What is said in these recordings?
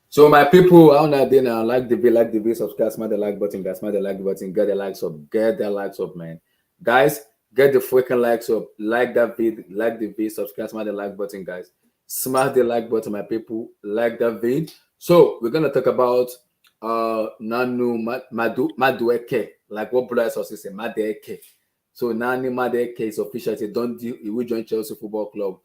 So my people out there now, like the video, subscribe, smash the like button, guys, smash the like button, get the likes up, man. Guys, get the freaking likes up, like that video, like the video, subscribe, smash the like button, guys. Smash the like button, my people, like that video. So we're gonna talk about Nanu Madueke, like what brother also say, Madueke. So Nani Madueke is official. He don't deal, he will join Chelsea Football Club.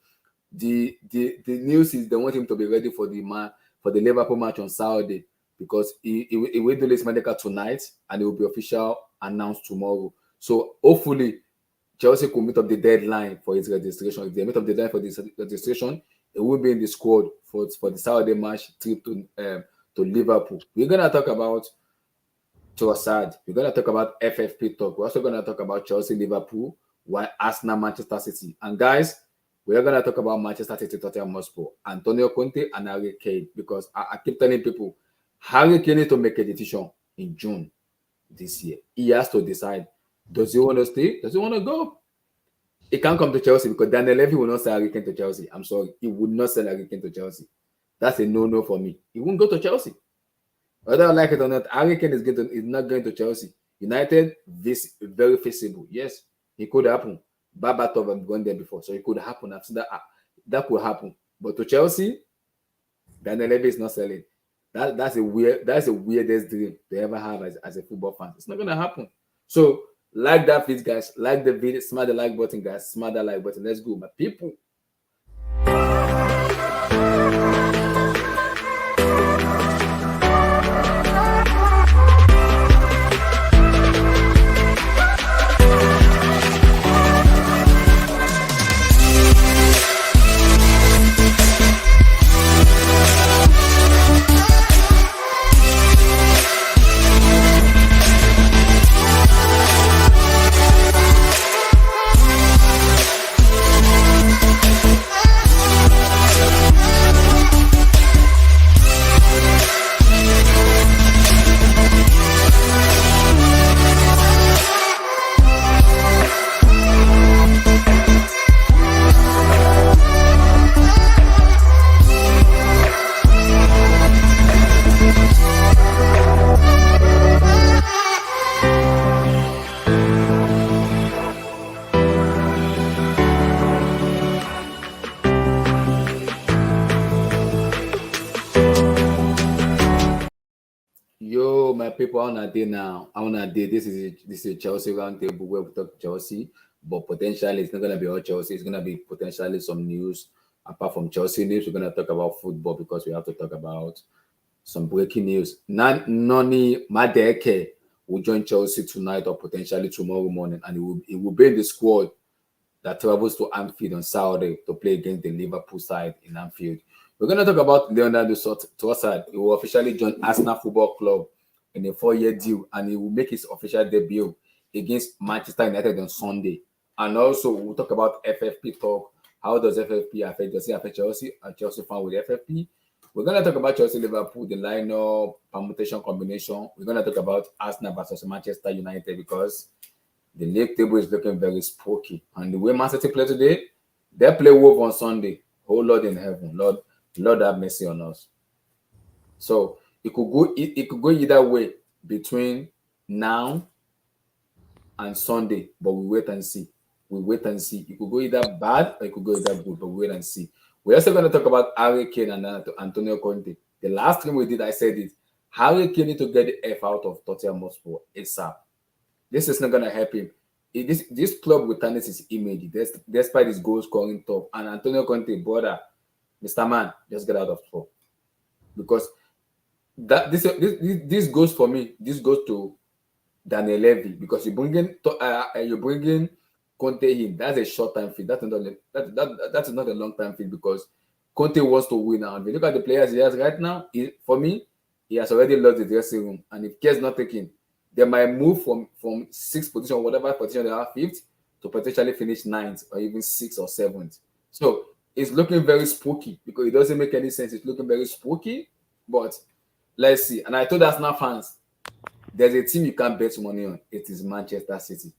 The news is they want him to be ready for the Liverpool match on Saturday because he will do his medical tonight and it will be official announced tomorrow. So hopefully Chelsea could meet up the deadline for his registration. If they meet up the deadline for this registration, it will be in the squad for the Saturday match trip to Liverpool. We're gonna talk about Trossard. We're gonna talk about FFP talk. We're also gonna talk about Chelsea, Liverpool, while Arsenal, Manchester City, and guys. We're going to talk about Manchester City, Tottenham Hotspur, Antonio Conte, and Harry Kane because I keep telling people Harry Kane needs to make a decision in June this year. He has to decide: does he want to stay? Does he want to go? He can't come to Chelsea because Daniel Levy will not sell Harry Kane to Chelsea. I'm sorry, he would not sell Harry Kane to Chelsea. That's a no-no for me. He won't go to Chelsea. Whether I like it or not, Harry Kane is not going to Chelsea. United, this very feasible. Yes, it could happen. Babatov have gone there before, so it could happen. After that could happen. But to Chelsea, Daniel Levy is not selling. That's the weirdest dream to ever have as a football fan. It's not gonna happen. So like that video, guys. Like the video, smash the like button, guys. Smash the like button. Let's go, my people. Yo, my people, on a day now. On a day, this is a Chelsea roundtable where we talk Chelsea, but potentially it's not gonna be all Chelsea. It's gonna be potentially some news. Apart from Chelsea news, we're gonna talk about football because we have to talk about some breaking news. Noni Madueke will join Chelsea tonight or potentially tomorrow morning, and he will be in the squad that travels to Anfield on Saturday to play against the Liverpool side in Anfield. We're going to talk about Leonardo Trossard. He will officially join Arsenal Football Club in a 4-year deal, and he will make his official debut against Manchester United on Sunday. And also, we'll talk about FFP talk. How does FFP affect? Does it affect Chelsea? A Chelsea fan with FFP? We're going to talk about Chelsea, Liverpool, the lineup, permutation, combination. We're going to talk about Arsenal versus Manchester United because the league table is looking very spooky. And the way Man City play today, they play Wolves on Sunday. Oh, Lord in heaven. Lord have mercy on us. So it could go either way between now and Sunday, but we wait and see. It could go either bad or it could go either good, but we wait and see. We're also going to talk about Harry Kane and Antonio Conte. The last time we did, I said it. Harry Kane need to get the F out of Tottenham Hotspur ASAP. This is not going to help him. This club will tarnish his image despite his goal scoring top. And Antonio Conte, brother, Mr. Man, just get out of sport. Because this goes for me. This goes to Daniel Levy because you bring in Conte in. That's a short time fee. That's not a long time fee because Conte wants to win now. If you look at the players he has right now, for me, he has already lost the dressing room. And if care's not taken, they might move from 6th position, whatever position they are, 5th, to potentially finish 9th or even 6th or 7th. So it's looking very spooky because it doesn't make any sense. It's looking very spooky, but let's see. And I told Arsenal fans, there's a team you can't bet money on. It is Manchester City.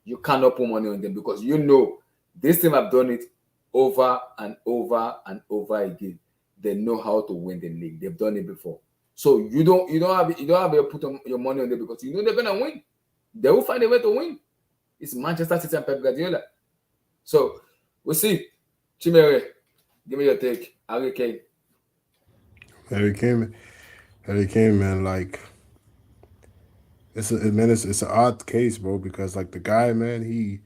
You cannot put money on them because you know this team have done it over and over and over again. they know how to win the league. They've done it before. So you don't have to put your money on them because you know they're gonna win. They will find a way to win. It's Manchester City and Pep Guardiola. So we'll see. Chimere, give me your take. Harry Kane. Harry Kane, Harry Kane, man, like it's an odd case, bro, because like the guy, man, he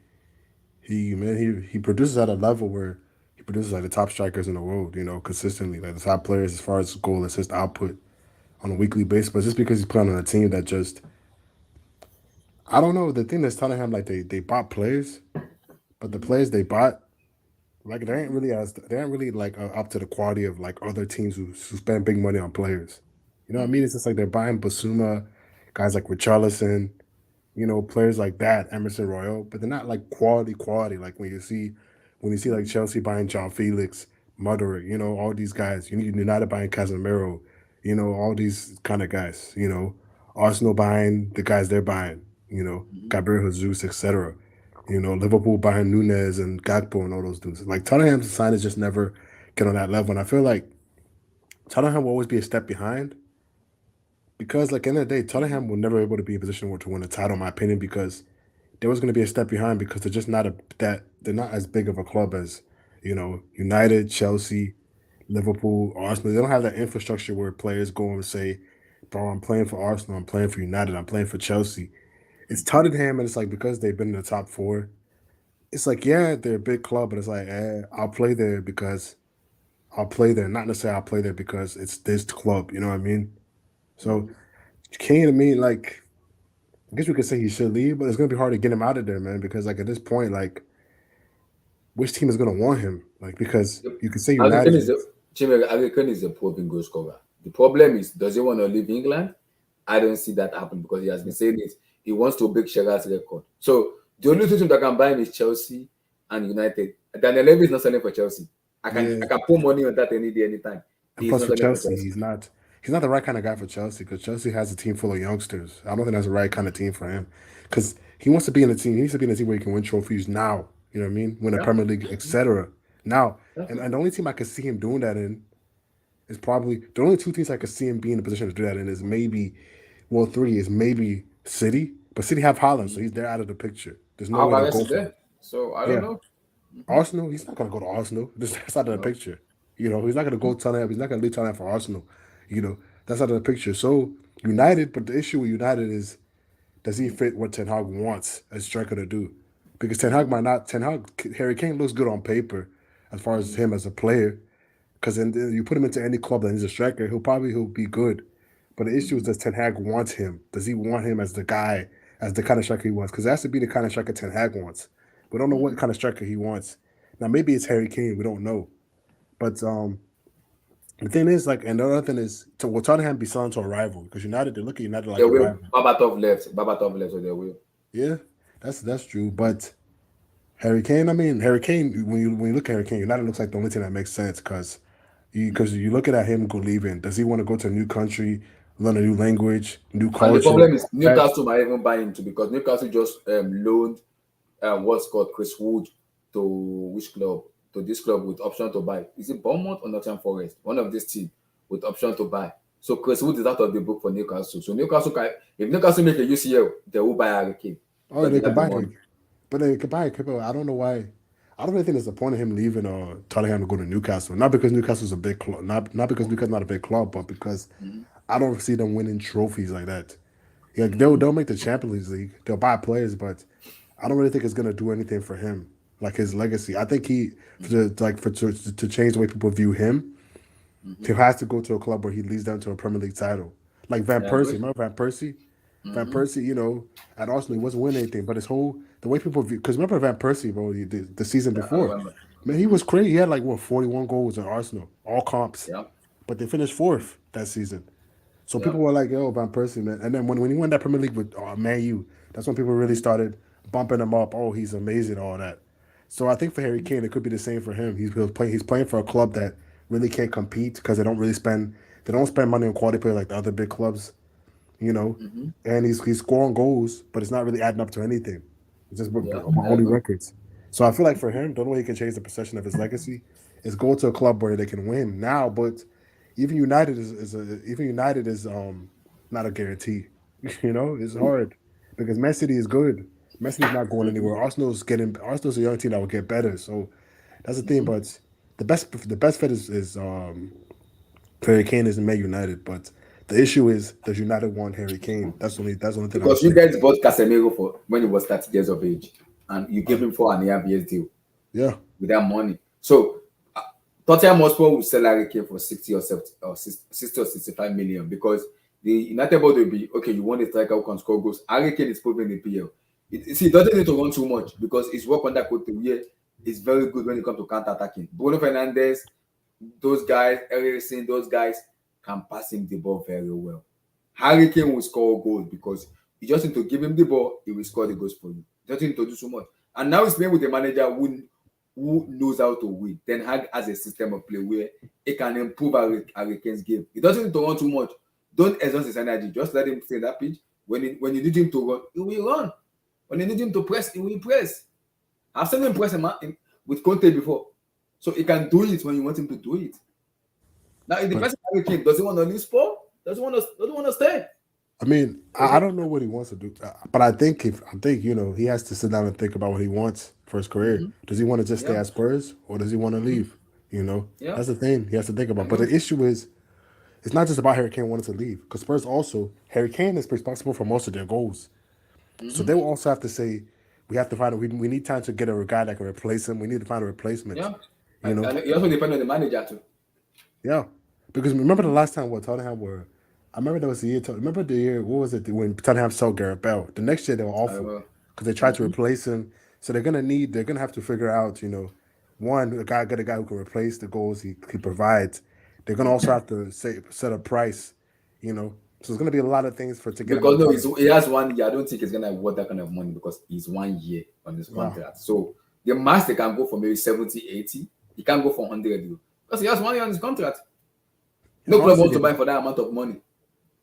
produces at a level where he produces like the top strikers in the world, consistently, like the top players as far as goal assist output on a weekly basis. But just because he's playing on a team that just, I don't know, the thing that's telling him like they bought players, but the Mm-hmm. players they bought, like they ain't really like up to the quality of like other teams who spend big money on players. You know what I mean? It's just like they're buying Basuma, guys like Richarlison, players like that, Emerson Royal, but they're not like quality. Like when you see like Chelsea buying John Felix, Mudder, all these guys. You need United buying Casemiro, all these kind of guys. Arsenal buying the guys they're buying. Mm-hmm. Gabriel Jesus, etc. Liverpool buying Nunez and Gakpo and all those dudes. Like Tottenham's signings just never get on that level, and I feel like Tottenham will always be a step behind because, like, in the end of the day, Mm-hmm. Tottenham will never be able to be in a position where to win a title, in my opinion, because there was going to be a step behind because they're just not they're not as big of a club as United, Chelsea, Liverpool, Arsenal. They don't have that infrastructure where players go and say, "Bro, I'm playing for Arsenal, I'm playing for United, I'm playing for Chelsea." It's Mm-hmm. Tottenham, and it's like because they've been in the top four. It's like yeah, they're a big club, but it's like I'll play there because I'll play there, not necessarily I'll play there because it's this club. You know what I mean? So Mm-hmm. Kane to me, like I guess we could say he should leave, but it's gonna be hard to get him out of there, man. Because like at this point, like which team is gonna want him? Like because Yep. you could say Harry United. Kane is a Harry Kane is a proven goal scorer. The problem is, does he want to leave England? I don't see that happen because he has been saying it. He wants to break Shearer's record. So the only two teams that can buy him is Chelsea and United. Daniel Levy is not selling for Chelsea. I can Yeah, I can put money on that any day, anytime. and He's plus not for selling for Chelsea, Chelsea. he's not the right kind of guy for Chelsea because Chelsea has a team full of youngsters. I don't think that's the right kind of team for him because he wants to be in a team. He needs to be in a team where he can win trophies now. You know what I mean? Win a Yeah, Premier League, etc. Now, that's and, it. and the only team I could see him doing that in is probably the only two teams I could see him being in a position to do that in is maybe, well, three is maybe City, but City have Holland, so they're out of the picture. There's no way to Alvarez go is for him. there. So I don't Yeah, know. Arsenal, he's not gonna go to Arsenal. That's out of the No. picture. He's not gonna go Tottenham. He's not gonna leave Tottenham for Arsenal. That's out of the picture. So United, but the issue with United is does he fit what Ten Hag wants a striker to do? Because Ten Hag might not. Ten Hag, Harry Kane looks good on paper as far as him as a player. Because then you put him into any club that needs a striker, he'll be good. But the issue is does Ten Hag want him? Does he want him as the guy, as the kind of striker he wants? Because it has to be the kind of striker Ten Hag wants. We don't know what kind of striker he wants. Now maybe it's Harry Kane. We don't know. But the thing is, like, and the other thing is, will Tottenham be selling to a rival? Because United, they look at United They like a will. rival. Babatov left. Babatov left, so they will. Yeah, that's true. But Harry Kane, I mean, Harry Kane. When you look at Harry Kane, United looks like the only thing that makes sense because you looking at him go leaving. Does he want to go to a new country, learn a new language, new And the culture? problem is That Newcastle might even buy him too because Newcastle just loaned what's called Chris Wood to which club? To this club with option to buy. Is it Bournemouth or Nottingham Forest? One of these teams with option to buy. So Chris Wood is out of the book for Newcastle. So Newcastle can, if Newcastle make a UCL, they will buy Harry Kane oh because they they could have the buy money. him, but they could buy him. I don't know why. I don't really think there's a point of him leaving or Tottenham to go to Newcastle. Not because Newcastle's a big club, not because Newcastle's not a big club, but because Mm-hmm. I don't see them winning trophies like that. Yeah, Mm-hmm. they'll make the Champions League. They'll buy players, but I don't really think it's gonna do anything for him, like his legacy. I think he to change the way people view him, he Mm-hmm. has to go to a club where he leads them to a Premier League title. Like Van I Persie, agree. remember Van Persie? Van Mm-hmm. Persie, at Arsenal he wasn't winning anything, but his whole the way people view because remember Van Persie, bro, the season Yeah, I before, remember. man, he Mm-hmm. was crazy. He had like what 41 goals in Arsenal, all comps, Yeah, but they finished fourth that season. So yeah. people were like, "Yo, Van Persie, man." And then when he won that Premier League with Man U, that's when people really started bumping him up. Oh, he's amazing, all that. So I think for Harry Kane, it could be the same for him. He's playing for a club that really can't compete because they don't spend money on quality players like the other big clubs, you know. Mm-hmm. And he's scoring goals, but it's not really adding up to anything. It's just Yeah, about I only agree. records. So I feel like for him, the only way he can change the perception of his legacy is go to a club where they can win now. But even United is not a guarantee. You know, it's hard because Man City is good. Man City's not going anywhere. Arsenal's a young team that will get better. So that's the thing. But the best fit is Harry Kane is in Man United. But the issue is, does United want Harry Kane? That's the only thing I Because was you thinking. guys bought Casemiro for when he was 30 years of age, and you gave Uh, him 4.5 years deal yeah, with that money. So uh, Tottenham Hotspur will sell Harry Kane for 60 or 70 or 60 or 65 million because the United board will be okay. You want a striker who can score goals. Harry Kane is proven in the PL. See, it doesn't need to run too much because his work under Cote where is very good when it comes to counter attacking. Bruno Fernandes, those guys, Eriksen, those guys can pass him the ball very well. Harry Kane will score goals because you just need to give him the ball, he will score the goals for you. You don't need to do so much. And now he's playing with a manager who knows how to win. Then Hag has a system of play where he can improve Harry Kane's game. He doesn't need to run too much. Don't exhaust his energy. Just let him stay in that pitch. When you need him to run, he will run. When you need him to press, he will press. I've seen him press with Conte before. So he can do it when you want him to do it. Now, if the but person Harry Kane doesn't want to leave sport, doesn't want to stay. I mean, I don't know what he wants to do, but I think he has to sit down and think about what he wants for his career. Does he want to just stay Yeah. at Spurs or does he want to leave? Yeah. That's the thing he has to think I about. But know. the issue is, it's not just about Harry Kane wanting to leave because Spurs also Harry Kane is responsible for most of their goals, so they will also have to say we have to find we need time to get a guy that can replace him. We need to find a replacement. Yeah. You know, And it also depends on the manager too. yeah, because remember the last time what Tottenham were. I remember there was the year. Remember the year? What was it when Tottenham sold Gareth Bale? The next year they were I awful will. because they tried to replace him. So they're gonna have to figure out, one get a guy who can replace the goals he provides. They're gonna also have to set a price, So it's gonna be a lot of things to get him out Because of no, Tottenham. he has 1 year. I don't think he's gonna worth that kind of money because he's 1 year on his Yeah, contract. So the max they can go for maybe 70, 80. He can't go for 100 because he has 1 year on his contract. and No club wants to buy him for that amount of money.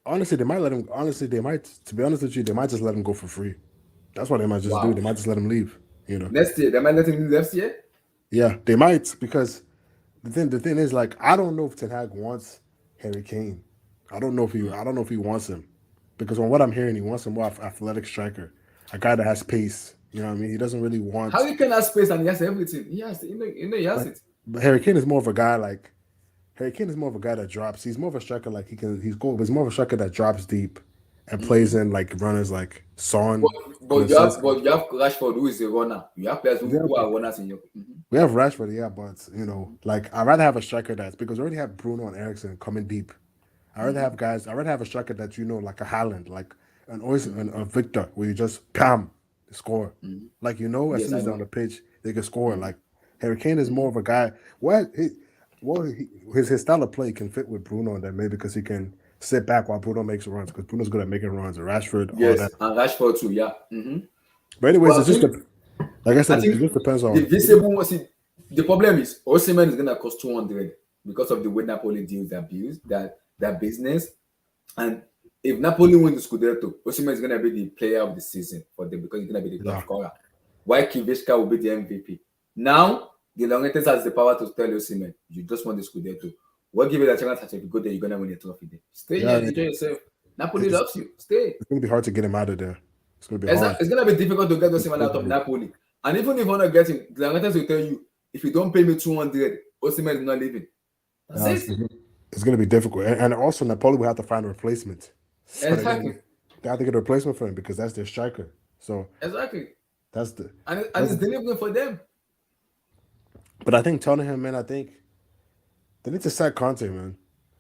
honestly they might let him. Honestly, they might. To be honest with you, they might just let him go for free. That's what they might just do. They Wow. might just let him leave. Next year, they might let him in next year. Yeah, they might because the thing is like I don't know if Ten Hag wants Harry Kane. I don't know if he wants him because from what I'm hearing, he wants a more athletic striker, a guy that has pace. You know what I mean? He doesn't really want. Harry Kane has space and he has everything. He has, he has But, it. but Harry Kane is more of a guy like Harry Kane is more of a guy that drops. He's more of a striker like he's cool, but he's more of a striker that drops deep and plays in like runners like But Son, but you have Kulusevski. Rashford who is a runner. You have players Yeah, who are runners in your. we have Rashford, yeah, but like I'd rather have a striker that's because we already have Bruno and Ericsson coming deep. I'd rather have a striker that like a Haaland, like a Victor, where you just pam score. Like as Yes, soon I as they're on know. the pitch, they can score. Like Harry Kane is more of a guy. His style of play can fit with Bruno, and then maybe because he can sit back while Bruno makes runs, because Bruno's good at making runs. And Rashford, all that. Yes, and Rashford too. Yeah. But anyways, But it's just like I I said, it think just depends the on. visible see the problem is Osimhen is gonna cost 200 because of the way Napoli deals that business. And if Napoli win the Scudetto, Osimhen is gonna be the player of the season for them because he's gonna be the top Yeah, scorer. Why Kivishka will be the MVP. Now the Longetes has the power to tell Osimhen, you just won the Scudetto. What give you that chance that if you go there, you're gonna win a trophy there. Stay yeah, here, enjoy yourself. Napoli it's, loves you. Stay. it's gonna be hard to get him out of there. It's gonna be hard. It's gonna be difficult to get Osimhen out of Napoli. And even if you want to get him, the Longetes will tell you, if you don't pay me 200, Osimhen is not leaving. That's Yeah, it. it's going to be difficult, and also Napoli will have to find a replacement. So Exactly. they have to get a replacement for him because that's their striker. So Exactly. that's the And that's. it's The, delivering for them. but I think Tottenham, man, I think they need to sack Conte, man.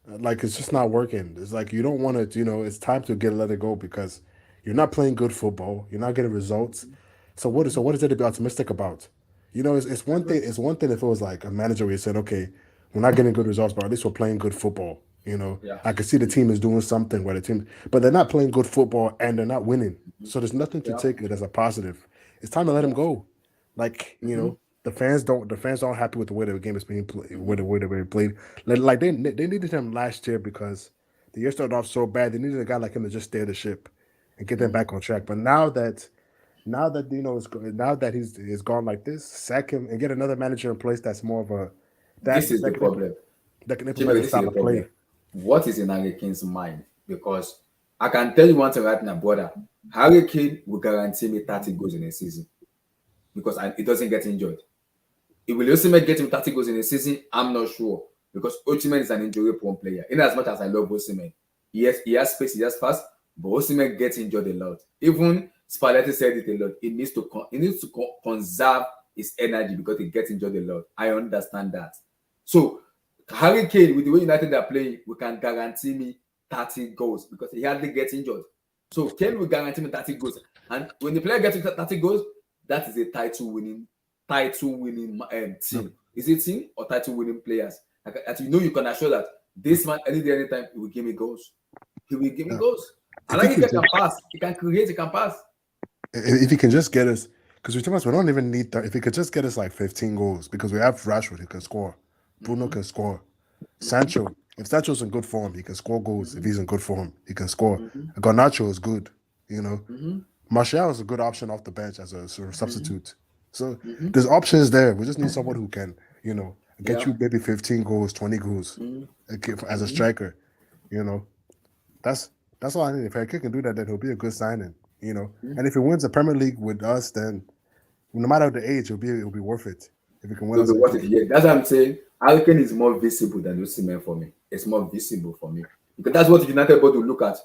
Like it's just not working. It's like you don't want to, It's time to let it go because you're not playing good football. You're not getting results. So what is it to be optimistic about? It's one thing. It's one thing if it was like a manager where you said, okay, we're not getting good results, but at least we're playing good football. Yeah. I can see the team is doing something where the team, but they're not playing good football and they're not winning. So there's nothing to Yeah. take it as a positive. It's time to let him Yeah. go. Like the fans don't happy with the way the game is being played, with the way they're being played. Like they needed him last year because the year started off so bad. They needed a guy like him to just steer the ship and get them back on track. But now that he's gone like this, sack him and get another manager in place that's more of a this is the problem. That can implement Generally, the this is style the of play. problem. What is in Harry Kane's mind? Because I can tell you one thing right now, brother. Harry Kane will guarantee me 30 goals in a season because it doesn't get injured. If will Osimhen get him 30 goals in a season, I'm not sure because Osimhen is an injury-prone player. In as much as I love Osimhen, he has space, he has fast, but Osimhen gets injured a lot. Even Spalletti said it a lot. He needs to conserve his energy because he gets injured a lot. I understand that. So Harry Kane, with the way United are playing, we can guarantee me 30 goals because he hardly gets injured. So Kane will guarantee me 30 goals. And when the player gets 30 goals, that is a title-winning team. Is it team or title-winning players? Like, you know, you can assure that this man, any day, anytime, he will give me goals. He will give me goals. And like he can pass. He can create, he can pass. If he can just get us, because we don't even need that. If he could just get us like 15 goals, because we have Rashford who can score, Bruno can score, Sancho. If Sancho's in good form, he can score goals. If he's in good form, he can score. Garnacho is good, you know. Martial is a good option off the bench as a sort of substitute. So there's options there. We just need someone who can, you know, get you maybe 15 goals, 20 goals as a striker. You know, that's all I need. If Harry Kane can do that, then he'll be a good signing. You know, and if he wins the Premier League with us, then no matter the age, it'll be worth it. If he can win us, that's what I'm saying. Harry Kane is more visible than Osimhen for me. It's more visible for me because that's what United board will look at.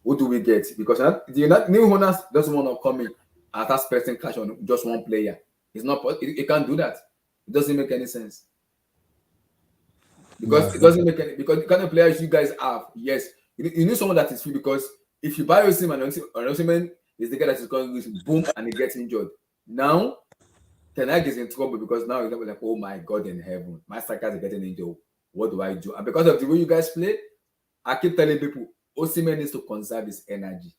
Who do we get? Because the new owners doesn't want to come in and start spending cash on just one player. It's not. It can't do that. It doesn't make any sense. Because it doesn't make any. Because the kind of players you guys have, yes, you need someone that is free. Because if you buy Osimhen, and Osimhen is the guy that is going to lose, boom, and he gets injured. Now, Ten Hag is in trouble because now he's like, oh my God in heaven, my strikers are getting injured. What do I do? And because of the way you guys play, I keep telling people, Osimhen needs to conserve his energy.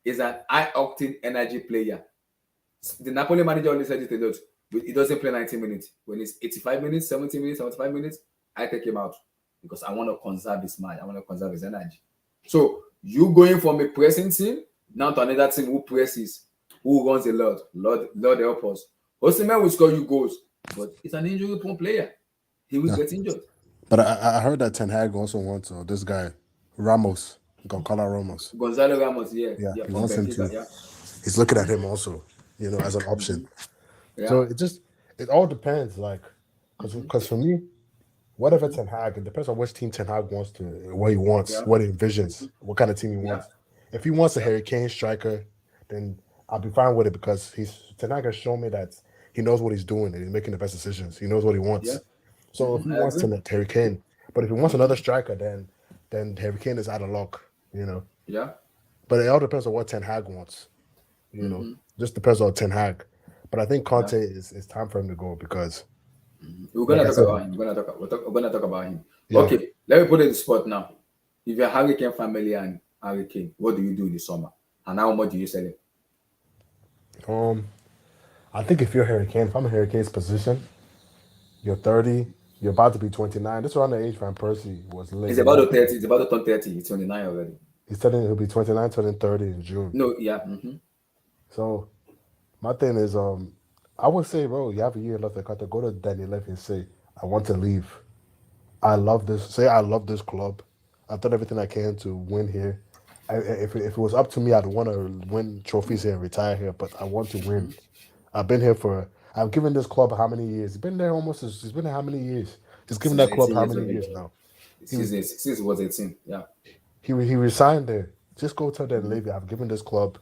He's an high-octane energy player. The Napoli manager always said it a lot. He doesn't play 90 minutes. When it's 85 minutes, 70 minutes, 75 minutes, I take him out because I want to conserve his mind. I want to conserve his energy. So you going from a pressing team now to another team who presses, who runs a lot. Lord help us. Osimhen will score you goals, but it's an injury-prone player. He will get injured. But I heard that Ten Hag also wants this guy, Ramos. Gonzalo Ramos, yeah. He wants him to. Yeah. He's looking at him also, you know, as an option. So it all depends, like, because for me, whatever Ten Hag, it depends on which team Ten Hag wants to, what he wants, what he envisions, what kind of team he wants. If he wants a Harry Kane striker, then I'll be fine with it because Ten Hag has shown me that he knows what he's doing and he's making the best decisions. He knows what he wants. So if he wants Harry Kane, but if he wants another striker, then Harry Kane is out of luck, you know. Yeah. But it all depends on what Ten Hag wants, you know. Just depends on Ten Hag. But I think Conte is time for him to go because we're gonna talk about him. We're gonna talk about him. Yeah. Okay, let me put it in the spot now. If you're Harry Kane family and Harry Kane, what do you do in the summer? And how much do you sell it? I think if you're Harry Kane, if I'm in Harry Kane's position, you're 30, you're about to be 29. This is around the age Van Persie was late. It's about to 30. It's about to turn 30. He's 29 already. He'll be 29, turning 30 in June. No, yeah. So my thing is, I would say, bro, you have a year left. I got to go to Danny Levy and say, I want to leave. I love this. Say I love this club. I've done everything I can to win here. If it was up to me, I'd want to win trophies here and retire here. But I want to win. I've been here I've given this club how many years? He's been there he's been there how many years? He's given that club how many years now? Since he was 18, yeah. He resigned there. Just go tell Dan Levy, I've given this club,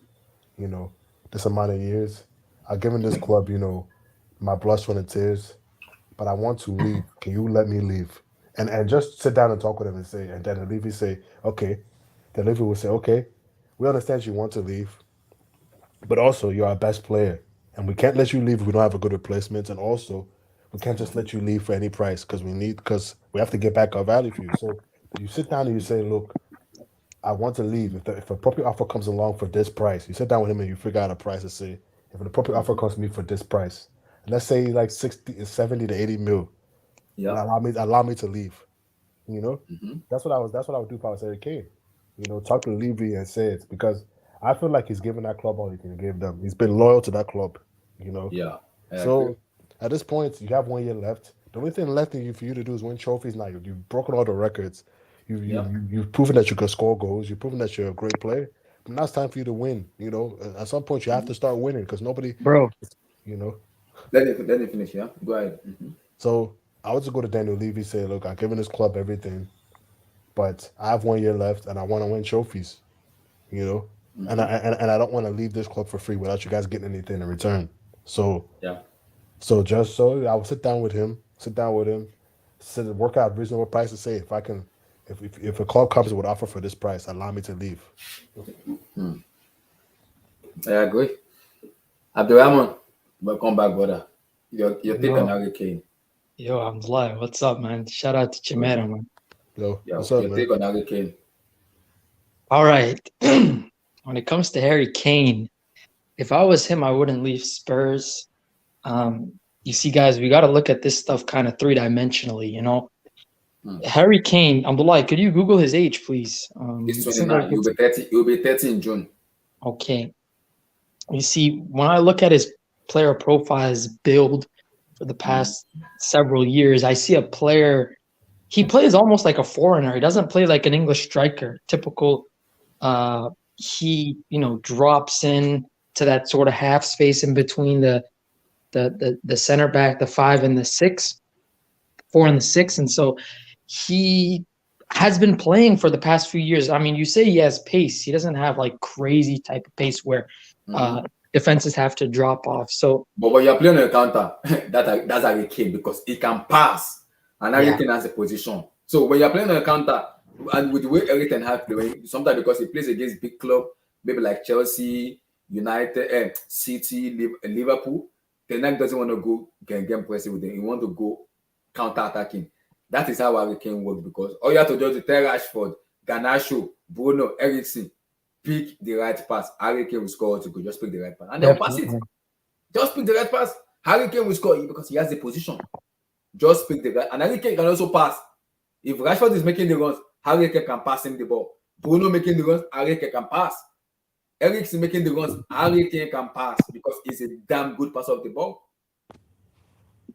you know, this amount of years. I've given this club, you know, my blood, sweat, and tears. But I want to leave. Can you let me leave? And just sit down and talk with him and say, and then Levy say, okay. Then Levy will say, okay, we understand you want to leave, but also you're our best player. And we can't let you leave if we don't have a good replacement. And also, we can't just let you leave for any price because we have to get back our value for you. So you sit down and you say, look, I want to leave. If a proper offer comes along for this price, you sit down with him and you figure out a price and say, if an appropriate offer comes to me for this price, let's say like 70 to 80 mil, allow me to leave. You know, that's what I would do if I was Harry Kane. You know, talk to Levy and say it because I feel like he's given that club all he can give them. He's been loyal to that club. You know, yeah. So at this point, you have 1 year left. The only thing left for you to do is win trophies now. You've broken all the records. Yep. You've proven that you can score goals. You've proven that you're a great player. But now it's time for you to win. At some point you have to start winning because nobody, Bro, you know. Let me finish. Yeah, go ahead. So I would just go to Daniel Levy, say, look, I've given this club everything, but I have 1 year left and I want to win trophies. You know, and I don't want to leave this club for free without you guys getting anything in return. So Yeah. I will sit down with him, work out a reasonable price to say if I can, if a club comes with offer for this price, allow me to leave. I agree. Abdurrahman, welcome back, brother. Your take on yo, Harry Kane. yo, I'm live. What's up, man? Shout out to Chimera, man. Yo, Yeah, what's up, your man? take on Harry Kane. All right. When it comes to Harry Kane, if I was him, I wouldn't leave Spurs. You see, guys, we got to look at this stuff kind of three-dimensionally, you know? Harry Kane, Abdullah, could you Google his age, please? He's It seems like 29. He'll be 30. He'll be 30 in June. okay. You see, when I look at his player profile, his build for the past several years, I see a player, he plays almost like a foreigner. He doesn't play like an English striker, typical. He, drops in to that sort of half space in between the center back, the 5 and the 6, 4 and the 6. And so he has been playing for the past few years. I mean, you say he has pace. He doesn't have like crazy type of pace where defenses have to drop off. So, but when you're playing on a counter, that's Harry Kane because he can pass, and Harry Kane has a position. So when you're playing on a counter, and with the way Harry Ten Hag playing, sometimes because he plays against big club, maybe like Chelsea, United, City, Liverpool, Ten Hag doesn't want to go game pressing with them. He want to go counter attacking. That is how Harry Kane works because all you have to do is tell Rashford, Garnacho, Bruno, Eriksen, pick the right pass. Harry Kane will score to go. Just pick the right pass. And they'll pass it. Just pick the right pass. Harry Kane will score because he has the position. Just pick the right. And Harry Kane can also pass. If Rashford is making the runs, Harry Kane can pass him the ball. Bruno making the runs, Harry Kane can pass. Eriksen making the runs, Harry Kane can pass because he's a damn good passer of the ball.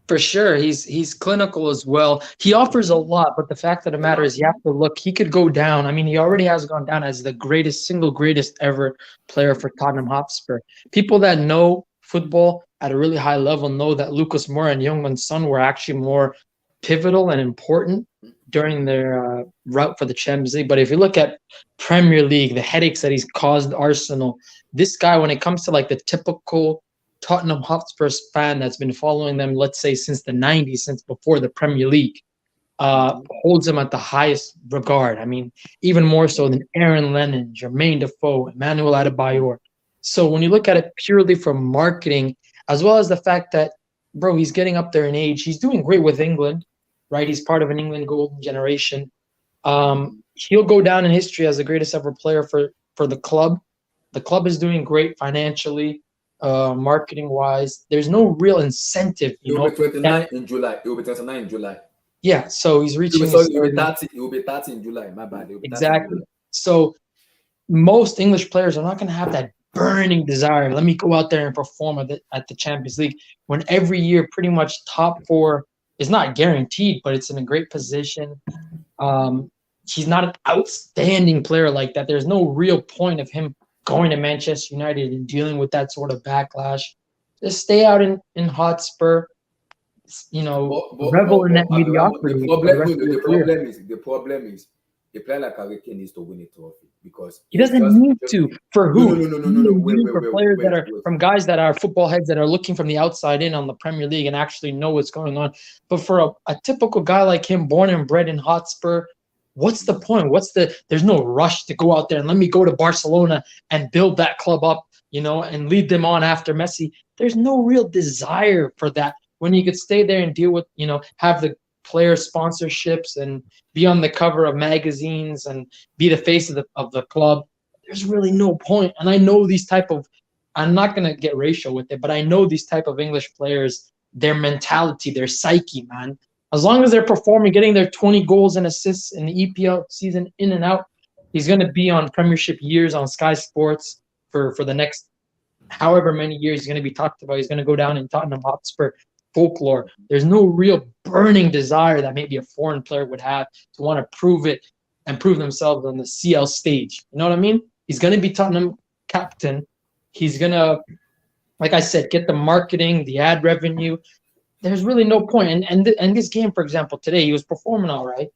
For sure, he's clinical as well. He offers a lot, but the fact of the matter is you have to look. He could go down. I mean, he already has gone down as the single greatest ever player for Tottenham Hotspur. People that know football at a really high level know that Lucas Moura and Heung-min Son were actually more pivotal and important during their route for the Champions League. But if you look at Premier League, the headaches that he's caused Arsenal, this guy, when it comes to like the typical Tottenham Hotspurs fan that's been following them, let's say since the 90s, since before the Premier League, holds him at the highest regard. I mean, even more so than Aaron Lennon, Jermaine Defoe, Emmanuel Adebayor. So when you look at it purely from marketing, as well as the fact that, bro, he's getting up there in age, he's doing great with England, right? He's part of an England golden generation. He'll go down in history as the greatest ever player for the club. The club is doing great financially. Marketing wise, there's no real incentive. He'll be 29 in July. He'll be 29 in July. Yeah, so he's reaching. He'll be 30. He'll be 30 in July. My bad. Exactly. So most English players are not going to have that burning desire. Let me go out there and perform at the Champions League. When every year, pretty much top 4 is not guaranteed, but it's in a great position. He's not an outstanding player like that. There's no real point of him going to Manchester United and dealing with that sort of backlash. Just stay out in Hotspur, revel in that mediocrity. The problem is a player like Harry Kane needs to win a trophy because he doesn't need to. For who? No. For players that are from guys that are football heads that are looking from the outside in on the Premier League and actually know what's going on. But for a typical guy like him, born and bred in Hotspur, what's the point? There's no rush to go out there and let me go to Barcelona and build that club up, and lead them on after Messi. There's no real desire for that when you could stay there and deal with, have the player sponsorships and be on the cover of magazines and be the face of the club. There's really no point. And I know I'm not going to get racial with it, but I know these type of English players, their mentality, their psyche, man. As long as they're performing, getting their 20 goals and assists in the EPL season in and out, he's going to be on Premiership years on Sky Sports for the next however many years he's going to be talked about. He's going to go down in Tottenham Hotspur. folklore. There's no real burning desire that maybe a foreign player would have to want to prove it and prove themselves on the CL stage. You know what I mean? He's going to be Tottenham captain. He's going to, like I said, get the marketing, the ad revenue. There's really no point. And this game, for example, today, he was performing all right.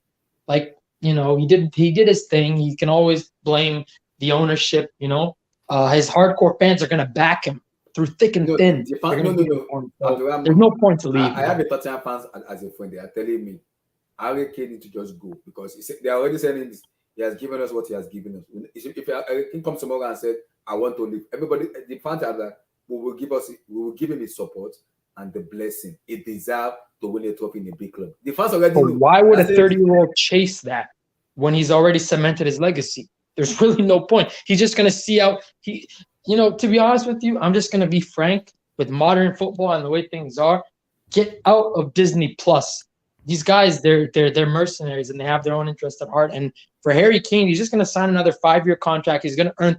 Like, he did his thing. He can always blame the ownership, his hardcore fans are going to back him through thick and thin. There's no point to leave. I have a Tottenham fans as a friend. They are telling me, Harry Kane need to just go because they are already saying this. He has given us what he has given us. If Harry Kane comes tomorrow and said, I want to leave, everybody, the fans are like, we will give him his support and the blessing. It deserves to win a trophy in a big club. The fans already know. Why would a 30-year-old chase that when he's already cemented his legacy? There's really no point. He's just going to see out. To be honest with you, I'm just going to be frank with modern football and the way things are. Get out of Disney Plus. These guys, they're mercenaries and they have their own interest at heart. And for Harry Kane, he's just going to sign another 5-year contract. He's going to earn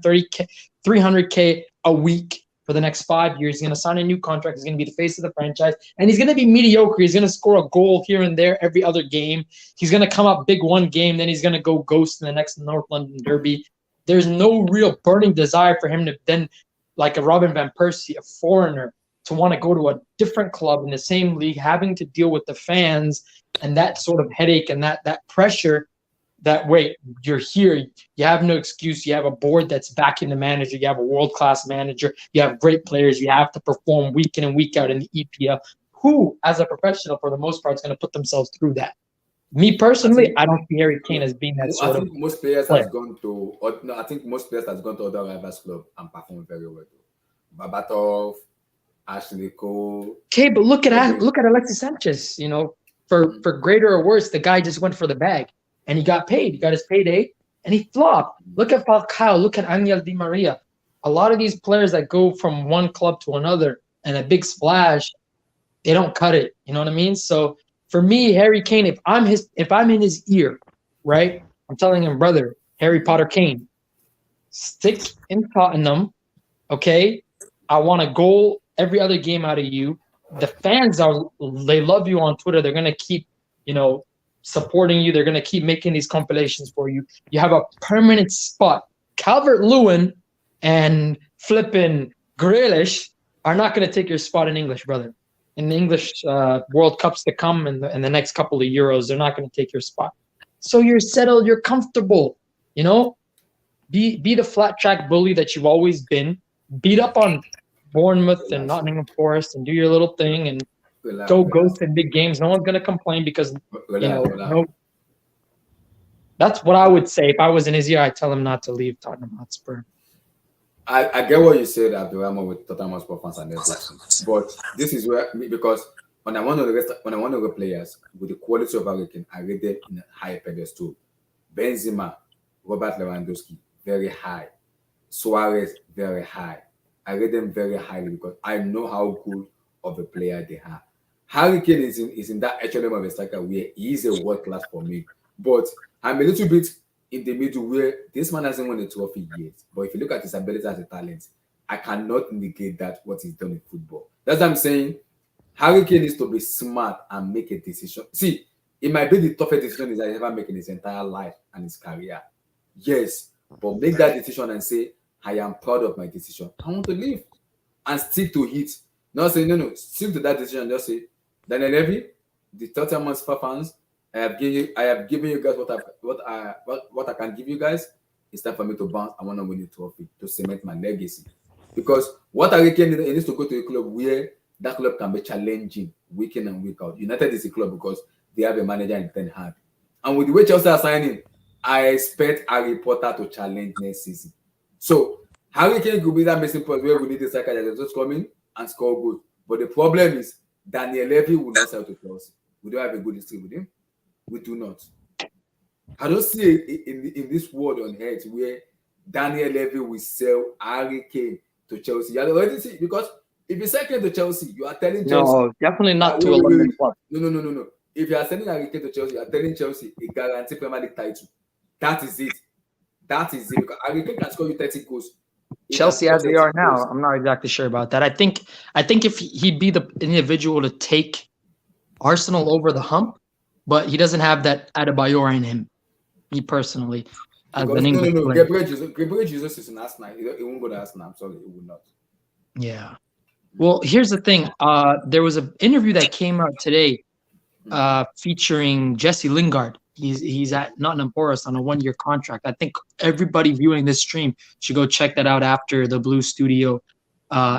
$300K a week for the next 5 years. He's going to sign a new contract. He's going to be the face of the franchise. And he's going to be mediocre. He's going to score a goal here and there every other game. He's going to come up big one game. Then he's going to go ghost in the next North London Derby. There's no real burning desire for him to then, like a Robin Van Persie, a foreigner, to want to go to a different club in the same league, having to deal with the fans and that sort of headache and that pressure. That wait, you're here, you have no excuse. You have a board that's backing the manager. You have a world-class manager. You have great players. You have to perform week in and week out in the EPL. Who, as a professional, for the most part, is going to put themselves through that? Me personally, I don't see Harry Kane as being that sort of. Most players has gone to. I think most players has gone to other rivals club and performed very well. Babatov, Ashley Cole. Okay, but look at Alexis Sanchez. For greater or worse, the guy just went for the bag. And he got paid. He got his payday, and he flopped. Look at Falcao. Look at Angel Di Maria. A lot of these players that go from one club to another and a big splash, they don't cut it. You know what I mean? So for me, Harry Kane, if I'm in his ear, right, I'm telling him, brother, Harry Potter Kane, stick in Tottenham, okay? I want a goal every other game out of you. The fans they love you on Twitter. They're gonna keep, supporting you. They're going to keep making these compilations for you. You have a permanent spot. Calvert-Lewin and flipping Grealish are not going to take your spot in English, brother. In the English World Cups to come and the next couple of Euros, they're not going to take your spot. So you're settled. You're comfortable. Be the flat track bully that you've always been. Beat up on Bournemouth and Nottingham Forest and do your little thing and go ghost in big games. No one's going to complain because, that's what I would say. If I was in his ear, I'd tell him not to leave Tottenham Hotspur. I get what you said, Abdurrahman, with Tottenham Hotspur fans and everything. But this is where, because when I want to the players with the quality of Harry Kane, I rate them in a high pedestal. Benzema, Robert Lewandowski, very high. Suarez, very high. I rate them very highly because I know how good of a player they are. Harry Kane is in that echelon of a striker where he is a world class for me. But I'm a little bit in the middle where this man hasn't won a trophy yet. But if you look at his ability as a talent, I cannot indicate that what he's done in football. That's what I'm saying. Harry Kane needs to be smart and make a decision. See, it might be the toughest decision he's ever made in his entire life and his career. Yes, but make that decision and say, I am proud of my decision. I want to leave and stick to it. Not say, no, stick to that decision and just say, Daniel Levy, the Tottenham Hotspur fans, I have given you guys what I can give you guys. It's time for me to bounce. I want to win the trophy to cement my legacy. Because what Harry Kane needs to go to a club where that club can be challenging week in and week out. United is a club because they have a manager in Ten Hag. And with the way Chelsea are signing, I expect Harry Potter to challenge next season. So Harry Kane could be that missing point where we need a striker that just come in and score goals. But the problem is Daniel Levy will not sell to Chelsea. We don't have a good history with him. We do not. I don't see in this world on earth where Daniel Levy will sell Harry Kane to Chelsea. You already see, because if you sell Kane to Chelsea, you are telling Chelsea. No, definitely not to a London club. No. If you are selling Harry Kane to Chelsea, you are telling Chelsea a guaranteed Premier League title. That is it. Because Harry Kane can score you 30 goals Chelsea as they are now, I'm not exactly sure about that. I think if he'd be the individual to take Arsenal over the hump, but he doesn't have that Adebayor in him. Me personally, as an English player. Gabriel Jesus is in Arsenal. He won't go to Arsenal. I'm sorry, he will not. Yeah. Well, here's the thing. There was an interview that came out today featuring Jesse Lingard. He's at Nottingham Forest on a 1-year contract. I think everybody viewing this stream should go check that out after the Blue Studio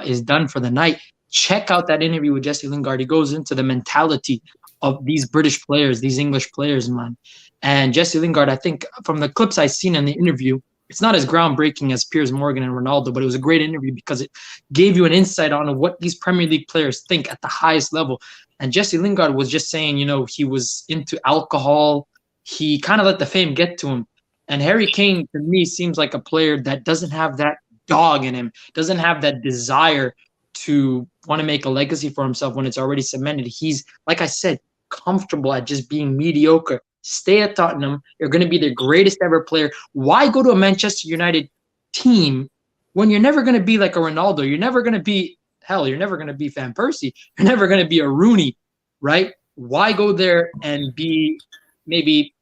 is done for the night. Check out that interview with Jesse Lingard. He goes into the mentality of these British players, these English players, man. And Jesse Lingard, I think from the clips I've seen in the interview, it's not as groundbreaking as Piers Morgan and Ronaldo, but it was a great interview because it gave you an insight on what these Premier League players think at the highest level. And Jesse Lingard was just saying, he was into alcohol. He kind of let the fame get to him. And Harry Kane, to me, seems like a player that doesn't have that dog in him, doesn't have that desire to want to make a legacy for himself when it's already cemented. He's, like I said, comfortable at just being mediocre. Stay at Tottenham. You're going to be the greatest ever player. Why go to a Manchester United team when you're never going to be like a Ronaldo? You're never going to be, you're never going to be Van Persie. You're never going to be a Rooney, right? Why go there and be maybe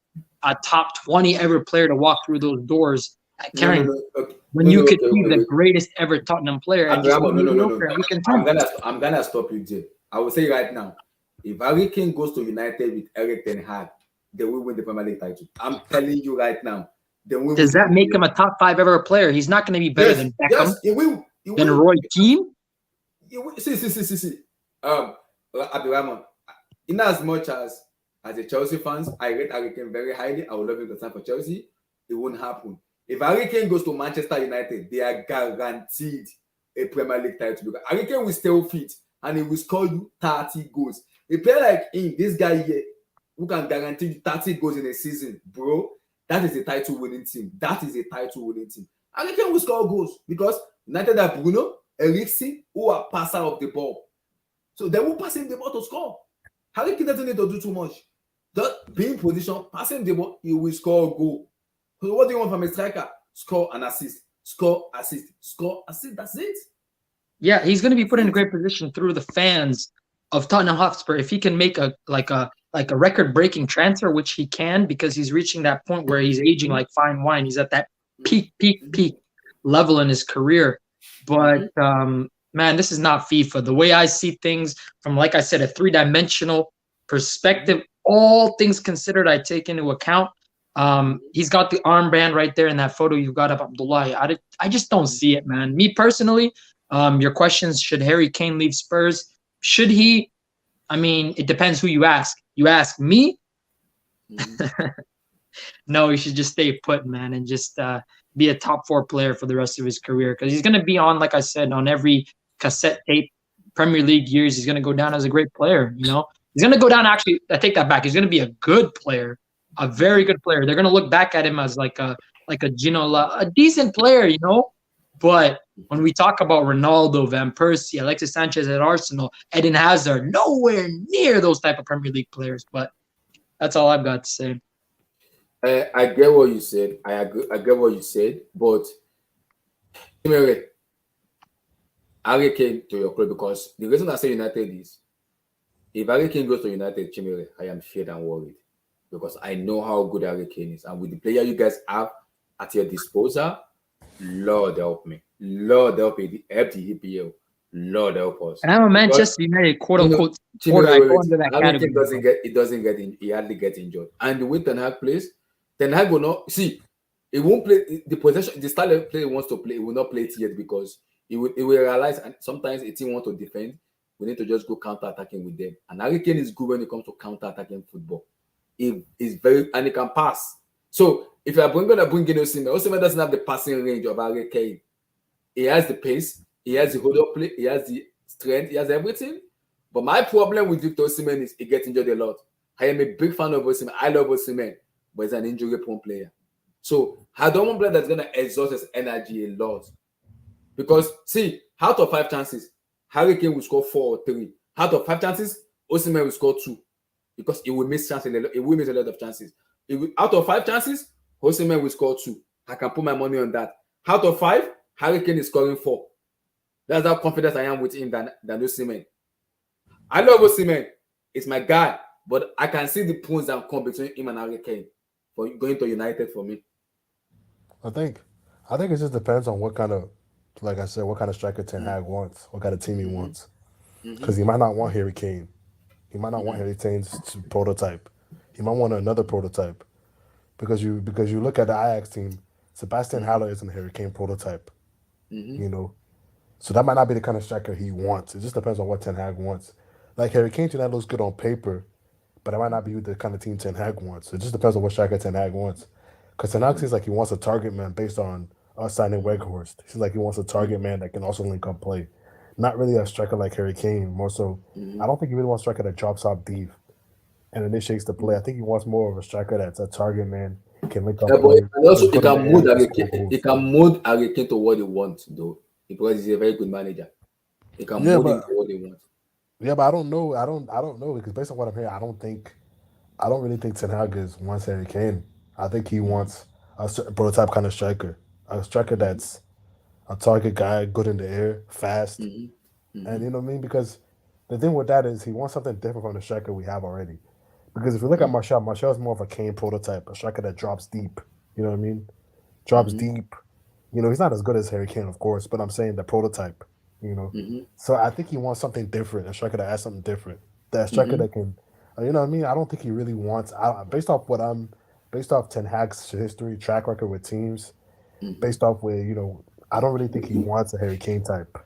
a top 20 ever player to walk through those doors at Carrington when you could be the greatest ever Tottenham player? And I'm gonna stop you there. I will say right now, if Harry Kane goes to United with Eric Ten Hag, they will win the Premier League title. I'm telling you right now. Does that make him a top 5 ever player? He's not going to be better than Beckham. Yes, he will. Than Roy Keane. See. Abdurrahman, in as much as a Chelsea fans, I rate Harry Kane very highly. I would love him to sign for Chelsea. It won't happen. If Harry Kane goes to Manchester United, they are guaranteed a Premier League title. Because Harry Kane will still fit and he will score you 30 goals. A player like him, this guy here, who can guarantee you 30 goals in a season, bro, that is a title-winning team. Harry Kane will score goals because United have Bruno, Eriksen, who are passer of the ball. So they will pass him the ball to score. Harry Kane doesn't need to do too much. Just be in position, pass him the ball, he will score a goal. So what do you want from a striker? Score an assist. Score, assist. That's it. Yeah, he's going to be put in a great position through the fans of Tottenham Hotspur. If he can make a record-breaking transfer, which he can because he's reaching that point where he's aging like fine wine. He's at that peak level in his career. But, man, this is not FIFA. The way I see things from, like I said, a 3-dimensional perspective, all things considered, I take into account. He's got the armband right there in that photo you've got of Abdullahi. I just don't see it, man. Me personally, your questions, should Harry Kane leave Spurs? Should he? I mean, it depends who you ask. You ask me? No, he should just stay put, man, and just be a top 4 player for the rest of his career because he's going to be on, like I said, on every cassette tape, Premier League years. He's going to go down as a great player, He's going to go down, actually, I take that back. He's going to be a good player, a very good player. They're going to look back at him as like a Ginola, a decent player, But when we talk about Ronaldo, Van Persie, Alexis Sanchez at Arsenal, Eden Hazard, nowhere near those type of Premier League players. But that's all I've got to say. I get what you said. I agree. I get what you said. But Harry Kane to your club, because the reason I say United is, if Harry Kane goes to United, Chimere, I am feared and worried because I know how good Harry Kane is, and with the player you guys have at your disposal, Lord help me. Lord help me. Help the EPL. Lord help us. And I'm a Manchester United quote-unquote supporter. I go under that category. He hardly gets injured. And the way Ten Hag plays, Ten Hag will not see. He won't play the possession. The style of play he wants to play, he will not play it yet because he will realize. And sometimes a team wants to defend. We need to just go counter-attacking with them. And Harry Kane is good when it comes to counter-attacking football. He is very, and he can pass. So if you are going to bring in Osimhen doesn't have the passing range of Harry Kane. He has the pace, he has the hold-up play, he has the strength, he has everything. But my problem with Victor Osimhen is he gets injured a lot. I am a big fan of Osimhen. I love Osimhen, but he's an injury-prone player. So I don't want a player that's going to exhaust his energy a lot. Because, see, out of 5 chances, Harry Kane will score 4 or 3. Out of 5 chances, Osimhen will score 2. Because he will miss chances. He will miss a lot of chances. Out of 5 chances, Osimhen will score 2. I can put my money on that. Out of 5, Harry Kane is scoring 4. That's how confident I am with him than Osimhen. I love Osimhen. It's my guy, but I can see the pros and cons between him and Harry Kane for going to United for me. I think it just depends on what kind of, like I said, what kind of striker Ten Hag wants, what kind of team he wants. Because he might not want Harry Kane. He might not want Harry Kane's prototype. He might want another prototype. Because you look at the Ajax team, Sebastian Haller isn't a Harry Kane prototype. You know? So that might not be the kind of striker he wants. It just depends on what Ten Hag wants. Like Harry Kane to that looks good on paper, but it might not be the kind of team Ten Hag wants. It just depends on what striker Ten Hag wants. Because Ten Hag seems like he wants a target man based on us signing Weghorst. It seems like he wants a target man that can also link up play. Not really a striker like Harry Kane. More so, I don't think he really wants a striker that drops off deep and initiates the play. I think he wants more of a striker that's a target man, can link up play. And also, he can mold Harry Kane to what he wants, though, because he's a very good manager. He can mold him to what he wants. Yeah, but I don't know. I don't know because based on what I'm hearing, I don't really think Ten Hag wants Harry Kane. I think he wants a prototype kind of striker, a striker that's a target guy, good in the air, fast, and you know what I mean. Because the thing with that is he wants something different from the striker we have already. Because if you look at Martial is more of a Kane prototype, a striker that drops deep. You know what I mean? Drops deep. You know, he's not as good as Harry Kane, of course, but I'm saying the prototype. You know, so I think he wants something different, a striker that has something different, that striker that can, you know what I mean. I don't think he really wants. Based off Ten Hag's history, track record with teams, based off where I don't really think he wants a Harry Kane type.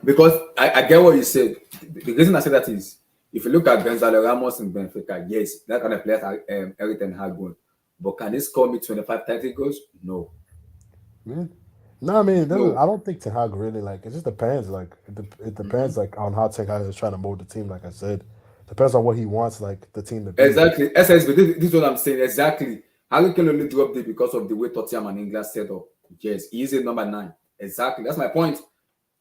Because I get what you said. The reason I say that is if you look at Gonzalo Ramos in Benfica, yes, that kind of player Eric Ten Hag won. But can he score me 25, 30 goals? No. Man. No, I mean, I don't think Ten Hag really it just depends. It depends on how Ten Hag is trying to mold the team. Like I said, depends on what he wants the team to be. Exactly. SSB. This is what I'm saying. Exactly. Harry Kane only dropped it because of the way Tottenham and England set up. Yes, he is a number 9. Exactly. That's my point.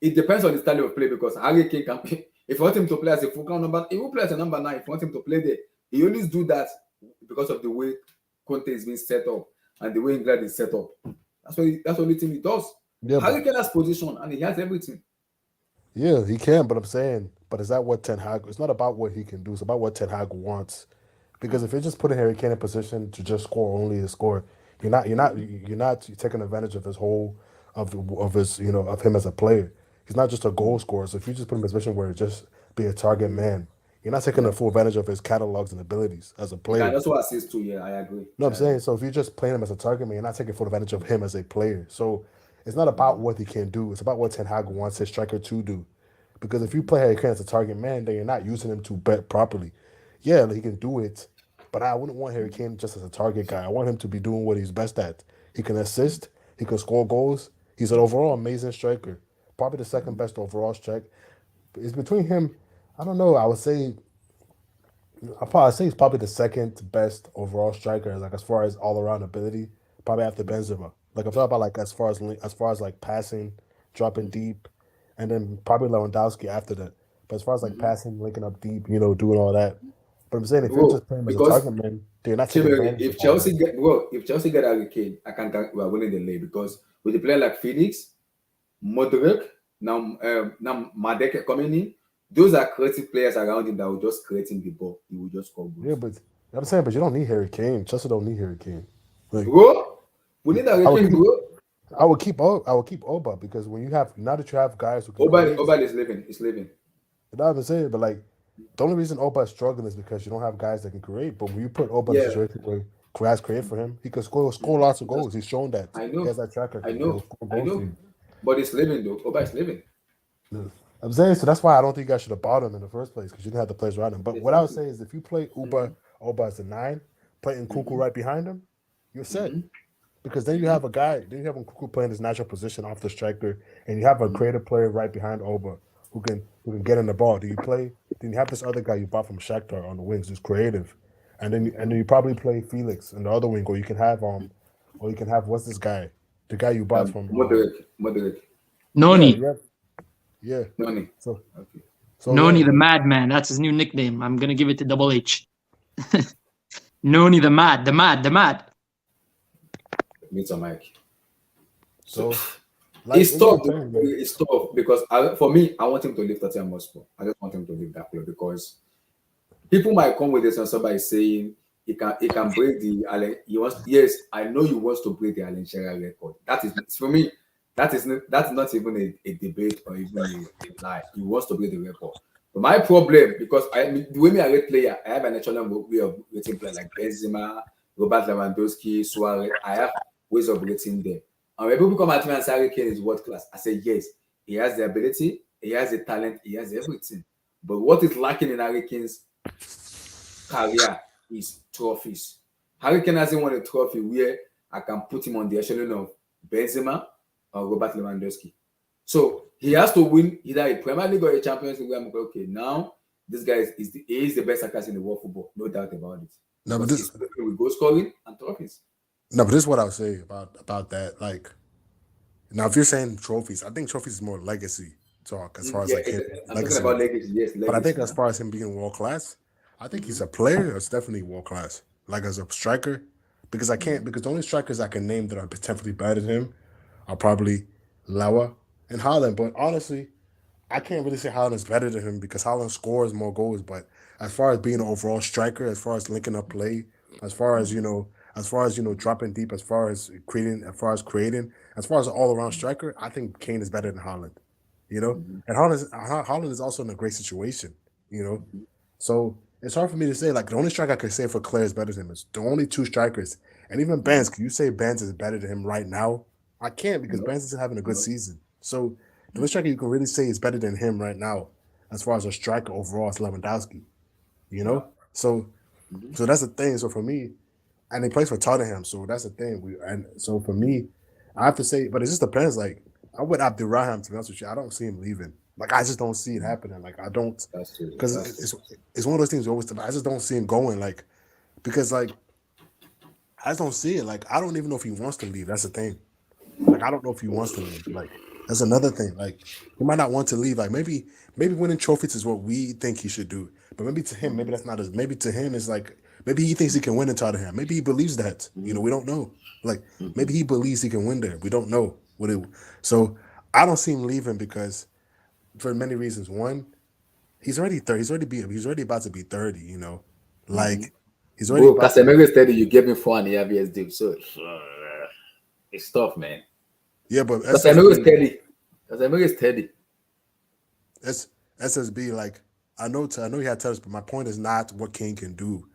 It depends on the style of play because Harry Kane can play. If you want him to play as a full number, he will play as a number 9. If you want him to play there, he only do that because of the way Conte is being set up and the way England is set up. That's the only thing he does. Yeah, Harry Kane has position and he has everything. Yeah, he can, but I'm saying, is that what Ten Hag? It's not about what he can do. It's about what Ten Hag wants. Because if you're just putting Harry Kane in position to just score only to score, you're not taking advantage of his whole of him as a player. He's not just a goal scorer. So if you just put him in a position where just be a target man, you're not taking the full advantage of his catalogs and abilities as a player. Yeah, that's what I say too. Yeah, I agree. No, I'm saying, so if you're just playing him as a target man, you're not taking full advantage of him as a player. So it's not about what he can do. It's about what Ten Hag wants his striker to do. Because if you play Harry Kane as a target man, then you're not using him to bet properly. Yeah, he can do it, but I wouldn't want Harry Kane just as a target guy. I want him to be doing what he's best at. He can assist. He can score goals. He's an overall amazing striker. Probably the second best overall strike. It's between him. I don't know. I'd say he's probably the second best overall striker, as far as all around ability. Probably after Benzema. I'm talking about as far as passing, dropping deep, and then probably Lewandowski after that. But as far as passing, linking up deep, doing all that. But I'm saying if you're just playing as a target man, they're not taking advantage. If Chelsea get Harry Kane, I can we are winning the league because with a player like Felix, Modric, now Madueke coming in, those are creative players around him that will just create him the ball. He will just score goals. Yeah, but I'm saying, you don't need Harry Kane. Chelsea don't need Harry Kane. Bro, we need Harry Kane, bro. I would keep Oba because now that you have guys who can Oba is living. You know what I'm saying? But the only reason Oba is struggling is because you don't have guys that can create. But when you put Oba in a situation where guys create for him, he can score lots of goals. He's shown that. I know. He has that track record. I know. But it's living though. Oba is living. Yeah. I'm saying, so that's why I don't think you guys should have bought him in the first place because you didn't have the players around him. But what I would say is if you play Oba as a 9, play Nkunku right behind him, you're set. Because then you have a guy, Nkunku playing his natural position off the striker, and you have a creative player right behind Oba who can get in the ball. Then you have this other guy you bought from Shakhtar on the wings who's creative. And then you probably play Felix in the other wing, or you can have what's this guy? The guy you bought from Modric. Noni. Yeah. Noni. So Noni the Madman. That's his new nickname. I'm gonna give it to Double H. Noni the Mad. Meet some Mike. So, It's it's tough. depends, man. It's tough because for me, I want him to leave Tottenham Hotspur. I just want him to leave that club because people might come with this and somebody saying he can break the Allen. He wants, yes, I know he wants to break the Allen Shearer record. That is, for me, that's not even a debate or even a lie. He wants to break the record. But my problem, because the way I rate player, I have a natural way of rating players like Benzema, Robert Lewandowski, Suarez. I have ways of rating them. And when people come at me and say Harry Kane is world class, I say yes, he has the ability, he has the talent, he has everything. But what is lacking in Harry Kane's career is trophies. Harry Kane hasn't won a trophy where I can put him on the echelon of Benzema or Robert Lewandowski. So he has to win either a Premier League or a Champions League. I'm like, okay, now this guy is the best attacker in the world football, no doubt about it. No, but this with goal scoring and trophies. No, but this is what I'll say about that. Like, now if you're saying trophies, I think trophies is more legacy talk as far as like him. I'm talking about legacy, yes. Legacy, but I think as far as him being world class, I think he's a player. It's definitely world class. Like as a striker, because the only strikers I can name that are potentially better than him are probably Lauer and Haaland. But honestly, I can't really say Haaland is better than him because Haaland scores more goals. But as far as being an overall striker, as far as linking up play, as far as dropping deep, as far as creating, as far as an all-around striker, I think Kane is better than Haaland. And Haaland is also in a great situation. So it's hard for me to say. Like the only striker I could say for Claire is better than him is the only two strikers, and even Benz. Can you say Benz is better than him right now? I can't because Benz is having a good season. So the only striker you can really say is better than him right now, as far as a striker overall, is Lewandowski. So that's the thing. So for me, and he plays for Tottenham, so that's the thing. So for me, I have to say, but it just depends. Like I'm with Abdurrahman, to be honest with you. I don't see him leaving. Like I just don't see it happening. Like I don't, because it's one of those things. I just don't see him going. Like because like I just don't see it. Like I don't even know if he wants to leave. That's the thing. Like I don't know if he wants to leave. Like that's another thing. Like he might not want to leave. Like maybe winning trophies is what we think he should do. But maybe to him, maybe that's not as. Maybe to him, it's like maybe he thinks he can win in Tottenham. Maybe he believes that. We don't know. Like maybe he believes he can win there. We don't know what it. So I don't see him leaving because for many reasons. One, he's already 30. He's already about to be 30. Like he's already. Bro, Casemiro is 30. You gave him 4.5 years deal, so it's tough, man. Yeah, but Casemiro is 30. Casemiro is 30. SSB, like I know he had touch, but my point is not what Kane can do.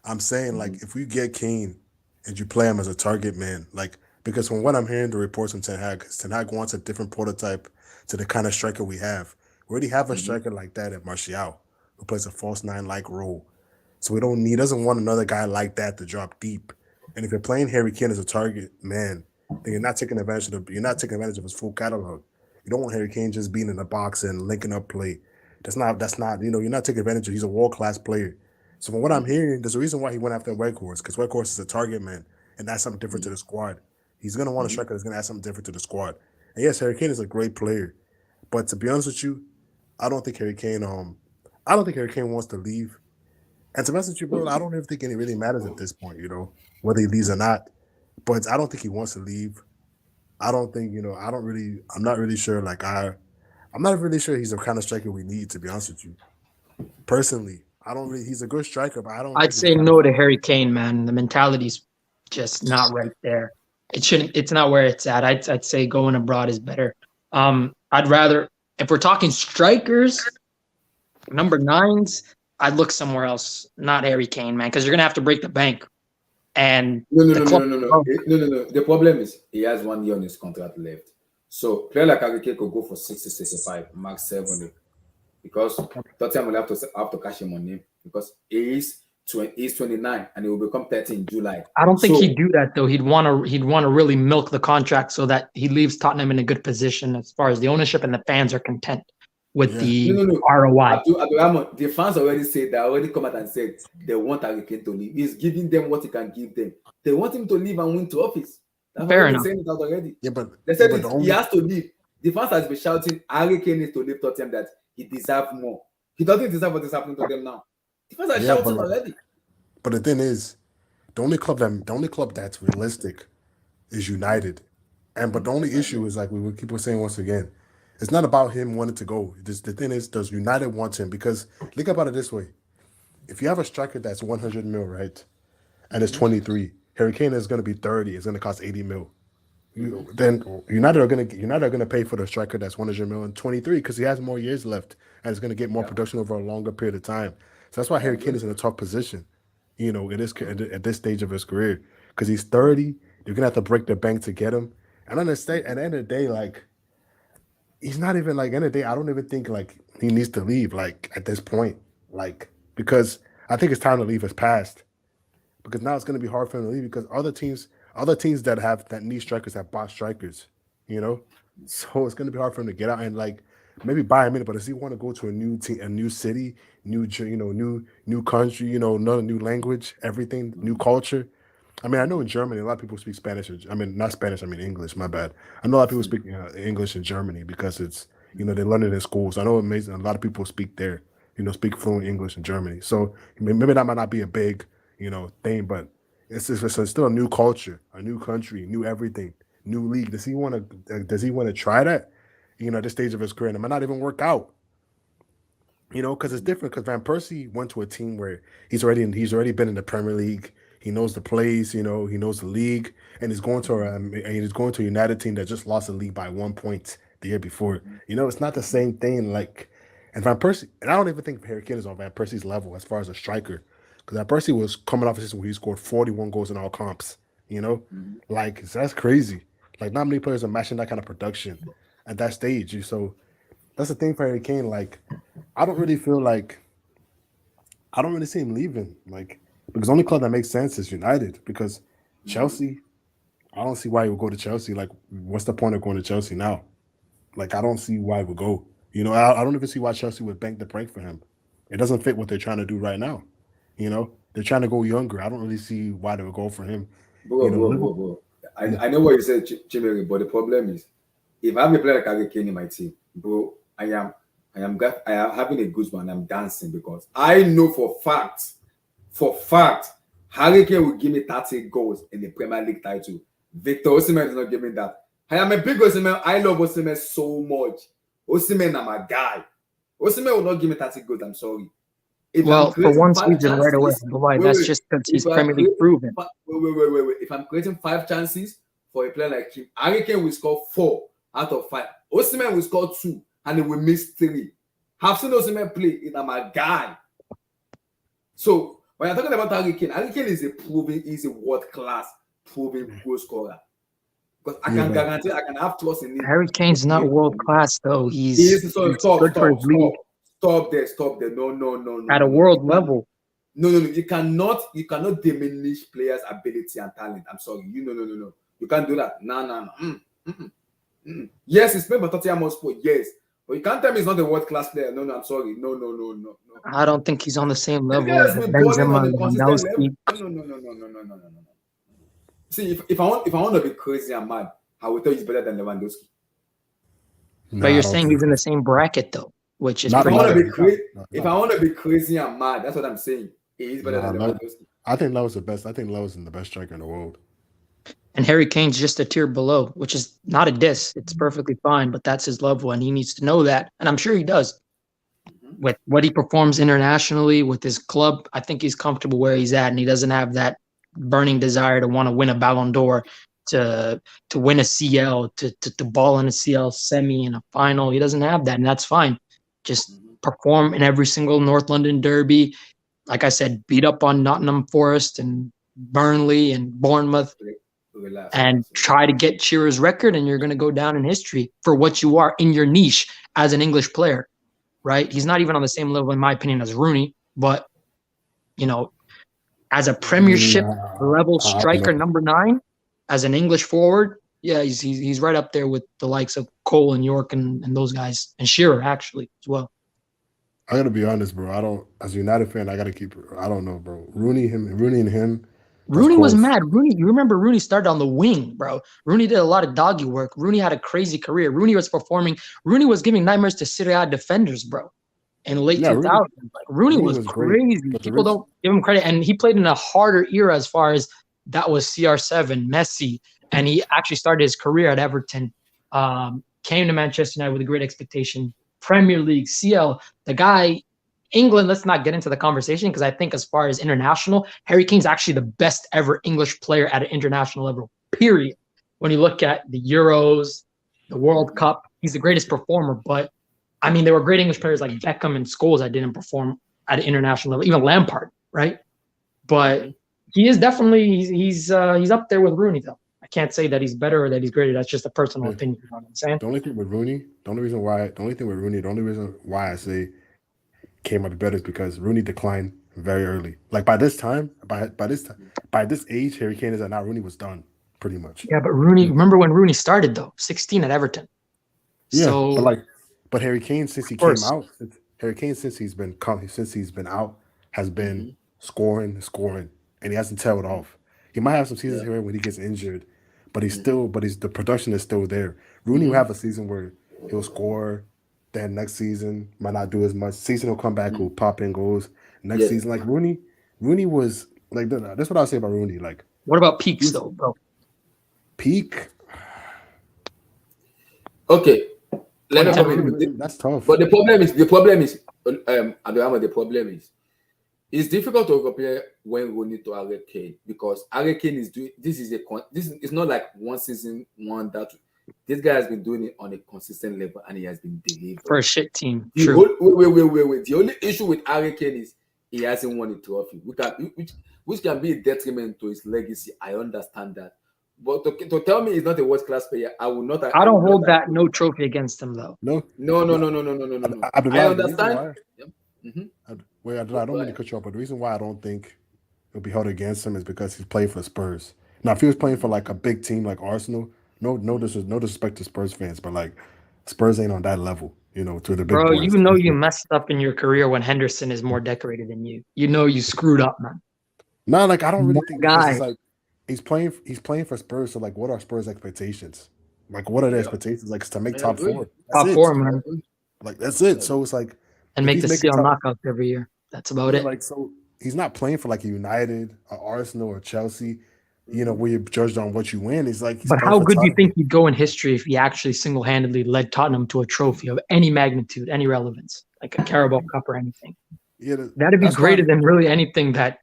I'm saying like if we get Kane and you play him as a target man, like because from what I'm hearing the reports from Ten Hag wants a different prototype to the kind of striker we have. We already have a striker like that at Martial, who plays a false nine-like role. So he doesn't want another guy like that to drop deep. And if you're playing Harry Kane as a target man, then you're not taking advantage of his full catalog. You don't want Harry Kane just being in the box and linking up play. That's not you're not taking advantage of. He's a world-class player. So from what I'm hearing, there's a reason why he went after Weghorst, because Weghorst is a target man, and that's something different to the squad. He's gonna want a striker that's gonna add something different to the squad. And yes, Harry Kane is a great player, but to be honest with you, I don't think Harry Kane wants to leave. And to be honest with you, bro, I don't even think it really matters at this point, whether he leaves or not. But I don't think he wants to leave. I don't think, I'm not really sure. Like I'm not really sure he's the kind of striker we need, to be honest with you. Personally, he's a good striker, but I don't. I'd say no to Harry Kane, man. The mentality's just not right there. It's not where it's at. I'd say going abroad is better. I'd rather, if we're talking strikers, number 9s, I'd look somewhere else, not Harry Kane, man, because you're gonna have to break the bank. And no. The problem is he has 1 year on his contract left. So player like Harry Kane could go for 60, 65, max 70, because Tottenham will have to cash him on him because he's 29 and he will become 30 in July. I don't think he'd do that though. He'd want to really milk the contract so that he leaves Tottenham in a good position as far as the ownership and the fans are content with the ROI. The fans already said that. Already come out and said they want Harry Kane to leave. He's giving them what he can give them. They want him to leave and win trophies. Fair enough. Saying it out already. Yeah, but they said he has to leave. The fans has been shouting Harry Kane needs to leave Tottenham, that he deserves more. He doesn't deserve what is happening to them now. The fans are shouting already. But the thing is, the only club that's realistic is United. But the only issue is like we would keep on saying once again, it's not about him wanting to go. The thing is, does United want him? Because think about it this way: if you have a striker that's 100 mil, right, and it's 23, Harry Kane is going to be 30. It's going to cost 80 mil. Then United are gonna pay for the striker that's 100 mil and 23 because he has more years left and is going to get more production over a longer period of time. So that's why Harry Kane is in a tough position, at this stage of his career because he's 30. You're gonna have to break the bank to get him. And at the end of the day, like he's not even like end of the day. I don't even think like he needs to leave like at this point, like because I think his time to leave has passed. Because now it's going to be hard for him to leave because other teams that need strikers have bought strikers, So it's going to be hard for him to get out and like maybe buy a minute. But does he want to go to a new team, a new city, new country, another new language, everything, new culture? I mean, I know in Germany a lot of people speak Spanish. I mean, not Spanish. I mean English. My bad. I know a lot of people speak English in Germany because it's they learn it in schools. I know a lot of people speak there. Speak fluent English in Germany. So maybe that might not be a big thing, but it's still a new culture, a new country, new everything, new league. Does he want to try that? At this stage of his career, and it might not even work out. Because it's different. Because Van Persie went to a team where he's already been in the Premier League. He knows the plays. He knows the league, and he's going to a United team that just lost the league by 1 point the year before. It's not the same thing. Like, and Van Persie, and I don't even think Harry Kane is on Van Persie's level as far as a striker. Because Van Persie was coming off a season where he scored 41 goals in all comps, Like, so that's crazy. Like, not many players are matching that kind of production at that stage. So that's the thing for Harry Kane. Like, I don't really see him leaving. Like, because the only club that makes sense is United. Because Chelsea, I don't see why he would go to Chelsea. Like, what's the point of going to Chelsea now? Like, I don't see why he would go. I don't even see why Chelsea would bank the break for him. It doesn't fit what they're trying to do right now. They're trying to go younger. I don't really see why they would go for him. Bro. I know what you said, Chimere, but the problem is, if I have a player like Harry Kane in my team, bro, I am having a good one. I'm dancing because I know for fact, Harry Kane will give me 30 goals in the Premier League title. Victor Osimhen is not giving that. I am a big Osimhen. I love Osimhen so much. Osimhen, I'm a guy. Osimhen will not give me 30 goals. I'm sorry. For one season right away, that's just because he's Premier League proven. Wait. If I'm creating 5 chances for a player like him, Harry Kane will score 4 out of 5. Osimhen will score 2 and he will miss 3. Have seen Osimhen play, and I'm a guy. So when you're talking about Harry Kane is a world-class proven goal scorer. Because I can guarantee I can have trust in him. Harry Kane's not world-class though. He's good for his league. Stop there. No. At a world level. No. You cannot diminish players' ability and talent. I'm sorry. No. You can't do that. No. Yes, he's playing for Tottenham Hotspur. Yes. But you can't tell me he's not a world-class player. No, I'm sorry. No. I don't think he's on the same level as Benzema. No. See, if I want to be crazy and mad, I will tell you he's better than Lewandowski. But you're saying he's in the same bracket though. Which is if I want to be crazy and mad, that's what I'm saying. He's better than Lewandowski. I think Lowe's the best. I think Lowe's is the best striker in the world. And Harry Kane's just a tier below, which is not a diss. It's perfectly fine, but that's his level, and he needs to know that. And I'm sure he does. With what he performs internationally with his club, I think he's comfortable where he's at, and he doesn't have that burning desire to want to win a Ballon d'Or, to win a CL, to ball in a CL semi and a final. He doesn't have that, and that's fine. Just perform in every single North London derby. Like I said, beat up on Nottingham Forest and Burnley and Bournemouth and try to get Shearer's record, and you're going to go down in history for what you are in your niche as an English player, right? He's not even on the same level, in my opinion, as Rooney, but, as a Premiership level striker, number 9, as an English forward, yeah, he's right up there with the likes of Cole and York and those guys, and Shearer actually as well. I gotta be honest, bro. As a United fan, I don't know, bro. Rooney and him. Rooney was mad. You remember Rooney started on the wing, bro. Rooney did a lot of doggy work. Rooney had a crazy career. Rooney was giving nightmares to Serie A defenders, bro. In late 2000s. Rooney was crazy. People don't give him credit. And he played in a harder era as far as that was CR7, Messi, and he actually started his career at Everton. Came to Manchester United with a great expectation. Premier League, CL, the guy, England, let's not get into the conversation because I think as far as international, Harry Kane's actually the best ever English player at an international level, period. When you look at the Euros, the World Cup, he's the greatest performer. But, I mean, there were great English players like Beckham and Scholes that didn't perform at an international level, even Lampard, right? But he is definitely, he's up there with Rooney, though. I can't say that he's better or that he's greater. That's just a personal opinion. You know what I'm saying? The only thing with Rooney, the only reason why I say Kane might be better is because Rooney declined very early. Like by this age, Harry Kane is at now. Rooney was done pretty much. Yeah, but Rooney, remember when Rooney started though? 16 at Everton. Yeah, so, but Harry Kane since he came out, since he's been out, has been scoring, and he hasn't tailed off. He might have some seasons here when he gets injured, but the production is still there. Rooney will have a season where he'll score, then next season might not do as much. Season will come back, he'll pop in goals. Next season, like Rooney was like that's what I'll say about Rooney. Like, what about peaks though, bro? Peak. Okay, let me come in. That's tough. But the problem is, it's difficult to compare when Rooney to Harry Kane because Harry Kane is doing this is not like one season one that this guy has been doing it on a consistent level and he has been delivered for a shit team. Wait. The only issue with Harry Kane is he hasn't won a trophy, which can be a detriment to his legacy. I understand that, but to tell me he's not a world-class player, I will not. I don't hold that no trophy against him though. No. I understand. I don't mean to cut you off, but the reason why I don't think it'll be held against him is because he's playing for Spurs. Now, if he was playing for like a big team like Arsenal, no disrespect to Spurs fans, but like Spurs ain't on that level, to the big Bro, boys. you messed up in your career when Henderson is more decorated than you. You screwed up, man. No, like I don't really think guy. It's like he's playing for Spurs. So like, what are Spurs' expectations? Like, what are their expectations? Like, to make top four. Top four, man. Like that's it. So it's like and make the CL knockouts every year. That's about it. Like, so he's not playing for like a United, or Arsenal, or Chelsea. Where you're judged on what you win. It's like, but how good do you think he'd go in history if he actually single-handedly led Tottenham to a trophy of any magnitude, any relevance, like a Carabao Cup or anything? Yeah, that'd be greater than really anything that.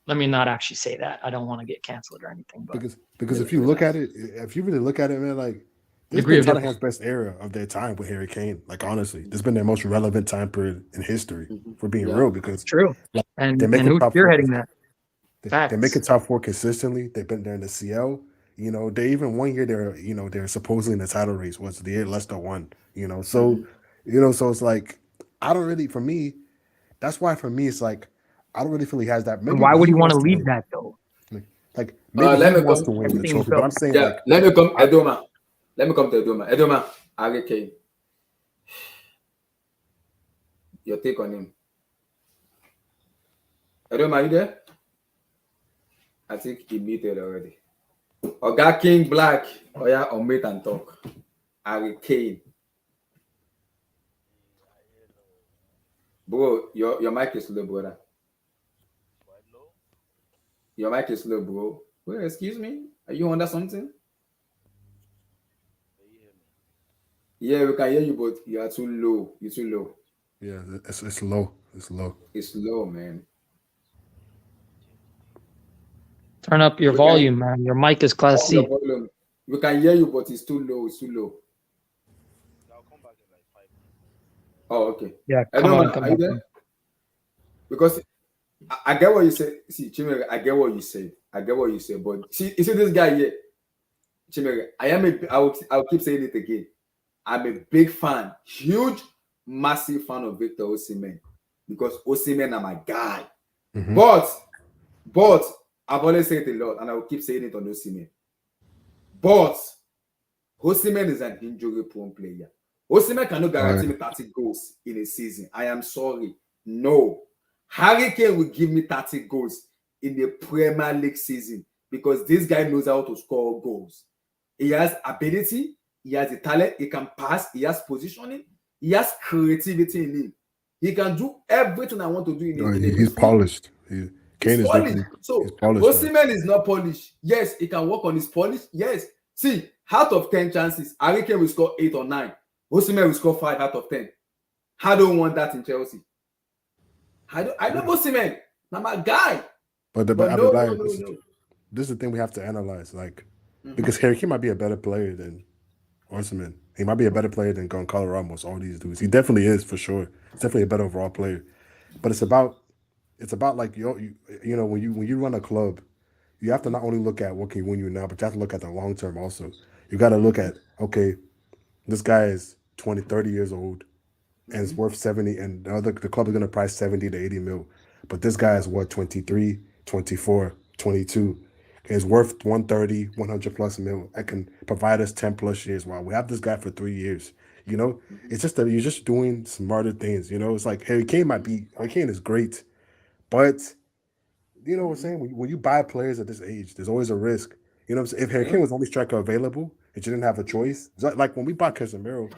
Let me not actually say that. I don't want to get canceled or anything. But because if you look at it, man, like this is Tottenham's best era of their time with Harry Kane. Like honestly, this has been their most relevant time period in history. For being real, because true. Like, and who's spearheading that? They're making top four consistently. They've been there in the CL. They even one year they're supposedly in the title race. Was the year Leicester won. So it's like I don't really. For me, that's why for me it's like I don't really feel he has that. Maybe why would he want to leave that though? Like maybe he wants to win the trophy, but I'm saying let me come to Edoma. Harry Kane. Your take on him. Edoma, are you there? I think he muted already. Oga King Black, unmute and talk. Harry Kane. Bro, your mic is low, brother. Your mic is low, bro. Wait, excuse me? Are you under something? Yeah, we can hear you, but you are too low. You're too low. Yeah, it's low. It's low. It's low, man. Turn up your volume, man. Your mic is class C. We can hear you, but it's too low. It's too low. I'll come back in like 5 minutes. Oh, okay. Yeah, come on. There? Because I get what you said. See, Chimere, I get what you said. But see, you see this guy here, Chimere. I will keep saying it again. I'm a big fan, huge, massive fan of Victor Osimhen because Osimhen are my guy. Mm-hmm. But I've always said it a lot, and I will keep saying it on Osimhen. But Osimhen is an injury-prone player. Osimhen cannot guarantee me 30 goals in a season. I am sorry. No. Harry Kane will give me 30 goals in the Premier League season because this guy knows how to score goals. He has ability, he has the talent, he can pass, he has positioning, he has creativity in him. He can do everything I want to do in him. He's polished. Kane is polished. definitely So he's polished. Man. Osimhen is not polished. Yes, he can work on his polish. Yes. See, out of 10 chances, Harry Kane will score 8 or 9. Osimhen will score 5 out of 10. I don't want that in Chelsea. I know Osimhen. Now my guy. But no. This is the thing we have to analyze, like because Harry Kane might be a better player than Osimhen. He might be a better player than Goncalo Ramos. All these dudes, he definitely is for sure. He's definitely a better overall player. But it's about like you know when you run a club, you have to not only look at what can win you now, but you have to look at the long term also. You got to look at, okay, this guy is 20, 30 years old and it's worth 70, and the club is going to price 70 to 80 mil. But this guy is what, 23, 24, 22. Is worth 130, 100 plus mil. That can provide us 10 plus years. Wow, we have this guy for 3 years. You know, it's just that you're just doing smarter things. You know, it's like Harry Kane is great, but you know what I'm saying? When you buy players at this age, there's always a risk. You know what I'm saying? If Harry Kane was the only striker available and you didn't have a choice, it's like when we bought Casemiro.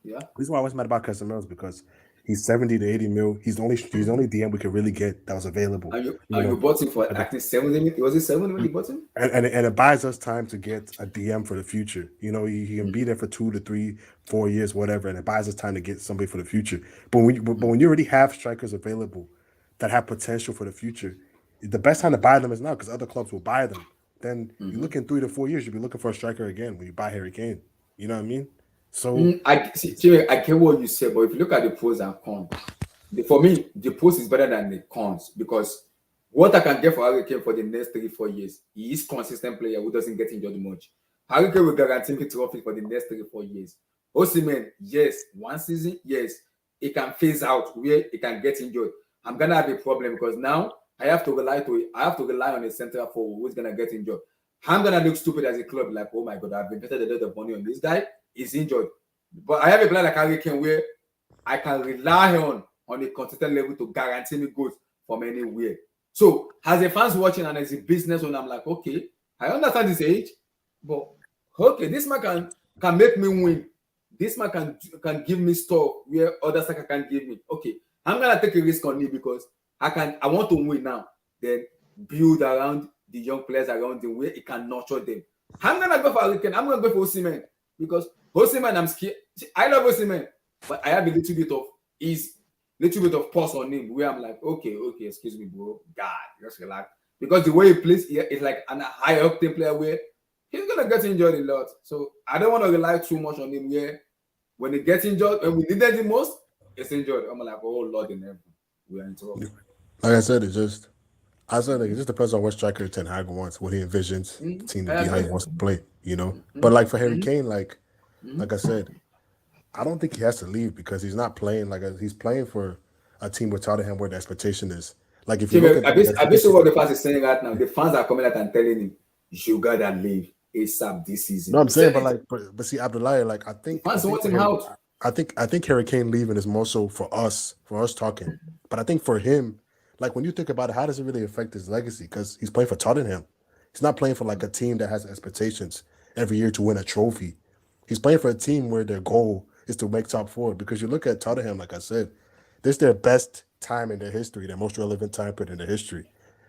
Yeah. The reason why I was mad about Casemiro is because he's 70 to 80 mil. He's the only DM we could really get that was available. And you bought him for acting 70. Was it 7 when you bought him? And it buys us time to get a DM for the future. You know, he can be there for 2 to 3, 4 years, whatever, and it buys us time to get somebody for the future. But when you already have strikers available that have potential for the future, the best time to buy them is now because other clubs will buy them. Then you look in 3 to 4 years, you'll be looking for a striker again when you buy Harry Kane. You know what I mean? So I get what you say, but if you look at the pros and cons, for me, the pros is better than the cons because what I can get for Harry Kane for the next 3-4 years, he is consistent player who doesn't get injured much. Harry Kane will guarantee me trophy for the next 3-4 years. Osimhen, yes, one season, yes, it can phase out where it can get injured. I'm gonna have a problem because now I have to rely on a center forward who's gonna get injured. I'm gonna look stupid as a club, like, oh my god, I've invested a lot of money on this guy, he's injured. But I have a player like Harry Kane where I can rely on a consistent level to guarantee me goals from anywhere. So as a fans watching and as a business owner, I'm like, okay, I understand this age, but okay, this man can make me win. This man can give me stuff where other striker can give me. Okay, I'm gonna take a risk on it because I want to win now. Then build around the young players around him where it can nurture them. I'm gonna go for Harry Kane. I'm gonna go for Osimhen because Osimhen, I'm scared. I love Osimhen, but I have a little bit of pause on him where I'm like, okay, excuse me, bro. God, just relax. Because the way he plays is like a high octane player where he's gonna get injured a lot. So I don't want to rely too much on him where when he gets injured, when we needed him most, it's injured. I'm like, oh Lord in heaven, we are in trouble. Like I said, it just depends on what striker Ten Hag wants, what he envisions the team to be, how he wants to play, you know. But like for Harry Kane, like I said, I don't think he has to leave because he's not playing he's playing for a team with Tottenham where the expectation is. Like if you look at this is what the fans is saying right now. The fans are coming out and telling him you gotta leave ASAP this season. No, I'm saying, but see, Abdullahi, like I think fans want him out. I think Harry Kane leaving is more so for us talking. But I think for him, like when you think about it, how does it really affect his legacy? Because he's playing for Tottenham. He's not playing for like a team that has expectations every year to win a trophy. He's playing for a team where their goal is to make top 4. Because you look at Tottenham, like I said, this is their best time in their history, their most relevant time period in their history.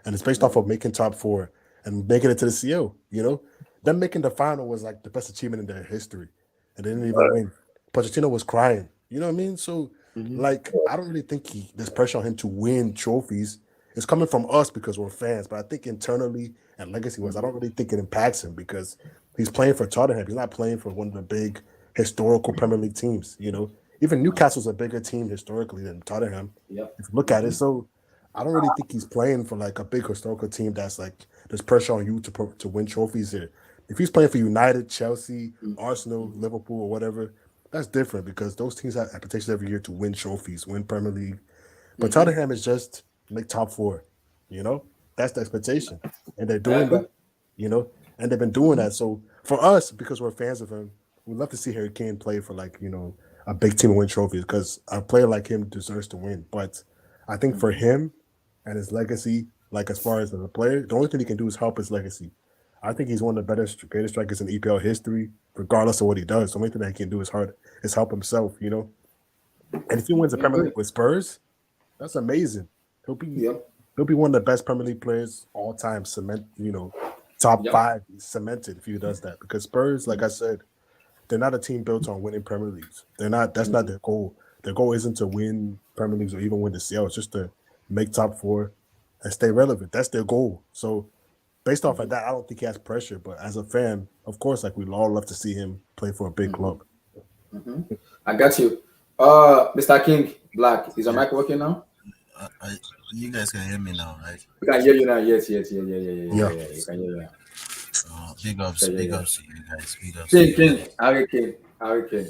And it's based off of making top 4 and making it to the CL, you know? Them making the final was like the best achievement in their history. And they didn't even win. Pochettino was crying. You know what I mean? So, like, I don't really think there's pressure on him to win trophies. It's coming from us because we're fans. But I think internally and legacy-wise, I don't really think it impacts him because he's playing for Tottenham. He's not playing for one of the big historical Premier League teams, you know? Even Newcastle's a bigger team historically than Tottenham. Yep. If you look at it. So I don't really think he's playing for like a big historical team that's like there's pressure on you to win trophies here. If he's playing for United, Chelsea, Arsenal, Liverpool, or whatever, that's different because those teams have expectations every year to win trophies, win Premier League. But Tottenham is just make top 4, you know? That's the expectation. And they're doing that, you know? And they've been doing that. So for us, because we're fans of him, we'd love to see Harry Kane play for like, you know, a big team and win trophies because a player like him deserves to win. But I think for him and his legacy, like as far as a player, the only thing he can do is help his greatest one of the greatest strikers in EPL history, regardless of what he does. The only thing that he can do is help himself, you know. And if he wins the Premier League with Spurs, that's amazing. He'll be He'll be one of the best Premier League players all time. Top Yep. 5 cemented if he does that. Because Spurs, like I said, they're not a team built on winning Premier Leagues. They're not. That's not their goal. Their goal isn't to win Premier Leagues or even win the CL. It's just to make top 4 and stay relevant. That's their goal. So, based off of that, I don't think he has pressure. But as a fan, of course, like we'd all love to see him play for a big club. I got you. Mr. King Black, is your mic working now? You guys can hear me now, right? We can hear you now. Yes. You can hear you now. Big ups to you guys. Big ups. King, Harry Kane.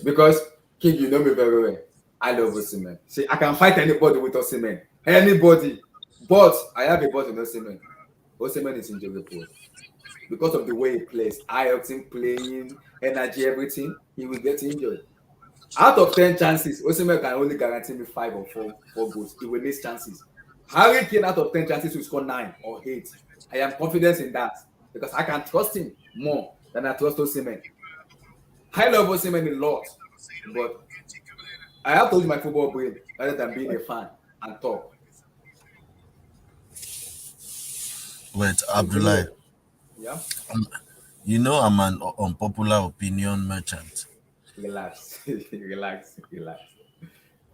Because King, you know me very well. I love Osimhen. See, I can fight anybody with Osimhen. Anybody. But I have a but with Osimhen. Osimhen is injury-prone. Because of the way he plays, I have him playing, energy, everything, he will get injured. Out of 10 chances, Osimhen can only guarantee me 5 or 4 goals. He will miss chances. Harry Kane, out of 10 chances, will score 9 or 8. I am confident in that because I can trust him more than I trust Osimhen. I love Osimhen a lot, but I have to use my football brain rather than being a fan and talk. Wait, Abdullah. Yeah? You know I'm an unpopular opinion merchant. Relax. Relax.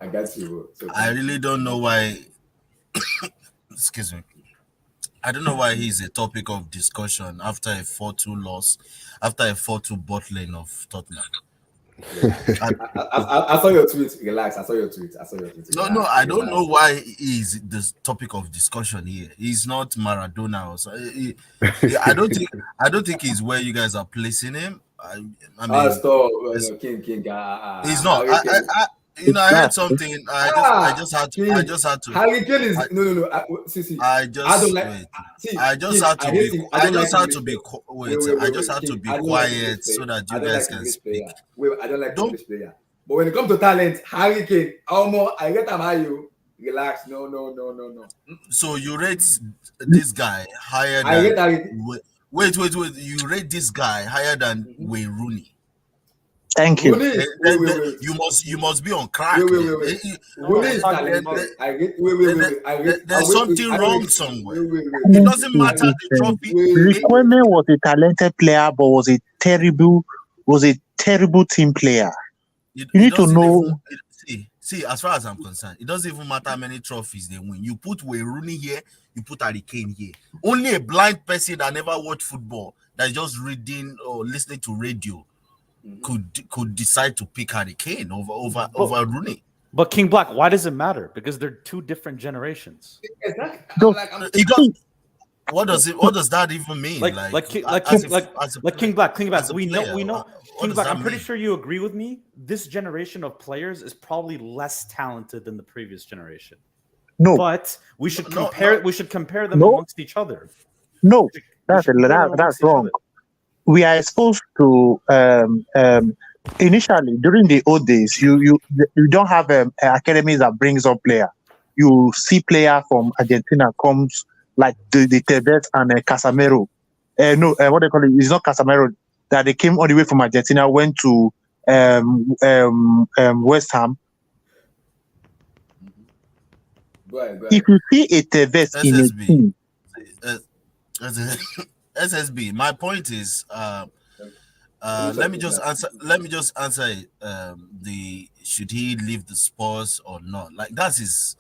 I got you. So, I really don't know why. Excuse me. I don't know why he's a topic of discussion after a 4-2 loss, after a 4-2 bottling of Tottenham. I saw your tweet. Relax. I saw your tweet. No, I don't know why he's the topic of discussion here. He's not Maradona or so. I don't think he's where you guys are placing him. I mean, King. He's not. I heard something. I just had to. Harry Kane is no. I just had to be quiet so that you guys can speak. I don't like English player. But when it comes to talent, Harry Kane, I get him you. Relax. No. So you rate this guy higher than wait. You rate this guy higher than Wayne Rooney. Thank you. You must be on crack. Wait. There's something wrong somewhere. It doesn't matter the trophy. Riquelme was a talented player, but was a terrible team player. You need to know. See, as far as I'm concerned, it doesn't even matter how many trophies they win. You put Wayne Rooney here, you put Harry Kane here. Only a blind person that never watched football, that's just reading or listening to radio, could decide to pick Harry Kane over Rooney. But King Black, why does it matter? Because they're 2 different generations. What does that even mean? King Black. We know. King Black, I'm pretty sure you agree with me. This generation of players is probably less talented than the previous generation. No, but we should compare. We should compare them amongst each other. No, that's wrong. We are exposed to initially during the old days. You don't have academies that brings up player. You see player from Argentina comes like the Tevez and Casemiro. What they call it? It's not Casemiro. That they came all the way from Argentina, went to West Ham. Right. If you see a Tevez in a team, SSB. My point is, let me just answer it. Should he leave the Spurs or not? Like that's his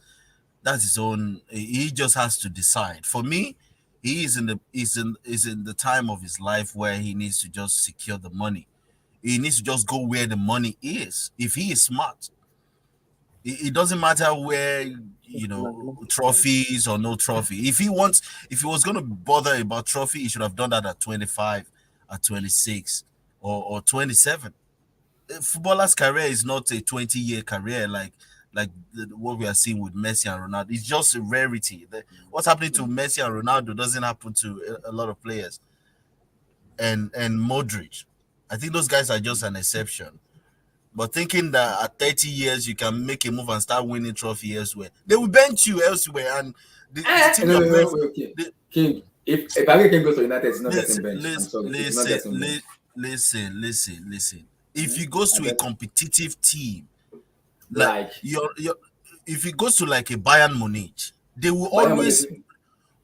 own. He just has to decide. For me, he is in the time of his life where he needs to just secure the money. He needs to just go where the money is. If he is smart, it doesn't matter where, trophies or no trophy. If he was going to bother about trophy, he should have done that at 25, at 26, or 27. A footballer's career is not a 20-year career like what we are seeing with Messi and Ronaldo. It's just a rarity. What's happening to Messi and Ronaldo doesn't happen to a lot of players. And Modric, I think those guys are just an exception. But thinking that at 30 years you can make a move and start winning trophy elsewhere, they will bench you elsewhere. And the team King, if Harry Kane goes to United, it's not getting benched. Listen. If he goes to a competitive team, if he goes to like a Bayern Munich, they will always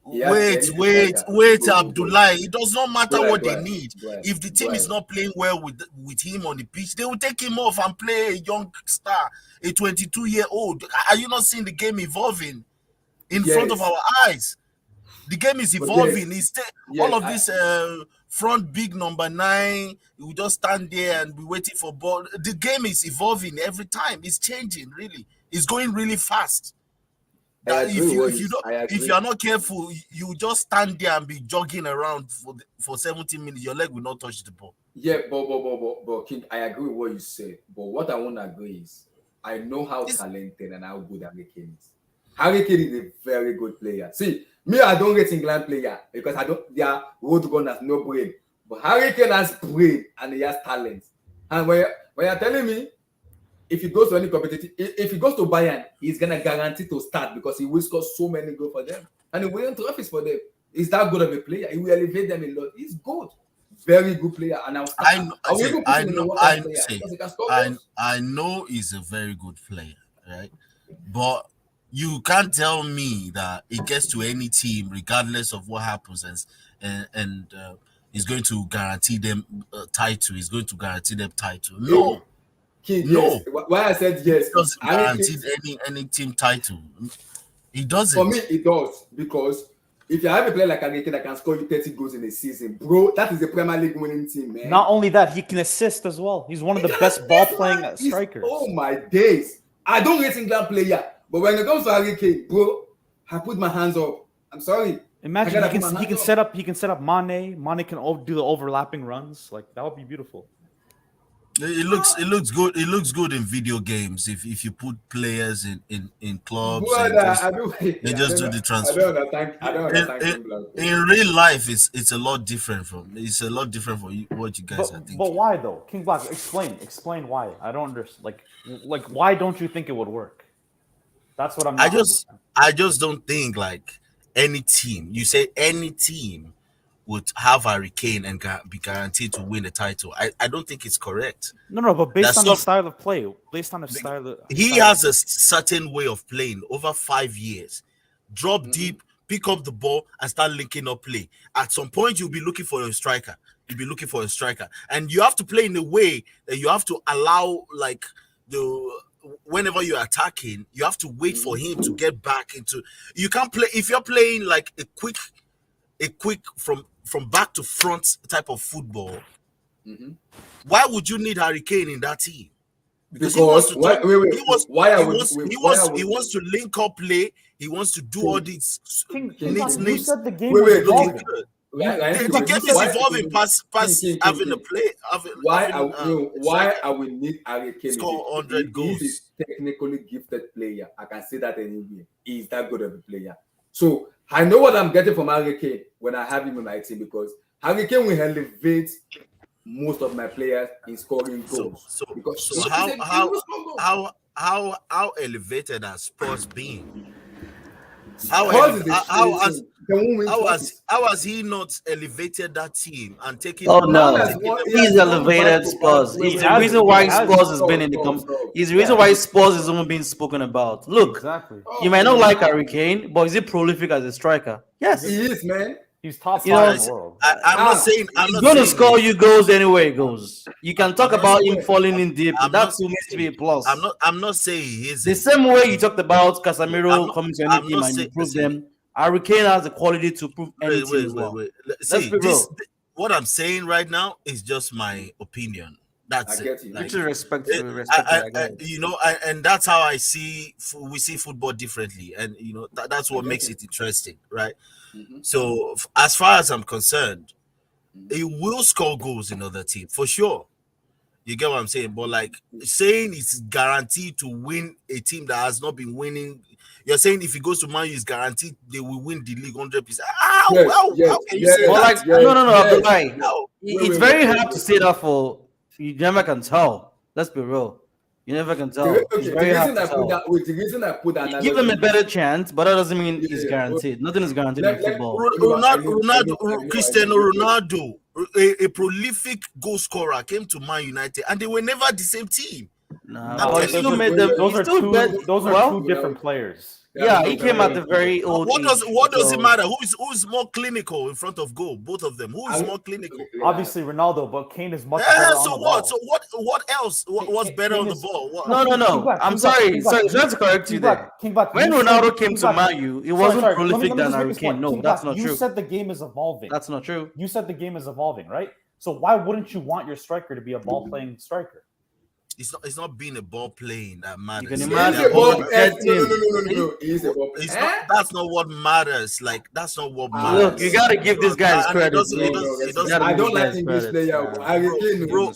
Wait, Abdullah. It does not matter what they need. If the team is Right. not playing well with him on the pitch, they will take him off and play a young star, a 22-year-old. Are you not seeing the game evolving in front of our eyes? The game is evolving. All of this front big number 9, we just stand there and be waiting for ball. The game is evolving every time. It's changing, really. It's going really fast. That if you are not careful, you just stand there and be jogging around for 70 minutes. Your leg will not touch the ball. Yeah, but King, I agree with what you said. But what I want to agree is, I know how talented and how good Harry Kane is. Harry Kane is a very good player. See, me, I don't rate England player because they are road runners, no brain. But Harry Kane has brain and he has talent. And when you're telling me, if he goes to any competitive, if he goes to Bayern, he's gonna guarantee to start because he will score so many goals for them and he will win trophies for them. He's that good of a player. He will elevate them a lot. He's good, very good player. And I know he's a very good player, right? But you can't tell me that it gets to any team, regardless of what happens, and he's going to guarantee them title. He's going to guarantee them title. No. King, No. yes. Why I said yes? He doesn't guarantee any team title. He doesn't. For me, it does, because if you have a player like Harry Kane that can score you 30 goals in a season, bro, that is a Premier League winning team, man. Not only that, he can assist as well. He's one of the best ball-playing strikers. Oh my days! I don't rate England player, but when it comes to Harry Kane, bro, I put my hands up. I'm sorry. Imagine he can set up Mane. Mane can do the overlapping runs. Like, that would be beautiful. It looks good. It looks good in video games if you put players in clubs. They just do the transfer. I don't understand. In real life, it's a lot different from what you guys are thinking. But why though, King Black? Explain why. I don't understand. Like why don't you think it would work? That's what I'm. I just don't think like any team. You say any team would have Harry Kane and be guaranteed to win the title. I don't think it's correct. No, but based on the style of play, he has a certain way of playing over 5 years. Drop deep, pick up the ball, and start linking up play. At some point, you'll be looking for a striker. And you have to play in a way that you have to allow, like, whenever you're attacking, you have to wait for him to get back into. You can't play if you're playing like a quick from back to front type of football. Why would you need Harry Kane in that team? Because he wants to link up play. He wants to do all these. You said the game was evolving. The game is evolving past having a play. Why I will need Harry Kane? Score 100 goals. He's a technically gifted player. I can say that anyway. He's that good of a player. So I know what I'm getting from Harry Kane when I have him in my team, because Harry Kane will elevate most of my players in scoring goals. So how elevated has Spurs been? How has he not elevated that team and taken? Oh no, he's elevated Spurs. He's the reason why Spurs has been in the He's the reason why Spurs is even being spoken about. Look, you might not like Harry Kane, but is he prolific as a striker? Yes, he is, man. He's top 5 in the world. I'm not saying he's going to score you goals anyway. Goes. You can talk about him falling in deep. That still needs to be a plus. I'm not saying he is the same way you talked about Casemiro coming to any team and improve them. Harry Kane has the quality to prove anything. Wait. See, what I'm saying right now is just my opinion. That's it. Like, respect, and that's how we see football differently, and that's what makes it interesting, right? So as far as I'm concerned, he will score goals in other teams for sure. You get what I'm saying? But like saying it's guaranteed to win a team that has not been winning. You're saying if he goes to Man U, it's guaranteed they will win the league 100%. How can you say that? No. It's very hard to say that for. You never can tell. Let's be real. You never can tell. It's very hard to tell. The reason I put that, give them a better chance, but that doesn't mean it's guaranteed. Nothing is guaranteed in football. Cristiano Ronaldo, a prolific goal scorer, came to Man United, and they were never the same team. Nah, I'm but he telling still you, made them. Those He are still two. bet. Those are Well, two different players. yeah, he came at the very old what does age, it so- matter? Who's more clinical in front of goal? Both of them. Who is more clinical? Obviously Ronaldo, but Kane is much Yeah, better so on the what? ball. So what else? What's better on the ball? What? No. I'm sorry. Sorry, trying to correct you there. When Ronaldo came to Man U, it wasn't prolific than Harry Kane. No, that's not true. You said the game is evolving. That's not true. You said the game is evolving, right? So why wouldn't you want your striker to be a ball-playing striker? It's not being a ball playing that matters. You can He's imagine. a ball. No. He's a ball. It's not. That's not what matters. Like that's not what matters. Look, you gotta give this guy his And it credit. doesn't- bro. it doesn't- You gotta I give don't this guy like his English credit.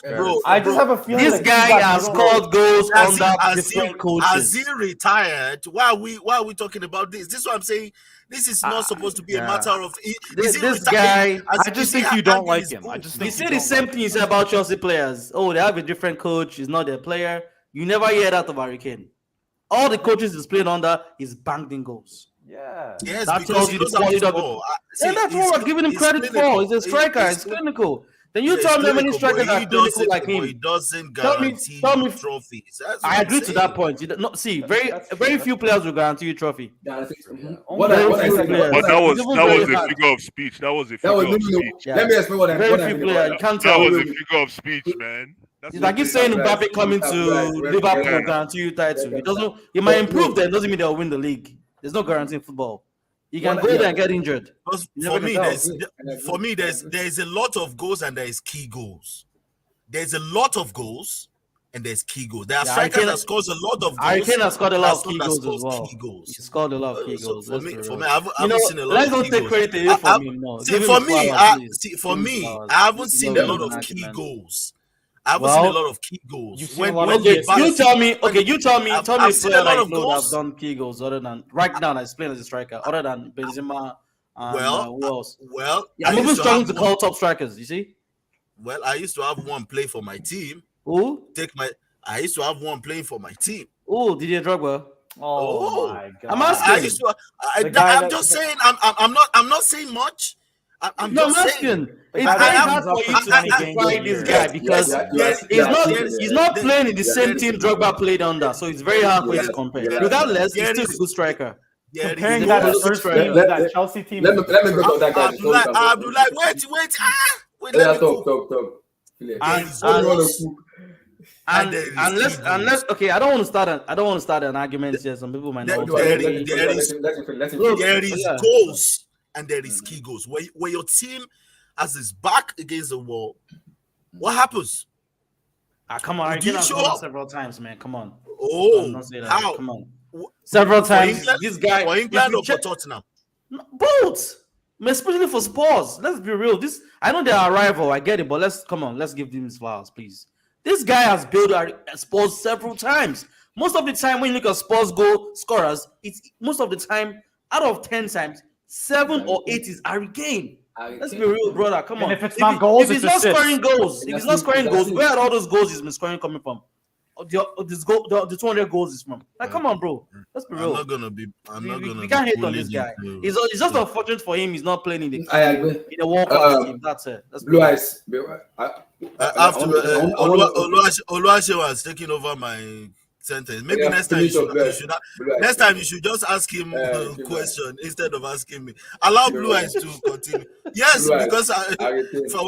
player. Bro, I just have a feeling This like guy has scored goals under As different coaches. he retired, why are we talking about this? This is what I'm saying. This is not supposed to be a matter of. This guy, I just think you don't like him. I just You think see the same thing you say about Chelsea players. Oh, they have a different coach. He's not their player. You never hear that of Harry Kane. All the coaches he's played under is banged in goals. Yeah. Yes, That because tells he you the knows how quality to of it. score. Yeah, that's what we're giving him credit for. He's a striker. He's clinical. Then you tell me how many strikers are clinical like him. He doesn't Tell me- guarantee tell me- trophies. That's what I I'm agree to saying. that point. See, very few players will guarantee you a trophy. What Very few I players. But that was It's even that very was a hard. figure of speech. That was a That figure was of speech. Yeah. Let me explain what I Very what I few mean players. about You that. can't That tell. was a figure of speech, man. That's It's like what you it saying is. Mbappe coming to Liverpool Yeah. will guarantee you title. It doesn't. It might improve them. Doesn't mean they'll win the league. There's no guarantee in football. You can go there and get injured. Because You never for can me, tell. there's a lot of goals and there is key goals. There's a lot of goals and there's key goals. There are Yeah, strikers Harry Kane- that scores a lot of goals. Harry Kane has scored a lot of That's key not goals that as well. scores key goals. He scored a lot of key So goals. for let's me, be for real. me, I haven't seen a lot Let's of not key take goals. credit away from him. No, See, give him for his me, flowers, I please. Give for him me, flowers. I haven't seen a Love lot an of key argument. goals. I haven't seen a Well, lot of key goals. you've seen a lot when of they Okay, Yes. you tell me. Okay, you tell me. Tell me a I've seen player a lot that of you know that have goals. done key goals other than right now. As plain as a striker, other than Benzema and who else? Well, Yeah, I'm I even used to struggling have to call top strikers. You see? Well, I used to have one play for my team. Who? I used to have one playing for my team. Oh, Didier Drogba. Oh my god. I'm asking. I used to. The guy I'm that- just saying. I'm not saying much. I'm No, I'm just saying. asking. It's guy very that hard comes for up you for to 20 games identify a this year. guy because he's not playing in the same team Drogba played under, so it's very hard for you to compare. Regardless, he's still a good striker. Comparing He's that a good first striker. team to that Chelsea team. Let me go to that guy. Abdullah, wait, let me Talk. cook. And let's okay. I don't want to start an argument here. Some people might not. There is Yeah. goals and there is key goals. Where your team has its back against the wall, what happens? Come on, I Do you can show show up? several times, man. Come on. Oh, Don't say that. how? Come on. Several times. England? This guy For if England you or for check- Tottenham? Both, especially for Spurs. Let's be real. I know they're a rival. I get it, but let's give them his flowers, please. This guy has built Spurs several times. Most of the time, when you look at Spurs goal scorers, it's most of the time out of 10 times, 7 or 8 is Harry Kane. Let's be real, brother. Come on. And if it's not goals, if he's it's not assists. scoring goals, if he's not scoring goals, where are all those goals he's been scoring coming from? The 200 goals is from. Like, come on, bro. Let's be real. I'm not gonna be. We can't hate on this guy. It's just unfortunate for him. He's not playing in the I agree. in the World Cup team. That's it. That's Blue eyes. After Oluwaseun was taking over my sentence. Maybe next time next time you should just ask him a question instead of asking me. Allow Blue Eyes to continue. Yes, because if I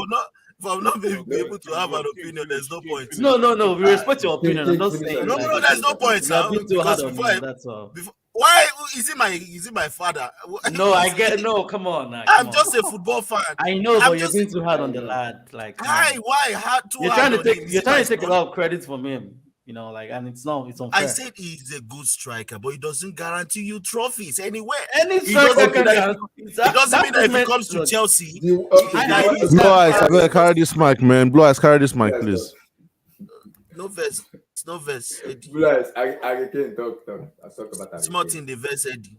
will not be able to have an opinion, there's no point. No. We respect your opinion. I'm not saying. No, there's no point now. Because That's all. why is he my father? No, I get no. Come on, now, I'm just a football fan. I know, I'm but you're just- being too hard on the lad. Like, Why? you're trying to take a lot of credit from him. You know, like, and it's unfair. I said he's a good striker, but he doesn't guarantee you trophies anywhere. Any He striker doesn't can mean that- guarantee- It doesn't mean that if he meant- comes to Chelsea, Blue Eyes, I better carry this mic, man. Blue Eyes, carry this mic, please. no verse, no verse. Eddie. Blue eyes. I can't talk. I'll talk about that. Smart in the verse, Eddie.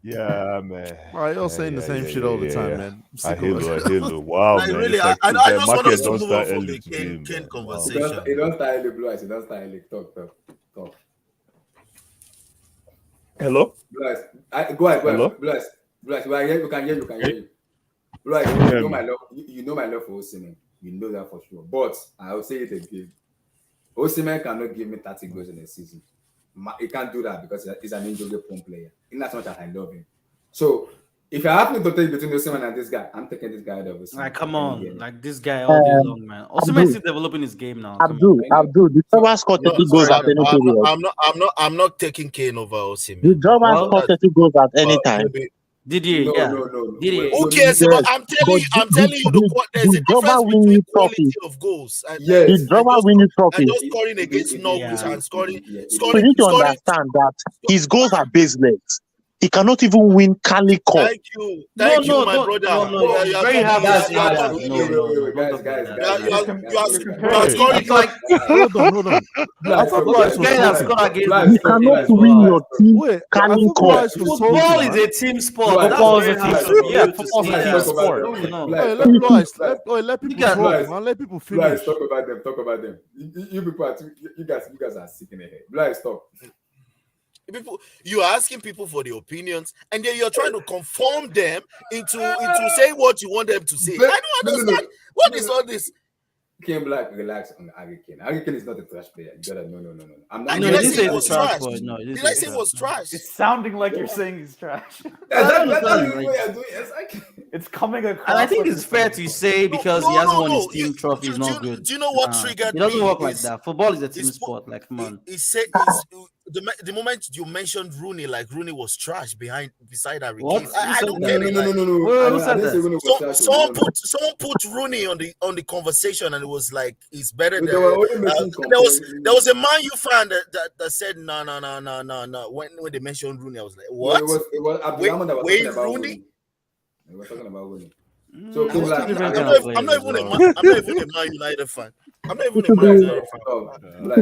Yeah, man. All right, y'all saying the same shit all the time, man. I hello. Wow, Like, man. really, It's like I the just want market us to don't move start on from early the today, Ken man. Wow. conversation. It don't style the Blue eyes. It don't style it. Talk. Hello? Blue eyes. Go ahead. Hello? Blue eyes. We can hear you. Blue eyes, you know my love. You know my love for Osimhen. You know that for sure. But I'll say it again. Osimhen cannot give me 30 goals in a season. He can't do that because he's an injury-prone player. In as much as I love him. So if I happen to take between Osimhen and this guy, I'm taking this guy out of Osimhen. Like, come on, like this guy all day long, man. Osimhen still developing his game now. Abdul, the driver scored 30 goals at any period. I'm not taking Kane over Osimhen. The driver scored 30 goals at any time. Did he? No, Yeah. no. Did he? Who cares about? I'm telling you, there's a difference between quality of goals. The driver winning trophy. And just scoring against Norwich and scoring. So you need to understand that his goals are baseless. He cannot even win Cali Cup. Thank you, my brother. No. Very happy to say that. You are scoring like. Hold on. I thought Blyce was talking. You cannot win your team Cali Cup. Football is a team sport. Football is a team sport. Yeah, football is a team sport. Let people talk, man. Let people finish. Blyce, talk about them. You guys are sick in the head. Blyce, stop. People, you are asking people for the opinions, and then you're trying to conform them into saying what you want them to say. I don't understand. What is all this? Kane Black, relax on Harry Kane. Harry Kane is not a trash player. You gotta no. I'm not. Did I say it was trash? Did I say it was trash? It's sounding like you're saying he's trash. That's what you're doing. It's coming across. And I think it's fair to say because he hasn't won his team trophy, he's not good. Do you know what triggered me? It doesn't work like that. Football is a team sport. Like, come on. He said the moment you mentioned Rooney, like Rooney was trash beside Harry Kane. I don't get it. No. Who said that? Someone put Rooney on the conversation, and it was like he's better than. There was a Man U fan that said no. When they mentioned Rooney, I was like, what? It was Wayne Rooney. We were talking about Rooney. So I'm not even a Man United fan. I'm not even a Man United fan.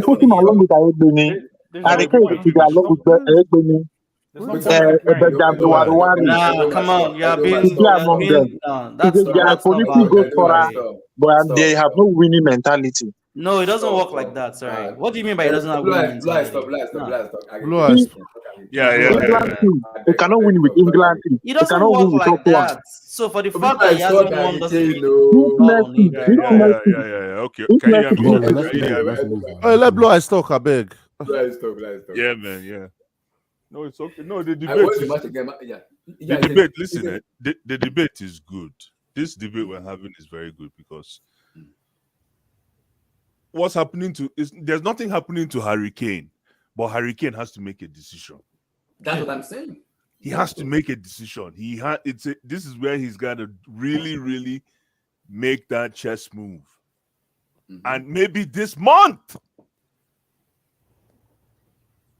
Put him along with Ayegbeni. Harry Kane should be along with Ayegbeni. Come on, you are being but they have no winning mentality. No, it doesn't work like that. Sorry. What do you mean by it doesn't have winning mentality? Stop. Yeah. They cannot win with England. It doesn't work like that. So for the fact that he hasn't won Okay. Let Blyce talk, I beg. Blyce talk. Yeah, man. Yeah. No, it's okay. No, the debate. Listen, the debate is good. This debate we're having is very good because what's happening there's nothing happening to Harry Kane, but Harry Kane has to make a decision. That's what I'm saying. He has to make a decision. This is where he's got to really, really make that chess move, and maybe this month.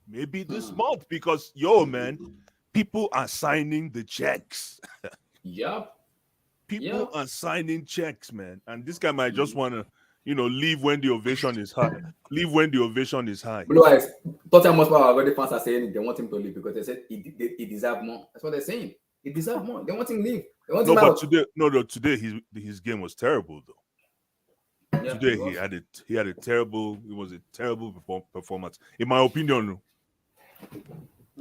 Because man, people are signing the checks. Yep. People are signing checks, man. And this guy might just want to, leave when the ovation is high. Otherwise, Tottenham Hotspur already fans are saying they want him to leave because they said he deserves more. That's what they're saying. He deserves more. They want him to leave. They want him out. Today his game was terrible though. Yeah, today he had a terrible performance. In my opinion,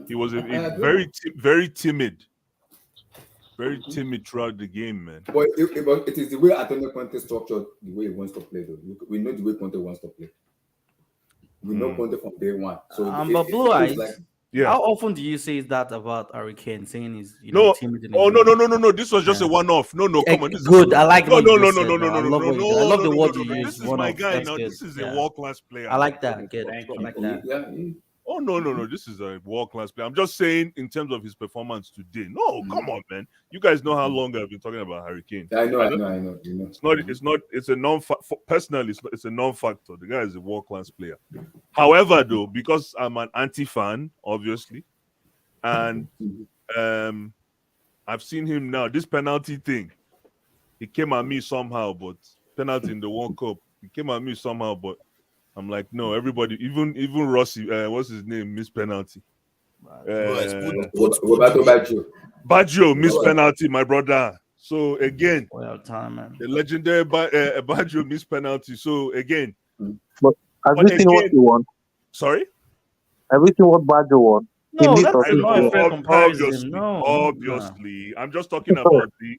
he was very timid. Very timid throughout the game, man. But it is the way Antonio Conte structured the way he wants to play, though. We know the way Conte wants to play. We know Conte from day one. So, but Blue Eyes, how often do you say that about Harry Kane, saying he's timid? No. This was just a one-off. No, come on. Good. I like. No. I love the word you use. This is my guy now. This is a world-class player. I like that. Good. I like that. Yeah. Oh no! This is a world-class player. I'm just saying in terms of his performance today. No, come on, man. You guys know how long I've been talking about Harry Kane. I know. It's not. It's a personally. It's a non-factor. The guy is a world-class player. However, though, because I'm an anti-fan, obviously, and I've seen him now. This penalty thing, he came at me somehow, but penalty in the World Cup, he came at me somehow, but. I'm like, no, everybody, even Rossi, what's his name, missed penalty. Baggio missed penalty, my brother. So again, the legendary Baggio missed penalty. So again, but everything what you want. Sorry, everything what Baggio won. No, that's not a fair comparison. Obviously, I'm just talking about the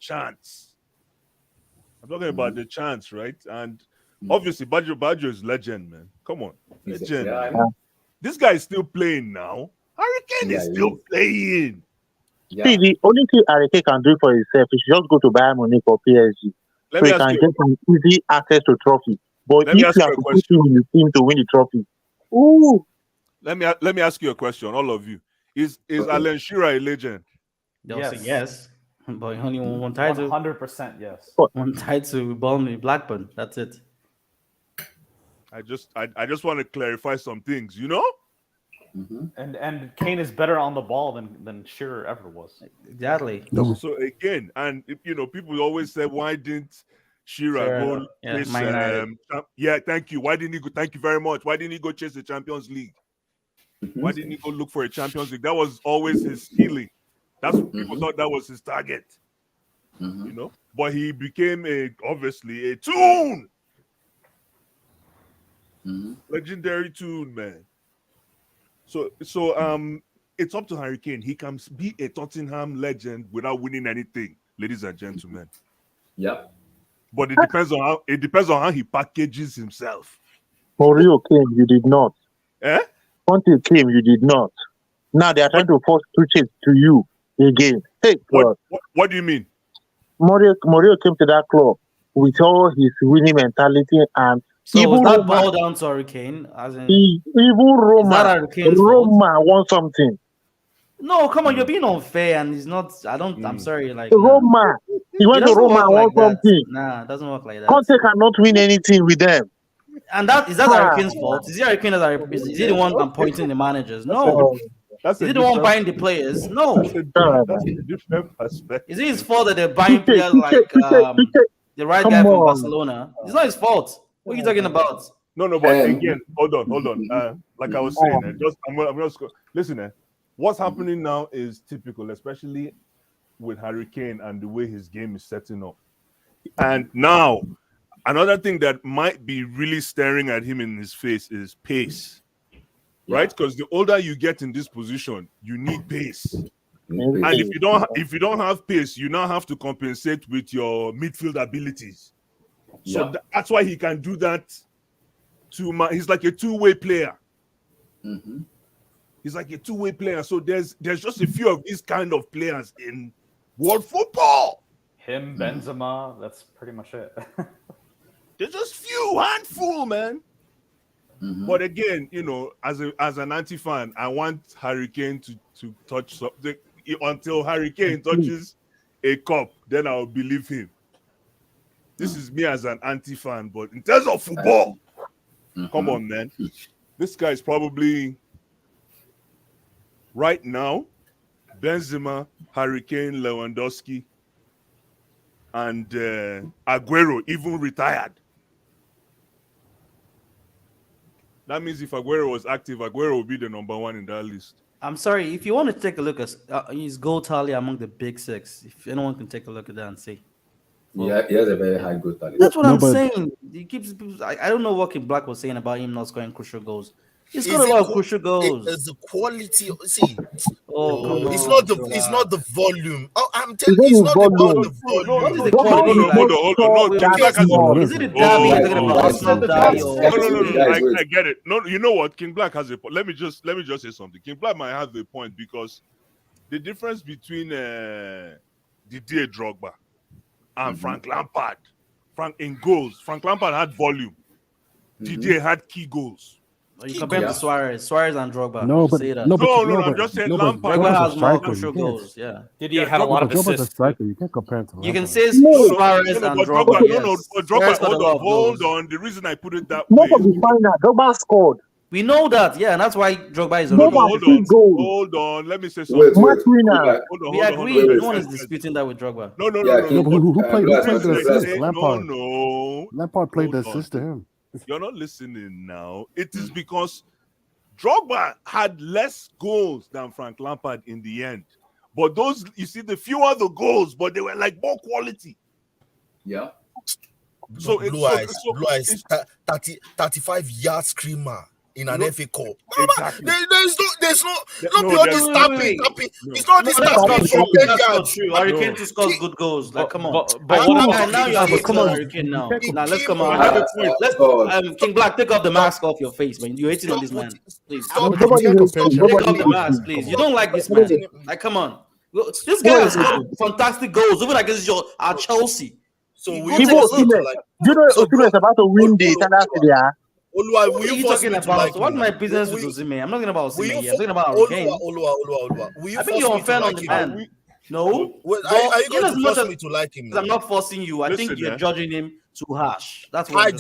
chance. I'm talking about the chance, right? And Obviously, Baggio is legend, man. Come on, legend. Yeah, I man. know. This guy is still playing now. Harry Kane is still playing. Yeah. See, the only thing Harry Kane can do for himself is just go to Bayern Munich or PSG. Let So me he ask can you. get some easy access to trophy. But Let me if ask you you have a to put question. him in the team to win the trophy, ooh, Let me ask you a question, all of you. Is Alan Shearer a legend? They'll say yes, but only one title. 100% yes. One title with Boehly Blackburn. That's it. I just want to clarify some things, you know? And Kane is better on the ball than Shearer ever was. Exactly. So again, and people always say, why didn't Shearer go chase? Man United. Thank you. Why didn't he go? Thank you very much. Why didn't he go chase the Champions League? Why didn't he go look for a Champions League? That was always his ceiling. That's what people thought that was his target. You know, but he became obviously a tune, legendary tune, man. So it's up to Harry Kane. He can be a Tottenham legend without winning anything, ladies and gentlemen. Yep. But it depends on how he packages himself. Mourinho came, you did not. Eh? Conte came, you did not. Now they are trying to force switches to you again. Hey, God. What do you mean? Mourinho came to that club with all his winning mentality and So even was that Roma, ball down to Harry Kane? As in, even Roma won something. No, come on, you're being unfair, and he's not. I'm sorry, like Roma. He went to Roma and won something. Nah, it doesn't work like that. Conte cannot win anything with them. And is that Harry Kane's fault? Is it Harry Kane is he the one appointing the managers? No. Is he the one buying the players? No. That's a different perspective. Is it his fault that they're buying players like the right guy from Barcelona? It's not his fault. What are you talking about? No, but again, hold on. Like I was saying, I'm just listen. What's happening now is typical, especially with Harry Kane and the way his game is setting up. And now, another thing that might be really staring at him in his face is pace, right? Because the older you get in this position, you need pace. And if you don't have pace, you now have to compensate with your midfield abilities. So that's why he can do that. He's like a two-way player. He's like a two-way player. So there's just a few of these kind of players in world football. Him, Benzema, that's pretty much it. There's just handful, man. But again, as an anti-fan, I want Harry Kane to touch something. Until Harry Kane touches a cup, then I'll believe him. This is me as an anti-fan, but in terms of football, come on, man. This guy is probably right now Benzema, Harry Kane, Lewandowski, and Aguero even retired. That means if Aguero was active, Aguero would be the number one in that list. I'm sorry, if you want to take a look at his goal tally among the big six, if anyone can take a look at that and see. Yeah, he has a very high goal tally. That's what I'm saying. He keeps. I don't know what Kim Black was saying about him not scoring crucial goals. He's got a lot of crucial goals. It's the quality. See, come it's on, not the volume. Oh, I'm telling you, it's not about the volume. What is the quality? Hold on. Is it the derby you're talking about? It's not derby. No. I get it. No, you know what? King Black has a point. Let me just say something. King Black might have a point because the difference between Didier Drogba and Frank Lampard, in goals, Frank Lampard had volume. Didier had key goals. You compare him to Suarez and Drogba. No, but I'm just saying Lampard Drogba has more striker, crucial goes. Yeah. Didier had a lot of Drogba's a assists. striker. You can't compare him to You can Lampard. say Suarez and Drogba. Drogba, hold on. The reason I put it that way. Nobody find that. Drogba scored. We know that, and that's why Drogba is on Hold on. Let me say something. We agree. No one is disputing that with Drogba. No. Who played the assist? Lampard. No. Lampard played the assist to him. You're not listening now. It is because Drogba had less goals than Frank Lampard in the end. But those, you see, the fewer the goals, but they were like more quality. Yeah. So Blue Eyes, 35-yard screamer. in an FA Cup. Exactly. There's not all this tapping. It's not this tapping from 10 That's not yards. true. Hurricane too scores good goals. Like, come on. But what Now you have to come on, Hurricane now. Now let's come on. Let's King Black, take off the mask off your face, man. You're hating on this man. Please. Take off the mask, please. You don't like this man. Like, come on. This guy has scored fantastic goals, even against our Chelsea. So do you know Osimhen is about to win the Italian Serie A? Oluwa, What are you talking about? What's my business with Osimhen? I'm not talking about Osimhen. I'm talking about Hurricane. Oluwa. I think you're unfair on the man. No. Are you going to force me to like him? I'm not forcing you. I think you're judging him too harsh. That's what I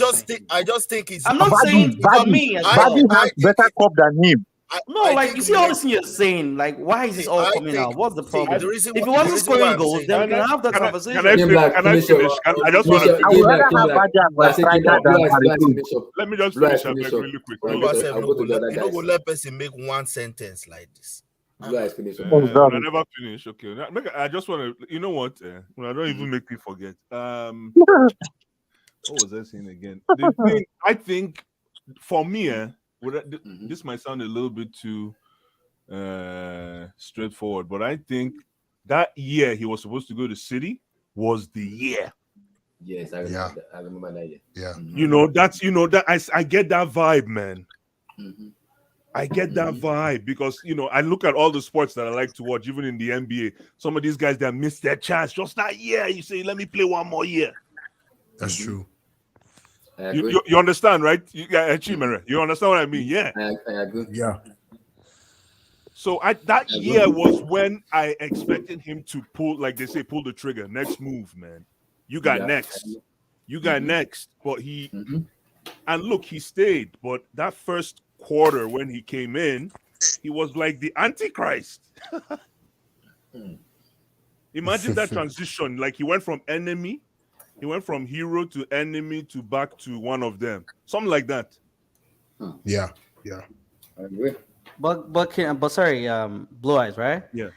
just think he's. I'm not saying for me as well. Vardy has better cup than him. No, like you see all this thing you're saying, like why is this all coming out? What's the problem? If he wasn't scoring goals, then we can have that conversation. Can I finish? I just want to. I would rather have Vardy as a striker than Harry. Let me just finish really quick. You know, go let person make one sentence like this. I never finish. Okay, I just want to. You know what? I don't even make me forget. What was I saying again? The thing, I think for me, this might sound a little bit too straightforward, but I think that year he was supposed to go to City was the year. Yes, I remember that year. Yeah. That I get that vibe, man. I get that vibe because I look at all the sports that I like to watch, even in the NBA. Some of these guys that missed their chance just that year. You say, let me play one more year. That's true. You understand, right? Chimere, you understand what I mean? Yeah. I agree. Yeah. So that year was when I expected him to pull, like they say, pull the trigger. Next move, man. You got next. You got next. But and look, he stayed. But that first quarter when he came in, he was like the Antichrist. Imagine that transition. Like he went from enemy. He went from hero to enemy to back to one of them. Something like that. Yeah. I agree. But sorry, Blue Eyes, right? Yeah.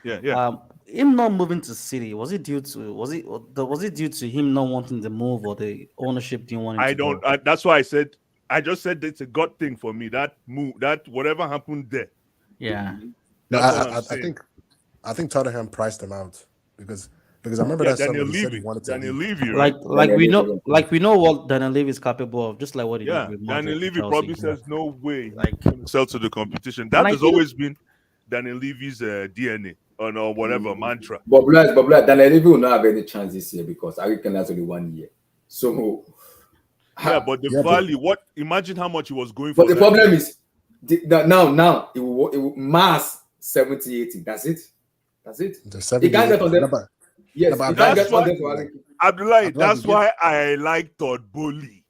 Him not moving to City, was it due to him not wanting to move or the ownership didn't want him to go? That's why I just said it's a gut thing for me. That move, that whatever happened there. Yeah. No, I think Tottenham priced him out because I remember that Daniel somebody said he wanted to Daniel leave. Levy, right? We know what Daniel Levy is capable of, just like what he did with Daniel Levy probably says no way like sell to the competition. That has always been Daniel Levy's DNA or whatever mantra. But Daniel Levy will not have any chance this year because Hurricane has only 1 year. So but the value, imagine how much he was going for. But the problem is now it will mass 70-80. That's it. The 70. Yes, Abdullahi, that's why I like Todd Boehly.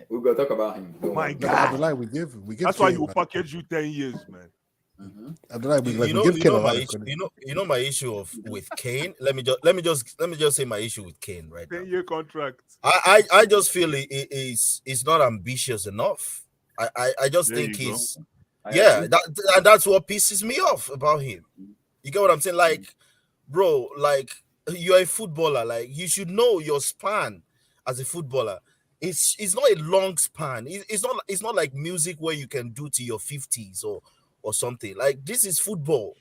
We're gonna talk about him. My God, Abdullahi, we give. That's why he package you 10 years, man. Abdullahi, we give Kane a lot of credit. You know my issue with Kane. Let me just say my issue with Kane right now. 10-year contract. I just feel he's not ambitious enough. I just think he's that's what pisses me off about him. You get what I'm saying? Like, bro, like you're a footballer. Like you should know your span as a footballer. It's not a long span. It's not like music where you can do to your 50s or something. Like this is football.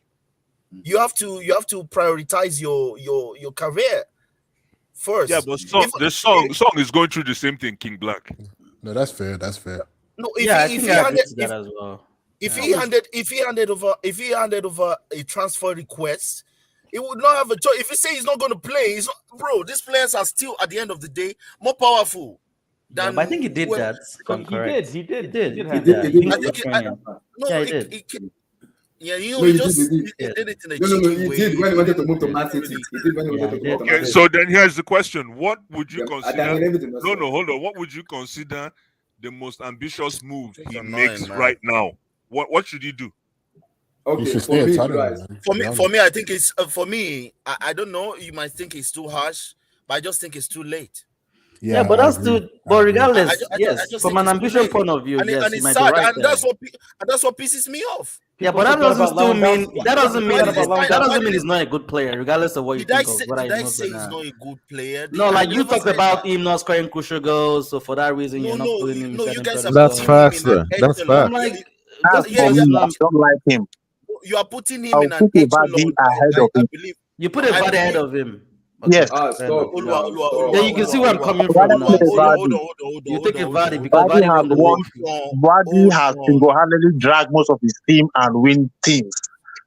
You have to prioritize your career first. Yeah, but the song is going through the same thing, King Black. No, that's fair. No, if he handed over a transfer request, he would not have a choice. If he say he's not going to play, these players are still at the end of the day more powerful. But I think he did that. He did. He did it in a cheeky way. He did when he wanted to move to Man City. Okay, so then here's the question: what would you consider? No, hold on. What would you consider the most ambitious move he makes right now? What should he do? Okay, for me, I think it's I don't know. You might think it's too harsh, but I just think it's too late. Yeah, but that's agree. still. But regardless, I yes, just from think an it's ambition plain. point of view, And yes, and you it's might be sad, right and there. that's what pisses me off. Yeah, People but that forgot doesn't about still mean Lewandowski. that doesn't mean Forgot about that doesn't Lewandowski. mean he's not a good player, regardless of what you Did I think of say, whether did he's I not say or he's not. not a good player? No, I like you never talked said about that. him not scoring crucial goals, so for that reason you're not putting him in No, you certain guys are That's putting him facts, in an though. That's echelon. I'm facts. like, That's those Yeah, for points yeah. me. I not. don't like him. You are putting him I'll in an put a echelon. Vardy ahead of I him. believe. You put a I body ahead believe. of him. Okay, Yes. fair enough. Stop now. Yeah, you can see where I'm coming I'd rather from play now. See, Vardy. you take a Vardy because Vardy Vardy has won the won. league. Vardy has single-handedly dragged most of his team and win teams.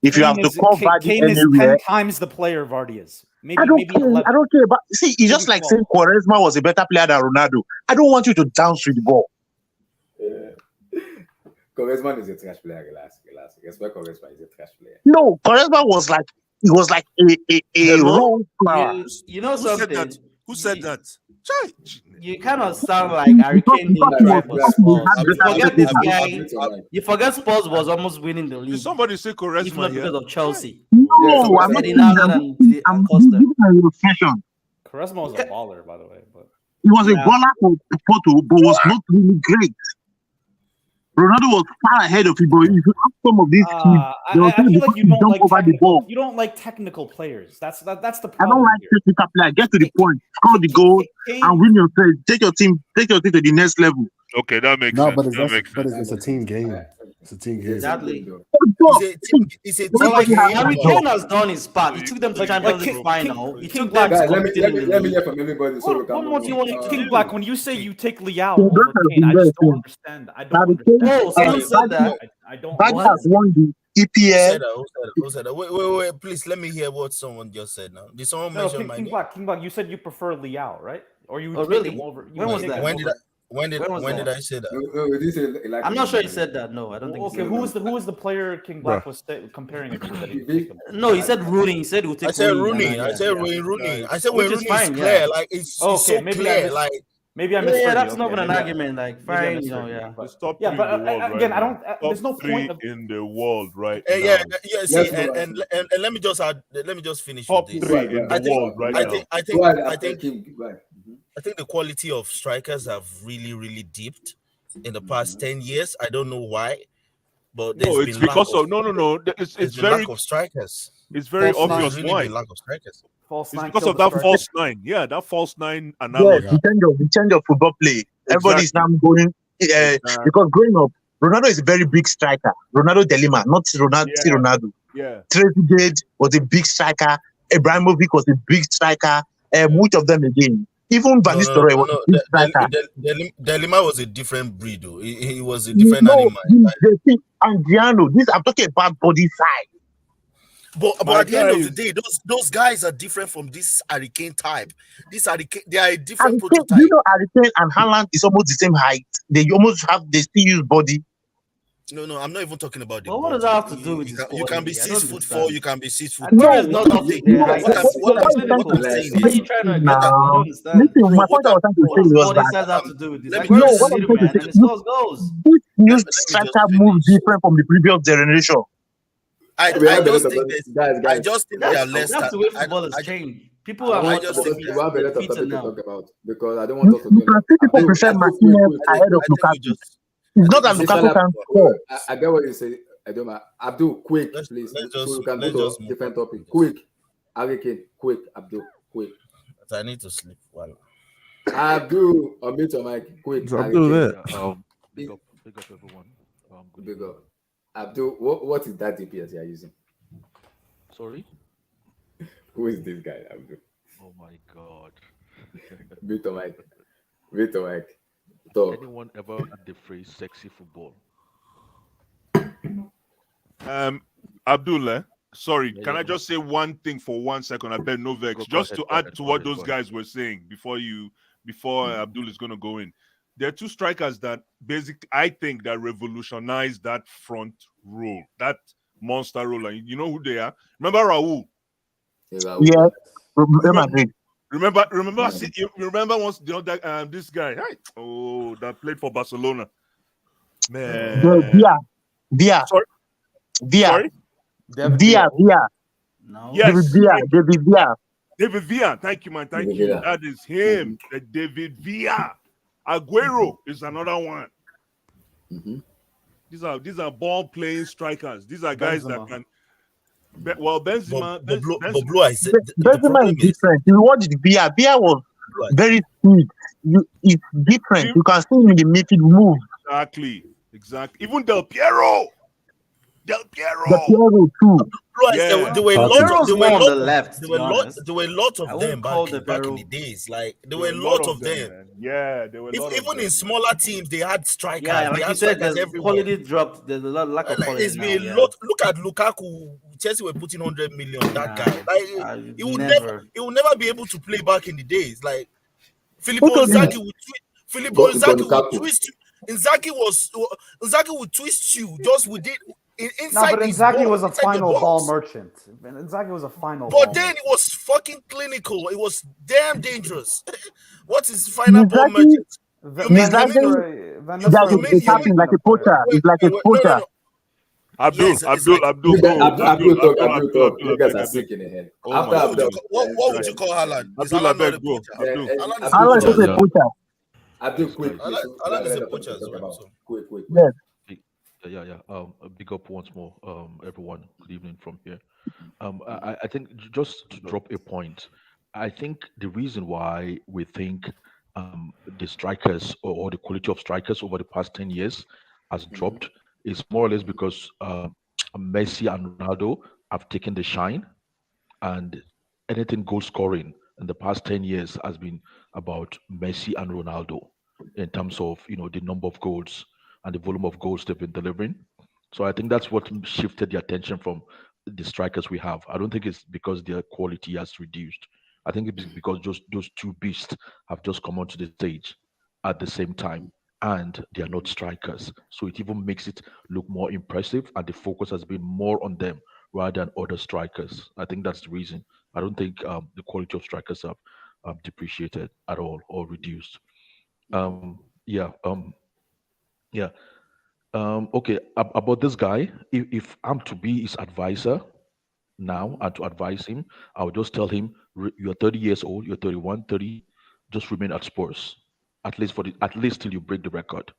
If you have to call Vardy Kane is anywhere, 10 times the player Vardy is. Maybe, I don't maybe care. 11. I don't care. But see, it's just like saying Quaresma was a better player than Ronaldo. I don't want you to dance with the ball. Quaresma is a trash player. Relax. Respect Quaresma is a trash player. No, Quaresma was like a wrong flower. You know Who said something? that? Who said that? You kind of sound like Harry Kane didn't try for Spurs. You forget this guy. You forget Spurs was almost winning the Did league, somebody say if Quaresma not here? because of Chelsea. No, I'm not Eddie saying Hazard that. and I'm Costa. giving an illustration. Quaresma was a baller, by the way. But He was a baller for Porto, but was not really great. Ronaldo was far ahead of him, but if you ask some of these kids, I feel like you don't jump like over the technical. ball. You don't like technical players. That's the I problem. don't like here. technical players. Get to the point, score the goal, and win yourself. Take your team to the next level. Okay, that makes No, sense. but That it's a team game. It's a team game. Exactly. It's a But like team game, Harry but- Kane has done his part. He took them to the Champions League final. He took them to Guys, let me competing in the league. hear from everybody. So we What can more do you want to King do? Black, when you say you take Liao He over does have Kane, I been just there don't since. understand. I Harry don't Kane, understand. Oh, someone said that. I don't. Vardy What? has won the Who EPL. said that? Who said that? Wait. Please, let me hear what someone just said now. Did someone No, mention King, my King name? Black, King Black, you said you prefer Liao, right? Or you would Oh, take really? him over? You When would was take that? him over- When did I say that? No, this is like I'm not sure he said that. No, I don't think he Okay, said who was the player King Black Bruh. was comparing it to that he would take him? that. No, he said Rooney. He said we'll take I said Rooney. Rooney. I said Wayne Rooney. I said Which Wayne is Rooney is fine, clear. yeah. Like it's Okay, so maybe I clear. missed- Like Maybe I misheard Yeah, you. that's Okay, not even an maybe I- argument. Like, maybe I fine, misheard you, yeah. but- It's top Yeah, three but in the world again, right I don't. now. There's no Top three point of. in the world right yeah, now. see, Let's and go, let me just add. Let me just finish Top with this. three in I the think- world right I now. think Go ahead, I after think King. Go ahead. I think the quality of strikers have really dipped in the past 10 years. I don't know why, but there's No, it's been because lack of no. there's It's been very lack of strikers. very False nine. obvious There's really why. been lack of strikers. False It's nine because killed of the that striker. false nine. Yeah, that false nine Yes, analogy. the change of football play. Everybody is now going because growing up, Ronaldo is a very big striker. Ronaldo Delima, not Ronaldo. Yeah. Ronaldo. Yeah. Trezeguet was a big striker. Ibrahimovic was a big striker. Which of them again? Even Van Nistelrooy was a big striker. Delima was a different breed, though. He was a different animal. And Giano, I'm talking about body size. But at the end of the day, those guys are different from this Hurricane type. They are a different prototype. You know, Hurricane and Haaland is almost the same height. They still use body. No, I'm not even talking about the. Well, what does that have to do with you can be 6'4", you can be 6'4". No, it's not nothing. What I'm saying is, you trying to get at? I don't understand. Listen, my point I was trying to say was What does that that have to do with this? let Like, me we're just- in the middle, man, and it's close goals. this new Let me just striker moves finish. different from the previous generation. I We have a just lot think of- there's- guys. I just think they are less. That's the way I- football has I- changed. People are I much just more think We have a lot of defeated topics to now. talk about because I don't want us to. You can see people prefer Martinez ahead of I think we Lukaku. just. It's not that think we Lukaku just- can score. I get what you say. I don't know. Abdul, quick, Let's- please. let's So just- we can let's go just to move different on. topic. Quick. Hurricane, quick. Abdul, quick. I need to sleep. Well, Abdul, unmute your mic, quick. It's Abdul Hurricane. there. Big up everyone. Good Big evening. up. Abdul, what is that DPS you are using? Sorry. Who is this guy, Abdul? Oh my god. Mute your mic. Mute your mic. Talk. Anyone ever heard the phrase "sexy football"? Abdullah, sorry, Yeah, can yeah, I go just say one thing for 1 second? I bet no vex. Go Just ahead, to go add ahead, to go what ahead, those go ahead. guys were saying before Abdul is gonna go in. There are two strikers that basically I think that revolutionized that front role, that monster role. And you know who they are? Remember Raul? Yeah, Real Madrid. Remember you remember once the other this guy, right? Oh, that played for Barcelona. Man. Villa. Sorry? Villa. Sorry? Villa. No. Yes. David Villa. David Villa. Thank you, man. Thank David you. Villa. That is him. The David Villa. Aguero is another one. Mhm. These are ball playing strikers. These are guys that Benzema. can. Well, Benzema. But Benzema Blue, I said the Benzema problem is is different. You watch the Bia. Bia was Blue, very sweet. It's different. You can see him in the midfield move. Exactly. Even Del Piero. The Piero too. Blue eyes, Yeah. there were a lot Piero's of, there were more a on the lot, left, there to were be a lot, honest. there were a lot I of won't them call back the in the Piero. days. Like there were a lot of them. Man. Yeah, there were a lot of Even them. in smaller teams, they had strikers. Yeah, They like you had said, strikers there's everywhere. quality dropped. There's a lot lack of Like, quality there's now. been a Yeah. lot. Look at Lukaku. Chelsea were putting 100 million. That guy, like he would never be able to play back in the days. Like Filippo Inzaghi would twist you. Inzaghi would twist you just with it inside but his Inzaghi ball, was a inside the final box. ball merchant. Inzaghi was a final But ball then merchant. it was fucking clinical. It was damn dangerous. What is final ball merchant? It's happening like a poacher. It's like a poacher. Abdul, Yes, Abdul, You guys are Abdul. sick in the head. Oh After my Abdul, What would you call Haaland? Is Abdul, I Haaland not beg, a go. poacher? Abdul. Haaland is a poacher. Abdul, quick. Haaland is a poacher as well. So. Quick. Yes. Yeah. Big up once more, everyone. Good evening from here. I think just to drop a point, I think the reason why we think the strikers or the quality of strikers over the past 10 years has dropped is more or less because Messi and Ronaldo have taken the shine, and anything goal scoring in the past 10 years has been about Messi and Ronaldo in terms of the number of goals and the volume of goals they've been delivering. So I think that's what shifted the attention from the strikers we have. I don't think it's because their quality has reduced. I think it's because just those two beasts have just come onto the stage at the same time, and they are not strikers. So it even makes it look more impressive, and the focus has been more on them rather than other strikers. I think that's the reason. I don't think the quality of strikers have depreciated at all or reduced. Yeah. Okay. About this guy, if I'm to be his advisor now and to advise him, I would just tell him, you're 30 years old, you're 31, 30, just remain at Spurs, at least till you break the record,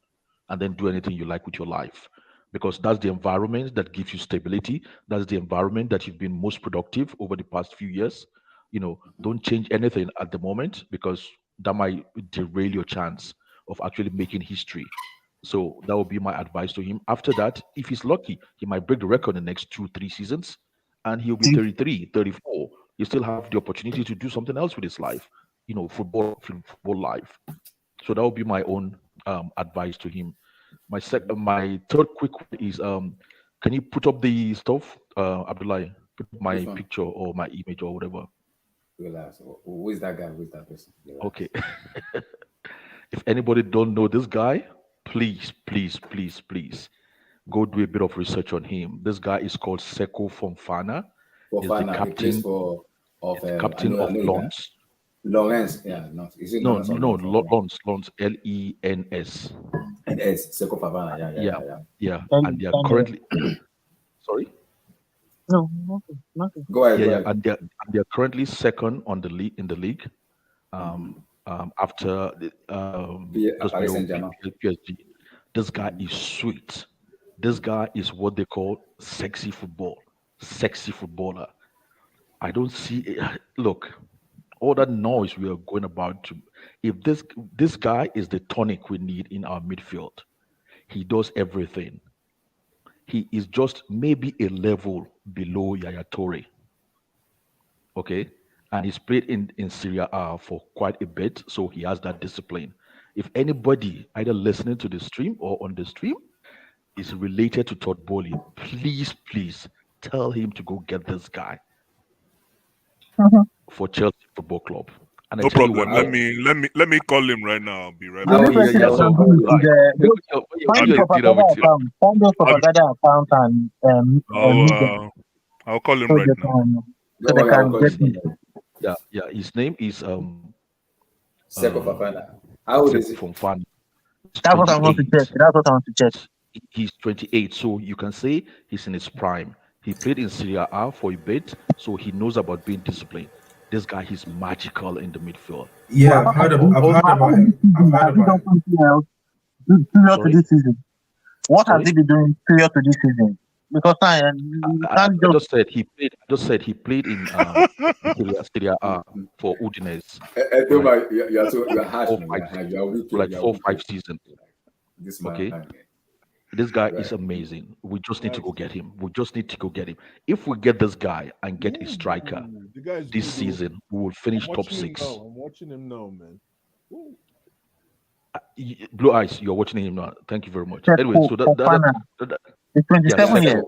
and then do anything you like with your life, because that's the environment that gives you stability. That's the environment that you've been most productive over the past few years. Don't change anything at the moment, because that might derail your chance of actually making history. So that would be my advice to him. After that, if he's lucky, he might break the record in the next 2-3 seasons, and he'll be 33, 34. You still have the opportunity to do something else with his life, football life. So that would be my own advice to him. My third quick one is, can you put up the stuff, Abdullah? Put up my picture or my image or whatever. Relax. Who is that guy? Who is that person? Relax. Okay. If anybody don't know this guy, please go do a bit of research on him. This guy is called Seko Fofana. He's the captain of Lens. Lawrence, yeah, no. Is it Lens, Lens, Lens. NS, Seko Fofana, yeah. And they are currently sorry? No, nothing. Go ahead. Yeah, and they're currently second on the league in the league. After PSG. This guy is sweet. This guy is what they call sexy footballer. I don't see look, all that noise we are going about to, if this guy is the tonic we need in our midfield. He does everything. He is just maybe a level below Yaya Toure. Okay? And he's played in Serie A for quite a bit, so he has that discipline. If anybody either listening to the stream or on the stream is related to Todd Boehly, please tell him to go get this guy for Chelsea Football Club. And no problem. Let me call him right now. I'll be right back. I'll call him right now. Yeah. His name is Seko Fofana. How old is he? Fofana. That's what I want to check. He's 28, so you can say he's in his prime. He played in Serie A for a bit, so he knows about being disciplined. This guy is magical in the midfield. Yeah, I've heard about him. I've heard about him. Period to this season. What Sorry? has he been doing period to this season? Because I just said he played. I just said he played in Serie A for Udinese. You're harsh, man. You're weak. For like 4-5 seasons. This man, Okay. man. This guy is amazing. We just need to go get him. If we get this guy and get a striker The guy's this good, season, we will finish I'm top watching him 6. now. I'm watching him now, man. Ooh. Blue Eyes, you're watching him now. Thank you very much. Check Anyway, so It's 27 years.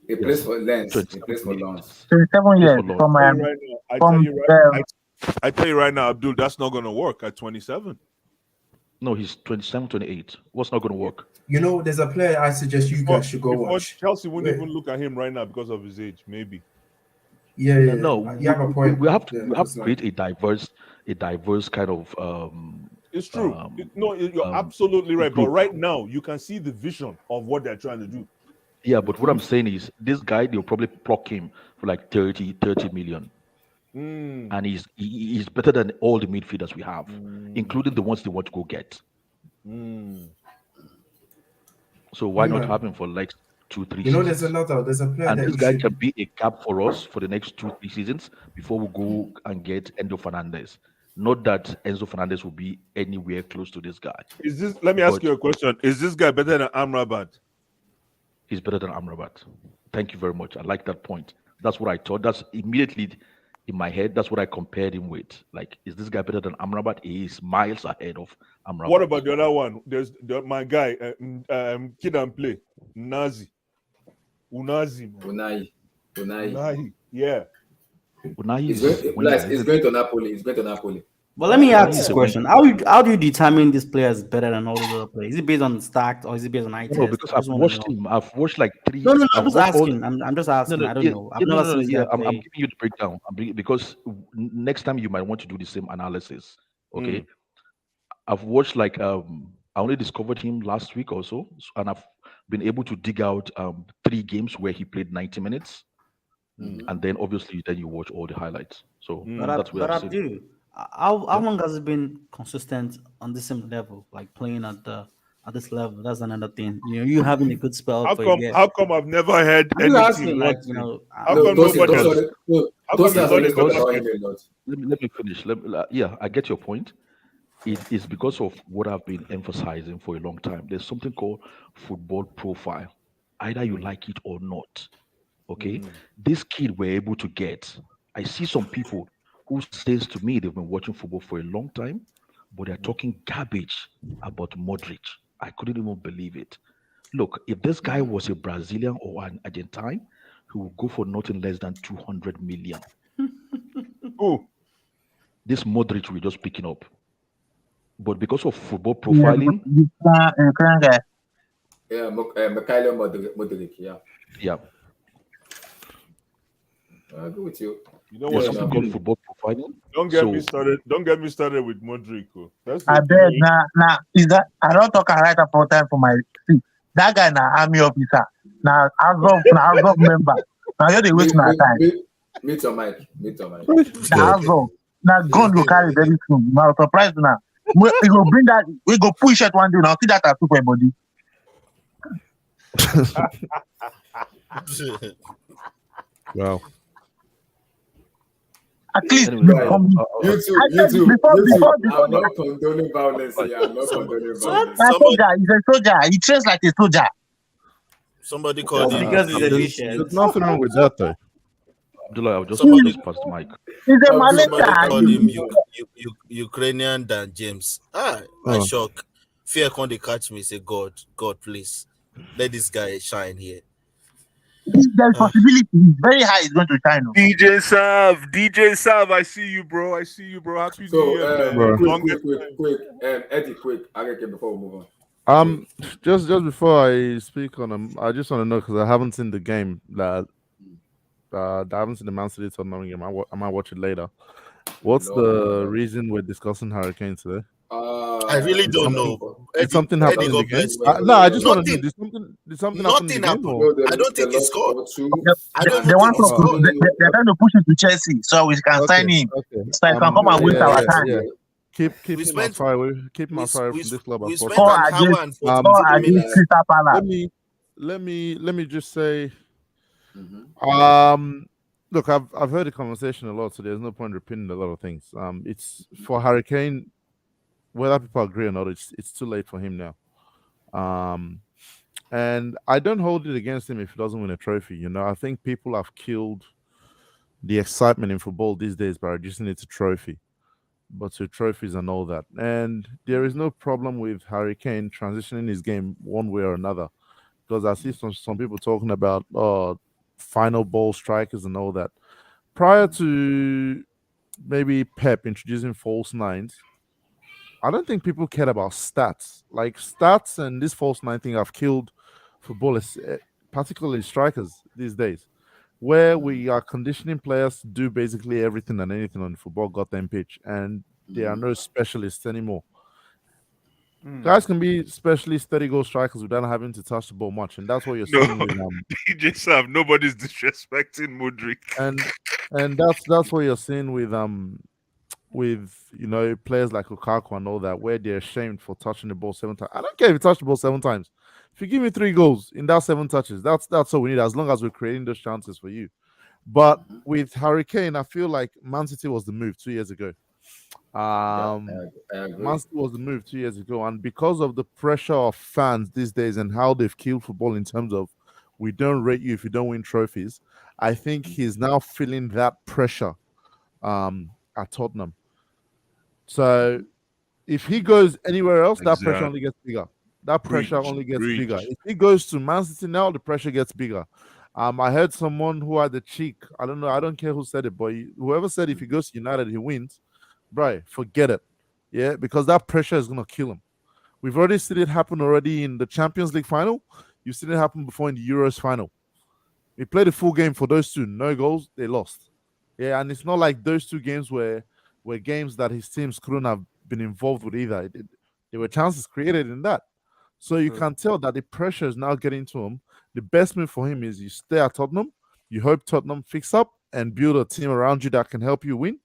He plays for Lens. He plays for Lens. 27 years from I tell you right now, Abdul, that's not gonna work at 27. No, he's 27, 28. What's not going to work? You know, there's a player I suggest you guys should go watch. Chelsea wouldn't even look at him right now because of his age, maybe. Yeah. No, you have a point. We have to create a diverse kind of. It's true. You're absolutely right. group. But right now, you can see the vision of what they're trying to do. Yeah, but what I'm saying is, this guy, they'll probably pluck him for like 30 million. And he's better than all the midfielders we have, including the ones they want to go get. So why not have him for like 2-3 You know, seasons? there's a player And that this you guy should... can be a gap for us for the next 2-3 seasons before we go and get Enzo Fernandez. Not that Enzo Fernandez will be anywhere close to this guy. Let me ask you a question. Is this guy better than Amrabat? He's better than Amrabat. Thank you very much. I like that point. That's what I thought. That's immediately in my head. That's what I compared him with. Like, is this guy better than Amrabat? He is miles ahead of Amrabat. What about the other one? There's my guy, kid and play, Unazi. Unai. Yeah. Unai He's going to Napoli. He's going to Napoli. But let me ask this question: How do you determine this player is better than all the other players? Is it based on stats or is it based on eye test? No, because I've watched him. I've watched like 3. No. I'm just watched all- asking. I'm just asking. No, I don't yeah, know. I've yeah, never no, seen this guy I'm play. giving you the breakdown. Because next time you might want to do the same analysis. Okay. I've watched like I only discovered him last week or so, and I've been able to dig out 3 games where he played 90 minutes. And then obviously then you watch all the highlights. So that's where I've seen it. How long has it been consistent on the same level, like playing at this level? That's another thing. You know, you having a good spell. How come I've never heard I'm anything? asking, like, you know, how come nobody else? Let me finish. I get your point. It is because of what I've been emphasizing for a long time. There's something called football profile. Either you like it or not. Okay, this kid we're able to get. I see some people who says to me they've been watching football for a long time, but they're talking garbage about Modric. I couldn't even believe it. Look, if this guy was a Brazilian or an Argentine, he would go for nothing less than 200 million. This Modric we're just picking up. But because of football profiling, Mikhailo Modric, yeah. Yeah. I agree with you. You know There's what? something called football profiling. Don't get me started. Don't get me started with Modric. I bet now is that I don't talk right for time for my see. That guy now army officer. Now as of member. Now you're the waste my time. Meet your mic. Now gun go carry very soon. Now surprise now. We go bring that. We go push it one day. Now see that tattoo for body. Wow. At least YouTube. I'm not condoning violence here. I'm not condoning violence. He's a soldier. He trains like a soldier. Somebody called him. Because he's a vicious. There's nothing wrong with that, though. Abdullah, I'll just pass the mic. He's a Somebody Maleta. called him Ukrainian Dan James. I shock. Fear can't catch me. Say God, please let this guy shine here. There's possibility. He's very high. He's going to shine. DJ Sav, I see you, bro. Happy New Year, quick, Eddie, quick. Before we move on. Just before I speak on them, I just want to know because I haven't seen the game. I haven't seen the Man City Tottenham game. I might watch it later. What's the reason we're discussing Harry Kane today? I really don't know. Did something happen in the God game? bless you. No, I just want to know. Nothing. Did something happen in the game? Happened. I don't think he scored. I don't They even want think to he scored. they're trying to push it to Chelsea so we can sign him. Okay. So I can come and waste our time. Keep him on fire. Keep him on fire from this club. We spent an hour and 42 minutes. Let me just say, Mm-hmm. look, I've heard the conversation a lot, so there's no point repeating a lot of things. It's for Harry Kane, whether people agree or not, it's too late for him now. And I don't hold it against him if he doesn't win a trophy. You know, I think people have killed the excitement in football these days by reducing it to trophy, but to trophies and all that. And there is no problem with Harry Kane transitioning his game one way or another, because I see some people talking about final ball strikers and all that. Prior to maybe Pep introducing false nines, I don't think people cared about stats. Like stats and this false nine thing have killed footballers, particularly strikers these days, where we are conditioning players to do basically everything and anything on the football goddamn pitch, and there are no specialists anymore. Guys can be specialist 30-goal strikers without having to touch the ball much, and that's what you're seeing with DJ Sam. Nobody's disrespecting Modric, and that's what you're seeing with you know, players like Lukaku and all that, where they're ashamed for touching the ball 7 times. I don't care if you touch the ball 7 times. If you give me 3 goals in that 7 touches, that's all we need, as long as we're creating those chances for you. But with Harry Kane, I feel like Man City was the move 2 years ago. Man City was the move 2 years ago, and because of the pressure of fans these days and how they've killed football in terms of we don't rate you if you don't win trophies, I think he's now feeling that pressure at Tottenham. So if he goes anywhere else, that pressure only gets bigger. That pressure only gets bigger. If he goes to Man City now, the pressure gets bigger. I heard someone who had the cheek, I don't know, I don't care who said it, but whoever said if he goes to United, he wins, bro, forget it. Yeah, because that pressure is going to kill him. We've already seen it happen already in the Champions League final. You've seen it happen before in the Euros final. We played a full game for those two, no goals, they lost. Yeah, and it's not like those 2 games were games that his teams couldn't have been involved with either. There were chances created in that. So you can tell that the pressure is now getting to him. The best move for him is you stay at Tottenham, you hope Tottenham fix up and build a team around you that can help you win.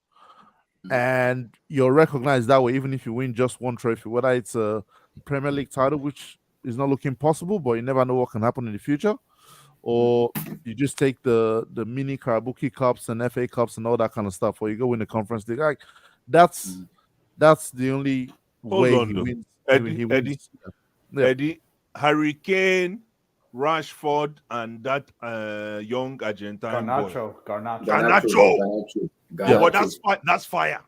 And you're recognized that way, even if you win just 1 trophy, whether it's a Premier League title, which is not looking possible, but you never know what can happen in the future, or you just take the mini Karabuki Cups and FA Cups and all that kind of stuff, or you go win the Conference League. Like, that's the only way he wins. Eddie, Harry Kane, Rashford, and that young Argentine boy. Garnacho. Yeah, but that's fire. That's fire.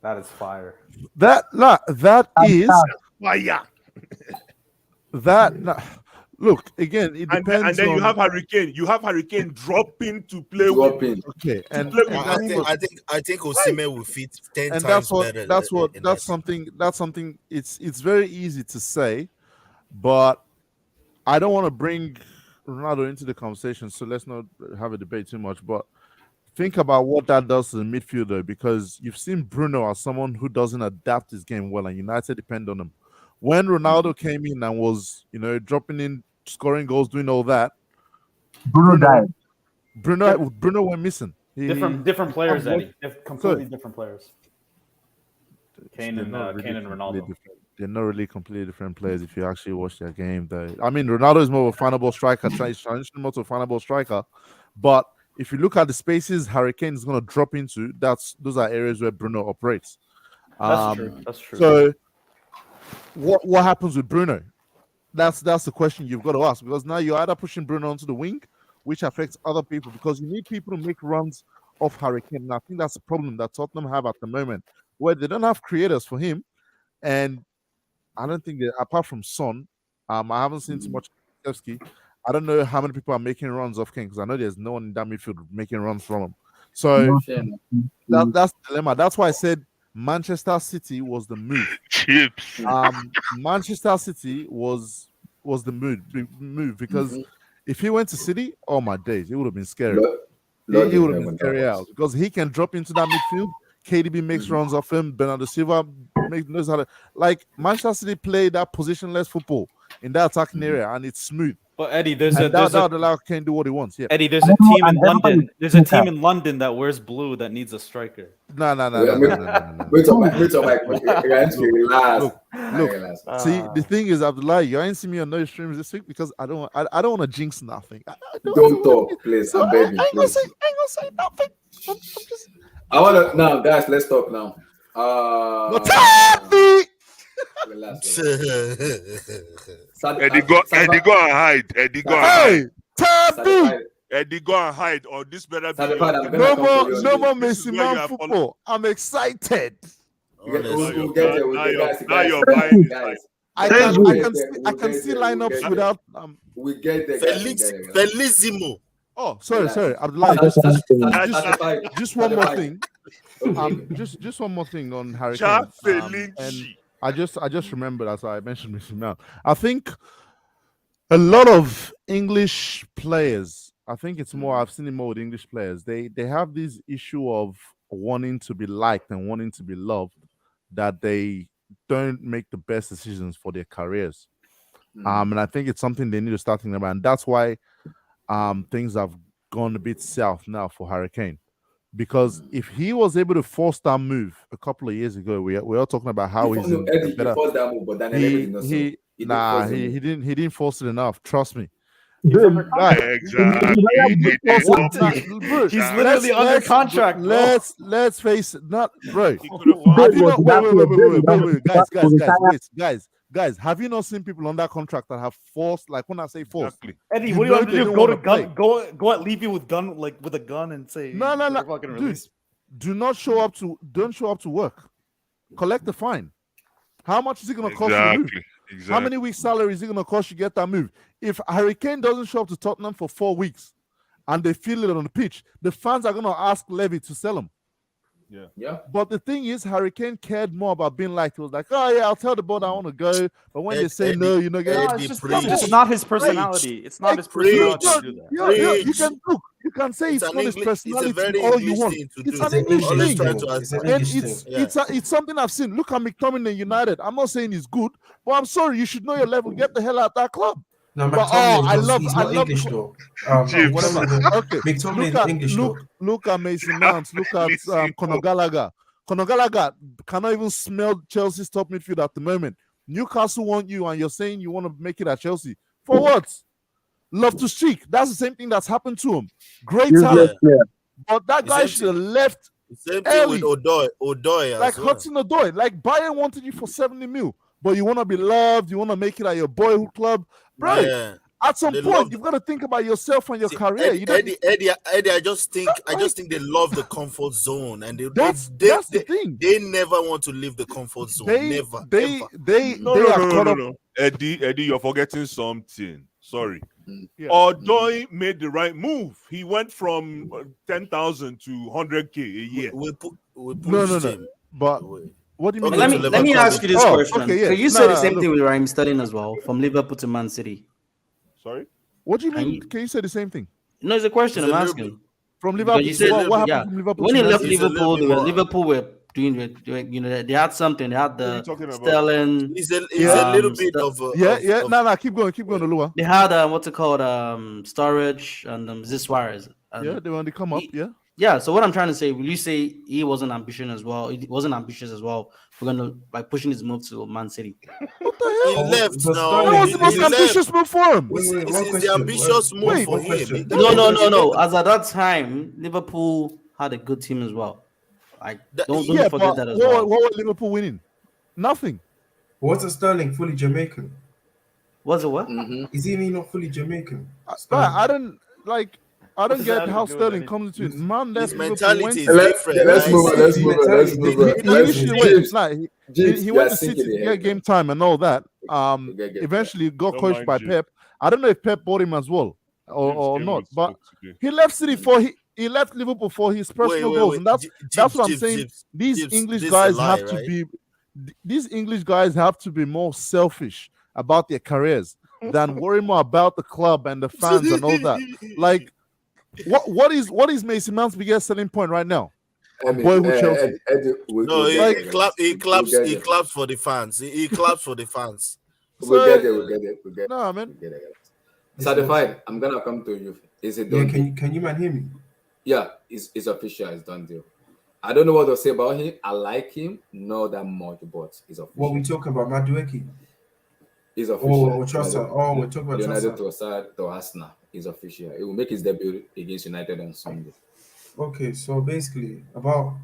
That is fire. That is fire. Look, again, it depends. And then you have Harry Kane. You have Harry Kane dropping to play with. Okay, and I think Osimhen will fit 10 times better. That's something. It's very easy to say, but I don't want to bring Ronaldo into the conversation, so let's not have a debate too much. But think about what that does to the midfielder, because you've seen Bruno as someone who doesn't adapt his game well, and United depend on him. When Ronaldo came in and was, dropping in, scoring goals, doing all that, Bruno died. Bruno went missing. Different players, Eddie. Completely different players. Kane and Ronaldo. They're not really completely different players if you actually watch their game. Though, I mean, Ronaldo is more of a final ball striker, transitioning more to a final ball striker. But if you look at the spaces Harry Kane is going to drop into, those are areas where Bruno operates. That's true. So, what happens with Bruno? That's the question you've got to ask, because now you're either pushing Bruno onto the wing, which affects other people, because you need people to make runs off Harry Kane. And I think that's the problem that Tottenham have at the moment, where they don't have creators for him, and I don't think that, apart from Son, I haven't seen too much Kulusevski. I don't know how many people are making runs off Kane, because I know there's no one in that midfield making runs from him. So that's the dilemma. That's why I said Manchester City was the move. Chips. Manchester City was the move because if he went to City, oh my days, it would have been scary. It would have been scary out, because he can drop into that midfield, KDB makes runs off him. Bernardo Silva knows how to, like, Manchester City play that positionless football in that attacking area, and it's smooth. But Eddie, there's that a allow Kane do what he wants. Yeah. Eddie, there's a team in London. There's a team in London that wears blue that needs a striker. No. Wait, relax. Look. See, the thing is, Abdullah, you ain't seen me on no streams this week because I don't want to jinx nothing. Don't talk, please. I'm begging. I ain't gonna say nothing. I wanna now, guys. Let's talk now. Relax. Eddie, go and hide. Eddie, go and hide. Eddie, go and hide. Or this better be no more Messi Man football. I'm excited. We'll get there. Now you're buying. I can see lineups without we get there. Bellissimo. Oh, sorry, Abdullah. Just one more thing. Just one more thing on Harry Kane. And I just remembered, as I mentioned Mr. Mount, I think a lot of English players, I think it's more, I've seen it more with English players, they have this issue of wanting to be liked and wanting to be loved, that they don't make the best decisions for their careers. And I think it's something they need to start thinking about. And that's why things have gone a bit south now for Harry Kane. Because if he was able to force that move a couple of years ago, we were all talking about how he's better. He didn't force it enough. Trust me. Exactly. He's literally under contract. Let's face it, not bro. Wait, guys, have you not seen people under contract that have forced? Like when I say forced, Eddie, what do you want to do? Go at Levy with a gun and say no, dude, don't show up to work. Collect the fine. How much is it going to cost you to move? Exactly. How many weeks' salary is it going to cost you to get that move? If Harry Kane doesn't show up to Tottenham for 4 weeks and they feel it on the pitch, the fans are going to ask Levy to sell him. Yeah. But the thing is, Harry Kane cared more about being liked. He was like, oh yeah, I'll tell the board I want to go. But when they say no, you know, it's just not his personality. It's not his personality to do that. You can say it's not his personality all you want. It's an English thing. And it's something I've seen. Look at McTominay United. I'm not saying he's good, but I'm sorry, you should know your level. Get the hell out of that club. No, but, he's not English though. Okay. McTominay English though. Look at Mason Mount. Look at Conor Gallagher. Conor Gallagher cannot even smell Chelsea's top midfield at the moment. Newcastle want you, and you're saying you want to make it at Chelsea. For what? Love to streak. That's the same thing that's happened to him. Great talent. But that guy should have left same thing early. with Odoi like Hudson-Odoi. Like Bayern wanted you for 70 mil, but you want to be loved. You want to make it at your boyhood club. Bro, at some point, you've got to think about yourself and your career. Eddie, I just think they love the comfort zone, and that's the thing. They never want to leave the comfort zone. No. Eddie, you're forgetting something. Sorry. Odoi made the right move. He went from 10,000 to 100K a year. No. But what do you mean? Let me ask you this question. Okay, you said the same thing with Raheem Sterling as well, from Liverpool to Man City. Sorry? What do you mean? Can you say the same thing? No, it's a question I'm asking. From Liverpool, you said, what happened from Liverpool? When he left Liverpool, Liverpool were doing, they had something. They had the Sterling. It's a little bit of No, keep going, Olua. They had what's it called, Storage and Suarez. They want to come up, Yeah, so what I'm trying to say, will you say he wasn't ambitious as well? He wasn't ambitious as well. We're gonna by pushing his move to Man City. What the hell? He left now. That was the most ambitious move for him. It's the ambitious move for him. No. As at that time, Liverpool had a good team as well. Like don't forget that as well. What was Liverpool winning? Nothing. Wasn't Sterling fully Jamaican? Was it what? Is he not fully Jamaican? I don't get how Sterling comes into it. Man, his mentality is different. Let's move on. He went to City to get game time and all that. Eventually got coached by Pep. I don't know if Pep bought him as well or not, but he left City he left Liverpool for his personal goals, and that's what I'm saying. These English guys have to be more selfish about their careers than worry more about the club and the fans and all that. Like, what is Mason Mount's biggest selling point right now? A boy who Chelsea. No, he claps for the fans. He claps for the fans. We'll get there. No, man. We'll get there. Certified. I'm gonna come to you. Is it done? Can you man hear me? Yeah, it's official. It's done deal. I don't know what to say about him. I like him, not that much, but it's official. What we talking about, Madueke? It's official. Trossard. We're talking about Leonardo Trossard. Trossard to Arsenal is official. It will make his debut against United on Sunday. Okay, so basically about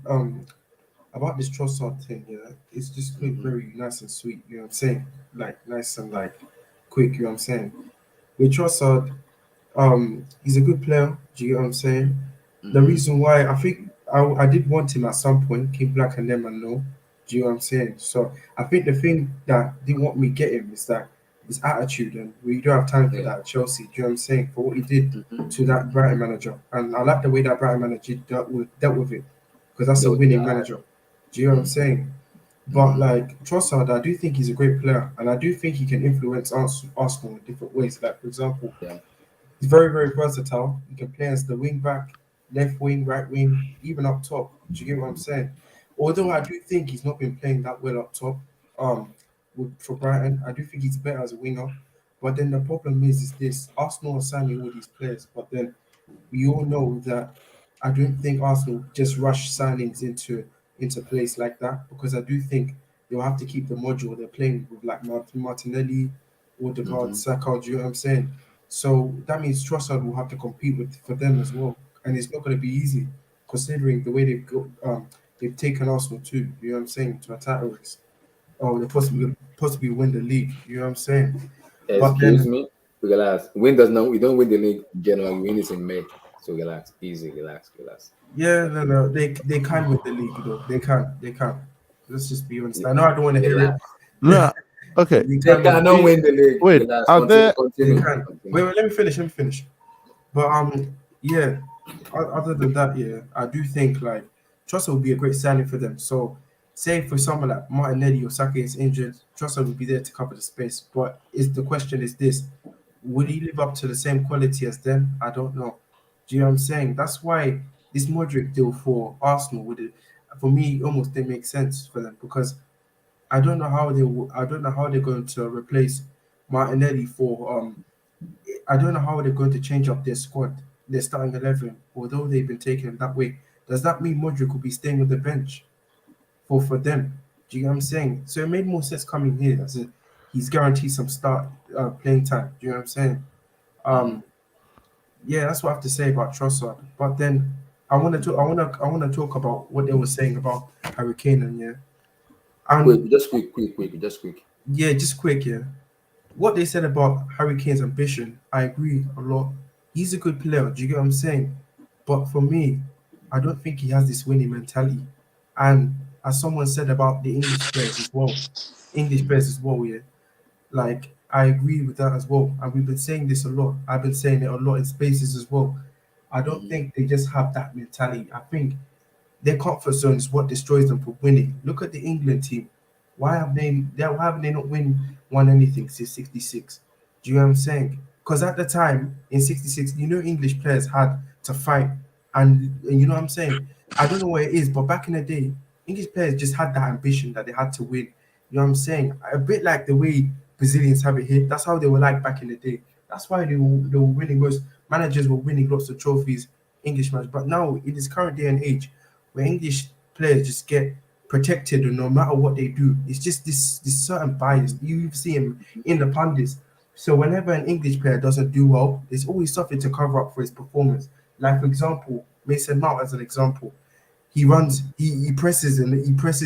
this Trossard thing, yeah, it's just very nice and sweet. You know what I'm saying? Like nice and like quick. You know what I'm saying? With Trossard, he's a good player. Do you know what I'm saying? The reason why I think I did want him at some point, King Black and them, and no. Do you know what I'm saying? So I think the thing that didn't want me get him is that his attitude, and we don't have time for that at Chelsea. Do you know what I'm saying? For what he did to that Brighton manager, and I like the way that Brighton manager dealt with it, because that's a winning manager. Do you know what I'm saying? But like Trossard, I do think he's a great player, and I do think he can influence Arsenal in different ways. Like for example, he's very, very versatile. He can play as the wing back, left wing, right wing, even up top. Do you get what I'm saying? Although I do think he's not been playing that well up top, for Brighton, I do think he's better as a winger. But then the problem is this: Arsenal are signing all these players, but then we all know that I don't think Arsenal just rush signings into place like that, because I do think they'll have to keep the module they're playing with, like Martinelli, Odegaard, Saka. Do you know what I'm saying? So that means Trossard will have to compete for them as well, and it's not going to be easy considering the way they've taken Arsenal too. You know what I'm saying, to a title race. Oh, they possibly win the league. You know what I'm saying? Excuse me. Relax. We don't win the league in January. We win it in May. So relax. Easy. Relax. Yeah, no. They can win the league though. They can. Let's just be honest. I know I don't want to hear it. No. Okay. They cannot win the league. Wait, are there? They can. Wait, let me finish. But yeah. Other than that, yeah, I do think like Trossard would be a great signing for them. So, say for someone like Martinelli or Saka is injured, Trossard would be there to cover the space. But the question is this: would he live up to the same quality as them? I don't know. Do you know what I'm saying? That's why this Modric deal for Arsenal for me, almost didn't make sense for them, because I don't know how they're going to replace Martinelli for I don't know how they're going to change up their squad, their starting 11, although they've been taking him that way. Does that mean Modric will be staying on the bench for them? Do you know what I'm saying? So it made more sense coming here. He's guaranteed some start playing time. Do you know what I'm saying? Yeah, that's what I have to say about Trossard. But then I want to talk about what they were saying about Harry Kane and Quick, just quick. Yeah, just quick. Yeah, what they said about Harry Kane's ambition, I agree a lot. He's a good player. Do you get what I'm saying? But for me, I don't think he has this winning mentality. And as someone said about the English players as well, yeah, like I agree with that as well. And we've been saying this a lot. I've been saying it a lot in spaces as well. I don't think they just have that mentality. I think their comfort zone is what destroys them for winning. Look at the England team. Why have they not won anything since '66? Do you know what I'm saying? Because at the time in '66, English players had to fight, and you know what I'm saying. I don't know what it is, but back in the day, English players just had that ambition that they had to win. You know what I'm saying? A bit like the way Brazilians have it here. That's how they were like back in the day. That's why they were winning. Most managers were winning lots of trophies, English managers. But now, in this current day and age, where English players just get protected, and no matter what they do, it's just this certain bias. You see him in the pundits. So whenever an English player doesn't do well, there's always something to cover up for his performance. Like, for example, Mason Mount as an example. He presses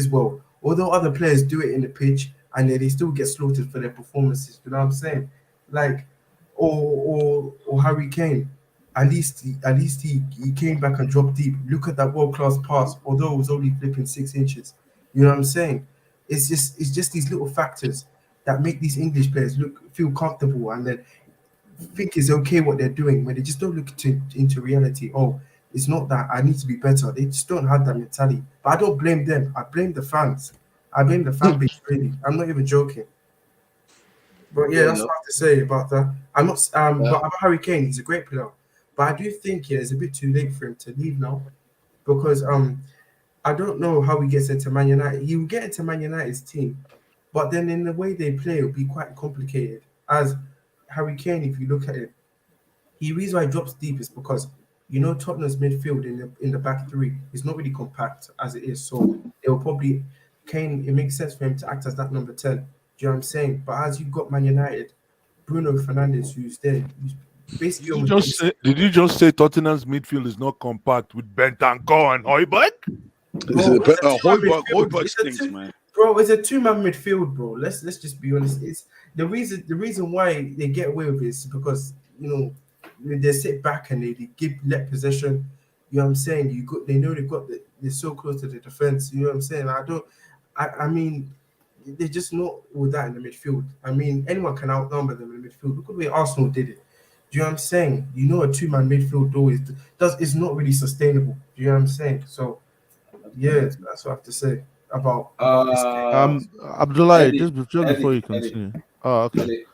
well. Although other players do it in the pitch, and then they still get slaughtered for their performances. You know what I'm saying? Like, or Harry Kane. At least he came back and dropped deep. Look at that world-class pass, although it was only flipping 6 inches. You know what I'm saying? It's just these little factors that make these English players feel comfortable and then think it's okay what they're doing, when they just don't look into reality. Oh, it's not that I need to be better. They just don't have that mentality. But I don't blame them. I blame the fans. I blame the fan base, really. I'm not even joking. But yeah, that's what I have to say about that. I'm not. But about Harry Kane, he's a great player. But I do think it's a bit too late for him to leave now, because I don't know how he gets into Man United. He will get into Man United's team, but then in the way they play, it'll be quite complicated. As Harry Kane, if you look at it, the reason why he drops deep is because Tottenham's midfield in the back three is not really compact as it is. So it'll probably Kane. It makes sense for him to act as that number 10. Do you know what I'm saying? But as you've got Man United, Bruno Fernandes, who's there, who's basically Did you just say Tottenham's midfield is not compact with Bentancur and Højbjerg? Højbjerg stinks, man. Bro, it's a two-man midfield, bro. Let's just be honest. It's the reason why they get away with it is because they sit back and they let possession. You know what I'm saying? They know they're so close to the defense. You know what I'm saying? I mean, they're just not with that in the midfield. I mean, anyone can outnumber them in the midfield. Look at the way Arsenal did it. Do you know what I'm saying? A two-man midfield always is not really sustainable. Do you know what I'm saying? So, yeah, that's what I have to say about this game. Abdullah, just before you continue. Oh, okay.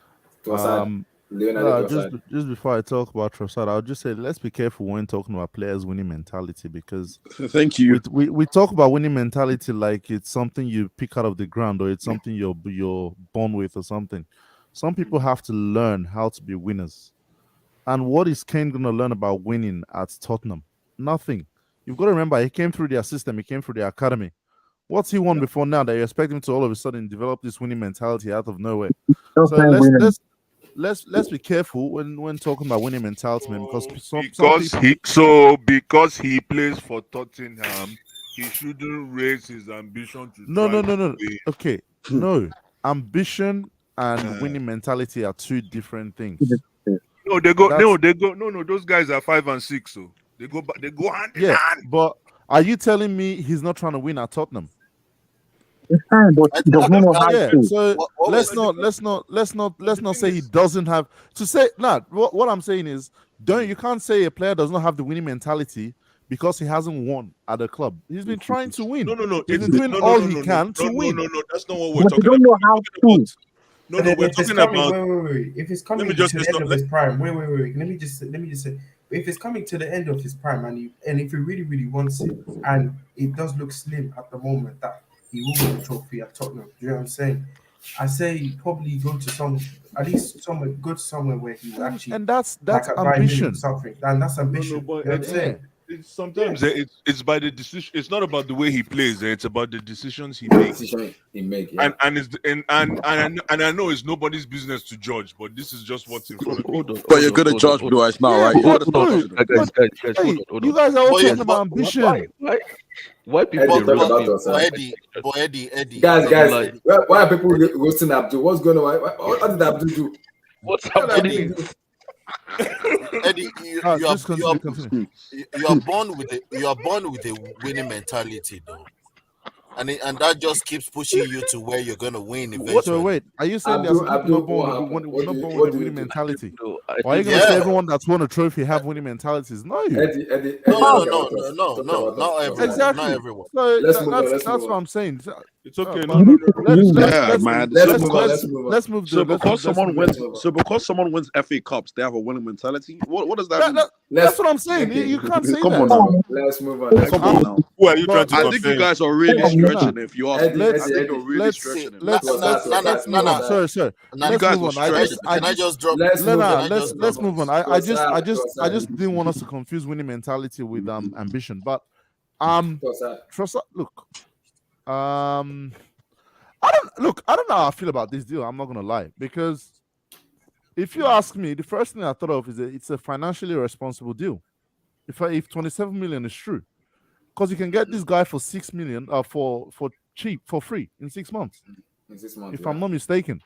Just before I talk about Trossard, I'll just say let's be careful when talking about players' winning mentality, because thank you. We talk about winning mentality like it's something you pick out of the ground or it's something you're born with or something. Some people have to learn how to be winners. And what is Kane going to learn about winning at Tottenham? Nothing. You've got to remember, he came through their system, he came through their academy. What's he won before now that you expect him to all of a sudden develop this winning mentality out of nowhere? So let's be careful when talking about winning mentality, man, because he plays for Tottenham, he shouldn't raise his ambition to no. Okay, no, ambition and winning mentality are two different things. No, those guys are 5 and 6, so they go hand in hand. But are you telling me he's not trying to win at Tottenham? It's fine, but he does not know how to. So let's not say he doesn't have to say. What I'm saying is, you can't say a player does not have the winning mentality because he hasn't won at a club. He's been trying to win. No. He's been doing all he can to win. No, that's not what we're But talking you don't know how to. No, we're talking about. Wait. If it's coming to the end of his prime, wait. Let me just say, if it's coming to the end of his prime and if he really, really wants it, and it does look slim at the moment that he will win the trophy at Tottenham. Do you know what I'm saying? I say probably go to somewhere where he will actually. And that's ambition. Something, and that's ambition. No, but you know what I'm saying? Sometimes it's by the decision. It's not about the way he plays. It's about the decisions he makes. And I know it's nobody's business to judge, but this is just what's in front of me. But you're gonna judge Blue Eyes now, right? You guys are all talking about ambition. Why people Eddie? Guys, why are people roasting Abdul? What's going on? What did Abdul do? What's happening? Eddie, you are born with a winning mentality, though, and that just keeps pushing you to where you're gonna win eventually. So wait, are you saying there's people not born with a winning mentality? Why are you gonna say everyone that's won a trophy have winning mentalities? No, Eddie, no, not everyone. Exactly. Not everyone. So that's what I'm saying. It's okay. Let's move. So because someone wins FA Cups, they have a winning mentality. What does that mean? That's what I'm saying. You can't say Come that. on now. Let's move on. Come on now. Who are you trying to I think you guys are really stretching it. If you ask me, I think you're really stretching it. Let's move on. Sorry. Let's move on. Let's move on. I just didn't want us to confuse winning mentality with ambition. But Trossard, look. I don't know how I feel about this deal. I'm not gonna lie, because if you ask me, the first thing I thought of is it's a financially responsible deal. If 27 million is true, because you can get this guy for 6 million, for cheap, for free in 6 months. If I'm not mistaken.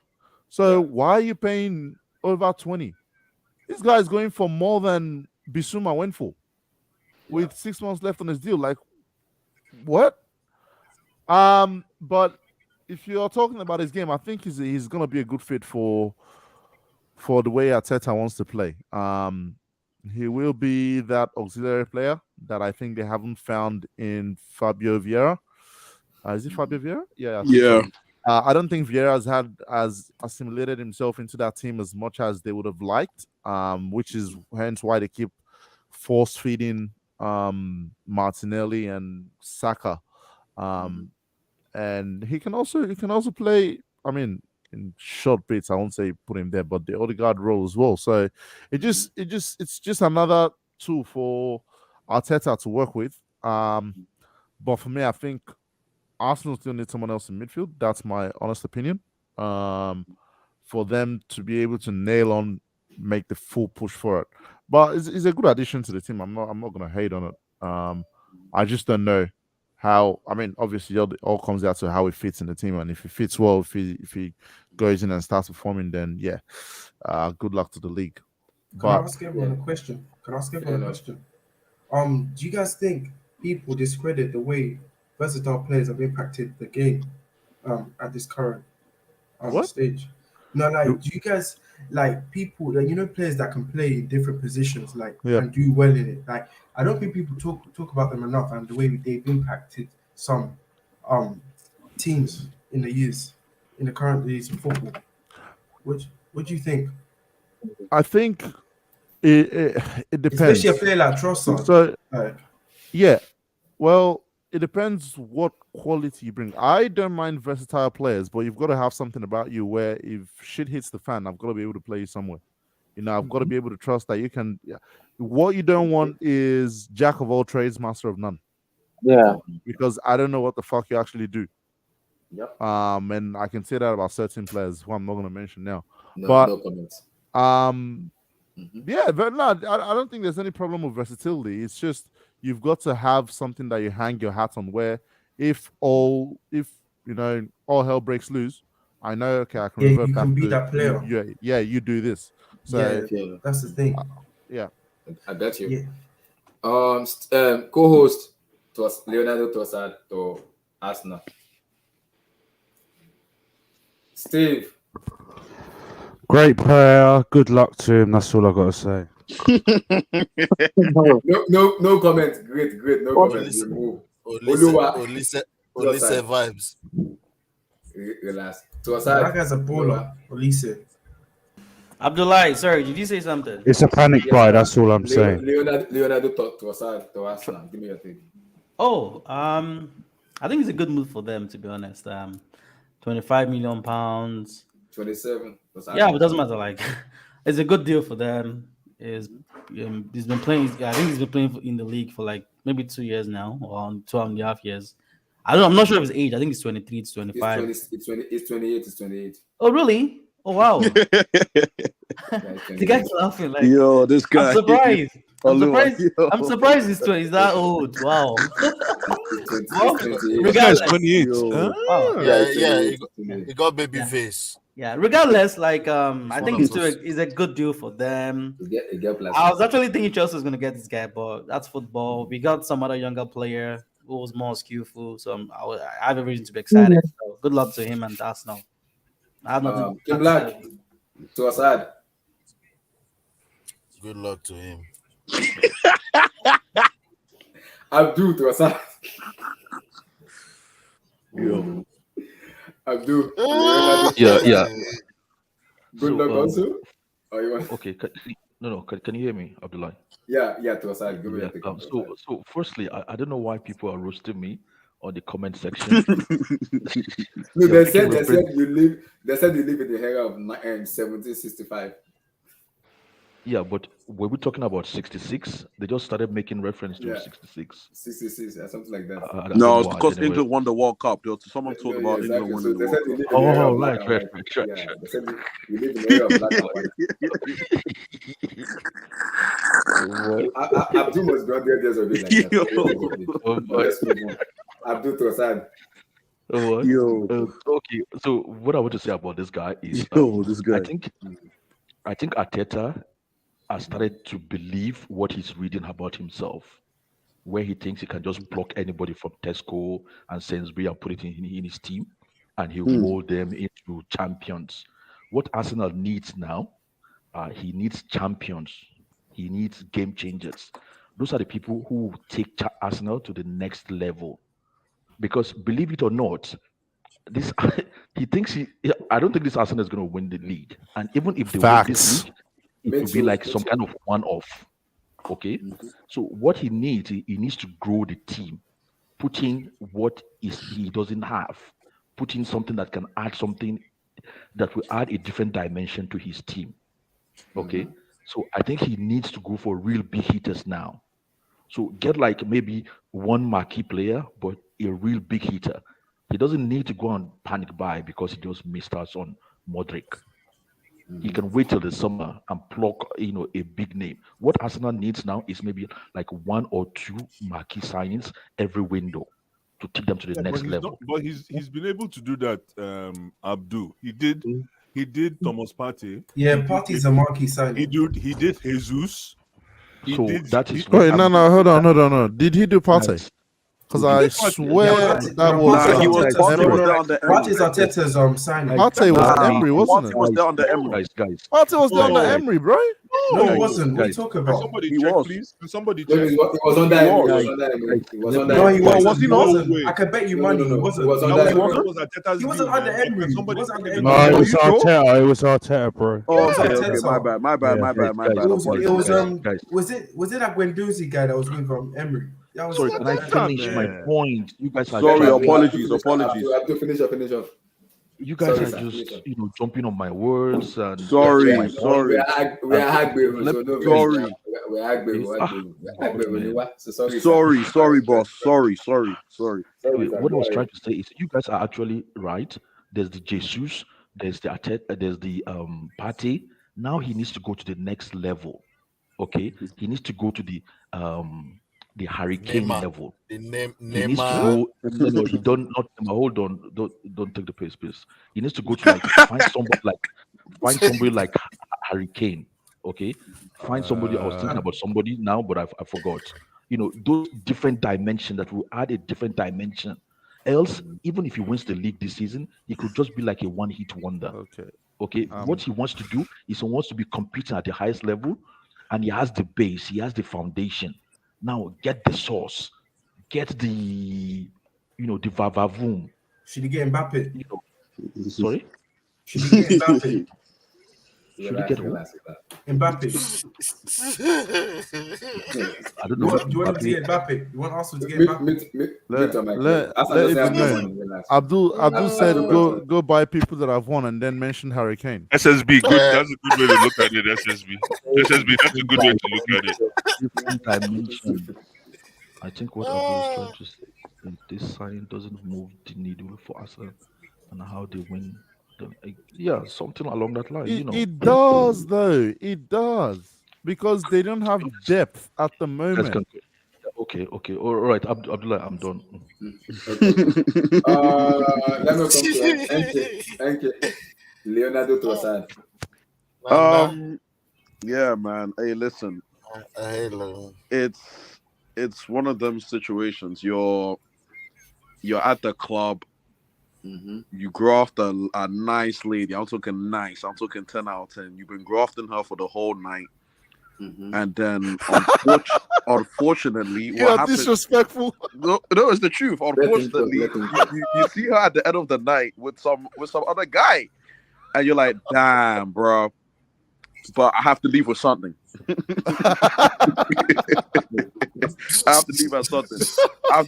So why are you paying over 20? This guy is going for more than Bissouma went for, with 6 months left on his deal. Like, what? But if you're talking about his game, I think he's gonna be a good fit for the way Arteta wants to play. He will be that auxiliary player that I think they haven't found in Fabio Vieira. Is it Fabio Vieira? Yeah. Yeah. I don't think Vieira has assimilated himself into that team as much as they would have liked. Which is hence why they keep force feeding Martinelli and Saka And he can also play. I mean, in short bits, I won't say put him there, but the Odegaard role as well. So it's just another tool for Arteta to work with. But for me, I think Arsenal still need someone else in midfield. That's my honest opinion. For them to be able to make the full push for it. But it's a good addition to the team. I'm not gonna hate on it. I just don't know how. I mean, obviously, it all comes down to how it fits in the team, and if it fits well, if he goes in and starts performing, then yeah, good luck to the league. Can I ask everyone a question? Do you guys think people discredit the way versatile players have impacted the game at this current stage? No, like, do you guys like people that players that can play in different positions, and do well in it? Like, I don't think people talk about them enough and the way they've impacted some teams in the current years of football. What do you think? I think it depends. Especially a player like Trossard. So, yeah. Well, it depends what quality you bring. I don't mind versatile players, but you've got to have something about you where if shit hits the fan, I've got to be able to play you somewhere. I've got to be able to trust that you can. Yeah. What you don't want is jack of all trades, master of none. Yeah. Because I don't know what the fuck you actually do. Yep. And I can say that about certain players who I'm not going to mention now. No comments. Yeah, but no, I don't think there's any problem with versatility. It's just you've got to have something that you hang your hat on. Where if all hell breaks loose, I know I can revert you back can be to that player. You do this. So that's the thing. Yeah, I got you. Yeah. Co-host Leonardo Trossard to Arsenal. Steve. Great player. Good luck to him. That's all I got to say. No comment. Great. No comment. Olise vibes. Relax. That guy's a baller. Olise. Abdullahi, sorry, did you say something? It's a panic buy. That's all I'm saying. Leonardo Trossard to Arsenal. Give me your take. I think it's a good move for them, to be honest. £25 million. 27. Yeah, but it doesn't matter. Like, it's a good deal for them. He's been playing. I think he's been playing in the league for like maybe 2 years now, or 2.5 years. I'm not sure of his age. I think it's 23, it's 25. It's 28. Oh, really? Oh, wow. The guy's laughing. Like, yo, this guy. I'm surprised. I'm surprised he's that old. Wow. Regardless, 28. He got baby face. Yeah, regardless, like I think it's a good deal for them. I was actually thinking Chelsea was gonna get this guy, but that's football. We got some other younger player who was more skillful, so I have a reason to be excited. So good luck to him and Arsenal. I have nothing. Kim Black to Assad. Good luck to him. Abdul to Assad. Yo. Abdul. Yeah. Good luck also. Okay. Can you hear me, Abdullah? Yeah. To Assad. Give me your take. So firstly, I don't know why people are roasting me on the comment section. No, they said you live. They said you live in the era of 1765. Yeah, but were we talking about 66? They just started making reference to 66. 66, something like that. No, it's because England won the World Cup. Someone talked about England winning the World Cup. Oh, right. Yeah, they said you live in the era of black and white. Abdul must be 100 years old like that. Abdul Trossard. Okay, so what I want to say about this guy is this guy. I think Arteta has started to believe what he's reading about himself, where he thinks he can just block anybody from Tesco and Sainsbury and put it in his team, and he'll mold them into champions. What Arsenal needs now, he needs champions. He needs game changers. Those are the people who take Arsenal to the next level. Because believe it or not, this he thinks I don't think this Arsenal is going to win the league. And even if they win this league, it will be like some kind of one-off. Okay? So what he needs to grow the team. put in what is he doesn't have, put in something that can add something that will add a different dimension to his team. Okay, so I think he needs to go for real big hitters now. So get like maybe one marquee player, but a real big hitter. He doesn't need to go and panic buy because he just missed out on Modric. He can wait till the summer and pluck, a big name. What Arsenal needs now is maybe like 1 or 2 marquee signings every window to take them to the next level. But he's been able to do that. Abdul, he did Thomas Partey. Yeah, Partey's a marquee signing. He did Jesus. That is Wait, no, hold on. Did he do Partey? Because I swear that was Partey's Arteta's signing. Partey was Emery, wasn't it? Partey was there under Emery. Guys. Partey was there under Emery, bro. No, he wasn't. What are you talking about? Somebody He check, was. please. Can somebody No, check? he was on that. He was on that. No, he wasn't. He wasn't. I can bet you money. He wasn't. He was on That that. was Arteta's He wasn't deal, under man. Emery. He Somebody wasn't under check Emery. No, it it. was Arteta. It was Arteta, bro. Oh, okay, Arteta. my bad. My bad. It was Guys. was it that Guendouzi guy that was with Emery? That was Sorry, can I finish my point? You guys are Sorry, jumping- apologies. I have to finish off. You guys Sorry, are sir. just jumping on my words and Sorry. We are Agbe, so no Sorry. we are Agbe. So Sorry, boss. Sorry. What I was trying to say is you guys are actually right. There's the Jesus, there's the Arteta, there's the Partey. Now he needs to go to the next level. Okay, he needs to go to the Hurricane level. The He needs to go. No, he don't. Not hold on. Don't take the pace, please. He needs to go to find somebody like Hurricane. Okay, find somebody. I was thinking about somebody now, but I forgot. Those different dimensions that will add a different dimension. Else, even if he wins the league this season, he could just be like a one-hit wonder. Okay. What he wants to do is he wants to be competing at the highest level, and he has the base. He has the foundation. Now get the source, get the the vavavoom. Should he get Mbappe? Sorry? Should he get Mbappe? Should he get who? Mbappe. I don't know. Do you want him to get Mbappe? You want Arsenal to get Mbappe? Abdul said go buy people that have won and then mention Hurricane. SSB, good. That's a good way to look at it. SSB, that's a good way to look at it. Different dimension. I think what Abdul is trying to say is this sign doesn't move the needle for Arsenal and how they win. Something along that line. It does, though. It does. Because they don't have depth at the moment. Okay. All right, Abdullah, I'm done. Let me come to Thank you. Leonardo Trossard. Yeah, man. Hey, listen. It's one of them situations. You're at the club. You graft a nice lady. I'm talking nice. I'm talking 10 out of 10. You've been grafting her for the whole night. And then, unfortunately, what happens? Disrespectful. No, it's the truth. Unfortunately, you see her at the end of the night with some other guy, and you're like, damn, bro. But I have to leave with something. I have to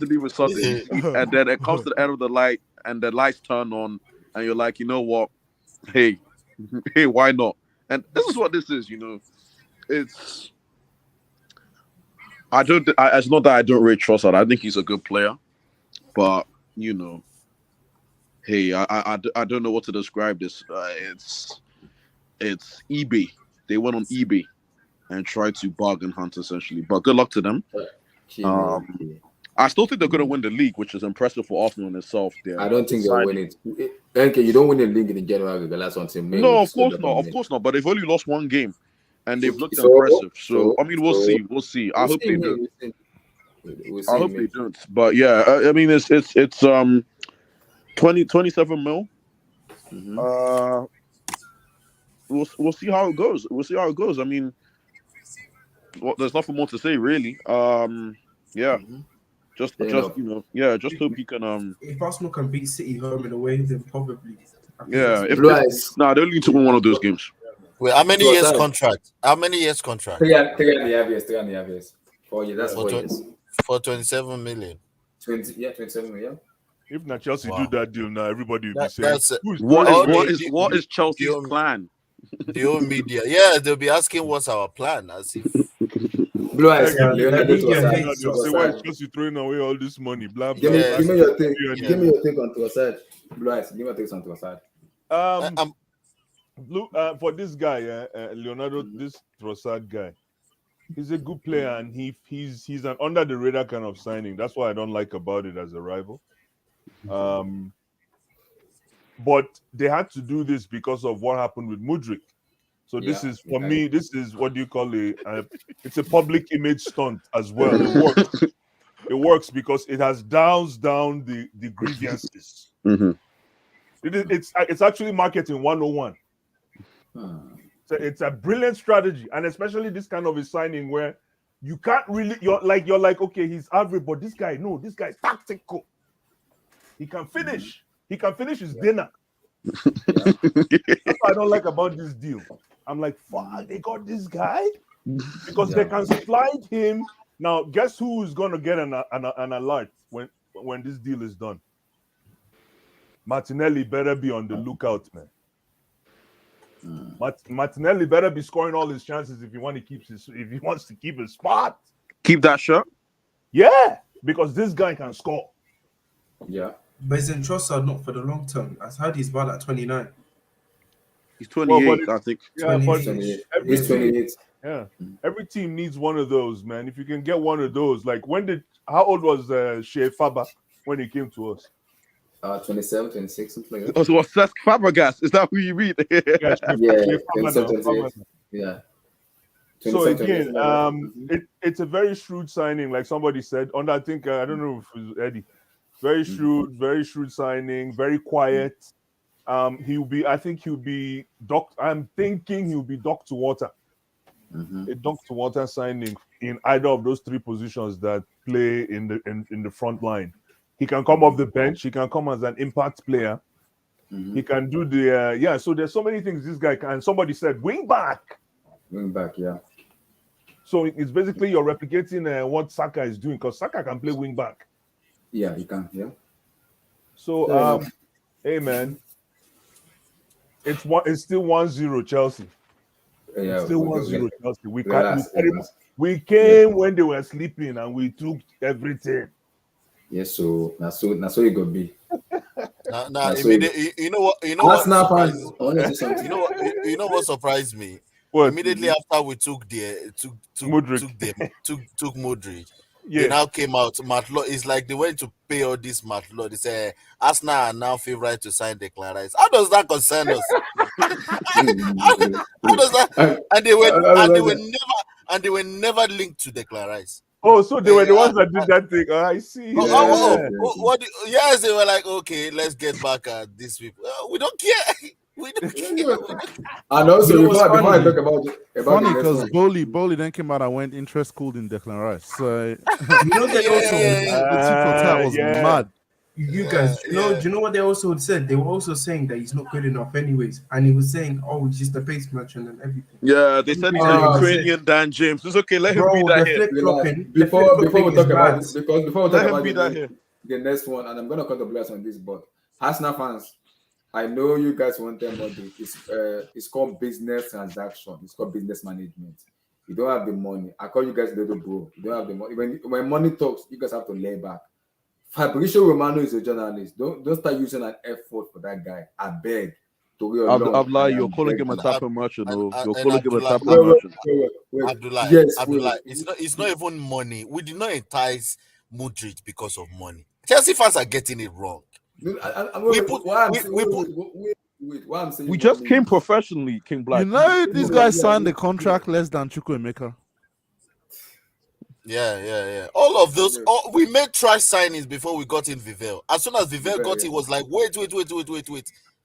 leave with something. And then it comes to the end of the light, and the lights turn on, and you're like, you know what? Hey, why not? And this is what this is, It's not that I don't rate Trossard. I think he's a good player, but hey, I don't know what to describe this. It's eBay. They went on eBay and tried to bargain hunt essentially. But good luck to them. I still think they're going to win the league, which is impressive for Arsenal in itself. I don't think they'll win it. Okay, you don't win the league in general. The last one team. No, of course not. But they've only lost one game, and they've looked impressive. So I mean, we'll see. I hope they do. I hope they don't. But yeah, I mean, it's 27 mil. We'll see how it goes. I mean, there's nothing more to say really. Yeah. Just hope he can. If Arsenal can beat City home in a way, then probably. Yeah. They only need to win one of those games. Wait, how many years contract? 3 and a half years. 4 years. That's 4 years. For 27 million. 27 million. If not Chelsea do that deal now, everybody will be saying, That's "What is Chelsea's plan?" The old media, yeah, they'll be asking what's our plan, as if Blue eyes, Leonardo They'll say, "Why is Trossard. Chelsea throwing away all this money?" Blah blah. Give me your take. Yeah. Give me your take on Trossard. Blue eyes, give me your take on Trossard. For this guy, Leonardo, this Trossard guy, he's a good player, and he's an under the radar kind of signing. That's what I don't like about it as a rival. But they had to do this because of what happened with Mudryk. So this is, for me, this is what do you call it's a public image stunt as well. It works. It works because it has doused down the grievances. Mm-hmm. It's actually marketing 101. So it's a brilliant strategy, and especially this kind of a signing where you can't really you're like okay, he's average, but this guy's tactical. He can finish. He can finish his dinner. That's what I don't like about this deal. I'm like, fuck, they got this guy because they can slide him. Now, guess who is going to get an alert when this deal is done? Martinelli better be on the lookout, man. Martinelli better be scoring all his chances if he wants to keep his spot. Keep that shot. Yeah, because this guy can score. Yeah. But isn't Trossard not for the long term? I heard he's about at 29. He's 28, I think. Yeah, but he's 28. Yeah, every team needs one of those, man. If you can get one of those, like how old was Shea Faber when he came to us? 27, 26, something like Oh, that. so what's Cesc Fabregas? Is that who you read? Yeah, 27, 28. Yeah. So again, it's a very shrewd signing, like somebody said. I think I don't know if it was Eddie. Very shrewd signing, very quiet. I think he'll be docked. I'm thinking he'll be docked to water. A docked to water signing in either of those three positions that play in the front line. He can come off the bench. He can come as an impact player. He can do the So there's so many things this guy can. Somebody said wing back. Wing back, yeah. So it's basically you're replicating what Saka is doing because Saka can play wing back. Yeah, he can. Yeah. So hey man, it's still 1-0 Chelsea. Yeah, it's still 1-0 Chelsea. We came when they were sleeping and we took everything. Yes, so that's so it could be. Immediately, you know what surprised me? What? Immediately after we took Modric, they now came out. Matlo, it's like they went to pay all this Matlo. They say Arsenal are now favourite to sign Declan Rice. How does that concern us? How does that? And they were never linked to Declan Rice. Oh, so they were the ones that did that thing. Oh, I see. Yes, they were like, okay, let's get back at these people. We don't care. We don't care. And also, before I talk about funny because Boehly then came out and went interest cooled in Declan Rice. So they also the TikTok was mad. You guys, do you know what they also said? They were also saying that he's not good enough, anyways, and he was saying, "Oh, he's just a pace merchant and everything." Yeah, they said he's a Ukrainian Dan James. It's okay, let him be that here. Before we talk about this, because before we talk about the next one, and I'm gonna cut the blast on this, but Arsenal fans, I know you guys want them money. It's called business transaction. It's called business management. You don't have the money. I call you guys little bro. You don't have the money. When money talks, you guys have to lay back. Fabrizio Romano is a journalist. Don't start using an effort for that guy. I beg. Abdullah, you're calling him a type of merchant. You're calling him a type of merchant. Abdullah, yes, Abdullah, it's not even money. We did not entice Modric because of money. Chelsea fans are getting it wrong. We just came professionally, King Black. You know, this guy signed the contract less than Chukwuemeka. Yeah. All of those, we made trash signings before we got in Vivel. As soon as Vivel got it, was like, wait.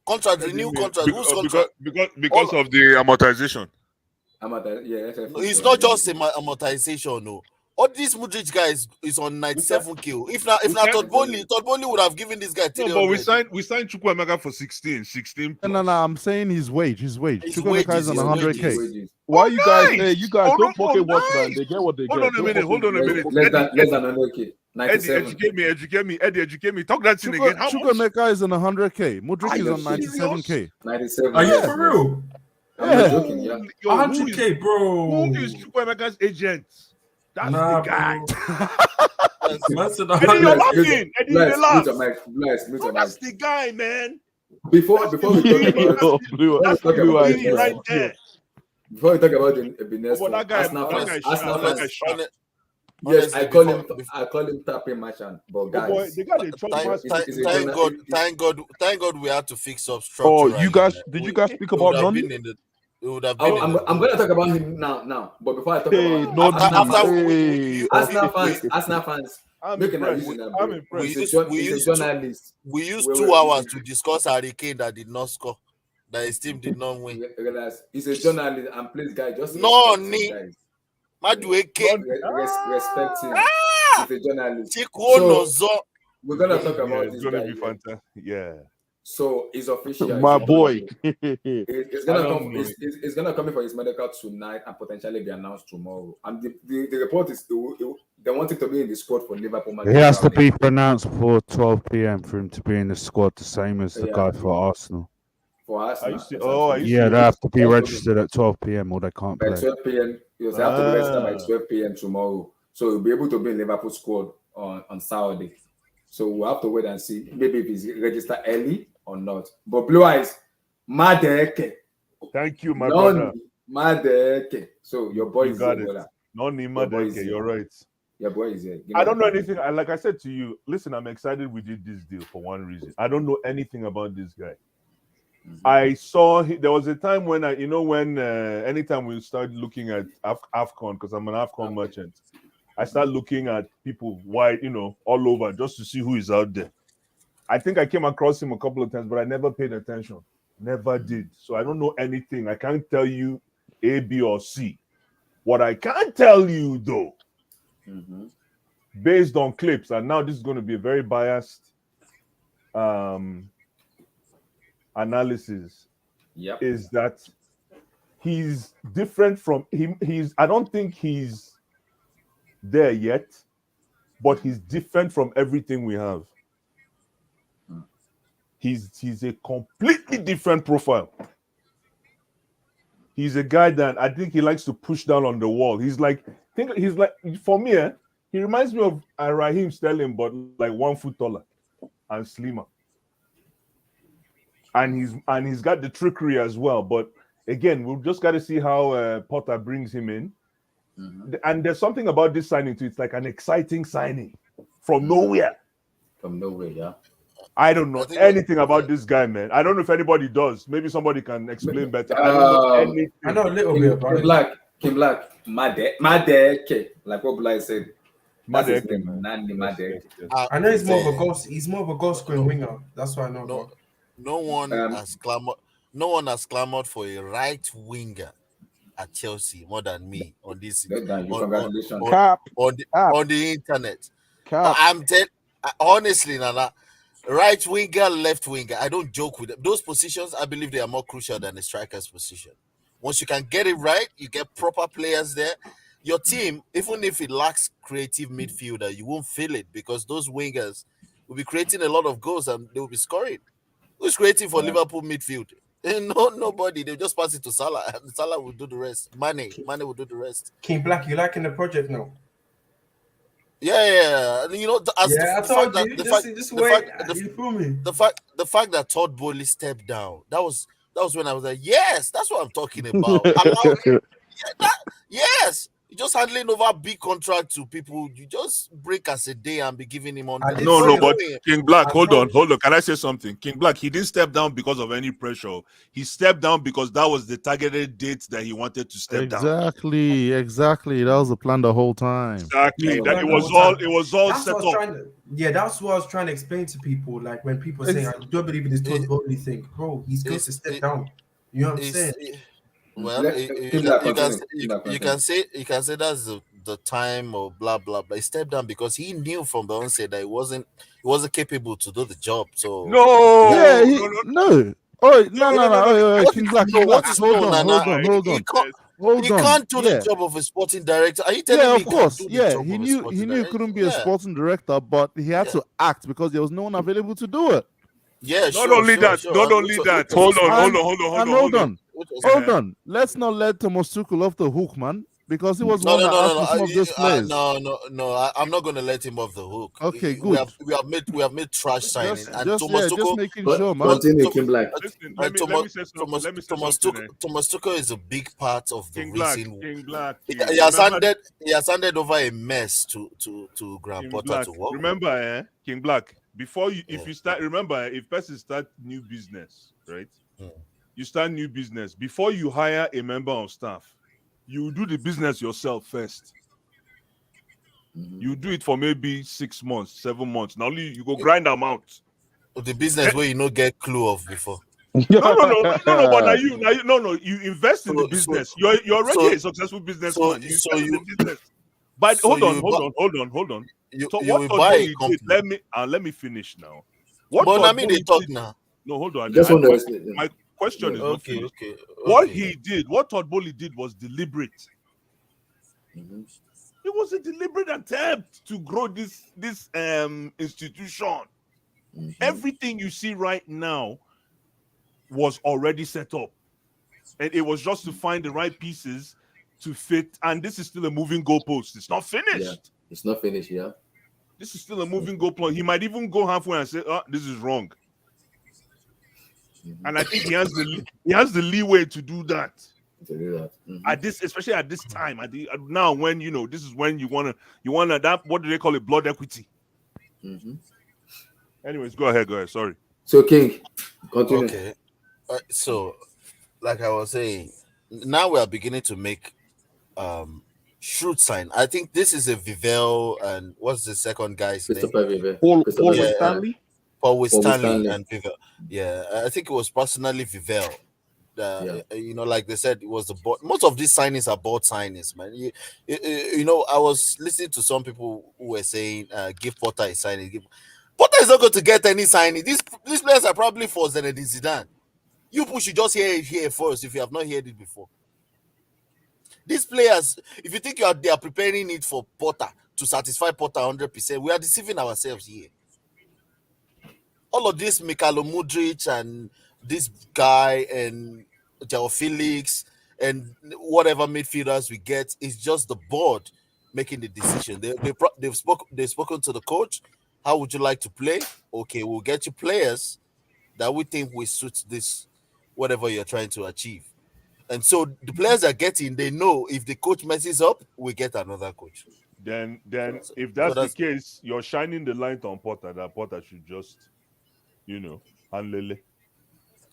Contract, renew contract. Who's contract? Because of the amortization. It's not just amortization, no. All these Modric guys is on 97k. If not Todd Boehly would have given this guy 300. No, but we signed Chukwuemeka for 16. No, I'm saying his wage. Chukwuemeka is on 100k. Why you guys say you guys don't fucking watch, man? They get what they get. Hold on a minute. Less than 100k. Eddie, 97. educate me. Eddie, educate me. Talk that thing again. How much? Chukwuemeka is on 100k. Modric is on 97k. 97. Are you yes, for real? I'm not joking, yeah. Yo, 100k, bro. Who is Chukwuemeka's agent? That's Nah, the guy. Man said Eddie, you're 100. laughing. Eddie, you laugh. Bless, That's the guy, man. Before we talk about Blue That's talk the about guy right there. before we talk about the But that guy, Arsenal that fans, guy Arsenal sharp. That guy fans. sharp. Yes, Honestly, I call him tapping merchant, but Oh boy, guys, they got a chop master. Thank God we had to fix up Oh, structurally. you guys, did you guys speak about Noni? It would have been I'm going to talk about him now. But before I talk Hey, about Noni. Arsenal fans, I'm make an impressed. illusion. I'm impressed. He's a journalist. We used Wait, 2 wait, hours to discuss Harry Kane that did not score, that his team did not win. Realize he's a journalist, and please, guys, just Noni respect him, guys. Madueke. Respect him. He's a journalist. So, we're gonna talk about It's this gonna guy. be fantastic. Yeah. So it's official. My boy. It's gonna come. It's gonna come in for his medical tonight and potentially be announced tomorrow. And the report is they want him to be in the squad for Liverpool. He has to be pronounced for 12 p.m. for him to be in the squad, the same as the guy for Arsenal. For Arsenal. Yeah, they have to be registered at 12 p.m. or they can't By play. 12 p.m. They have to be registered by 12 p.m. tomorrow. So he'll be able to be in Liverpool squad on Saturday. So we'll have to wait and see maybe if he's registered early or not. But Blue Eyes, Madueke. Thank you, my brother. Madueke. So your boy is got here, it. brother. Noni Madueke, you're right. Your boy is here. I don't know anything. Like I said to you, listen, I'm excited we did this deal for one reason. I don't know anything about this guy. I saw there was a time when anytime we start looking at AFCON, because I'm an AFCON merchant, I start looking at people all over just to see who is out there. I think I came across him a couple of times, but I never paid attention. Never did. So I don't know anything. I can't tell you A, B, or C. What I can tell you, though, based on clips, and now this is going to be a very biased analysis, is that he's different from him. I don't think he's there yet, but he's different from everything we have. He's a completely different profile. He's a guy that I think he likes to push down on the wall. For me, he reminds me of Raheem Sterling, but like 1 foot taller and slimmer. And he's got the trickery as well. But again, we've just got to see how Potter brings him in. And there's something about this signing too. It's like an exciting signing from nowhere. From nowhere, yeah. I don't know anything about this guy, man. I don't know if anybody does. Maybe somebody can explain better. I don't know anything. I know a little bit about it. Kim Black, Madueke, like what Blai said. That's his name, Nani Madueke. I know he's more of a ghost. He's more of a goal scoring winger. That's what I know. No one has clamored for a right winger at Chelsea more than me on this on the internet. I'm honestly, Nana, right winger, left winger. I don't joke with them. Those positions, I believe they are more crucial than the striker's position. Once you can get it right, you get proper players there. Your team, even if it lacks creative midfielder, you won't feel it because those wingers will be creating a lot of goals and they will be scoring. Who's creating for Liverpool midfield? Nobody. They'll just pass it to Salah. And Salah will do the rest. Mane will do the rest. King Black, you liking the project now? Yeah. The fact that Todd Boehly stepped down, that was when I was like, yes, that's what I'm talking about. Yes. You're just handling over a big contract to people. You just break as a day and be giving him on. No, but King Black, hold on. Can I say something? King Black, he didn't step down because of any pressure. He stepped down because that was the targeted date that he wanted to step down. Exactly. That was the plan the whole time. Exactly. That it was all set up. That's what I was trying to explain to people. Like when people say, I don't believe in this Todd Boehly thing, bro, he's going to step down. You know what I'm saying? Well, you can say that's the time or blah blah blah. He stepped down because he knew from the onset that he wasn't capable to do the job. So no. Oh no. King Black, hold on. hold He on. can't do Yeah. the job of a sporting director. Are you telling Yeah, me of he can't course. do the Yeah, job he of a knew sporting he knew he director? couldn't be a Yeah. sporting director, but he had to act because there was no one available to do it. Yeah, Not sure, only sure, that, sure. not And only which that. was Hold his on, hold fault. on, hold on, hold And on, hold on. Which was hold on. Let's not let Thomas Tuchel off the hook, man, because he was the No, one no, that no, no, asked no. for some of those players. No. I'm not going to let him off the hook. Okay, We good. have made trash signing, and Thomas just Tuchel. making sure, man. Continue, King Black. Listen, let me say something. Let me say something. Thomas Tuchel is a big part of the King Black, reason. King Black. He King. has Remember, handed over a mess to Graham King Potter Black. to work with. Remember, King Black. Before you, if you start, remember, if person start new business, right? You start new business before you hire a member of staff. You do the business yourself first. You do it for maybe 6 months, 7 months. Now you go grind them out. The business where you no get clue of before. No. But now you invest in the business. You're already a successful businessman. You invest in the business. But hold on. So you what will Todd buy a Boehly did? Let me finish now. What But I Todd mean, Boehly they talk did- now. No, hold on. Just want to My question is not Okay, finished. okay. What he did, what Todd Boehly did, was deliberate. It was a deliberate attempt to grow this institution. Everything you see right now was already set up, and it was just to find the right pieces to fit. And this is still a moving goalpost. It's not finished. Yeah, it's not finished. Yeah, this is still a moving goalpost. He might even go halfway and say, "Oh, this is wrong." And I think he has the leeway to do that. At this, especially at this time, now when this is when you wanna that, what do they call it, blood equity. Anyways, go ahead. Sorry. So King, continue. Okay. So, like I was saying, now we are beginning to make shrewd sign. I think this is a Vivel and what's the second guy's name? Christopher Vivel. Paul Stanley. Stanley and Vivel. Yeah, I think it was personally Vivel. Like they said, it was the board. Most of these signings are board signings, man. I was listening to some people who were saying, "Give Potter a signing." Potter is not going to get any signing. These players are probably for Zinedine Zidane. You should just hear it here first if you have not heard it before. These players, if you think they are preparing it for Potter to satisfy Potter 100%, we are deceiving ourselves here. All of this Mikhailo Mudryk and this guy and Joao Felix and whatever midfielders we get is just the board making the decision. They've spoken to the coach. How would you like to play? Okay, we'll get you players that we think will suit this, whatever you're trying to achieve. And so the players are getting, they know if the coach messes up, we get another coach. Then if that's the case, you're shining the light on Potter, that Potter should just, handle it.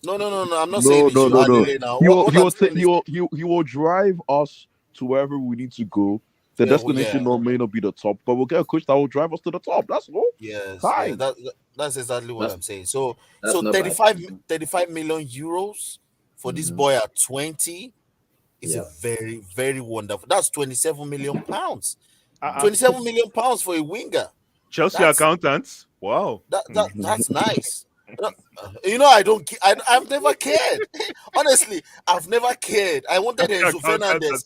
No. I'm not saying he should handle it now. He will drive us to wherever we need to go. The destination may not be the top, but we'll get a coach that will drive us to the top. That's all. Yes, that's exactly what I'm saying. So 35 million euros for this boy at 20 is a very, very wonderful. That's 27 million pounds. 27 million pounds for a winger. Chelsea accountants. Wow. That's nice. I've never cared. Honestly, I've never cared. I wanted Enzo Fernandez.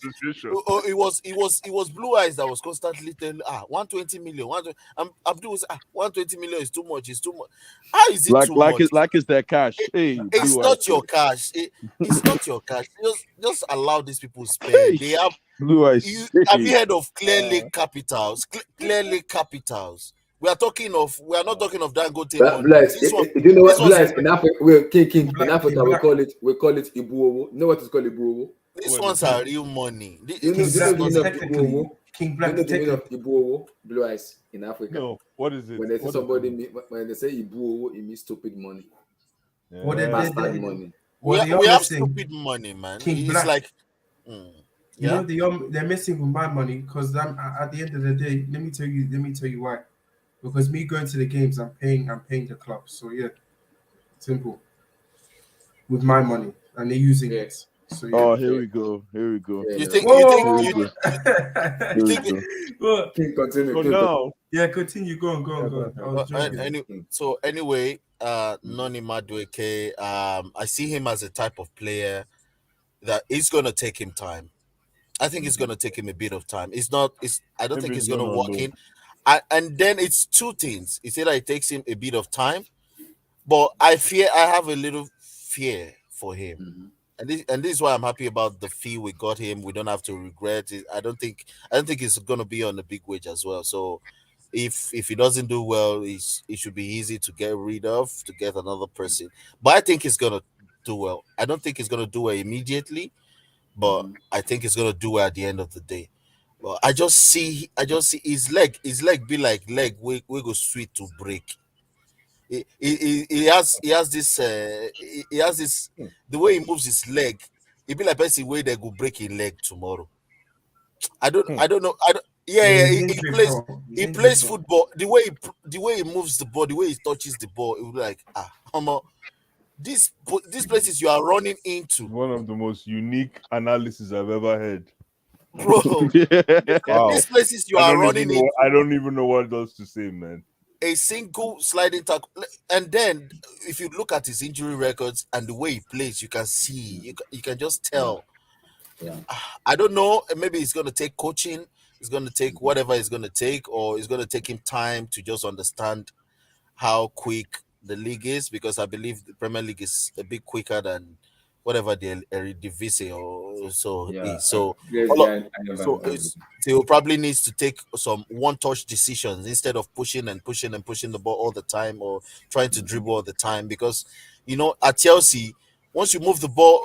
It was Blue Eyes that was constantly telling 120 million. Abdul was 120 million is too much. It's too much. How is it too much? It's their cash. It's not your cash. It's not your cash. Just allow these people spend. They have Blue Eyes. Have you heard of Clear Lake Capitals? Clear Lake Capitals. We are not talking of Dangote money. Do you know what? Bless, in Africa, in Africa, we call it Ibuowo. You know what is called Ibuowo? These ones are real money. King Black, Ibuowo, Blue Eyes in Africa. No, what is it? When they say when they say Ibuowo, it means stupid money. Bastard money. We have stupid money, man. King Black. Like, they're messing with my money because at the end of the day, let me tell you why. Because me going to the games, I'm paying the club. So yeah, simple. With my money, and they're using it. So yeah. Here we go. You think? Continue. No. Yeah, continue. Go on. So anyway, Noni Madueke, I see him as a type of player that it's going to take him time. I think it's gonna take him a bit of time. It's not. It's. I don't Maybe think it's it's gonna gonna walk low. in. And then it's two things. It's either it takes him a bit of time, but I have a little fear for him. And this is why I'm happy about the fee we got him. We don't have to regret it. I don't think it's gonna be on a big wage as well. So if he doesn't do well, it should be easy to get rid of to get another person. But I think he's gonna do well. I don't think he's gonna do well immediately, but I think he's gonna do well at the end of the day. Well, I just see his leg be like leg we go sweet to break. He has this the way he moves his leg. It be like person way they go break his leg tomorrow. I don't know. Yeah, Yeah, he's he injury plays prone. He's he injury plays prone. football. The way he moves the ball, the way he touches the ball, it will be like these places you are running into, One of the most unique analysis I've ever heard. bro. Wow. These places you I are don't running even know. into. I don't even know what else to say, man. A single sliding tackle, and then if you look at his injury records and the way he plays, you can see you can just tell. Yeah. I don't know. Maybe it's going to take coaching. It's going to take whatever it's going to take, or it's going to take him time to just understand how quick the league is, because I believe the Premier League is a bit quicker than whatever the Eredivisie or so Yeah. is. So, PSG, I never so he will probably needs to take some one-touch decisions instead of pushing and pushing and pushing the ball all the time, or trying to dribble all the time. Because at Chelsea, once you move the ball,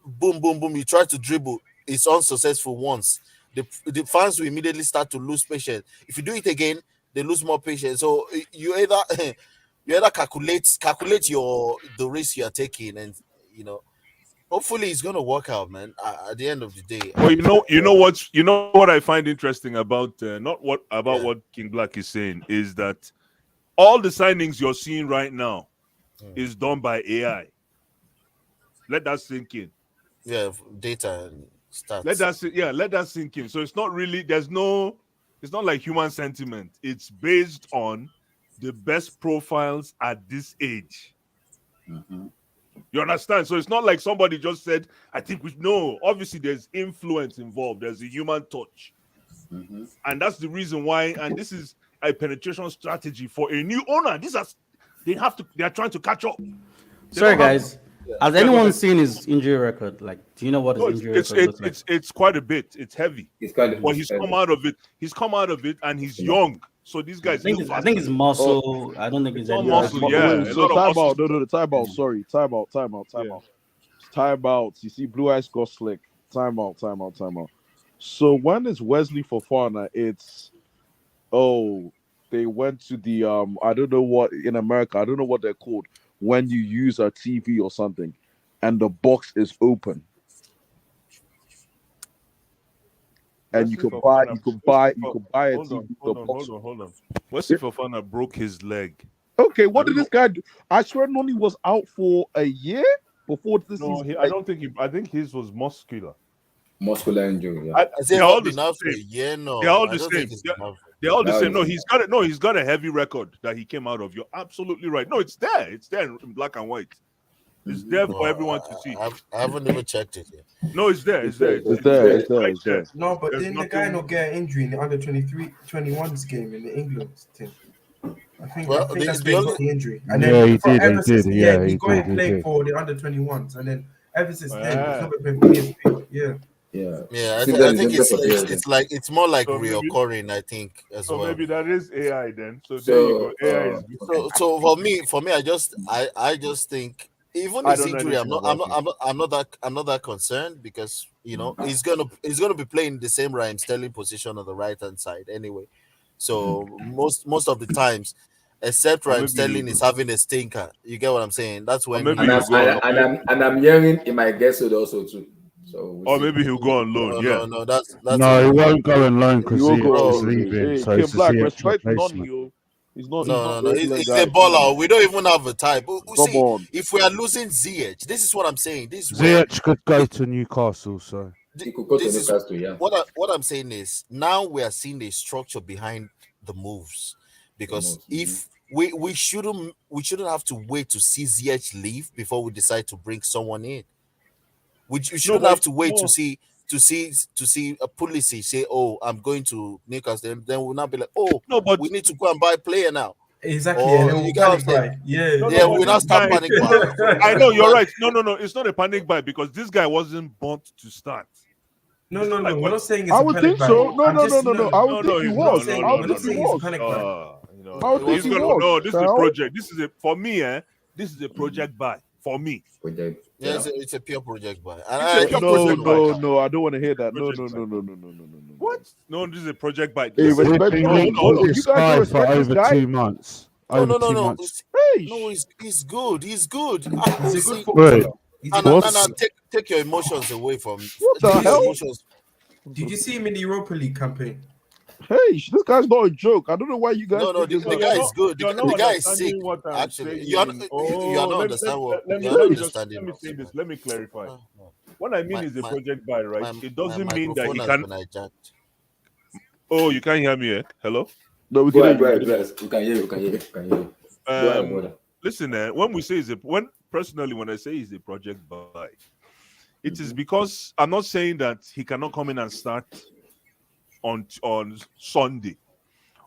boom, boom, boom, you try to dribble, it's unsuccessful once. The fans will immediately start to lose patience. If you do it again, they lose more patience. So you either you either calculate the risk you are taking, and hopefully it's gonna work out, man. At the end of the day, Well, you know what I find interesting about not what about what King Black is saying is that all the signings you're seeing right now is done by AI. Let that sink in. Yeah, data and stats. Let that sink in. So it's not really it's not like human sentiment. It's based on the best profiles at this age. You understand? So it's not like somebody just said, I think we know. Obviously, there's influence involved, there's a human touch. And that's the reason why, and this is a penetration strategy for a new owner. They are trying to catch up. Sorry, guys. Has anyone seen his injury record? Like, do you know what his injury record looks like? It's quite a bit. It's heavy. But he's heavy. come out of it. He's come out of it, and he's young. So these guys. I think it's muscle. I don't think it's any muscle. Yeah. Wait, so time out. No, time out. Sorry, time out. Time out. You see, Blue Eyes got slick. Time out. So when it's Wesley Fofana, it's they went to the I don't know what in America. I don't know what they're called when you use a TV or something, and the box is open. And you can buy a TV. Hold on. Wesley Fofana broke his leg. Okay, what did this guy do? I swear Noni was out for a year before this season. I think his was muscular. Muscular injury. Yeah. They're all the enough for a same. year? No, They're all I the don't same. think it's enough. They're all the same. No, he's got a heavy record that he came out of. You're absolutely right. No, it's there. It's there in black and white. It's there for everyone to see. I haven't even checked it yet. No, it's there. It's there. It's there. No, but then the guy not get an injury in the under 21's game in the England team. I think that's where he got the injury. And then he did. Yeah, he he got did. playing for the under 21s, and then ever since then he's not been playing for PSP. Yeah. I think it's more like reoccurring. I think as well. So maybe that is AI then. So there you go. AI is so for me, I just think even his injury, I'm not that concerned, because he's gonna be playing the same Raheem Sterling position on the right hand side anyway. So most of the times, except Raheem Sterling is having a stinker. You get what I'm saying? That's when. I'm hearing he might get sold also too. So or maybe he'll go on loan. No, that's no, he won't go on loan because he's leaving. Hey, So Kim it's Black, a respect replacement. Noni. He's not. No. He's a baller. We don't even have a type. Come on. If we are losing Ziyech, this is what I'm saying. Ziyech could go to Newcastle. So he could go to Newcastle. Yeah. What I'm saying is now we are seeing a structure behind the moves, because if we shouldn't have to wait to see Ziyech leave before we decide to bring someone in. We shouldn't have to wait to see to see a policy say, "Oh, I'm going to Newcastle," then we'll not be like, "Oh, No, but we need to go and buy a player now." Exactly, Or and then you we'll get what I'm panic saying? buy. Yeah, Yeah, we'll not start panic buy. I know you're right. No, it's not a panic buy because this guy wasn't bought to start. No. We're not saying it's I a would panic think buy. so. No. I'm just I would think he was. saying I we're would not think he saying it's a was. panic buy. I would think He's he gonna was. no. This is a Sal. project. This is a for me. This is a project buy for me. Project. Yeah, it's a pure project buy. It's a pure project buy. No. I don't want to hear that. No. What? No, this is a project buy. Hey, Listen, respect. Been No, linked hold with on. this You guys guy don't for respect this over guy. 2 months. No, Over 2 no. months. He's good. He's good. He's a good Wait, footballer. And take your emotions away from. What the Take your hell? emotions. Did you see him in the Europa League campaign? Hey, this guy's not a joke. I don't know why you guys. No, think the this guy guy- is good. You're The not guy is sick. understanding what I'm Actually, saying. you are not understanding what. Let You're not me just understanding. say this. Let me clarify. What I mean is a project buy, right? It My doesn't mean that microphone he has can. been hijacked. Oh, you can't hear me, eh? Hello. No, we Go can ahead, hear you. bless. We can hear you. Go ahead, brother. Listen, when we say when I say it's a project buy, it is because I'm not saying that he cannot come in and start on Sunday.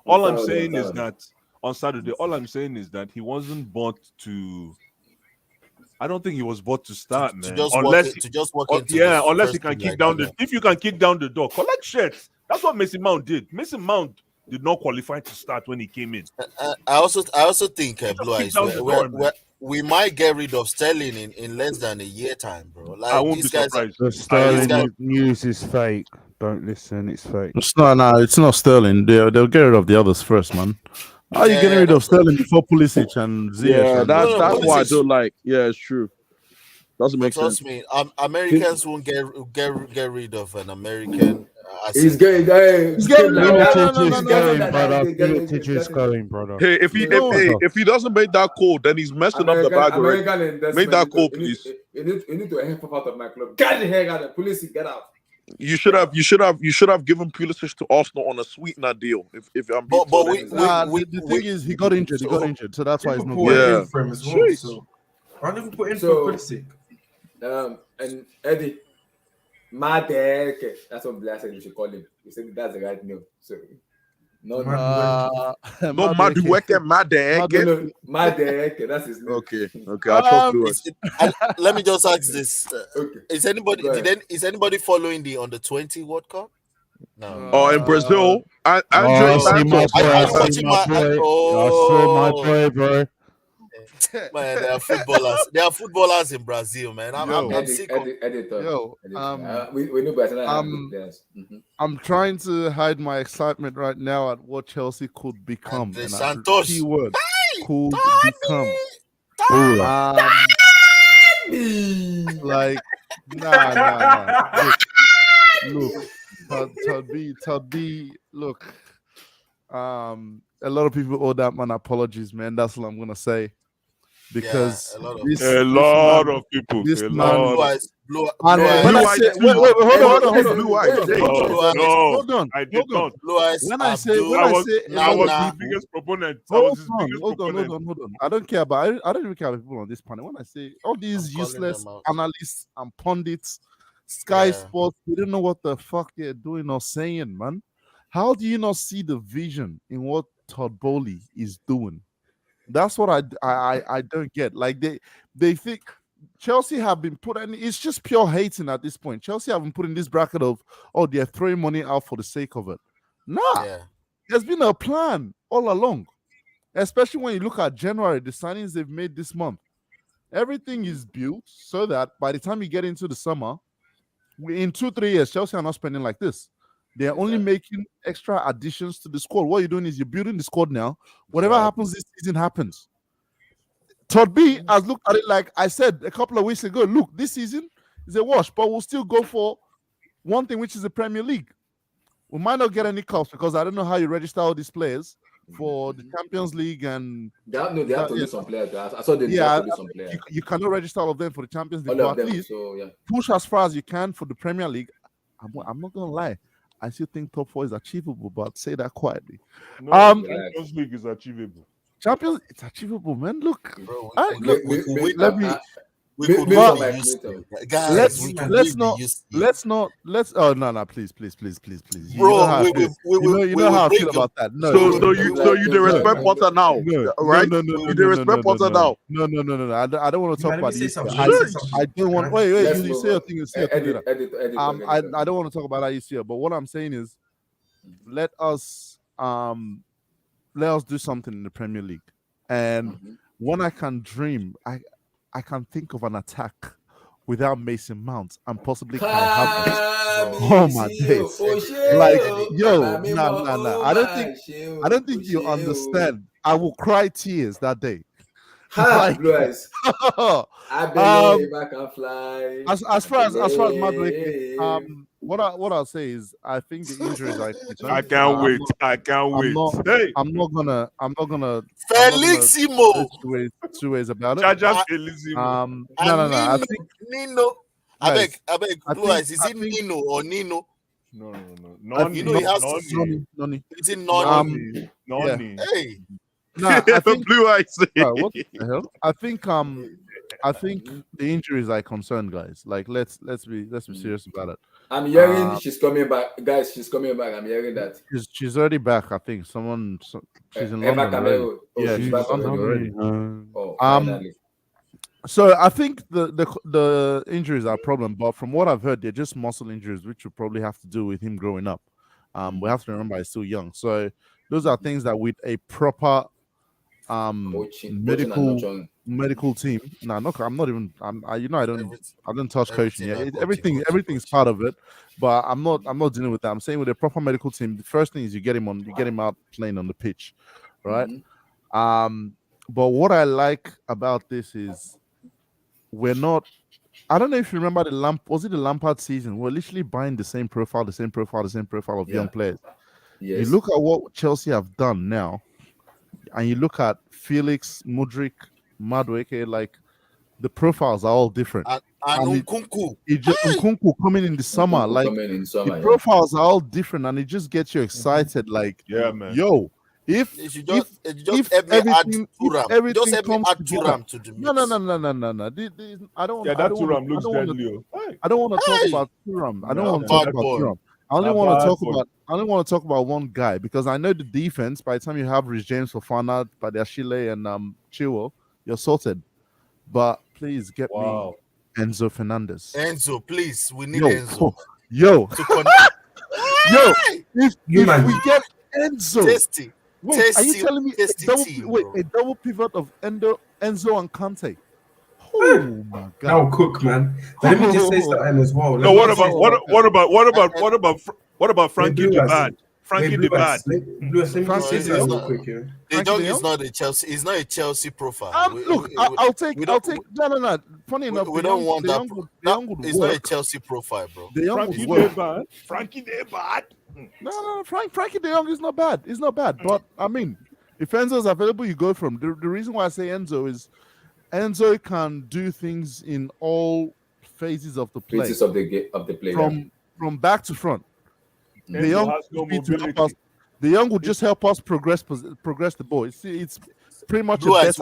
All I'm saying is that on Saturday, all I'm saying is that he wasn't bought to. I don't think he was bought to start, man. Unless he can kick down the. If you can kick down the door, collect shirts. That's what Mason Mount did. Mason Mount did not qualify to start when he came in. I also think Blue Eyes, we might get rid of Sterling in less than a year time, bro. Like I won't these be guys surprised. The Sterling news is fake. Don't listen, it's fake. It's not Sterling. They'll get rid of the others first, man. How are you getting rid of Sterling before Pulisic and Ziyech? Yeah, that's Pulisic. why I don't like. Yeah, it's true. Doesn't make sense. Trust me, Americans won't get rid of an American. He's getting there. He's getting going, brother. Hey, if he doesn't make that call, then he's messing up the bag already. Make that call, please. You need to head out of my club. Get the heck out of the police. Get out. You should have given Pulisic to Arsenal on a sweetener deal. If I'm being the thing is, he got injured. So that's why he's not. Yeah, for him as well. So I never put in for Pulisic. And Eddie, Madueke. That's what Blair said you should call him. He said that's the right name. So no Madueke. Madueke. That's his name. Okay. I trust you. Let me just ask this: Is anybody following the under 20 World Cup? No. Oh, in Brazil, I saw my boy, bro. Man, there are footballers in Brazil, man. I'm sick of I'm trying to hide my excitement right now at what Chelsea could become. And Santos. Keyword could become. Like, nah. Look, Tadbi, look. A lot of people owe that man apologies, man. That's what I'm gonna say. Because a lot of people. This man. Blue eyes. Blue eyes. Wait, hold on. Blue eyes. Hold on. I did not. Blue eyes. When I say, I was the biggest proponent. Hold on. I don't care about. I don't even care about people on this panel. When I say all these useless analysts and pundits, Sky Sports, they don't know what the fuck they're doing or saying, man. How do you not see the vision in what Todd Boehly is doing? That's what I don't get. Like they think Chelsea have been put, and it's just pure hating at this point. Chelsea have been put in this bracket of, they're throwing money out for the sake of it. Nah, there's been a plan all along. Especially when you look at January, the signings they've made this month. Everything is built so that by the time you get into the summer, in 2-3 years, Chelsea are not spending like this. They're only making extra additions to the squad. What you're doing is you're building the squad now. Whatever happens this season happens. Todd B has looked at it like I said a couple of weeks ago. Look, this season is a wash, but we'll still go for one thing, which is the Premier League. We might not get any cups because I don't know how you register all these players for the Champions League and they have to lose some players. I saw they have to lose some players. You cannot register all of them for the Champions League. All of but at them, least so push as far as you can for the Premier League. I'm not gonna lie. I still think top 4 is achievable, but say that quietly. No, Champions League is achievable. Champions, it's achievable, man. Look, bro, We could Mute be Mike, used mute to him. guys. We could let's be not used to let's oh no please. You know bro. how I feel. You know how I feel about that. No, So no, you the respect Potter now, right? You the respect Potter now. No. I don't want to talk Man, let me about say this. something. I Let me say something. don't want. Can I- Wait. Let's You move say your on. thing. You say your thing. Edit. I don't want to talk about that UCL, but what I'm saying is, let us do something in the Premier League, and when I can dream, I can think of an attack without Mason Mount and possibly Kai Havertz. Oh my days! Like nah. I don't think you understand. I will cry tears that day. Ha, Blue Eyes. I believe I can fly. As far as Madueke, what I'll say is I think the injuries are concerned. I can't wait. I can't wait. I'm not gonna Feliximo. two ways about it. Jaja Feliximo. No. I think Nino. I guys, beg. Blue Eyes. Is it Nino or Nino? No. You know he has Noni. Is it Noni? Noni. Hey. Nah, I think Blue Eyes. what the hell? I think the injuries are concerned, guys. Like let's be serious about it. I'm hearing she's coming back, guys. She's coming back. I'm hearing that. She's already back. I think she's in Eva London already. Camero. Yeah, she's she's back in London already. already. Finally. So I think the injuries are a problem, but from what I've heard, they're just muscle injuries, which will probably have to do with him growing up. We have to remember he's still young, so those are things that with a proper medical team. No, I'm not even. I don't touch coaching yet. Everything's part of it, but I'm not dealing with that. I'm saying with a proper medical team, the first thing is you get him out playing on the pitch, right? But what I like about this is we're not. I don't know if you remember was it the Lampard season? We're literally buying the same profile of young players. Yes. You look at what Chelsea have done now, and you look at Felix, Mudryk, Madueke, like the profiles are all different. And Nkunku. Nkunku coming in the summer, the profiles are all different, and it just gets you excited. Like, man. Yo, if everything comes together, to the mix. No. I don't. Yeah, that Thuram looks deadly. I don't want to talk about Thuram. I don't want to talk about Thuram. I only want to talk about one guy because I know the defense. By the time you have Rhys James, Fofana, Badiashile, and Chilwell, you're sorted. But please get me Enzo Fernandez. Enzo, please, we need Enzo. Yo, if we get Enzo, tasty. Are you telling me a double pivot of Enzo and Kante? Oh my God! That'll cook, man. But let me just say something as well. No, what about Frankie the Bad? Frankie the Bad. De Jong is not a Chelsea. He's not a Chelsea profile. I'll take. No. Funny enough, we don't want that. It's not a Chelsea profile, bro. Frankie the Bad. No. Frankie De Jong is not bad. It's not bad. But I mean, if Enzo's available, you go from. The reason why I say Enzo is Enzo can do things in all phases of the play. Phases of the play. From back to front. De Jong will just help us progress the ball. It's pretty much Blue Eyes.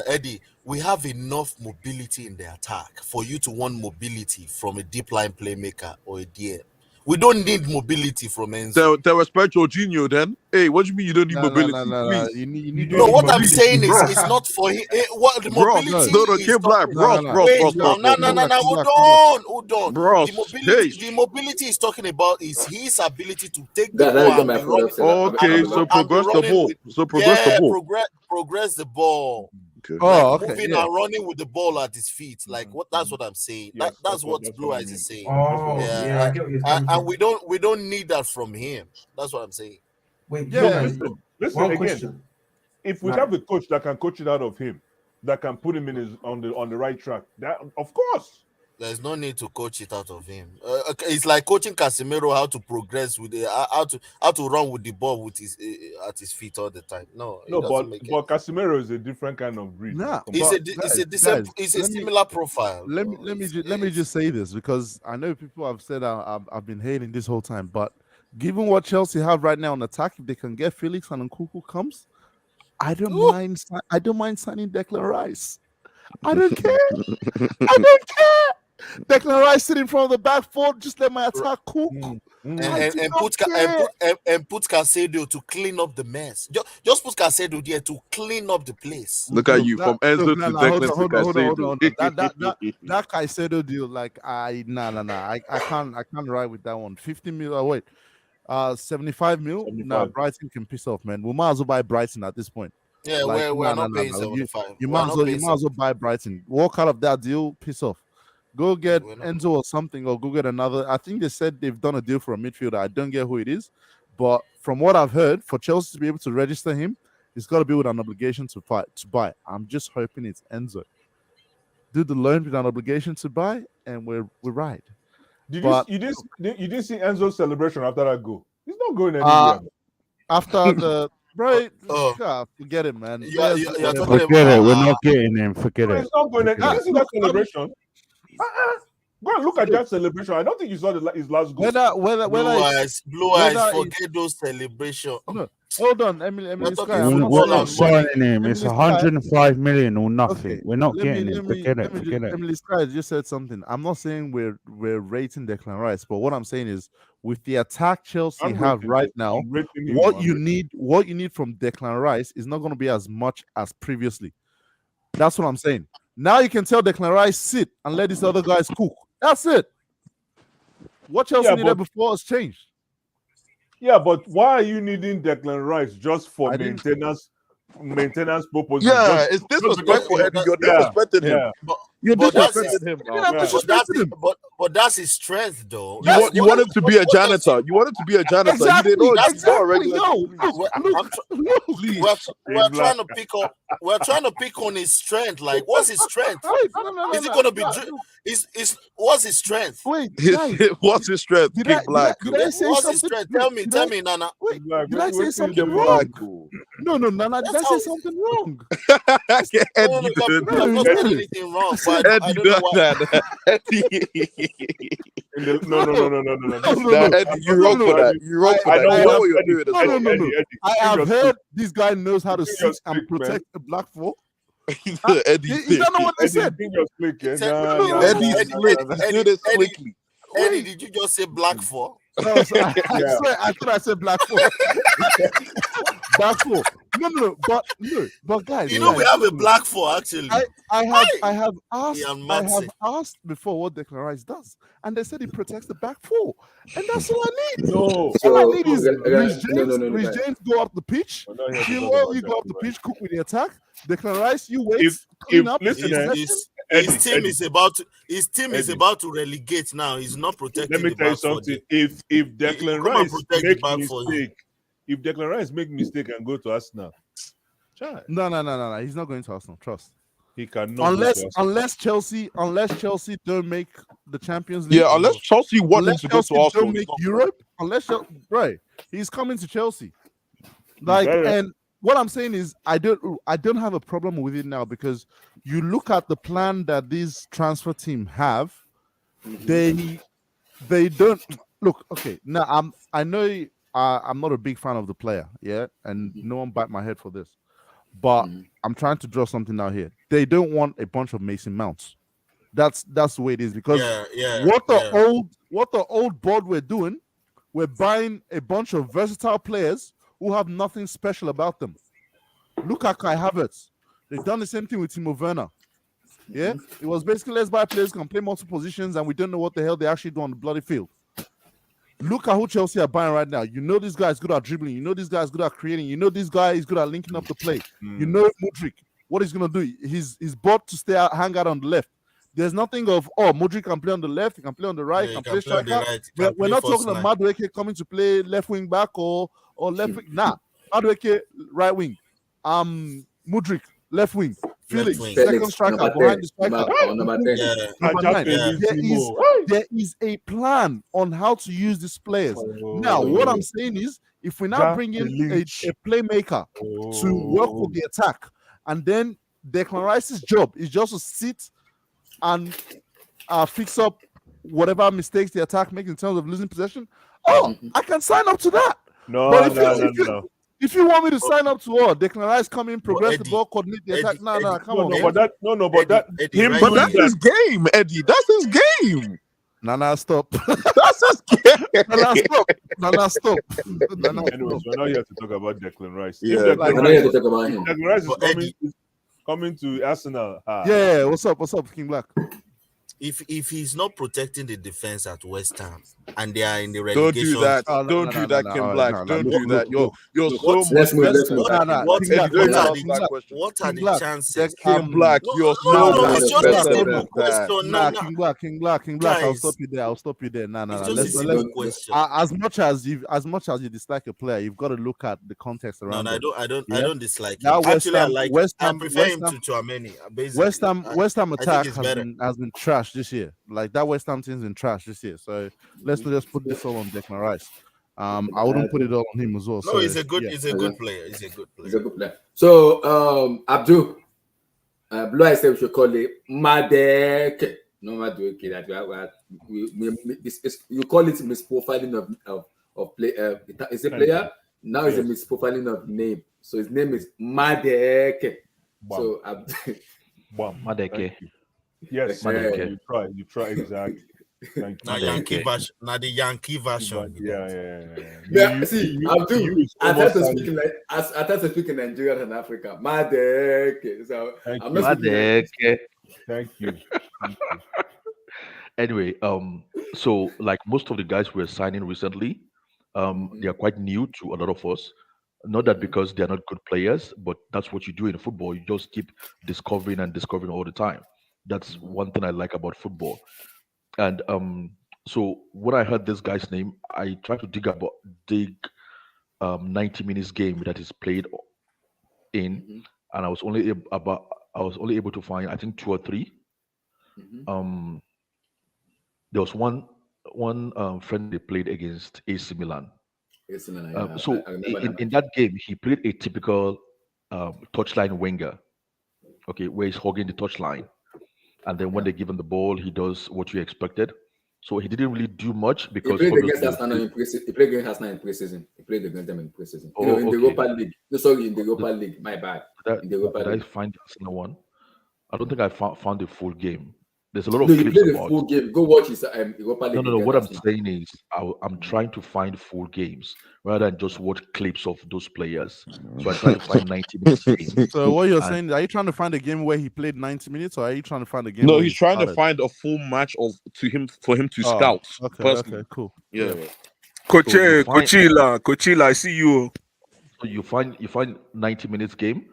Eddie, we have enough mobility in the attack for you to want mobility from a deep line playmaker or a DM. We don't need mobility from Enzo. They respect Jorginho then. Hey, what do you mean you don't need mobility? No. You need no, what I'm saying is it's not for him. What the mobility is Black, bro. Hold on. The mobility he's talking about is his ability to take the ball. Progress the ball. Progress the ball. Okay. Moving and running with the ball at his feet, that's what I'm saying. That's what Blue Eyes is saying. I get what you're saying. And we don't need that from him. That's what I'm saying. Wait, listen again. Question. If we have a coach that can coach it out of him, that can put him in on the right track, that of course. There's no need to coach it out of him. It's like coaching Casemiro how to progress with how to run with the ball with his at his feet all the time. But Casemiro is a different kind of breed. It's a similar profile. Let me just say this because I know people have said I've been hating this whole time, but given what Chelsea have right now on attack, if they can get Felix and Nkunku comes, I don't mind signing Declan Rice. I don't care. I don't care. Declan Rice sitting in front of the back four. Just let my attack cook. And put Caicedo to clean up the mess. Just put Caicedo there to clean up the place. Look at you from Enzo to Declan to Caicedo. That Caicedo deal, like I can't ride with that one. 50 mil. Oh, wait, 75 mil. Nah, Brighton can piss off, man. We might as well buy Brighton at this point. Yeah, we're not paying 75. You might as well buy Brighton. Walk out of that deal, piss off. Go get Enzo or something, or go get another. I think they said they've done a deal for a midfielder. I don't get who it is, but from what I've heard, for Chelsea to be able to register him, it's got to be with an obligation to buy. I'm just hoping it's Enzo. Do the loan with an obligation to buy, and we're right. You didn't see Enzo's celebration after that goal? He's not going anywhere. After the forget it, man. Forget it. We're not getting him. Forget it. He's not going anywhere. You see that celebration? Go and look at that celebration. I don't think you saw his last goal. Blue eyes, forget those celebrations. No, hold on, Emily. We're not signing him. It's 105 million or nothing. We're not getting him. Forget it. Emily Sky just said something. I'm not saying we're rating Declan Rice, but what I'm saying is, with the attack Chelsea have right now, what you need from Declan Rice is not going to be as much as previously. That's what I'm saying. Now you can tell Declan Rice sit and let these other guys cook. That's it. What Chelsea needed before has changed. Yeah, but why are you needing Declan Rice just for maintenance purposes? Yeah, it's disrespectful, Eddie. You're disrespecting him. You're disrespecting him. But that's his strength, though. You want him to be a janitor. You want him to be a janitor. Exactly. You didn't know a regular. We're trying to pick up. We're trying to pick on his strength. Like, what's his strength? Is it going to be? What's his strength? Wait, what's his strength? Big Black. What's his strength? Tell me, Nana. Did I say something wrong? No, Nana. Did I say something wrong? I'm not saying anything wrong. But I don't know why. No. Eddie, you wrong for that. You wrong for that. You know what you're doing. No. I have heard this guy knows how to sit and protect a black four. Eddie, you don't know what they said. Eddie slick. Eddie, did you just say black four? No, so I swear, I thought I said black four. Black four. No, but guys, we have a black four actually. I have asked before what Declan Rice does, and they said he protects the back four, and that's all I need. All I need is Reece James go up the pitch. You go up the pitch, cook with the attack. Declan Rice, you wait. His team is about to relegate now. He's not protecting. Let me tell you something. If Declan Rice make mistake and go to Arsenal, no, he's not going to Arsenal. Trust. He cannot. Unless Chelsea don't make the Champions League. Yeah, unless Chelsea want him to go to Arsenal. Don't make Europe. He's coming to Chelsea. And what I'm saying is, I don't have a problem with it now, because you look at the plan that these transfer team have. They don't look okay. Now I know I'm not a big fan of the player, and no one bite my head for this, but I'm trying to draw something out here. They don't want a bunch of Mason Mounts. That's the way it is, because what the old board were doing, we're buying a bunch of versatile players who have nothing special about them. Look at Kai Havertz. They've done the same thing with Timo Werner. Yeah, it was basically, let's buy players who can play multiple positions, and we don't know what the hell they actually do on the bloody field. Look at who Chelsea are buying right now. You know this guy is good at dribbling. You know this guy is good at creating. You know this guy is good at linking up the play. You know Mudryk, what he's going to do. He's bought to hang out on the left. There's nothing of, Mudryk can play on the left, he can play on the right, he can play striker. We're not talking about Madueke coming to play left wing back or left wing. Nah, Madueke right wing. Mudryk left wing. Felix second striker behind the striker. There is a plan on how to use these players. Now, what I'm saying is, if we now bring in a playmaker to work with the attack, and then Declan Rice's job is just to sit and fix up whatever mistakes the attack makes in terms of losing possession, I can sign up to that. No. If you want me to sign up to what? Declan Rice come in, progress the Eddie, ball, coordinate the attack. Nah, come on. No, man. but that Eddie, him right But doing that's his that. game, Eddie. That's his game. Nah, stop. That's his game. Stop. Stop. Anyways, we're not here to talk about Declan Rice. Yeah, If we're not here to talk about him. Declan Rice is But Eddie, coming to Arsenal. Yeah, what's up, King Black? if he's not protecting the defense at West Ham and they are in the Don't relegation, do that. Don't do that, Kim Black. Don't do that. You're so much let's better move. than that. What Eddie, are don't ask that question. the chances? Kim Black, you're so No, much it's just a better simple than that. question. Nah, No, King Black. I'll Guys, stop you there. Nah. it's just a Let's simple question. as much as you dislike a player, you've got to look at the context around. No, I don't dislike him. That Actually, I prefer him Ham, to Chouameni. Basically, West Ham attack it's has been trash this year. Like that West Ham team's been trash this year. So let's not just put this all on Declan Rice. I wouldn't put it all on him as well. No, so, he's a good player. He's a good player. So Abdul, Blue Eye said we should call it Madueke. No Madueke. That you call it misprofiling of play. Is a player now? It's a misprofiling of name. So his name is Madueke. So Madueke. Yes, Madueke. You try exactly. Now the Yankee version. Yeah. See, Abdul, I tried to speak in Nigeria and Africa. Madueke. So I'm not Madueke. Thank you. Anyway, so like most of the guys we're signing recently, they are quite new to a lot of us. Not that because they're not good players, but that's what you do in football. You just keep discovering all the time. That's one thing I like about football. And so when I heard this guy's name, I tried to dig 90 minutes game that is played in, and I was only able to find, I think, 2 or 3. There was one friend they played against AC Milan. So in that game, he played a typical touchline winger, okay, where he's hogging the touchline, and then when they give him the ball, he does what you expected. So he didn't really do much because he played against Arsenal in preseason. He played against Arsenal in preseason. He played against them in preseason. In the Europa League. No, sorry, in the Europa League. My bad. In the Europa League. I find Arsenal one? I don't think I found the full game. There's a lot of clips clips about the full game. Go watch his Europa League. No. What I'm saying is, I'm trying to find full games rather than just watch clips of those players. So I try to find 90 minutes. Game. So what you're saying? Are you trying to find a game where he played 90 minutes, or are you trying to find a game? No, where he's trying to find a full match for him to scout. Okay, cool. Yeah. Coachila, I see you. So you find 90 minutes game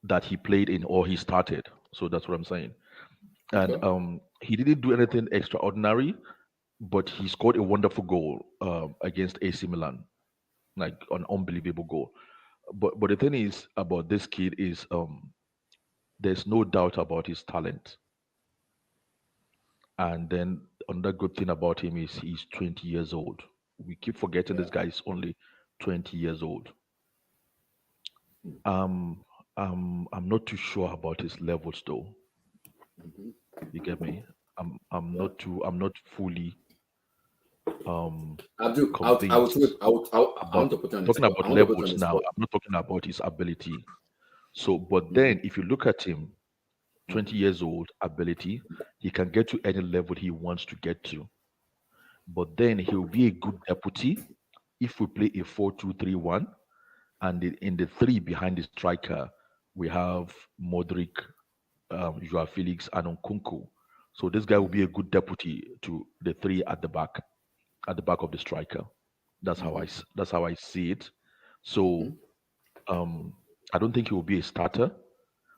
that he played in or he started. So that's what I'm saying. And he didn't do anything extraordinary, but he scored a wonderful goal against AC Milan, like an unbelievable goal. But the thing is about this kid is there's no doubt about his talent. And then another good thing about him is he's 20 years old. We keep forgetting this guy is only 20 years old. I'm not too sure about his levels though. You get me? I'm not fully Abdul, convinced. I want to put on talking about levels now. I'm not talking about his ability. So, but then if you look at him, 20 years old, ability, he can get to any level he wants to get to. But then he'll be a good deputy if we play a 4-2-3-1, and in the 3 behind the striker, we have Modric, Joao Felix, and Nkunku. So this guy will be a good deputy to the 3 at the back of the striker. That's how I see it. So I don't think he will be a starter,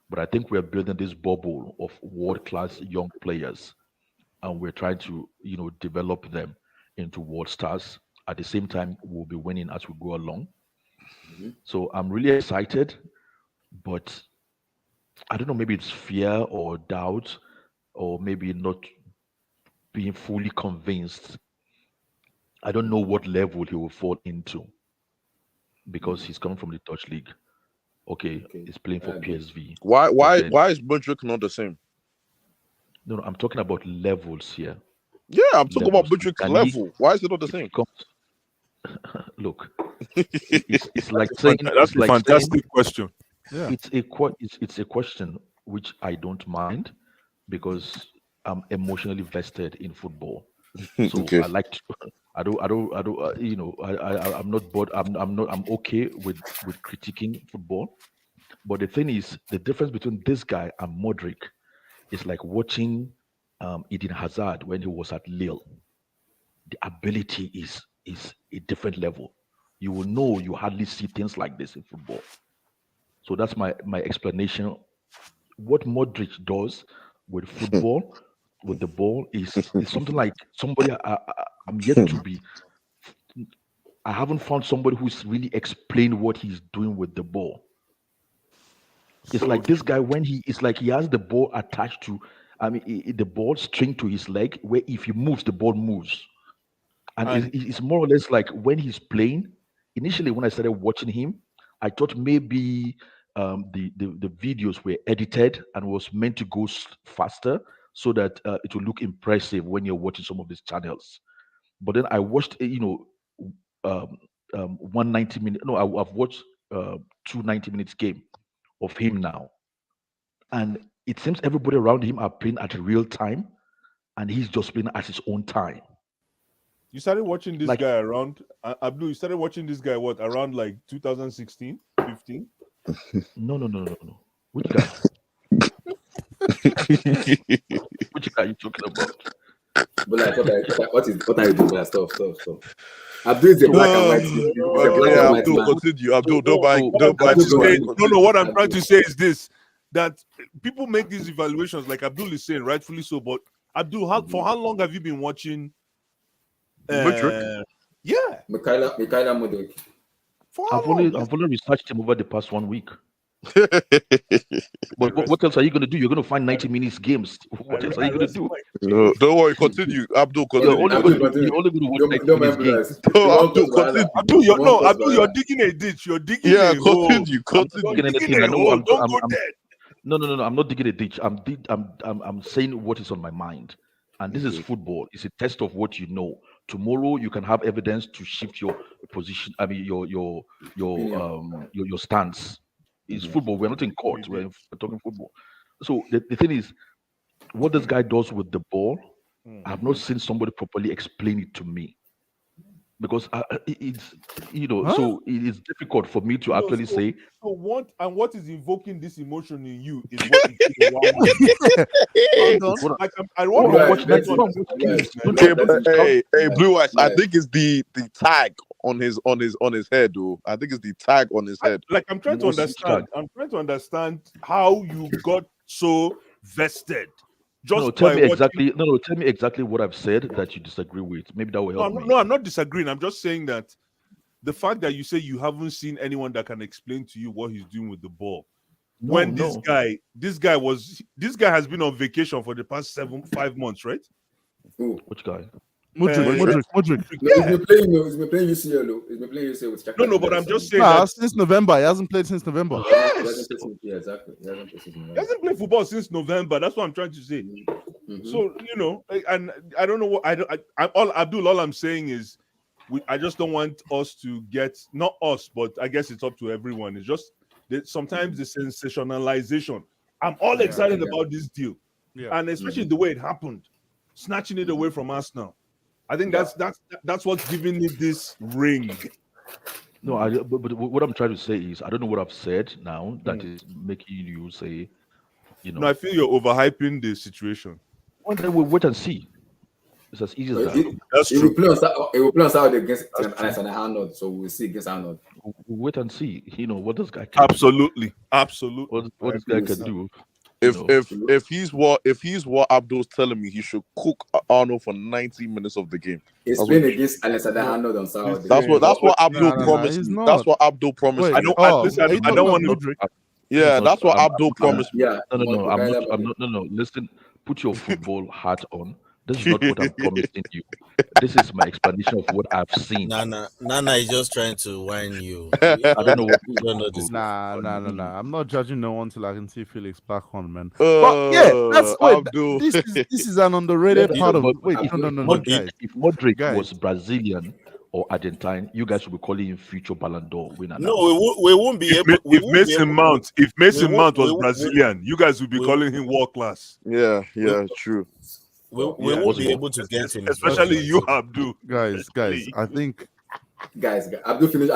but I think we're building this bubble of world-class young players, and we're trying to develop them into world stars. At the same time, we'll be winning as we go along. So I'm really excited, but I don't know, maybe it's fear or doubt, or maybe not being fully convinced. I don't know what level he will fall into because he's coming from the Dutch league. Okay, he's playing for PSV. Why is Modric not the same? No, I'm talking about levels here. Yeah, I'm talking about Modric's level. Why is it not the same? Look, It's like saying That's a fantastic question. Yeah. It's a question which I don't mind because I'm emotionally vested in football. So Okay. I like to. I don't. I'm not bored. I'm okay with critiquing football. But the thing is, the difference between this guy and Modric is like watching Eden Hazard when he was at Lille. The ability is a different level. You will know you hardly see things like this in football. So that's my explanation. What Modric does with football, with the ball, is something like somebody I'm yet to be. I haven't found somebody who's really explained what he's doing with the ball. It's like this guy when it's like he has the ball attached to, the ball string to his leg, where if he moves, the ball moves. And it's more or less like when he's playing. Initially, when I started watching him, I thought maybe the videos were edited and was meant to go faster so that it will look impressive when you're watching some of these channels. But then I watched, 190 minute. No, I've watched 2 90 minutes game of him now, and it seems everybody around him are playing at real time, and he's just playing at his own time. You started watching this guy around Abdul. You started watching this guy around like 2016, 15? No. Which guy? Which guy are you talking about? But like, what are you doing? Stop. Abdul is a black and white. Abdul, continue. Abdul, don't buy this. No. What I'm trying to say is this: that people make these evaluations, like Abdul is saying, rightfully so. But Abdul, for how long have you been watching? Yeah, Michaela Madueke. I've only researched him over the past 1 week. But what else are you going to do? You're going to find 90 minutes games. What else are you going to do? No, don't worry. Continue, Abdul. Continue. You're only going to watch 90 minutes games. No, Abdul, continue. Abdul, you're digging a ditch. You're digging a hole. Continue. Don't go there. No. I'm not digging a ditch. I'm saying what is on my mind, and this is football. It's a test of what you know. Tomorrow you can have evidence to shift your position. I mean, your stance. It's football. We're not in court. We're talking football. So the thing is, what this guy does with the ball, I have not seen somebody properly explain it to me. Because it's so it is difficult for me to actually say. So what is invoking this emotion in you is what I want to watch. Hey, Blue Eyes. I think it's the tag on his head, though. I think it's the tag on his head. I'm trying to understand. I'm trying to understand how you got so vested. Tell me exactly what I've said that you disagree with. Maybe that will help me. No, I'm not disagreeing. I'm just saying that the fact that you say you haven't seen anyone that can explain to you what he's doing with the ball. This guy has been on vacation for the past 5 months, right? Which guy? Modric. He's been playing UCL. He's been playing UCL with Chaka. No, but I'm just saying since November. He hasn't played since November. Yes. Yeah, exactly. He hasn't played football since November. That's what I'm trying to say. So and I don't know what all I'm saying is, I just don't want us to get, not us, but I guess it's up to everyone. It's just that sometimes the sensationalization. I'm all excited about this deal, and especially the way it happened, snatching it away from Arsenal. I think that's what's giving it this ring. No, but what I'm trying to say is, I don't know what I've said now that is making you say, No, I feel you're overhyping the situation. Well, then we'll wait and see. It's as easy as that. That's true. It will play on Saturday against Arnold, so we'll see against Arnold. We'll wait and see. What this guy can do. Absolutely. What this guy can do. If he's what Abdul's telling me, he should cook Arnold for 90 minutes of the game. He's playing against Alexander Arnold on Saturday. That's what Abdul promised me. That's what Abdul promised me. I don't want to. Yeah, that's what Abdul promised me. Yeah. No. I'm not. No. Listen, put your football hat on. This is not what I'm promising you. This is my explanation of what I've seen. Nana is just trying to whine you. I don't know what you don't know this. Nah. I'm not judging no one till I can see Felix back on, man. But yeah, this is an underrated part of. Wait, no, If Modric was Brazilian or Argentine, you guys will be calling him future Ballon d'Or winner. No, now. we won't be able. If Mason Mount, if Mason Mount was we won't- Brazilian, you guys would be calling him world class. Yeah, true. We won't be able to get him, especially you, Abdul. Guys, I think Guys, Abdul finish.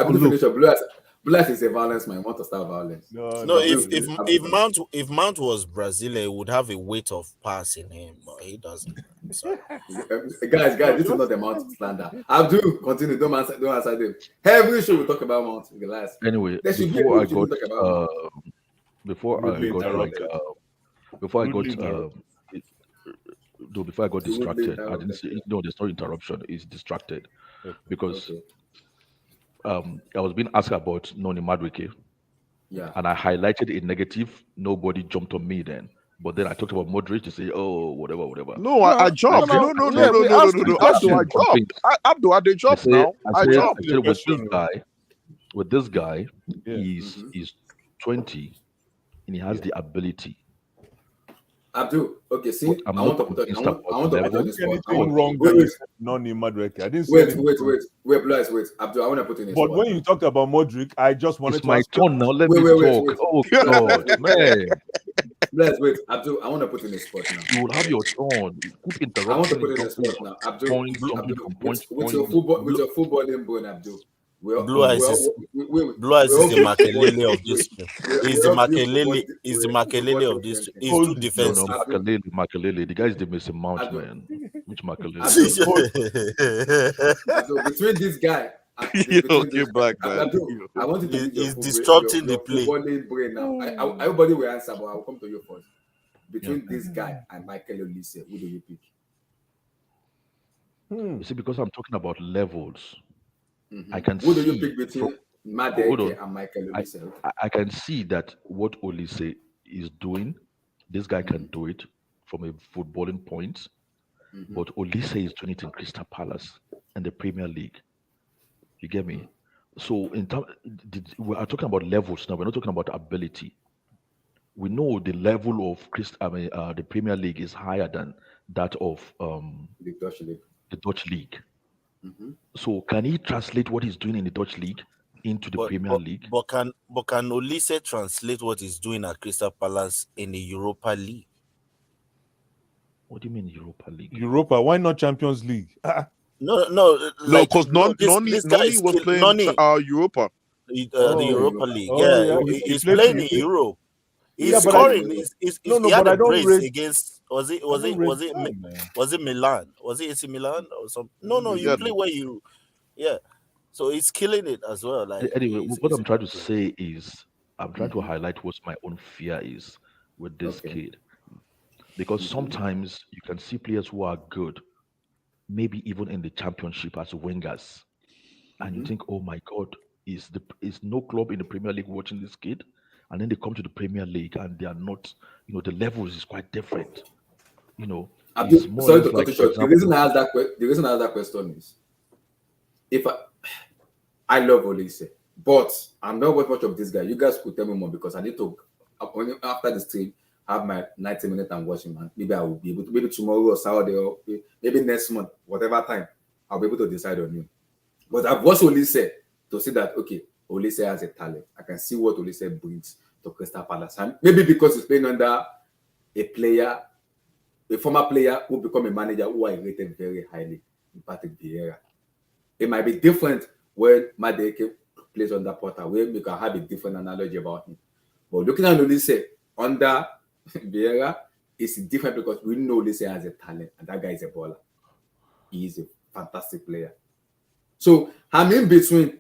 Blue is a violence man. Want to start violence? No, if Mount was Brazilian, he would have a weight of pass in him, but he doesn't. So. guys, this is not the Mount slander. Abdul, continue. Don't answer them. Every show we talk about Mount. Relax. Anyway, before I got distracted, I didn't see. No, there's no interruption. It's distracted because I was being asked about Noni Madueke. Yeah. And I highlighted a negative. Nobody jumped on me then. But then I talked about Modric to say, oh, whatever. No, I jumped. No. Abdul, I did jump now. I jumped. With this guy, he's 20 and he has the ability. Abdul, okay, see, I want to put on this spot. Wrong with Noni Madueke. I didn't say wait, Blue Eyes, wait. Abdul, I want to put in this But spot. when you talked about Modric, I just wanted to ask turn now. Let me talk. Oh, God, man. Wait, Abdul, I want to put in this spot now. You will have your turn. I want to put in this spot now. Abdul, with your footballing brain, Abdul. Blue Eyes is the Makelele of this. He's the Makelele of this. He's too defensive. No, Makelele. The guy is the Mason Mount, man. Which Makelele? So between this guy, you're back, man. I want to he's disrupting the play. Brain now. Everybody will answer, but I'll come to you first. Between this guy and Michael Olise, who do you pick? You see, because I'm talking about levels. I can who see. Do you pick between Madueke and Michael Olise? I can see that what Olise is doing, this guy can do it from a footballing point, but Olise is doing it in Crystal Palace and the Premier League. You get me? So we are talking about levels now. We're not talking about ability. We know the level of the Premier League is higher than that of the Dutch League. The Dutch League. So can he translate what he's doing in the Dutch League into the Premier League? But can Olise translate what he's doing at Crystal Palace in the Europa League? What do you mean Europa League? Europa? Why not Champions League? No, because Noni was playing Europa. The Europa League. He's playing in Europe. He's scoring. He had a brace against. Was it Milan? Was it AC Milan or something? No. You play where you. Yeah. So he's killing it as well. Like anyway, what I'm trying to say is, I'm trying to highlight what my own fear is with this kid, because sometimes you can see players who are good, maybe even in the championship as wingers, and you think, oh my God, is no club in the Premier League watching this kid? And then they come to the Premier League and they are not, the levels is quite different. Sorry to cut you short. The reason I asked that question is, if I love Olise, but I'm not watching much of this guy. You guys could tell me more because I need to, after the stream, have my 90 minutes and watch him. And maybe I will be able to, maybe tomorrow or Saturday or maybe next month, whatever time, I'll be able to decide on him. But I've watched Olise to see that, okay, Olise has a talent. I can see what Olise brings to Crystal Palace. And maybe because he's playing under a former player who become a manager who I rated very highly, in Patrick Vieira. It might be different when Madueke plays under Potter, where we can have a different analogy about him. But looking at Olise under Vieira, it's different because we know Olise has a talent and that guy is a baller. He is a fantastic player. So I'm in between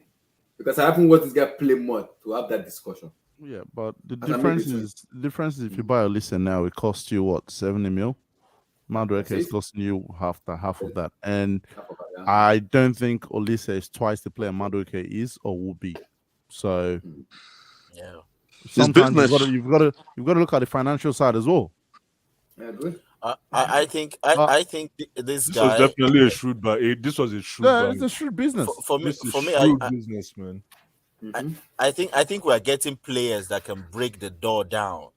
because I haven't watched this guy play more to have that discussion. Yeah, but the difference is if you buy Olise now, it costs you what, 70 mil? Madueke is costing you half of that. And I don't think Olise is twice the player Madueke is or will be. So yeah. Sometimes you've got to look at the financial side as well. Yeah, good. I think this guy was definitely a shrewd buy. This was a shrewd buy. It's a shrewd business. For me, business, man. I think we are getting players that can break the door down.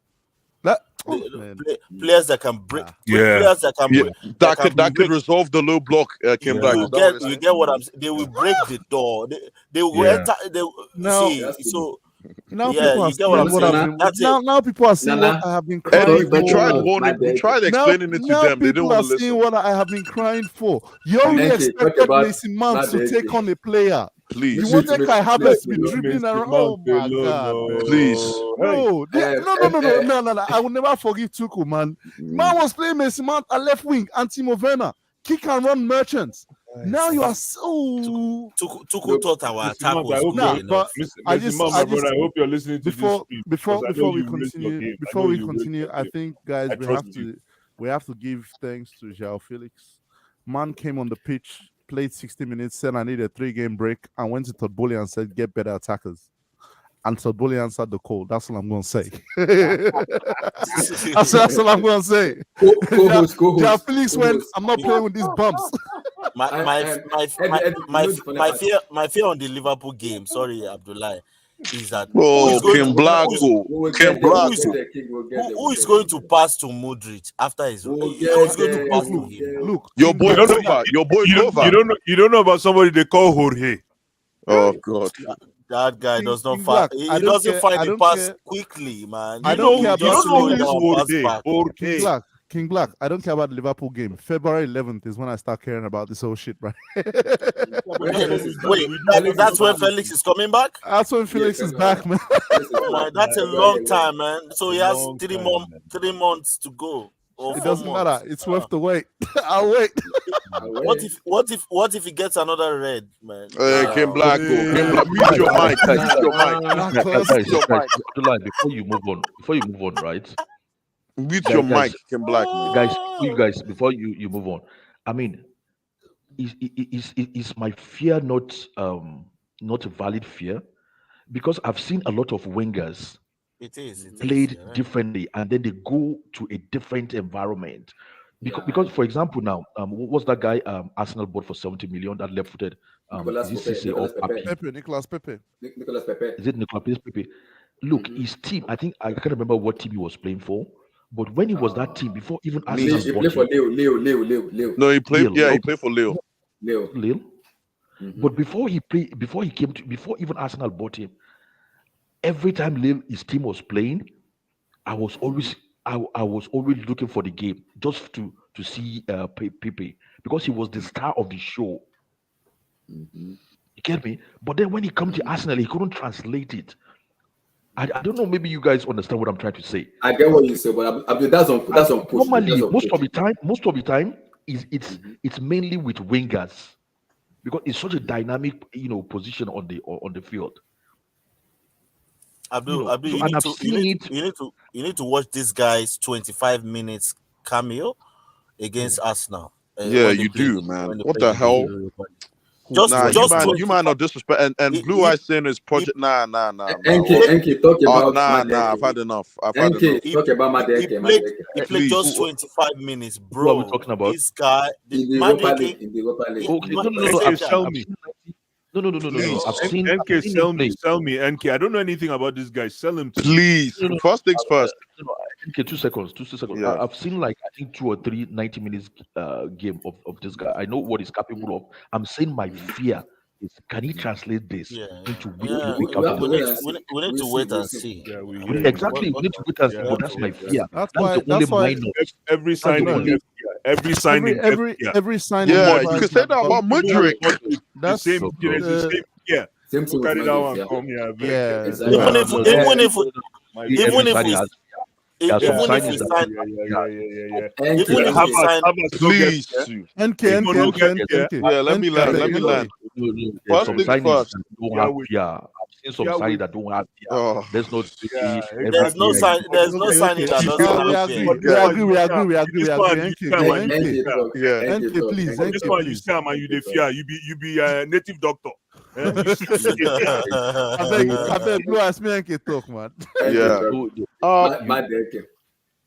Players that can break. Yeah. Players that can break. That could resolve the low block. Kim Black. You get what I'm saying? They will break the door. They will enter. They Now- see. So Now yeah, people are you get what I'm seeing saying. I've been, That's now people are seeing what I have been crying Eddie, for. we tried explaining it to Now them. They didn't people want are to listen. seeing what I have been crying for. You already Enki, talk expected about Mason Mount to Madueke. take on a player. Please. You wanted Kai Havertz to be Don't dribbling miss the around. Oh my Mount god, alone, man. Please. No, no. I will never forgive Tuchel, man. Man was playing Mason Mount at left wing and Timo Werner. Kick and run merchants. Now you are so. Tuchel thought our attack was I hope good you're- enough. I hope you're listening to before this. before because I know before we you raised your continue game. I before know we you raised continue your I game. think guys I we trust have you. to give thanks to João Felix. Man came on the pitch, played 60 minutes, said I need a 3-game break, and went to Todd Boehly and said get better attackers. And Todd Boehly answered the call. That's all I'm going to say. that's all I'm going to say. João Felix went, I'm not playing with these bumps. My fear on the Liverpool game. Sorry, Abdullah, is that Oh, Kim Black. who is going to pass to Modric after his? Who is going to pass to him? Look, Your boy Kova. You don't know about somebody they call Jorge. Oh God. That guy does not King find. Black, He I don't doesn't care- find I the don't pass care- quickly, man. I don't care You about just the slow it Liverpool down, pass back. King Black, I don't care about the Liverpool game. February 11th is when I start caring about this whole shit, right? Wait, that's when Felix is coming back. That's when Felix is back, man. Man, that's a long time, man. So he has 3 months to go. Or It 4 doesn't months. matter. It's worth the wait. I'll wait. What if he gets another red, man? Kim Black, Kim Black, mute your mic. Mute your mic. Abdullah, before you move on, right? Mute your mic, Kim Black. Guys, before you move on, I mean, is my fear not a valid fear? Because I've seen a lot of wingers played differently, and then they go to a different environment. Because for example, now, what's that guy Arsenal bought for 70 million, that left-footed? Nicolas Pepe. Is it Nicolas Pepe? Look, his team, I can't remember what team he was playing for, but when he was that team, before even Arsenal He bought played for him, Leo. No, he played. Lille, He played for Lille. Lille. But before even Arsenal bought him, every time Lille, his team was playing, I was always looking for the game just to see Pepe, because he was the star of the show. You get me? But then when he come to Arsenal, he couldn't translate it. I don't know. Maybe you guys understand what I'm trying to say. I get what you say, but that's on push. Normally, most of the time, it's mainly with wingers, because it's such a dynamic, position on the field. Abdul, you need to watch this guy's 25 minutes cameo against Arsenal. Yeah, you do, man. What the hell? You might not disrespect and Blue Eye saying his project. Nah. Enki, talk about I've had enough. Talk about Madueke. He played just 25 minutes, bro. What are we talking about? This guy, in the Europa League. Okay, no. I've seen NK, sell me, NK. I don't know anything about this guy. Sell him, please. First things first. Okay, 2 seconds. Yeah. I've seen I think 2 or 3 90 minutes game of this guy. I know what he's capable of. I'm saying my fear is, can he translate this into we need to wait and see. Exactly, we need to wait and see. But that's my fear. That's the why minor. Every signing. Every signing. Yeah, you can say that about Modric. That's the same. Yeah. Same thing with Please. NK. Yeah, let me land. First things first. I've seen some signing that don't have there's no sign that NK, please. This one you say, man, you the fear. You be a native doctor. I beg, Blue Ask me NK talk, man.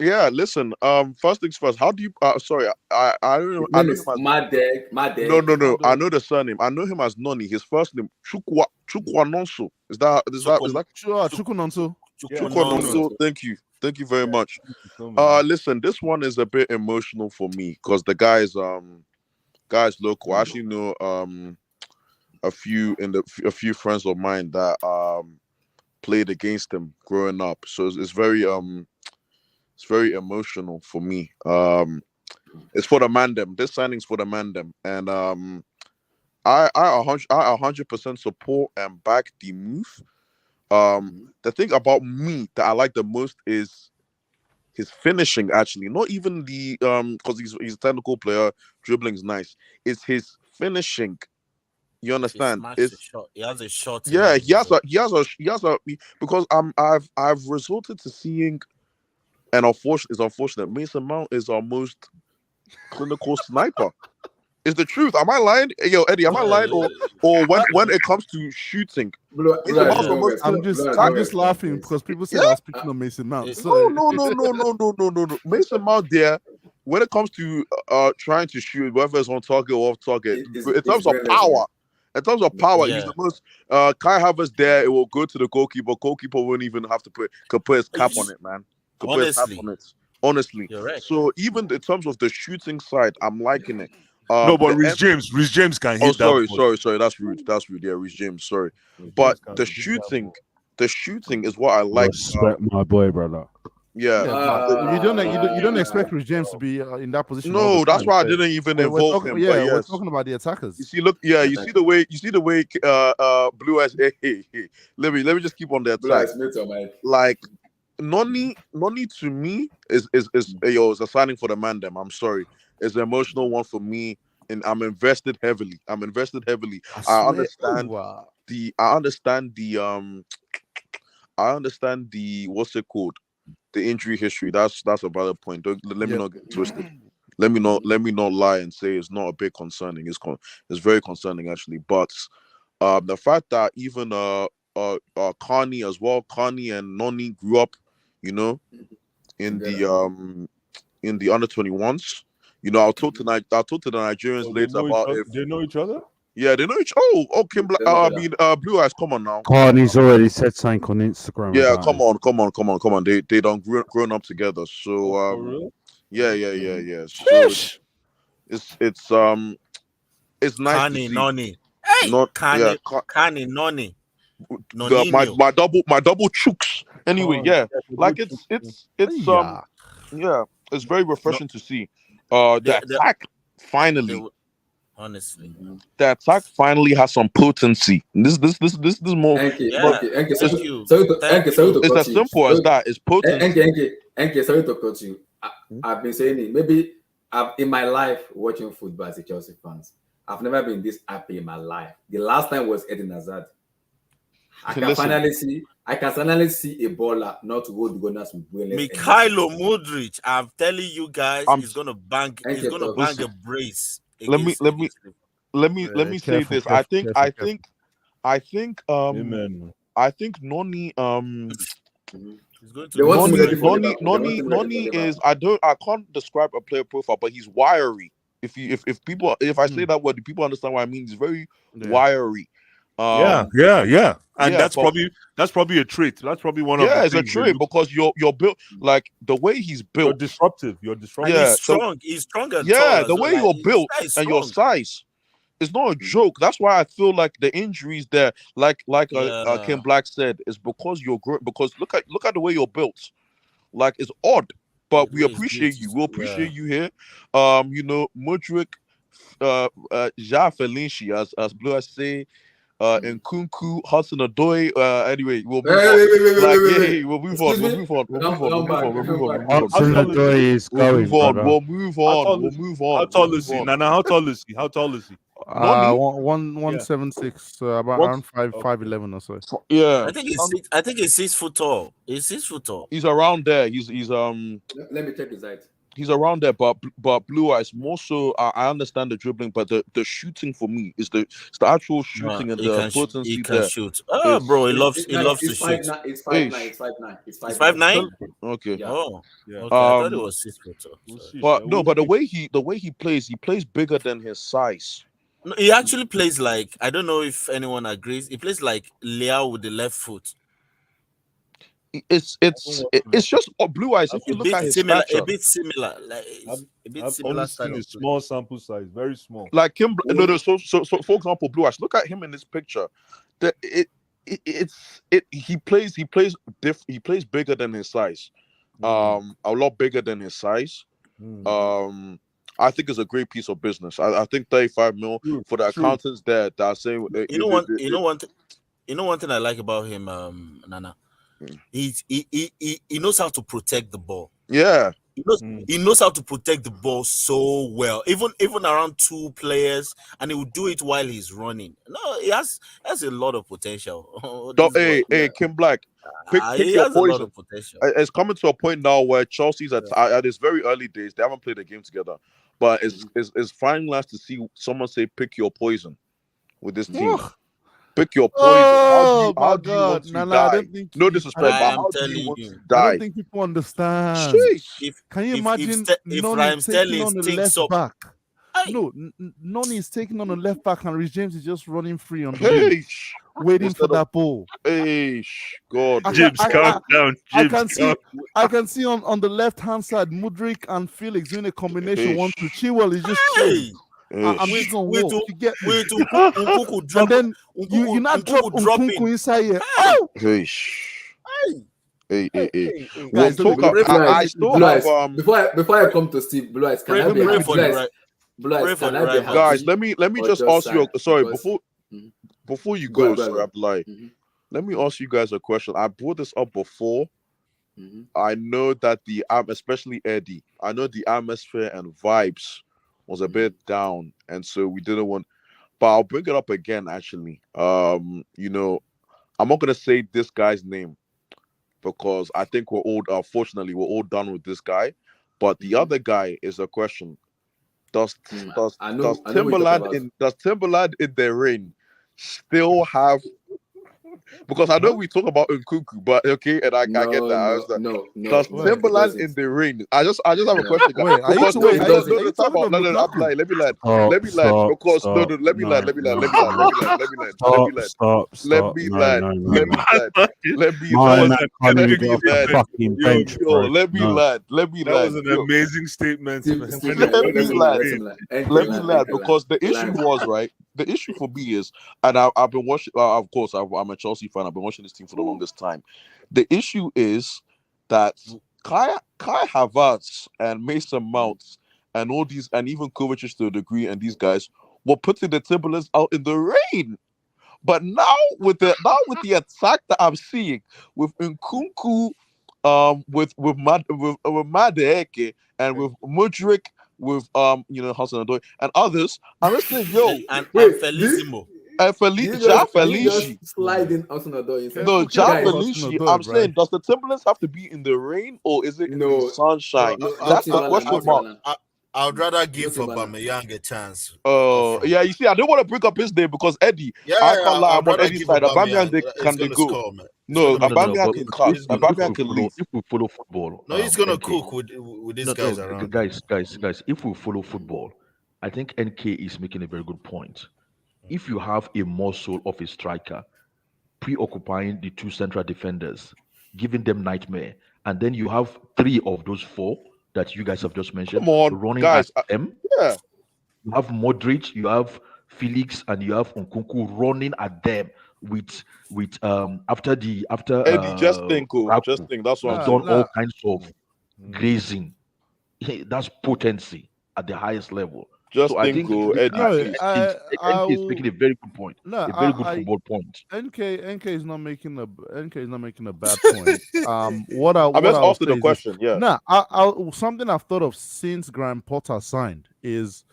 Yeah, listen. First things first. How do you? Sorry, I don't know. I know him as Madueke. No. I know the surname. I know him as Noni. His first name Chukwanonso. Is that Chukunonso. Chukunonso? Thank you. Thank you very much. so much. Listen, this one is a bit emotional for me because the guys local. I actually know a few friends of mine that played against him growing up. So it's very emotional for me. It's for the Mandem. This signing's for the Mandem, and I 100% support and back the move. The thing about me that I like the most is his finishing. Actually, not even the because he's a technical player, dribbling's nice. It's his finishing. You understand? He has a shot. Yeah, he has a because I've resorted to seeing, and it's unfortunate. Mason Mount is our most clinical sniper. Is the truth? Am I lying? Yo, Eddie, am I lying? Or when it comes to shooting, I'm just laughing because people say I was picking on Mason Mount. No. Mason Mount there. When it comes to trying to shoot, whether it's on target or off target, in terms of power. In terms of power, he's the most. Kai Havertz there, it will go to the goalkeeper. Goalkeeper won't even have to put his cap on it, man. Honestly, you're right. So even in terms of the shooting side, I'm liking it. No, but Reece James can hit that. Sorry, that's rude. Yeah, Reece James. Sorry, but the shooting is what I like. Respect my boy, brother. Yeah, you don't expect Reece James to be in that position. No, that's why I didn't even involve him. Yeah, yes. we're talking about the attackers. You see, you see the way Blue Eyes. Hey. Let me just keep on the attack. Like Noni to me is a signing for the Mandem. I'm sorry, it's an emotional one for me, and I'm invested heavily. I understand the what's it called? The injury history. That's a valid point. Let me not get twisted. Let me not lie and say it's not a bit concerning. It's very concerning actually. But the fact that even Carney as well, Carney and Noni grew up, in the under 21s. I'll talk to the Nigerians later about if they know each other. Yeah, they know each. Kim Blue Eyes. Come on now. Carney's already said something on Instagram. Yeah, about come on. They done grown up together. So for real? Yeah. So it's nice Kani, to see. Noni. Hey, Kani, Noni. My double chooks. Anyway, it's very refreshing to see. The attack finally. Honestly, the attack finally has some potency. This more. It's as simple as that. It's potency. Sorry to cut you. I've been saying it. Maybe in my life watching football as a Chelsea fans, I've never been this happy in my life. The last time was Eden Hazard. I can finally see a baller not hold Gunners with Boehly. Mikhailo Modric. I'm telling you guys, he's gonna bang. He's gonna bang a brace. Let me say this. I think Noni Noni is I can't describe a player profile, but he's wiry. If I say that word, do people understand what I mean? He's very wiry. And that's probably a trait. That's probably one of the it's a trait because you're built like the way he's built. You're disruptive. And he's strong. He's strong and tall. The way way you're built and your size is not a joke. That's why I feel like the injuries there, like Kim Black said, is because you're because look at the way you're built. Like it's odd, but we appreciate you. We'll appreciate you here. Modric, Ja Felinci, as Blue Eyes say. And Kunku, Hudson Odoi. Anyway, we'll move on. We'll move on. Hudson Odoi is going. We'll move on. How tall is he? Nana, how tall is he? 176, about around 5'11" or so. Yeah, I think he's 6 foot tall. He's 6 foot tall. He's around there. He's Let me check his height. He's around there, but Blue Eyes more so. I understand the dribbling, but the shooting for me is the actual shooting and the potency. He can shoot. Oh, bro, he loves to shoot. It's 5'9". It's 5'9". Okay. Yeah. Oh, okay. I thought it was 6 foot tall. But the way he plays bigger than his size. No, he actually plays like, I don't know if anyone agrees. He plays like Leao with the left foot. it's just Blue Eyes. If you look at his stature, a bit similar, like a bit I've similar only style seen a of play. small sample size, very small. like him. No. So for example, Blue Eyes. Look at him in this picture. He plays bigger than his size. A lot bigger than his size. I think it's a great piece of business. I think 35 mil for the accountants that are saying. You know one thing I like about him, Nana. He knows how to protect the ball. Yeah. He knows how to protect the ball so well, even around two players, and he will do it while he's running. No, he has a lot of potential. Hey, Kim Black, pick he your has a lot poison. of potential. It's coming to a point now where Chelsea's at its very early days. They haven't played a game together, but it's finalized to see someone say pick your poison with this team. Pick your poison. How do you want to die? No disrespect, but how do you want to die? I don't think people understand. Can you imagine Noni taking on the left back? No, Noni is taking on the left back, and Rhys James is just running free on the wing, waiting for that ball. God, James, calm down. I can see on the left hand side, Mudryk and Felix doing a combination 1-2. Chilwell is just chilling. I'm just gonna walk. You get me? And then you not drop Nkunku inside here. Oh! Hey. Guys, we'll talk about. I still have before I come to Steve, Blue Eyes, can I be happy? Guys, let me just ask you. Sorry, before you go, sorry, Abdullahi. Let me ask you guys a question. I brought this up before. I know that especially Eddie, I know the atmosphere and vibes was a bit down, and so we didn't want. But I'll bring it up again. Actually, I'm not gonna say this guy's name because I think unfortunately, we're all done with this guy. But the other guy is a question. Does Timberland in the reign still have? Because I know we talk about Nkunku, but okay, and I get that. Does Timberland in the reign? I just have a question. Let me land. Because let me land. That was an amazing statement. Let me land because the issue was right. The issue for me is, and I've been watching. Of course, I'm a Chelsea fan. I've been watching this team for the longest time. The issue is that Kai Havertz and Mason Mount and all these, and even Kovacic to a degree, and these guys were putting the Timberlands out in the rain. But now with the attack that I'm seeing with Nkunku, with Madueke and with Mudryk, with Hassan Adoy and others, I'm just saying, and Felissimo. Felici sliding Hassan Adoy. No, Felici. I'm saying, does the Timberlands have to be in the rain or is it in the sunshine? That's the question mark. I would rather give Aubameyang a chance. Yeah, you see, I don't want to bring up his name because Eddie. I can't lie. I'm on Eddie's side. Aubameyang can go. No, Aubameyang can cut. Aubameyang can leave. If we follow football, no, he's gonna cook with these guys around. Guys. If we follow football, I think NK is making a very good point. If you have a muscle of a striker preoccupying the two central defenders, giving them nightmare, and then you have 3 of those 4 that you guys have just mentioned running guys, at them. Yeah. You have Modric, you have Felix, and you have Nkunku running at them with after Eddie, just think. That's what I'm done all kinds of grazing. That's potency at the highest level. Just so think, Eddie. NK is making a very good point. A very good football point. NK is not making a bad point. I'm just asking the question. Something I've thought of since Graham Potter signed is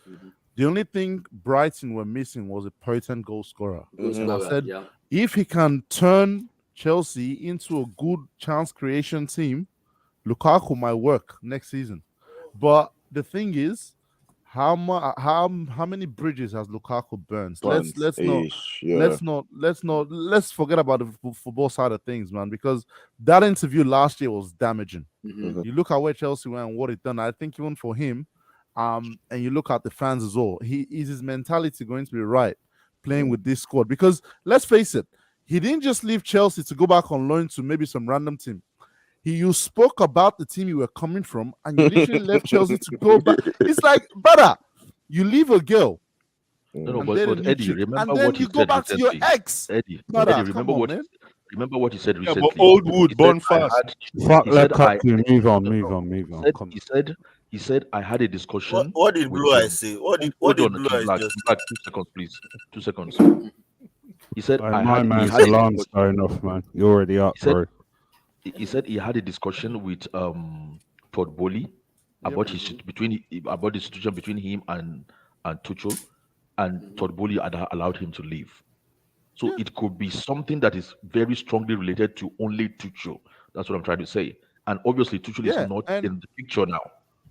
the only thing Brighton were missing was a potent goal scorer. And I said, if he can turn Chelsea into a good chance creation team, Lukaku might work next season. But the thing is, how many bridges has Lukaku burned? Let's forget about the football side of things, man, because that interview last year was damaging. You look at where Chelsea went and what it done. I think even for him, and you look at the fans as well, is his mentality going to be right playing with this squad? Because let's face it, he didn't just leave Chelsea to go back on loan to maybe some random team. You spoke about the team you were coming from, and you literally left Chelsea to go back. It's like, brother, you leave a girl. No, but Eddie, remember and then what he you go said back to your recently. ex. Eddie, Brother, remember what he said Yeah, recently. but old wood He burn said, fast. Fuck he said, Lukaku. Move on. Come he said I had a discussion. What did with Blue him. Eyes say? What did Hold on, Blue Eyes Black, just? Black, 2 seconds, please. 2 seconds. He said on. My man's alarm's going off, man. You're already up, bro. He said he had a discussion with Todd Boehly about the situation between him and Tuchel, and Todd Boehly had allowed him to leave. So it could be something that is very strongly related to only Tuchel. That's what I'm trying to say. And obviously Tuchel is not in the picture now.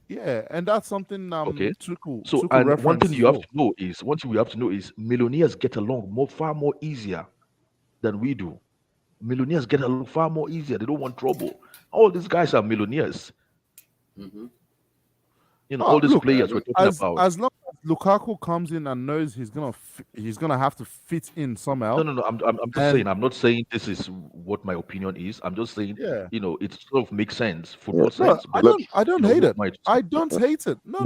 Yeah, and that's something Okay. Tuchel So and one thing referenced you have to know is millionaires get along far more easier than we do. Millionaires get along far more easier. They don't want trouble. All these guys are millionaires. You know, all these players we're talking about. As long as Lukaku comes in and knows he's gonna have to fit in somehow. No. I'm just saying. I'm not saying this is what my opinion is. I'm just saying. You know, it sort of makes sense. Football sense. I don't hate it. I don't hate it. No.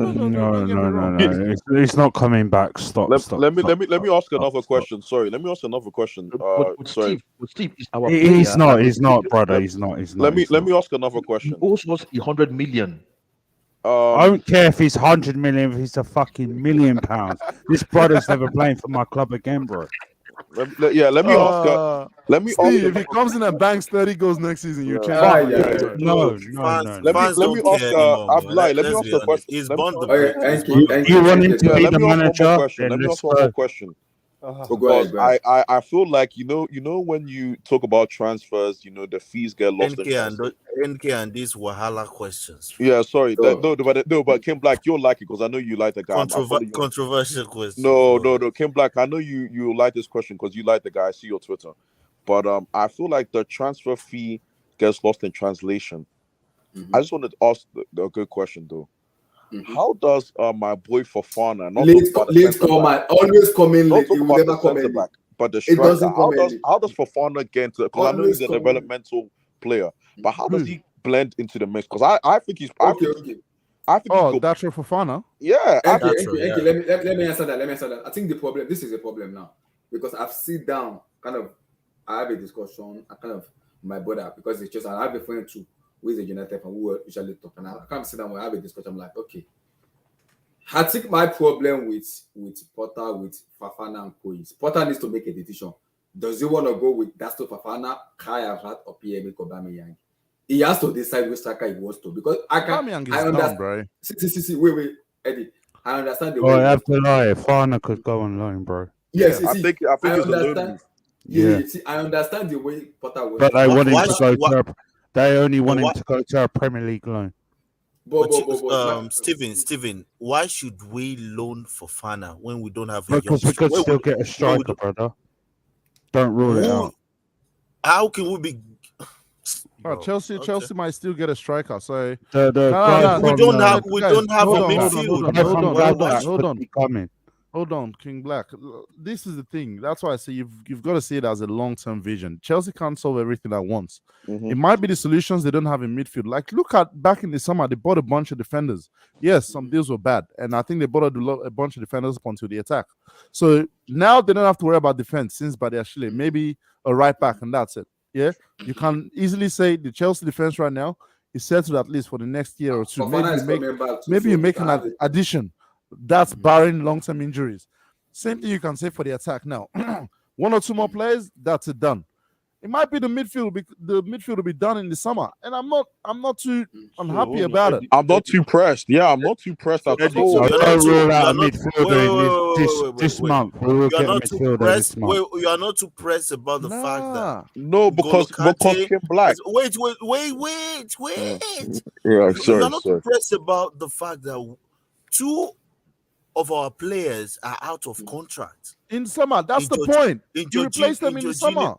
It's not coming back. Stop. Let me ask another question. Sorry. Let me ask another question. Sorry. Steve is our He's not, brother. He's not. Let me ask another question. He owes us 100 million. I don't care if he's 100 million, if he's a fucking £1 million. This brother's never playing for my club again, bro. Let me ask. Let me Steve, if he comes in and bangs 30 goals next season, you change. No. Let me ask. Abdullah, let me ask a question. You want him to be the manager? Let me ask one more question. Because I feel like you know when you talk about transfers, the fees get lost. NK and these Wahala questions. Yeah, sorry. But Kim Black, you'll like it because I know you like the guy. Controversial question. No. Kim Black, I know you like this question because you like the guy. I see your Twitter. But I feel like the transfer fee gets lost in translation. I just wanted to ask a good question though. How does my boy Fofana always come in late? He will never come in back, but the striker. How does Fofana get into? Because I know he's a developmental player, but how does he blend into the mix? Because I think he's. I think that's for Fofana. Yeah. Let me answer that. I think this is a problem now because I've sit down, I have a discussion. My brother, because it's just I have a friend too. Who is a United fan who usually talk, and I can't sit down and have a discussion. I'm like, okay. I think my problem with Potter, with Fafana and Co is Potter needs to make a decision. Does he want to go with Dasto Fafana, Kai Havertz, or Pierre-Emerick Aubameyang? He has to decide which striker he wants to because I understand. Bro. Wait, Eddie. I understand the way. I have to lie. Fafana could go on loan, bro. Yes, I think it's a loan. Yeah, I understand the way Potter wants. But I want him to go. They only want him to go to a Premier League loan. Steven, why should we loan Fofana when we don't have a because we could still get a striker, brother. Don't rule it out. How can we be? Chelsea might still get a striker. So we don't have a midfield. Hold on, King Black. This is the thing. That's why I say you've got to see it as a long-term vision. Chelsea can't solve everything at once. It might be the solutions they don't have in midfield. Like, look at back in the summer, they bought a bunch of defenders. Yes, some deals were bad. And I think they bought a bunch of defenders up onto the attack. So now they don't have to worry about defense since Badiashile. Maybe a right back, and that's it. Yeah? You can easily say the Chelsea defense right now is settled at least for the next year or two. Maybe you make an addition. That's barring long-term injuries. Same thing you can say for the attack now. One or two more players, that's it, done. It might be the midfield. The midfield will be done in the summer, and I'm not too unhappy about it. I'm not too pressed. Yeah, I'm not too pressed at all. Don't rule out a midfielder this month. We will get a midfielder this month. You are not too pressed about the fact that because Kim Black. Wait. Yeah, sorry. You are not too pressed about the fact that two of our players are out of contract in summer. That's the point. You replace them in the summer.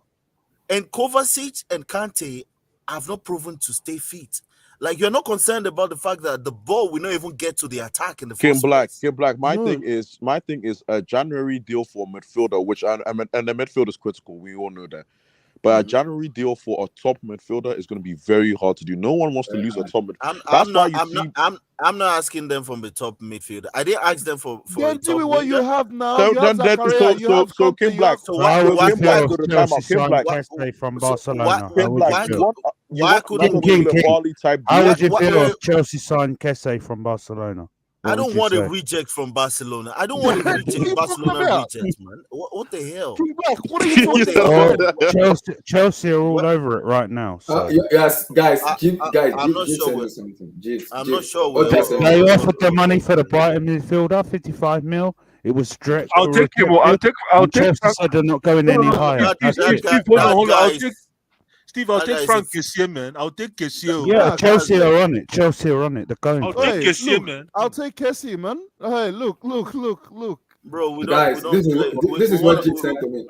And Kovacic and Kante have not proven to stay fit. Like, you're not concerned about the fact that the ball will not even get to the attack in the first place. Kim Black. My thing is a January deal for a midfielder, which and the midfield is critical. We all know that. But a January deal for a top midfielder is going to be very hard to do. No one wants to lose a top midfielder. I'm not asking them from the top midfielder. I didn't ask them for Then a give top me what you midfielder. have now. You have Zakaria, you have so Company, Kim you Black. have So why Kim Black, could Chelsea sign Keste from Barcelona? Kim Black, you want couldn't Nathaniel we? Bali type How deal? would you feel if Chelsea signed Keste from Barcelona? I don't want a reject from Barcelona. I don't want a reject Barcelona reject, man. What the hell? Kim Black, what are you talking about? Chelsea are all over it right now. So yes, guys, I'm not sure. I'm not sure. They offered the money for the Brighton midfielder, 55 mil. It was stretched. I'll take him. I'll take. Chelsea said they're not going any higher. Steve, I'll take Frank Kessié, man. I'll take Kessié. Yeah, Chelsea are on it. Chelsea are on it. They're going. I'll take Kessié, man. I'll take Kessié, man. Hey, look. Bro, guys, this is what Jip sent to me.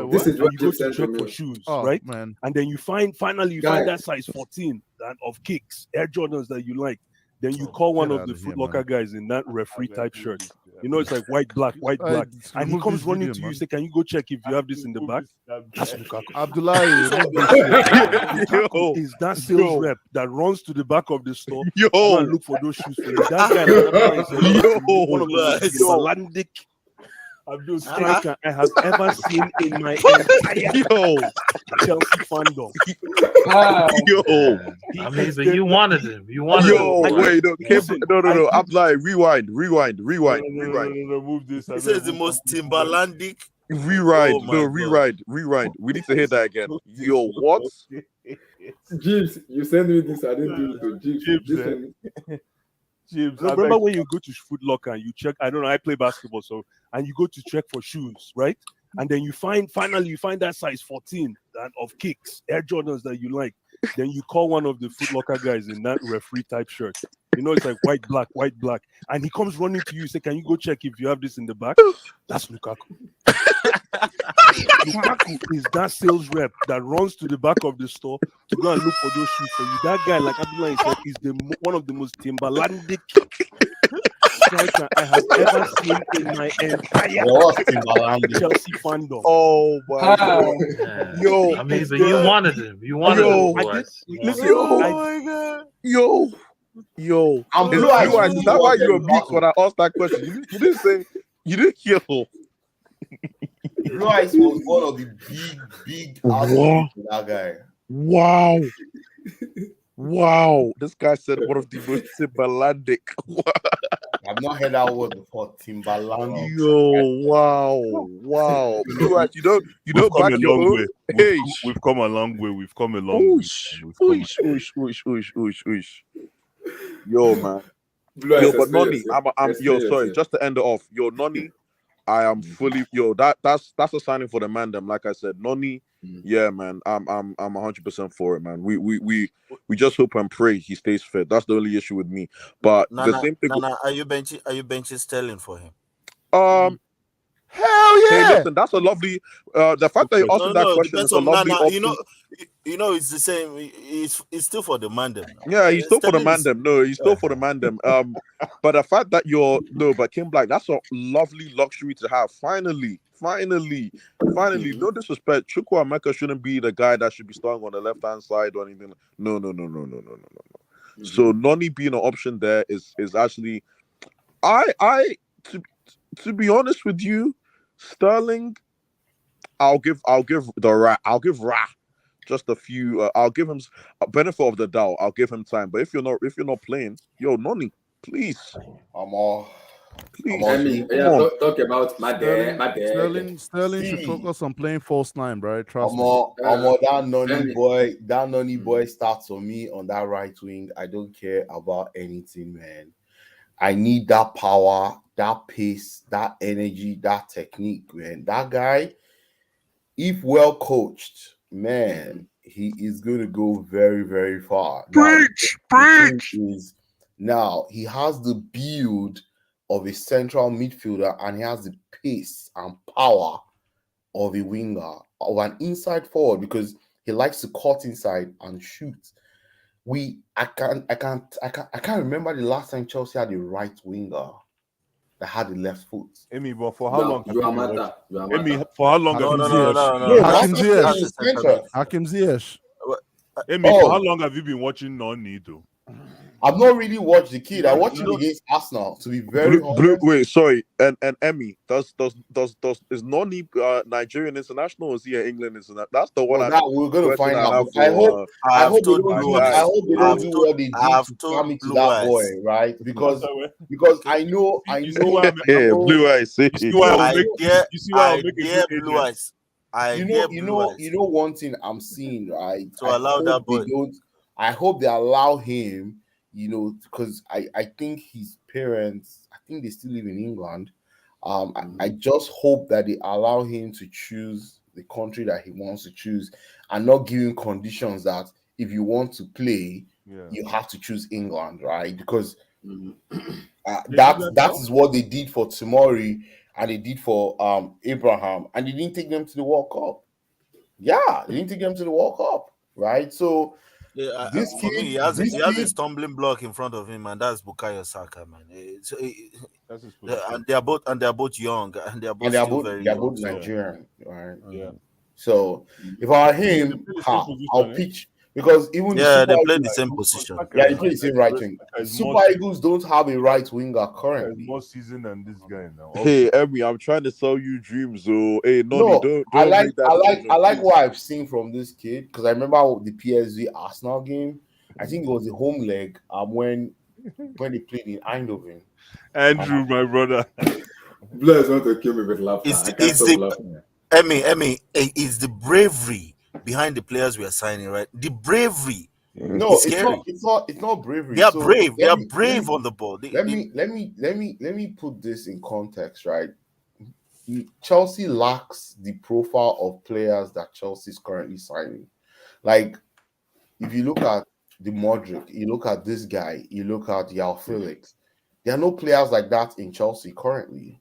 This is what Jip sent to me. For shoes, right? Man. And then you finally find that size 14 of kicks, Air Jordans that you like. Then you call one of the Foot Locker guys in that referee type shirt. You know, it's like white, black. And he comes running to you, say, "Can you go check if you have this in the back?" That's Lukaku. Abdullahi is that sales rep that runs to the back of the store and look for those shoes for you. That guy one of the most Hollandic striker I have ever seen in my entire Chelsea fandom. Amazing. You wanted him. No. I'm like, rewind. Move this. This is the most Timberlandic. Rewind. We need to hear that again. Yo, what? Jeeves, you sent me this. I didn't do it to Jeeves. James, remember when you go to Foot Locker and you check? I don't know. I play basketball, and you go to check for shoes, right? And then you find that size 14 of kicks, Air Jordans that you like. Then you call one of the Foot Locker guys in that referee type shirt. You know, it's like white, black. And he comes running to you, say, "Can you go check if you have this in the back?" That's Lukaku. Lukaku is that sales rep that runs to the back of the store to go and look for those shoes for you. That guy, like Abdullah said, is one of the most Timberlandic striker I have ever seen in my entire Chelsea fandom. Oh wow! Yo, amazing! You wanted him. Yo, I'm blue eyes. Is that why you were mute when I asked that question? You didn't say. You didn't hear. Blue Eyes was one of the big athletes for that guy. Wow. This guy said one of the most Timberlandic. I've not heard that word before. Timberlandic. Yo, wow. Blue Eyes, you don't back your own. Hey, we've come a long way. Yo, man. But Noni, sorry, just to end it off. Yo, Noni, I am fully that's a signing for the man. Them, like I said, Noni. Yeah, man, I'm 100% for it, man. We just hope and pray he stays fit. That's the only issue with me. But the same thing. Are you benching Sterling for him? Hell yeah! Hey, listen, that's a lovely. The fact that you asked that question is a lovely option. It's the same. It's still for the mandem. Yeah, he's still for the mandem. No, he's still for the mandem. But the fact that but Kim Black, that's a lovely luxury to have. Finally. No disrespect, Chukwuemeka shouldn't be the guy that should be starting on the left-hand side or anything. No. So Noni being an option there is actually, to be honest with you, Sterling, I'll give Ra just a few. I'll give him a benefit of the doubt. I'll give him time. But if you're not playing, Noni, please. Please. Talk about my dad. Sterling should focus on playing false nine, bro. Trust me. That Noni boy starts for me on that right wing. I don't care about anything, man. I need that power, that pace, that energy, that technique, man. That guy, if well coached, man, he is going to go very, very far. Preach. Now, he has the build of a central midfielder and he has the pace and power of a winger, of an inside forward, because he likes to cut inside and shoot. I can't remember the last time Chelsea had a right winger. that had the left foot. Amy, but for how long have you been watching? Amy, for how long have you been watching? Hakim Ziyech. Amy, for how long have you been watching Noni though? I've not really watched the kid. I watched him against Arsenal. To be very honest. Wait, sorry, and Emmy, is Noni Nigerian international or is he an England international? That's the one. We're gonna find out. I hope they don't do what they did to Tommy to that boy, right? Because I know. Blue eyes. You know one thing I'm seeing, right? So allow that boy. I hope they allow him, because I think his parents, I think they still live in England. I just hope that they allow him to choose the country that he wants to choose and not give him conditions that if you want to play, you have to choose England, right? Because that is what they did for Tomori and they did for Abraham, and they didn't take them to the World Cup. Yeah, they didn't take them to the World Cup, right? So this kid, he has a stumbling block in front of him, and that's Bukayo Saka, man. And they are both young, and they are both very young. Nigerian, right? Yeah. So if I were him, I'll pitch. Because even they play the same position. Yeah, they play the same right wing. Super Eagles don't have a right winger currently. More season than this guy now. Hey, Emmy, I'm trying to sell you dreams. So, hey, don't I like what I've seen from this kid, because I remember the PSV Arsenal game. I think it was the home leg when they played in Eindhoven. Andrew, my brother. Blair's want to kill me with laughter. Emmy, it's the bravery behind the players we are signing, right? The bravery. No, it's not bravery. They are brave. They are brave on the ball. Let me put this in context, right? Chelsea lacks the profile of players that Chelsea is currently signing. Like, if you look at the Modric, you look at this guy, you look at João Felix, there are no players like that in Chelsea currently.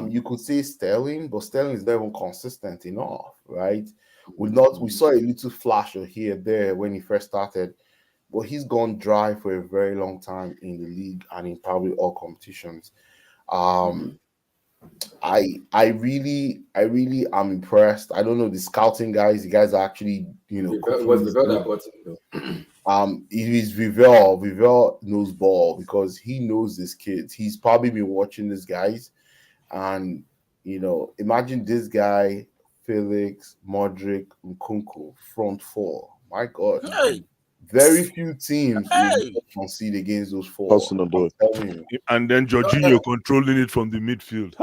You could say Sterling, but Sterling is not even consistent enough, right? We saw a little flash here there when he first started, but he's gone dry for a very long time in the league and in probably all competitions. I really am impressed. I don't know the scouting guys. The guys are actually, what's the better button? It is Vivel. Vivel knows ball because he knows this kid. He's probably been watching these guys, and imagine this guy, Felix, Modric, Nkunku, front four. My God. Hey. Very few teams will concede against those four. And then Jorginho controlling it from the midfield.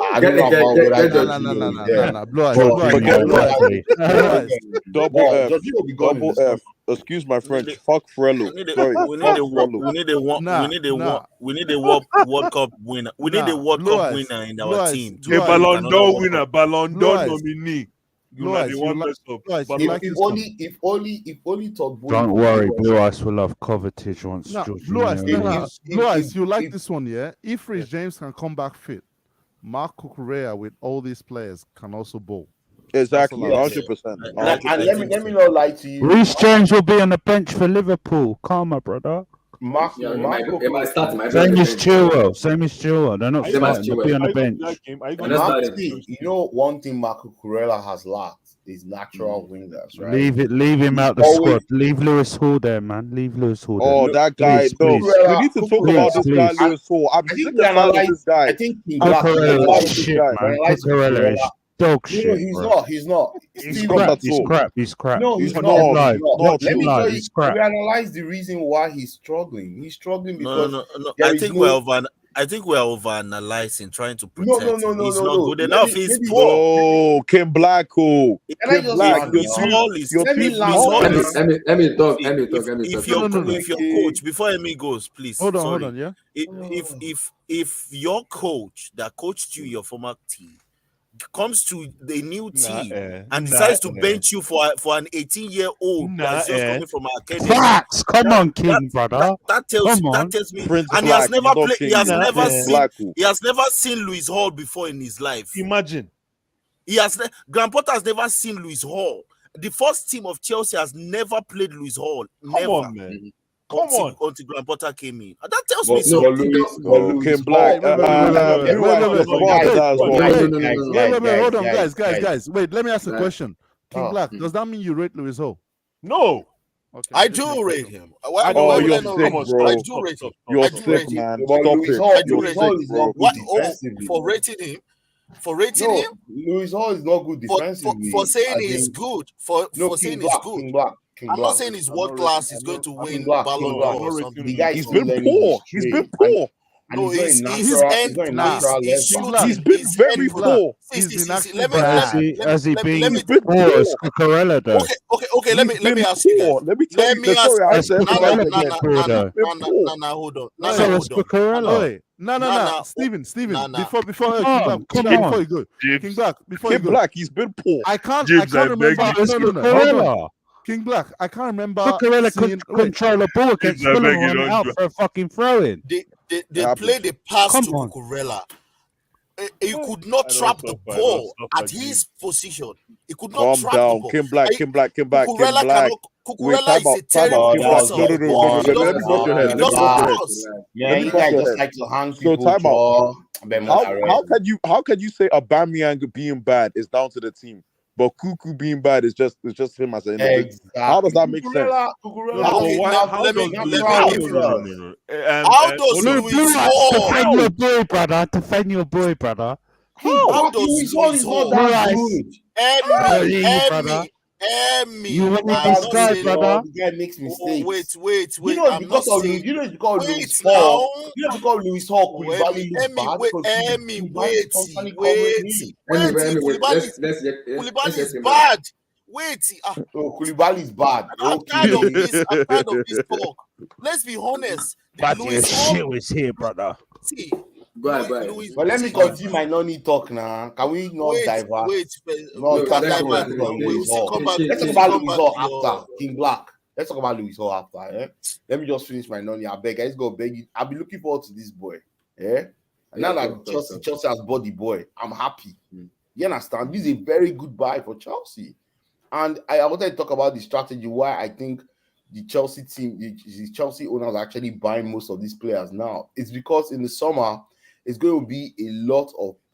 Double F. Excuse my French. Fuck Frello. We need a World Cup winner. We need a World Cup winner in our team. A Ballon d'Or winner, Ballon d'Or nominee. If only Todd Boehly. Don't worry, Blue Ice will have Kovacic once. Blue Ice, you like this one, yeah? If Rich James can come back fit, Marc Cucurella with all these players can also bowl. Exactly, 100%. And let me not lie to you. Rhys James will be on the bench for Liverpool. Calma, brother. Same as Chilwell. They're not starting. They'll be on the bench. One thing Marco Cucurella has lacked is natural wingers, right? Leave him out the squad. Leave Lewis Hall there, man. Leave Lewis Hall there. Oh, that guy. Please. We need to talk about this guy, Lewis Hall. I'm sick and tired of this guy. I think Cucurella is shit, man. Cucurella is dog shit. He's not. He's crap. No, he's not. Let me tell you, we analyze the reason why he's struggling. He's struggling because I think we're over-analyzing, trying to protect him. He's not good enough. He's poor. Oh, Kim Black. If your coach, before Emmy goes, please. Hold on, yeah. If your coach that coached you, your former team, comes to the new team and decides to bench you for an 18-year-old that's just coming from our academy. Facts, come on, King, brother. That tells me. Prince and Black, he has never seen Lewis Hall before in his life. Imagine. Graham Potter has never seen Lewis Hall. The first team of Chelsea has never played Lewis Hall. Never. Come on, man. until Graham Potter came in. That tells But me something. Ken Black. Wait, hold on, guys. Wait, let me ask a question. King Black, does that mean you rate Lewis Hall? No. Okay. I do rate him. Oh, you're sick, bro. I do rate him. You're sick, man. Stop it. Hall You're is sick, bro. not good defensively. For rating him? For rating him? Lewis Hall is not good defensively. For saying he's good. For saying he's good. King Black. I'm not saying he's world class. He's going to win Ballon d'Or or something. The guy He's been poor. He's been poor. No, he's been very poor. Has he been poor? Cucurella though. Okay. Let me ask you guys. Let me tell you the story. I said, hold on. No. Steven. Before you go. King Black, before you go. King Black, he's been poor. I can't remember. No. King Black, I can't remember. Cucurella couldn't control the ball against Fulham and out for a fucking throw-in. They played the pass to Cucurella. He could not trap the ball at his position. He could not trap the ball. King Black. Cucurella is a terrible passer. Yeah, you guys just like to hang people. So time out. How can you say Aubameyang being bad is down to the team, but Cuckoo being bad is just him as an individual? Exactly. How does that make sense? How does Lewis Hall defend your boy, brother? How does Lewis Hall Emmy, you want this guy, brother? The guy makes mistakes. Wait. You know it's because of Lewis Hall. You know because Lewis Hall Koulibaly looks bad. Koulibaly is bad. Koulibaly is bad. I'm tired of this talk. Let's be honest. But your shit was here, brother. See. Go ahead. But let me continue my Noni talk now. Can we not divert? Let's talk about Lewis Hall after King Black. Let's talk about Lewis Hall after. Let me just finish my Noni. I beg. I just go beg you. I'll be looking forward to this boy. And now that Chelsea has bought the boy, I'm happy. You understand? This is a very good buy for Chelsea. And I wanted to talk about the strategy why I think the Chelsea team, the Chelsea owners are actually buying most of these players now. It's because in the summer, it's going to be a lot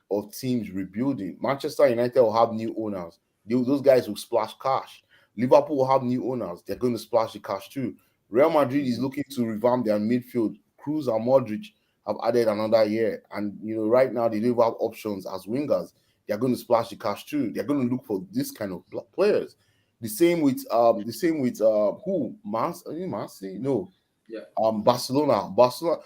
of teams rebuilding. Manchester United will have new owners. Those guys will splash cash. Liverpool will have new owners. They're going to splash the cash too. Real Madrid is looking to revamp their midfield. Kroos and Modric have added another year. And, right now they don't have options as wingers. They're going to splash the cash too. They're going to look for this kind of players. The same with who? Man City? No. Yeah. Barcelona. Barcelona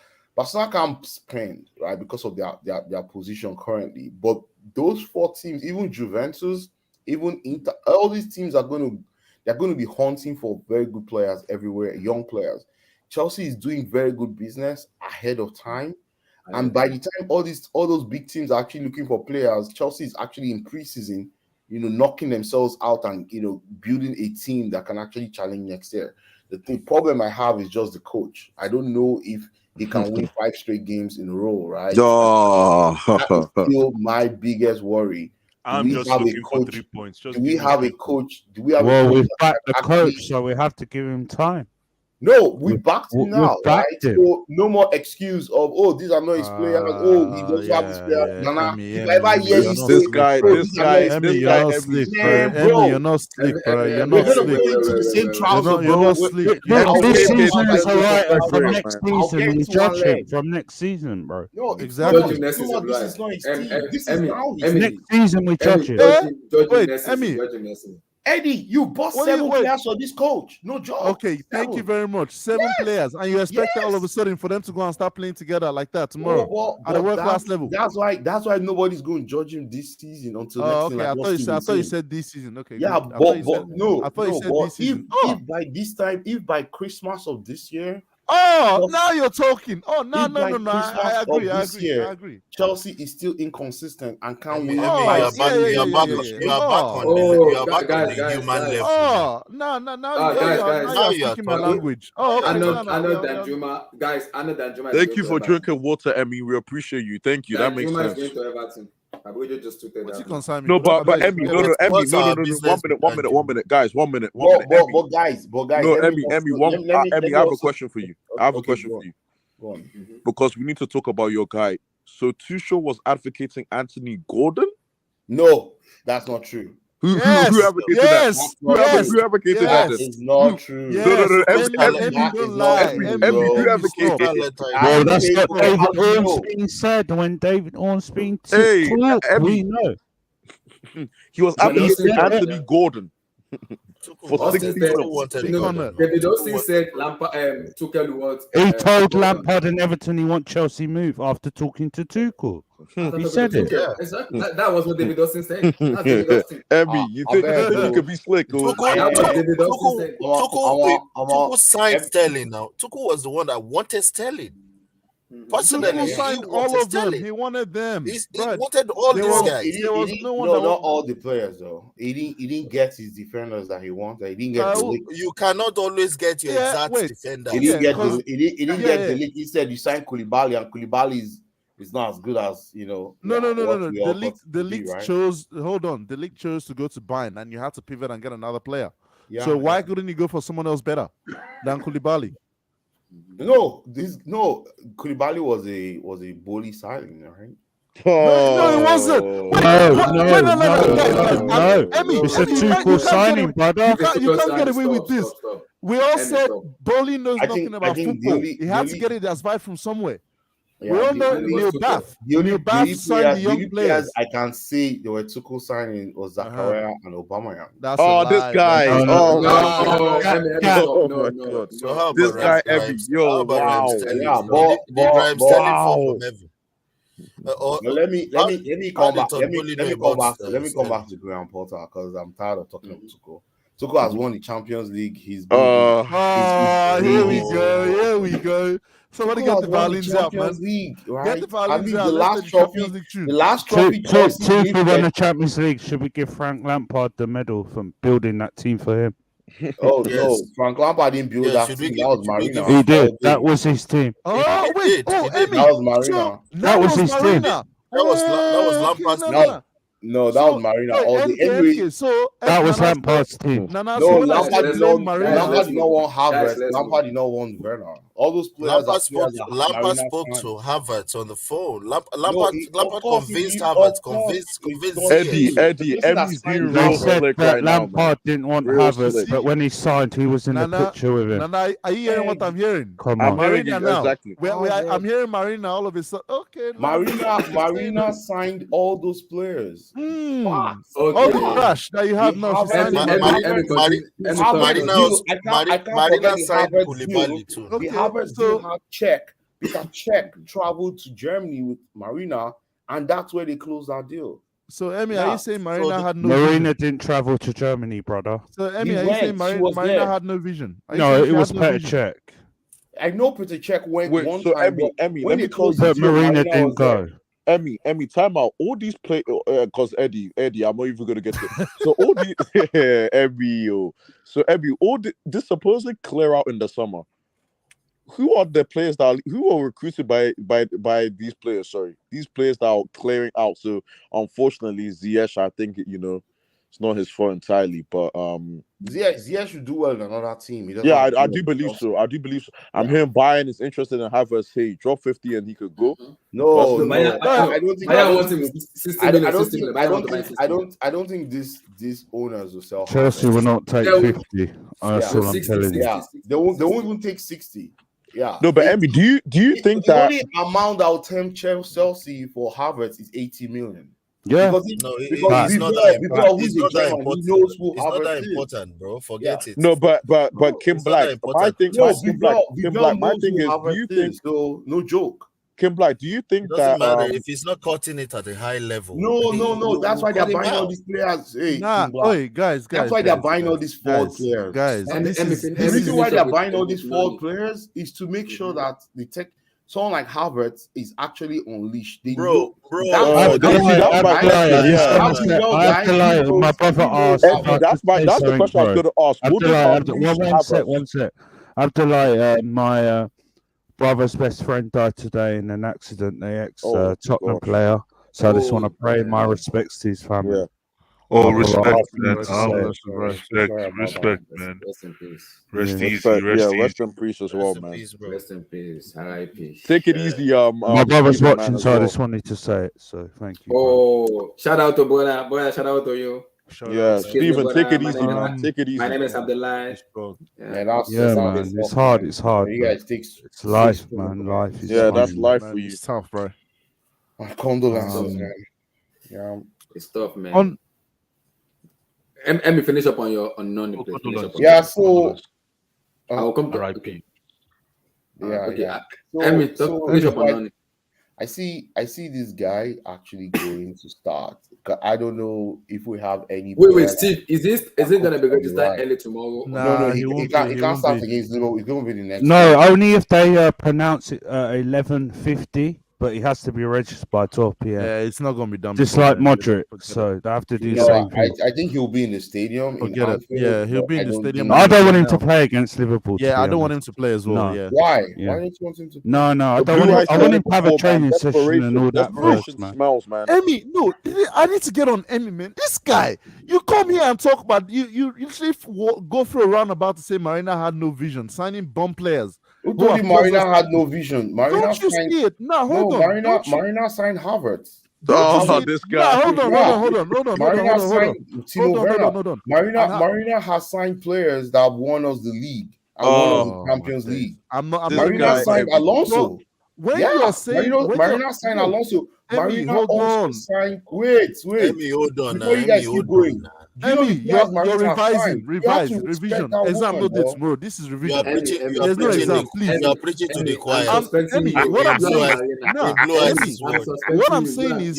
can't spend, right, because of their position currently. But those four teams, even Juventus, even Inter, all these teams they're going to be hunting for very good players everywhere, young players. Chelsea is doing very good business ahead of time. And by the time all those big teams are actually looking for players, Chelsea is actually in preseason, knocking themselves out and building a team that can actually challenge next year. The problem I have is just the coach. I don't know if he can win 5 straight games in a row, right? That is still my biggest worry. I'm just looking for 3 points. Do we have a coach? We've backed the coach, so we have to give him time. No, we backed him now, right? So no more excuse of, these are not his players. He doesn't have his players. If I ever hear you say this guy, you're not sleep, bro. You're not sleep. You're not sleep. This season is alright. From next season, we judge him from next season, bro. No, exactly. This is not his team. This is now his team. Next season, we judge him. Wait, Emmy. Eddie, you bought 7 players for this coach. No job. Okay, thank you very much. 7 players, and you expect all of a sudden for them to go and start playing together like that tomorrow at a world-class level. That's why nobody's going to judge him this season until next season. I thought you said this season. Okay. Yeah, no. I thought you said this season. If by Christmas of this year. Now you're talking. No. I agree. Chelsea is still inconsistent and can't win. You're back on the human level. Now you're speaking my language. I know Danjuma. Guys, I know Danjuma. Thank you for drinking water, Emmy. We appreciate you. Thank you. That makes sense. Going to Everton. We just took What's he concern me? No, but Emmy, no, Emmy, no. 1 minute, guys, 1 minute. But guys, no, let me Emmy, let I have a also- question for you. I have a question for you. Go on. Because we need to talk about your guy. So Tuchel was advocating Anthony Gordon? No, that's not true. Who advocated that? Who advocated that? It's not true. No. Emmy, who advocated? Well, that's what David Ornstein said when David Ornstein talked. We know. He was advocating Anthony Gordon. For 60 David Austin said Tuchel was. He told Lampard and Everton he want Chelsea move after talking to Tuchel. He said it. Yeah, exactly. That was what David Austin said. That's David Austin. Emmy, you think you could be slick? Tuchel signed Sterling now. Tuchel was the one that wanted Sterling. Personally, Tuchel signed all of them. He wanted them. He wanted all these guys. There was no one. No, not all the players though. He didn't get his defenders that he wanted. He didn't get. You cannot always get your exact defender. He didn't get the. He didn't get the league. He said you signed Koulibaly, and Koulibaly is not as good as No. The league chose. Hold on. The league chose to go to Bayern, and you had to pivot and get another player. Yeah, so why couldn't you go for someone else better than Koulibaly? No, Koulibaly was a Boehly signing, right? No, it wasn't. No. It's a Tuchel signing, brother. You can't get away with this. We all said Boehly knows nothing about football. He had to get it as vibe from somewhere. Yeah, we all know Neil Bath. Neil Bath signed the young players. I can say there were Tuchel signing was Zakaria and Aubameyang. That's this guy. No. So how this about guy, Emmy? Yo, wow. Let me come back. Let me come back to Graham Potter because I'm tired of talking about Tuchel. Tuchel has won the Champions League. Here we go. Somebody get the violins out, man. Get the violins out. The last trophy. Tuchel won the Champions League. Should we give Frank Lampard the medal for building that team for him? Oh no, Frank Lampard didn't build that team. That was Marina. He did. That was his team. Oh wait, that was Marina. That was his team. That was Lampard's. No, that was Marina. That was Lampard's team. Lampard did not want Havertz. Lampard did not want Werner. All those players. Lampard spoke to Havertz on the phone. Lampard convinced Havertz. Convinced Eddie. Emmy's being real slick right now. Lampard didn't want Havertz, but when he signed, he was in the picture with him. Nana, are you hearing what I'm hearing? Come on, Marina now. Exactly. I'm hearing Marina all of a sudden. Okay. Marina signed all those players. All the crash that you have now. Marina signed Koulibaly too. The Havertz deal had Czech. Because Czech traveled to Germany with Marina, and that's where they closed that deal. So, Emmy, are you saying Marina had no Marina vision? didn't travel to Germany, brother. So, Emmy, are you saying Marina had no vision? No, it was Petr Cech. I know Petr Cech went one so time. Emmy, let me close but Marina didn't go. Emmy, time out. All these play because Eddie, I'm not even gonna get to it. So all these Emmy, all this supposedly clear out in the summer. Who are the players who are recruited by these players? Sorry, these players that are clearing out. So unfortunately, Ziyech, I think it's not his fault entirely, but Ziyech should do well in another team. I do believe so. I'm hearing Bayern is interested in Havertz. Hey, drop 50 and he could go. No, I don't think these owners will sell. Chelsea will not take 50. That's all I'm telling you. Yeah, they won't even take 60. Yeah. No, but Emmy, do you think the that only amount that will tempt Chelsea for Havertz is 80 million? Yeah. It's not that important, bro. Forget it. No, but Kim Black, my thing is, do you think so? No joke. Kim Black, do you think it doesn't matter if he's not cutting it at a high level? No. That's why they're buying all these players. Hey, guys. That's why they're buying all these forward players. The reason why they're buying all these forward players is to make sure that someone like Havertz is actually unleashed. My brother asked. That's the question I was going to ask. One sec. Abdullah, my brother's best friend died today in an accident. The ex Tottenham player. So I just want to pay my respects to his family. Yeah. Oh, respect, man. Respect, man. Rest in peace. Rest Yeah. easy. Rest easy. Rest in peace as well, man. Rest in peace. R.I.P. Take it easy, My brother's Stephen, man, watching, as so I well. just wanted to say it. So thank you. Oh, shout out to Boehly. Boehly, shout out to you. Yeah, Excuse me, Stephen, take it easy, my man. Take it easy. My name is Abdullah. Yeah, man. It's hard. It's hard. You bro. guys take It's life, man. Life is Yeah, that's hard. life Man, for you. it's tough, bro. My condolences, man. Yeah, It's tough, man. On Let me finish up on your on Noni, please. Finish up on yeah. your- So, I'll come to R.I.P. Okay, yeah. Emi, finish up on like, Noni. I see this guy actually going to start. I don't know if we have any. Wait, players- Steve. Is it gonna be registered Right. early tomorrow? No, he won't can't. be, He he can't won't start be. against Liverpool. It's going to be the next. No, game. only if they pronounce it 11:50, but he has to be registered by 12 p.m. Yeah, it's not gonna be done. Just before like then. Modric, Forget so they have to do the No, same thing. I think he'll be in the stadium in Forget it. Anfield. Yeah, he'll but be in I the don't stadium. think- I don't want him to now. play against Liverpool. Yeah, to I be don't want him honest. to play as well. No. Yeah. Why? Yeah. Why don't you want him to? No, I The don't Blue want. Eyes I want him to have a football, man. training session and all that Desperation first, man. smells, man. Emmy, no, I need to get on Emmy, man. This guy, you come here and talk about you usually go through a roundabout to say Marina had no vision, signing bum players. Who told you Marina had no vision? Marina Don't you signed, see it? No, hold on. Marina signed Havertz. Oh, this guy. Nah, hold on. Marina signed Timo Werner. Hold on. Marina has signed players that won us the league and won us the Champions League. Marina signed Alonso. When you're saying Marina signed Alonso. Emmy, Marina hold also on. signed. Wait. Emmy, hold on. Before you guys keep going. Emmy, you're Marina revising, signed? You revise, have to respect revision. that Exam woman, no dates, bro. bro. This is You revision. are preaching, There's no exam, please. You are preaching to the choir. What I'm saying, Emmy, what I'm saying is,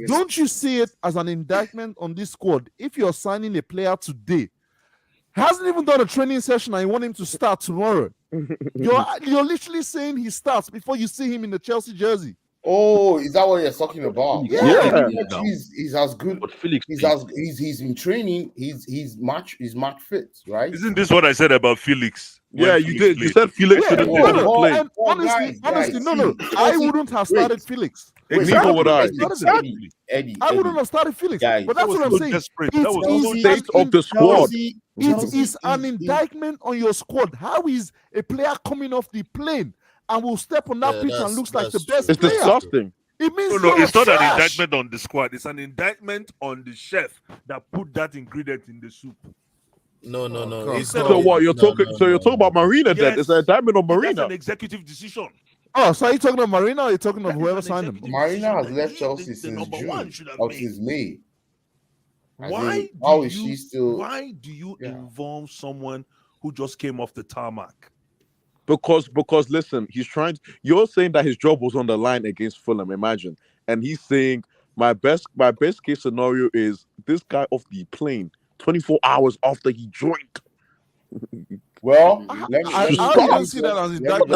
don't you see it as an indictment on this squad? If you're signing a player today, hasn't even done a training session, and you want him to start tomorrow, you're literally saying he starts before you see him in the Chelsea jersey. Oh, is that what you're talking about? Yeah. He's as good. But Felix, he's in training. He's match fit, right? Isn't this what I said about Felix? Yeah, you did. You said Felix shouldn't play. And honestly, no. I wouldn't have started Felix. Neither would I. Eddie, I wouldn't have started Felix. Guys, but that's what I'm saying. The state of the squad. It is an indictment on your squad. How is a player coming off the plane and will step on that pitch and looks like the best It's player? disgusting. It means No, you're it's not an trash. indictment on the squad. It's an indictment on the chef that put that ingredient in the soup. No. It's So not- what you're no, talking? no, So you're talking about Marina? Then Yes. it's an indictment on That's Marina. an executive decision. Oh, so are you talking about Marina or are you talking of whoever signed him? Marina has left Chelsea since number June one should have or made. since May. Why? How is she still? Why do you involve someone who just came off the tarmac? Because listen, you're saying that his job was on the line against Fulham, imagine. And he's saying my best case scenario is this guy off the plane 24 hours after he joined. Well, I let see that as me indictment.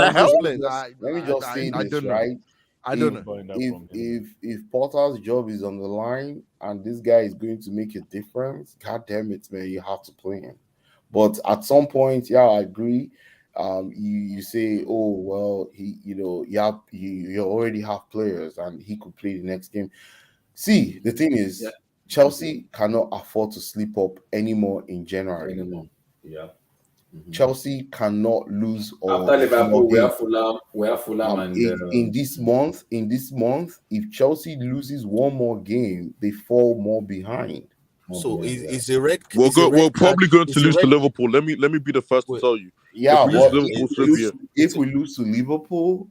let me just say I this, don't know. right? I don't know. If Potter's job is on the line and this guy is going to make a difference, god damn it, man, you have to play him. But at some point, yeah, I agree. You say, oh well, you already have players and he could play the next game. See, the thing is, Chelsea cannot afford to slip up anymore in January. Yeah. Chelsea cannot lose. After Liverpool, we have Fulham, and in this month, if Chelsea loses one more game, they fall more behind. So it's a red. We're probably going to lose to Liverpool. Let me be the first to tell you. Yeah, if we lose to Liverpool,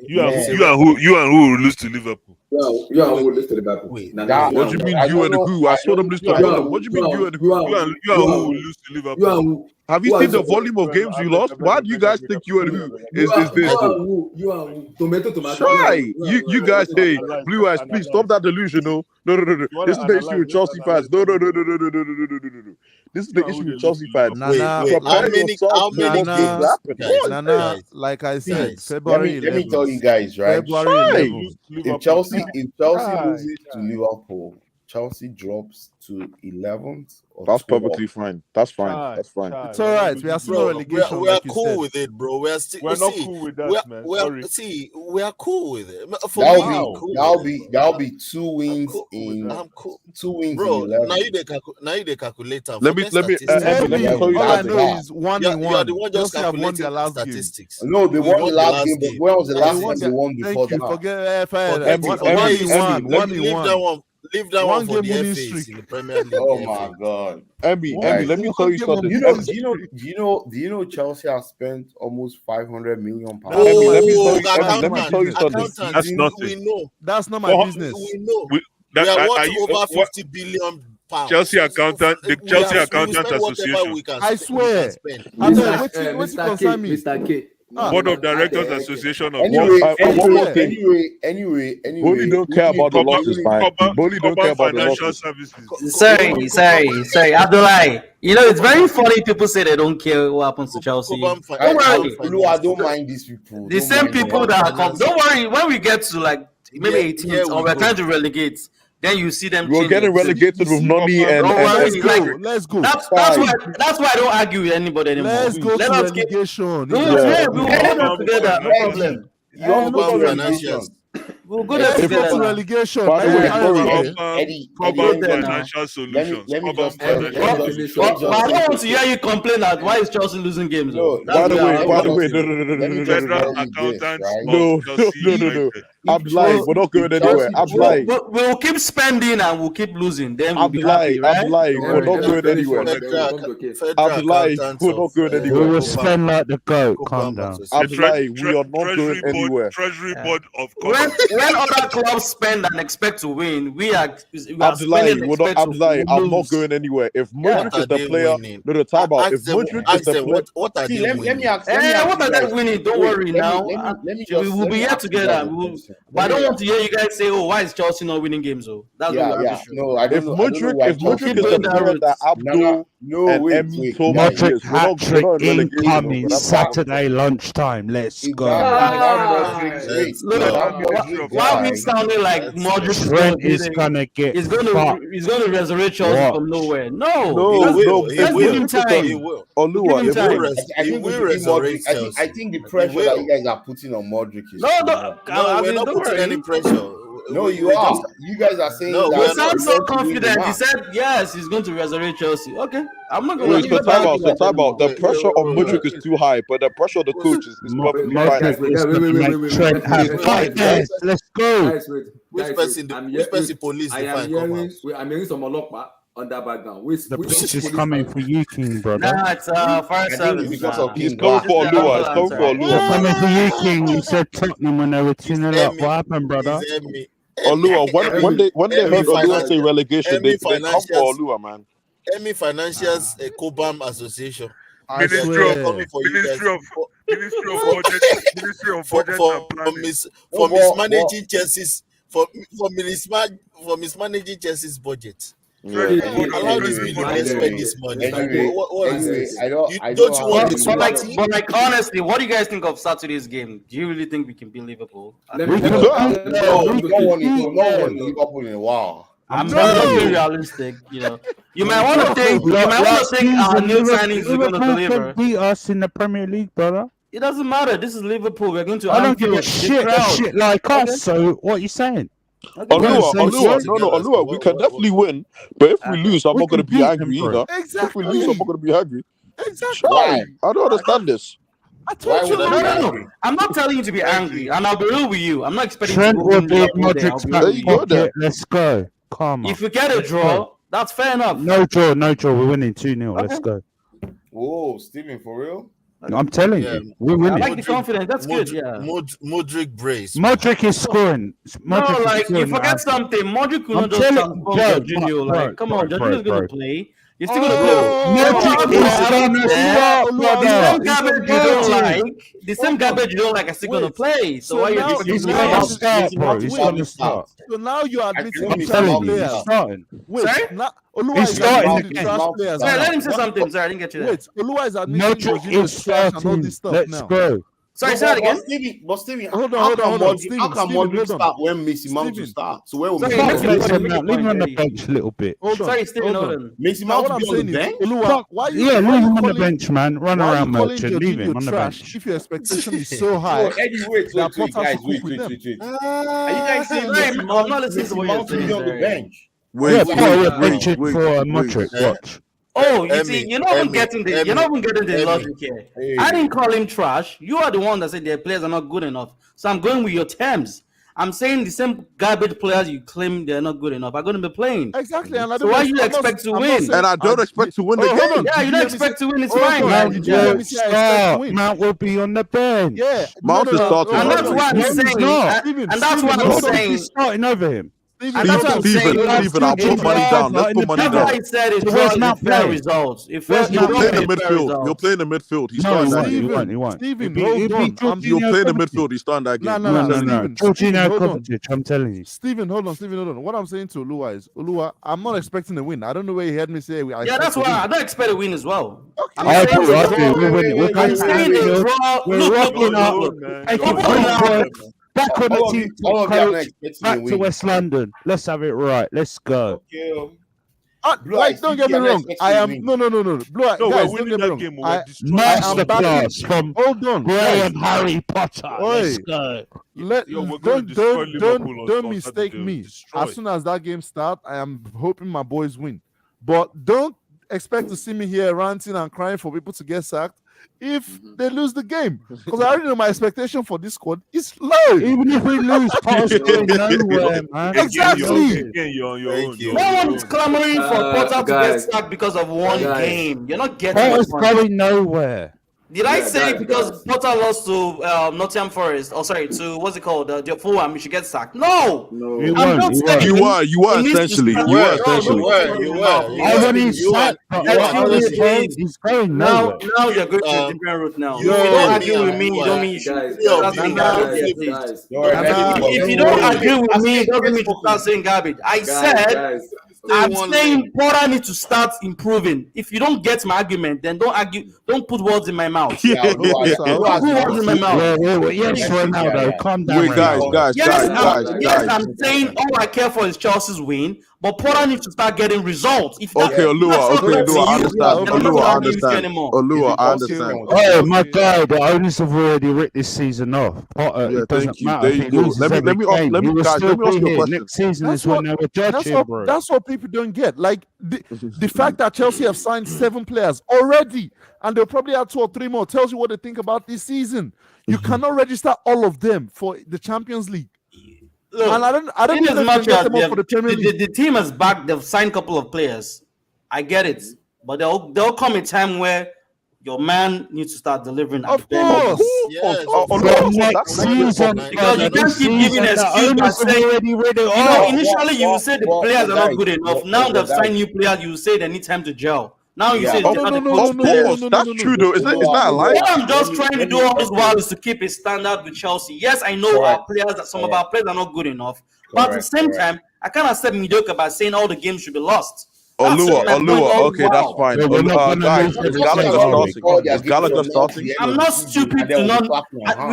you and who will lose to Liverpool? You and who will lose to Liverpool? What do you mean you and who? I saw them lose to Fulham. What do you mean you and who? You and who will lose to Liverpool? Have you seen the volume of games you lost? Why do you guys think you and who is this? You and who? Tomato. Try. You guys, hey, Blue Eyes, please stop that delusion. No. This is the issue with Chelsea fans. No. This is the issue with Chelsea fans. Like I said, let February. me tell you guys, right? February 11th. If Chelsea loses to Liverpool, Chelsea drops to 11th or That's 12th. perfectly fine. That's fine. That's fine. It's all right. We are still relegation. We are like you cool said. with it, bro. We are still. We're not cool with that, man. Sorry. We are cool with it. For me, I'm cool That'll be 2 wins I'm cool. 2 wins Bro, in 11. now you the calculator. Let me tell you All I know is 1-1. You are the one just Chelsea have won their calculating last statistics. No, they won the last game. But when was the last time they won before Thank you. that? Forget 1-1. Leave that one for One the game winning FAs streak. in the Premier League. Oh my God, Emmy, let me tell you something. Do you know Chelsea has spent almost 500 million pounds? Let me tell you something. That's nothing. We know. That's not my business. We know. We are worth over 50 billion pounds. Chelsea accountant, the Chelsea Accountant Association. I swear. Mr. K. Board of Directors Association of Anyway, Boehly don't care about the losses, man. Boehly don't care about the losses. Sorry, Abdullah. You know, it's very funny people say they don't care what happens to Chelsea. Don't worry. I don't mind these people. The same people that come. Don't worry. When we get to like maybe 18th or we're trying to relegate, then you see them. We're getting relegated with Noni and let's go. That's why I don't argue with anybody anymore. Let's go to relegation. We'll go together. No problem. You want to go to relegation? We'll go there together. To relegation. By the way, Eddie, financial solutions. let me just I don't want to hear you complain that why is Chelsea losing games. By the way, no. Federal accountants. No. I'm lying. We're not going anywhere. I'm lying. We'll keep spending and we'll keep losing. Then we'll be happy, right? I'm lying. We're not going anywhere. I'm lying. We're not going We anywhere. will spend like the goat. Calm down. I'm lying. We are not going anywhere. Treasury board of when other clubs spend and expect to win, we are I'm lying. I'm lying. I'm not going anywhere. If Modric is the player, no, time out. If Modric is the player, what are they winning? let me ask. What are they winning? Don't worry now. We will be here together. But I don't want to hear you guys say, "Oh, why is Chelsea not winning games?" Oh, that's No, I don't know. If Modric is the player that Abdul and Emmy told me, Modric hat trick incoming Saturday lunchtime. Let's go. Why are we sounding like Modric Trent is gonna get? He's gonna resurrect Chelsea from nowhere. No, He will. I think the pressure that you guys are putting on Modric is we're not putting any pressure. No, you are. You guys are saying no. that. We sound so confident. He said yes, he's going to resurrect Chelsea. Okay, I'm not going to talk about the pressure on Modric is too high, but the pressure of the coach is perfectly fine. Let's go. Which person police? I'm hearing some Olokpa on that background. The pitch is coming for you, King, brother. Nah, it's fire service. He's going for Olua. It's going for Olua. Coming for you, King. You said Tottenham when they were 2-0 up. What happened, brother? Olua. When they heard Olua say relegation, they come for Olua, man. Emmy Financials Cobham Association. Ministry of Budget for mismanaging Chelsea's for mismanaging Chelsea's budget. Allow these people to spend this money. What is this? But like honestly, what do you guys think of Saturday's game? Do you really think we can beat Liverpool? We don't want Liverpool in a while. I'm not being realistic, you know. You might want to think our new signings are going to deliver. Beat us in the Premier League, brother. It doesn't matter. This is Liverpool. We're going to. I don't give a shit like us. So what are you saying? Olua, we can definitely win, but if we lose, I'm not going to be angry either. If we lose, I'm not going to be angry. Why? I don't understand this. I told you no. I'm not telling you to be angry, and I'll be real with you. I'm not expecting Trent to will be Modric's back pocket. Let's go. Come on. If we get a draw, that's fair enough. No draw. We're winning 2-0. Okay. Let's go. Whoa, Steven, for real? I'm telling you, we're winning. I like the confidence. That's good. Yeah. Modric brace. Modric is scoring. You forget something. Modric will not just transform Jorginho. Like, come on, Jorginho's going to play. You're still going to play. The same garbage you don't like are still going to play. So why are you He's going to start, bro. He's going to start. So now you are admitting he's starting. He's starting. Let him say something. Sorry, I didn't get you there. Olua is admitting Modric is starting. Let's go. Sorry, say that again. But Stevie, hold how can on. Modric start when Mason Mount will start? So where will Sorry, Mason Mount Leave him on the bench a little bit. Sorry, Stephen, hold on. Mason Now, Mount what will I'm be on saying the is, bench? Oluwa, why you leave why you him on the calling- bench, man. Run why around you calling Merchant. Leave him Jorginho on the trash bench. if your expectation is so high? Eddie, wait, that Potter guys, should cook with them. Are you guys saying Sorry, Mason I'm Mount not listening to what you're will be saying. on the bench? Yeah, Potter bench for Modric. Watch. Oh, you see, you're not even getting the logic here. I didn't call him trash. You are the one that said their players are not good enough. So I'm going with your terms. I'm saying the same garbage players you claim they're not good enough are going to be playing. Exactly. And So why you expect to win? And I don't expect to win the game. Yeah, you don't expect to win. It's fine. Did you let me say I expect to win? Mount will be on the bench. Yeah, Mount is starting. And that's why I'm saying. And that's why I'm saying. He's starting over him. And that's what I'm saying. Steven, I'll put money down. Let's put money That's why down. he said it's Where's probably Mount fair playing? results. If You'll play in the fair midfield. results. You'll play in the midfield. He's No, starting he that won't. game. He won't. Steven, It'll hold be on. You'll play in the Kovacic. midfield. He's starting that game. No. Steven, Jorginho hold on. Kovacic, I'm telling you. Steven, hold on. What I'm saying to Oluwa is, Oluwa, I'm not expecting a win. I don't know where you heard me say. Yeah, that's why I don't expect a win as well. I do. We're winning. We're I'm saying the going draw. We're rocking up. Taking points. Back on the team all of them are coach. expecting a Back to win. West London. Let's have it right. Let's go. Okay, Like, don't get me wrong. I am no. Blue Eye, No, guys, we're don't winning get me that wrong. game. I We're destroying am backing. Masterclass from Hold on, Graham guys. Harry Potter. Let's Oi. go. Yo, we're going to destroy Liverpool on Don't Saturday. mistake me. Destroy. As soon as that game starts, I am hoping my boys win. But don't expect to see me here ranting and crying for people to get sacked if they lose the game. Because I already know my expectation for this squad is low. Even if we lose, Potter's going nowhere, man. Exactly. No one's clamoring for Potter to get sacked because of one game. You're not getting Potter's my point. going nowhere. Did I say because Potter lost to Nottingham Forest, or sorry, to what's it called, the Fulham, you should get sacked? No, You I'm won't, not you saying You are he needs to essentially. start- You are No, essentially. I want his sack, but he's going Now nowhere. you're going to a different route now. If yo, you don't me agree with and me, you you don't are- mean you should. Guys, That's guys, me. guys, If you don't agree with me, it doesn't mean you should start saying garbage. I said I'm saying Potter needs to start improving. If you don't get my argument, then don't argue. Don't put words in my mouth. Yeah, Don't put words in my mouth. Yes, Ronaldo, calm down. Wait, guys, Yes, I'm saying all I care for is Chelsea's win, but Potter needs to start getting results. If that, Okay, Olua, that's not okay, up to Olua, I you, understand. then I'm not Olua, I gonna argue with you understand. anymore. Olua, I understand. Oh my God! The owners have already ripped this season off. Potter, Yeah, it doesn't thank you. matter There if you he go. loses Let me every game. let me He will guys, still let me ask be you a here. question. Next season That's is when what, they will judge him, bro. that's what people don't get. Like the fact that Chelsea have signed 7 players already, and they'll probably add 2 or 3 more, tells you what they think about this season. You cannot register all of them for the Champions League. Look, And I don't in think as they much can get as them up for the Premier League. the team has backed, they've signed a couple of players. I get it, but there'll come a time where your man needs to start delivering. Of course. Yes. From next season, Because you can't keep giving the excuses by owners have saying, already read it you know, off. initially you will say the Well, players are not guys, good enough. Now they've signed new players, you will say they need time to gel. Now you Yeah. say Oh, they no, have no, to no, coach no, players. That's true though. Is that a lie? What I'm just trying to do all this while is to keep a standard with Chelsea. Yes, I know our players, that some of our players are not good enough, but at the same time, I can't accept mediocre by saying all the games should be lost. Olua, okay, that's fine. We're not gonna Guys, lose is every Gallagher game. starting? Is Gallagher starting? I'm not stupid to not.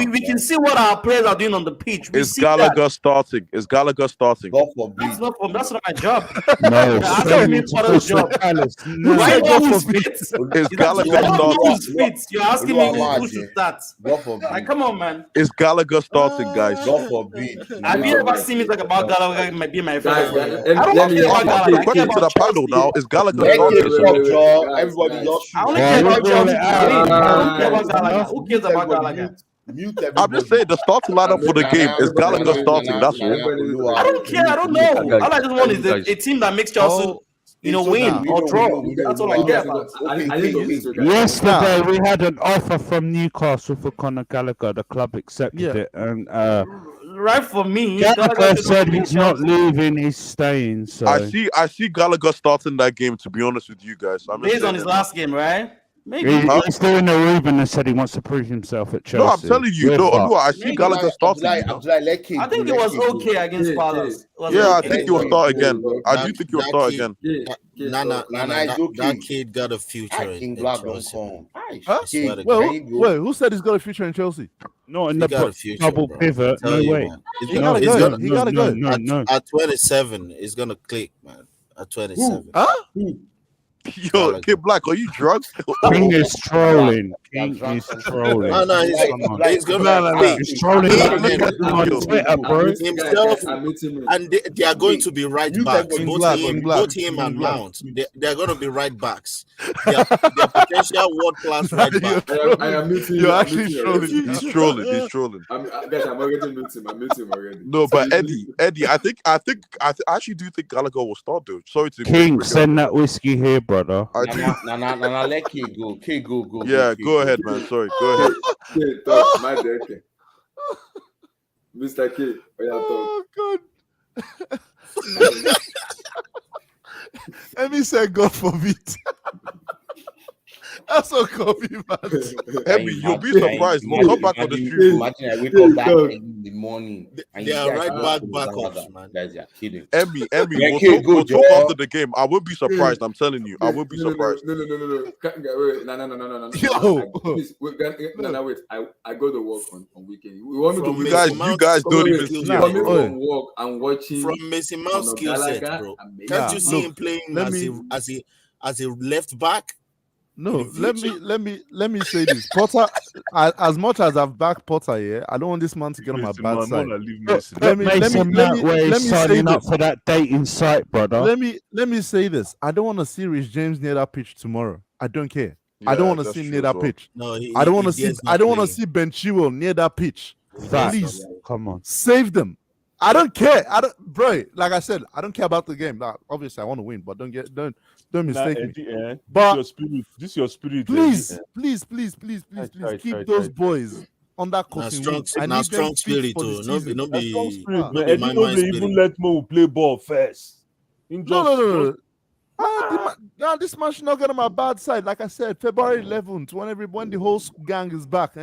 We can see what our players are doing on the pitch. We Is see that. Gallagher starting? Is Gallagher starting? God forbid. That's not my job. No, You're asking me for the job. Why know who's fit? Is Gallagher I don't know starting? who's fit. You're asking me who should start. God forbid. Like, come on, man. Is Gallagher starting, guys? God forbid. Have you ever seen me talk about Gallagher? Might be my Guys, favorite. I let don't me care about Gallagher. I care Question to the about panel Chelsea. now. Is Gallagher Make starting? it stop, Joe. Everybody just I only Yeah, care about we'll Chelsea. go I don't care about out. Gallagher. Who cares about Gallagher? mute I'm just saying the starting lineup for the game is Gallagher starting. That's all. I don't care. I don't know. All I just want is a team that makes Chelsea, win or draw. That's all I care about. Yesterday, we had an offer from Newcastle for Conor Gallagher. The club accepted it, and Right for me, Gallagher said he's not leaving; he's staying. So I see Gallagher starting that game. To be honest with you guys, I'm just based on saying his that. last game, right? He's doing a Ruben and said he wants to prove himself at Chelsea. No, I'm telling you. No, I see Gallagher starting. I think it was okay against Palace. I think he'll start again. I do think he'll start again. That kid got a future in Chelsea. Huh? Wait, who said he's got a future in Chelsea? Not in the double pivot. No way. He gotta go. No. At 27, it's gonna click, man. At 27. Huh? Yo, Kid Black, are you drunk? King is trolling. King is trolling. No, he's gonna He's trolling. On Twitter, bro. Himself, and they are going to be right backs. Both him and Mount. They are going to be right backs. They are potential world class right backs. I am muting. You're actually trolling. He's trolling. He's trolling. I'm already muting. I'm muting already. No, but Eddie, I actually do think Gallagher will start though. Sorry to King, send that whiskey here, brother. Nah, let K go. K go. Yeah, go ahead, man. Sorry, go ahead. My deck. Mr. K, oh God. Emmy said, "God forbid." That's so coffee, man. Emmy, you'll be surprised. We'll come back on the street. Imagine I wake up that in the morning. They are right backups, man. Guys, you're kidding. Emmy, we'll talk after the game. I won't be surprised. I'm telling you, I won't be surprised. No. No. Wait. I go to work on weekend. We want to you guys don't even see coming from work and watching from Mason Mount's skill set, bro. Can't you see him playing as a left back? No, let me say this. Potter, as much as I've backed Potter here, I don't want this man to get on my bad side. Let me signing up for that dating site, brother. Let me say this. I don't want to see Rich James near that pitch tomorrow. I don't care. I don't want to see him near that pitch. No, I don't want to see Ben Chilwell near that pitch. Please, come on, save them. I don't care. Bro. Like I said, I don't care about the game. Like, obviously, I want to win, but don't mistake me. But this is your spirit. Please, keep those boys on that coaching. Strong spirit too. No be. Eddie no even let Mo play ball first. No. This man should not get on my bad side. Like I said, February 11th, when the whole gang is back, we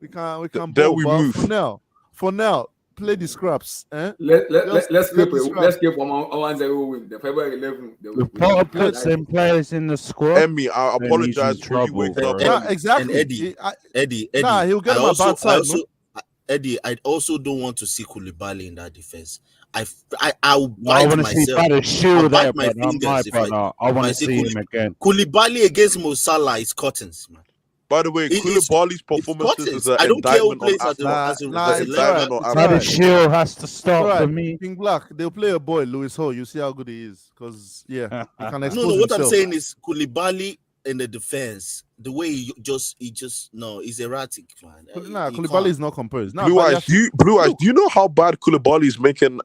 can. There we move. For now. Play the scraps. Let's keep 1-0 win. The February 11th. We put some players in the squad. Emmy, I apologize for you waking up. Exactly. Eddie. He'll get my bad side. Eddie, I also don't want to see Koulibaly in that defense. I'll bite want to myself. See I'll bite my fingers if I want to see him again. Koulibaly against Mo Salah is curtains, man. By the way, Koulibaly's performances is an indictment on Shield has to start for me. King Black, they'll play a boy, Lewis Hall. You see how good he is. Because, he can expose himself. What I'm saying is Koulibaly in the defense, the way he just he's erratic, man. Koulibaly is not composed. Blue Eyes, do you know how bad Koulibaly is making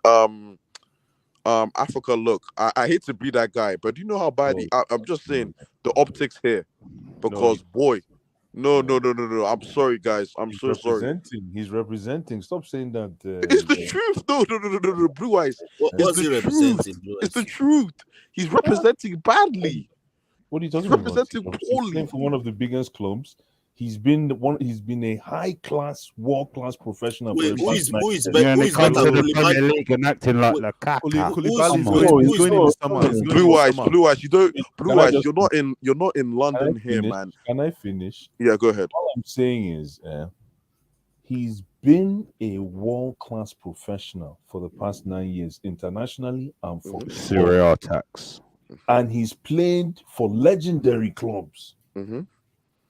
Africa look? I hate to be that guy, but do you know how bad I'm just saying the optics here. Because boy. No. I'm sorry, guys. I'm so sorry. He's representing. Stop saying that. It's the truth. No. Blue Eyes. What's he representing? It's the truth. He's representing badly. What are you talking about? Representing poorly for one of the biggest clubs. He's been a high-class, world-class professional. Wait, who is when it comes to the Premier League and acting like Lukaku? Blue Eyes. You're not in London here, man. Can I finish? Yeah, go ahead. All I'm saying is, he's been a world-class professional for the past 9 years, internationally and for Syria attacks, and he's played for legendary clubs. Mm-hmm.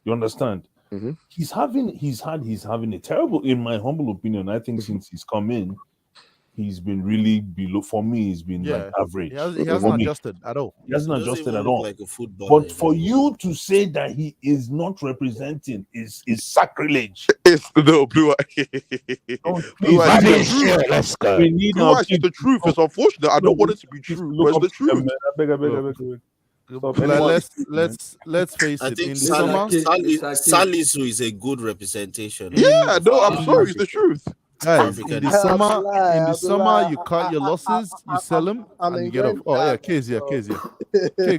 You understand? Mm-hmm. He's having a terrible, in my humble opinion. I think since he's come in, he's been really below. For me, he's been like average. He hasn't adjusted at all. He hasn't adjusted at all. Like a footballer, but for you to say that he is not representing is sacrilege. It's no Blue Eyes. Let's go. Blue Eyes is the truth. It's unfortunate. I don't want it to be true, but it's the truth. Let's face I it. think In the summer, Salisu is a good representation. Yeah, no, I'm sorry, it's the truth. Guys, in the summer, Abdullah, you cut your losses, you sell them, I'm and you get off. enjoying Oh yeah, that. K's here.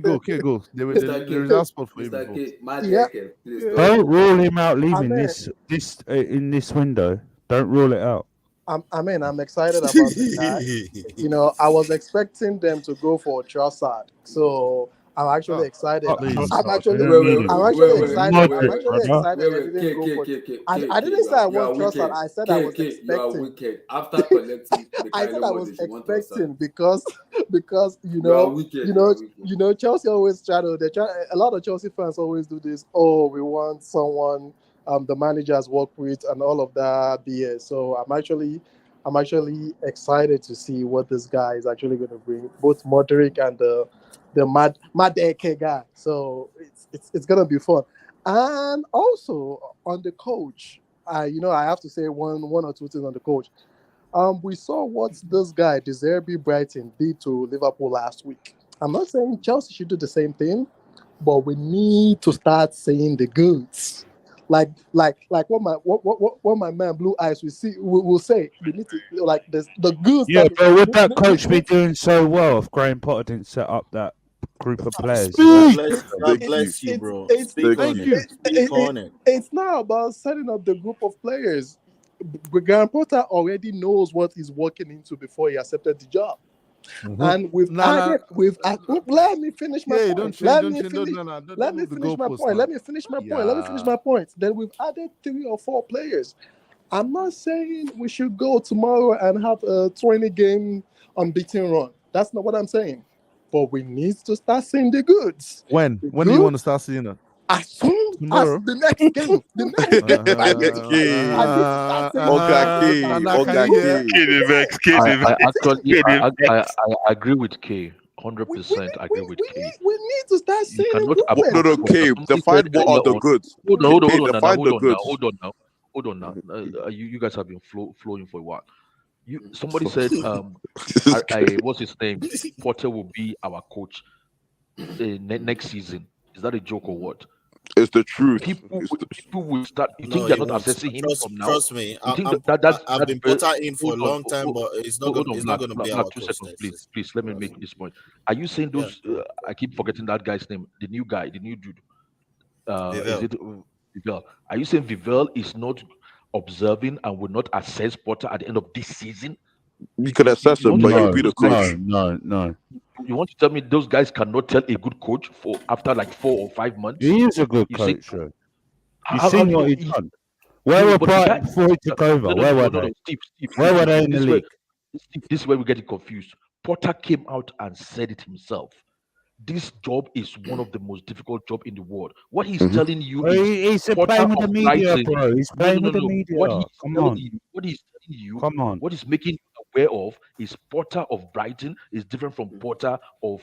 Okay, go. There was Mr. the reserve spot for you Mr. before. K, Madueke, please go. Don't rule him out I leaving mean, this in this window. Don't rule it out. I'm excited about the guy. You know, I was expecting them to go for Trossard, so I'm actually excited. I'm actually excited. They didn't go for. I didn't say I want Trossard. I said I was expecting. You are wicked. After collecting, I said I was expecting because Chelsea always a lot of Chelsea fans always do this. Oh, we want someone the managers work with and all of that BS. So I'm actually excited to see what this guy is actually going to bring, both Modric and the Madueke guy. So it's going to be fun. And also on the coach, I have to say one or two things on the coach. We saw what this guy, De Zerbi Brighton, did to Liverpool last week. I'm not saying Chelsea should do the same thing, but we need to start saying the goods. Like what my man Blue Eyes will say. We need to the goods. Yeah, but would that coach be doing so well if Graham Potter didn't set up that group of players? God bless you, bro. Speak on it. It's not about setting up the group of players. Graham Potter already knows what he's walking into before he accepted the job. Mm-hmm. And let me finish my point. Let me finish my point. Then we've added 3 or 4 players. I'm not saying we should go tomorrow and have a 20-game unbeaten run. That's not what I'm saying. But we need to start seeing the goods. When do you want to start seeing it? As soon as the next game. I agree with K. 100% agree with K. We need to start seeing K. Define what are the goods. Hold on now. You guys have been flowing for a while. Somebody said, what's his name? Potter will be our coach next season. Is that a joke or what? It's the truth. People will start. You think they're not assessing him from now? Trust me. I've been Potter in for a long time, but it's not going to be our coach. Please, let me make this point. Are you saying those? I keep forgetting that guy's name. The new guy, the new dude. Is it Vivel? Are you saying Vivel is not observing and will not assess Potter at the end of this season? You could assess him, but you'll be the coach. No. You want to tell me those guys cannot tell a good coach after like 4 or 5 months? He is a good coach. You've seen what he's done. Where were Brighton before he took over? Where were they? Where were they in the league? This is where we get it confused. Potter came out and said it himself. This job is one of the most difficult jobs in the world. What he's telling you is he's playing with the media, bro. He's playing with the media. What he's telling you, what he's making you aware of is Potter of Brighton is different from Potter of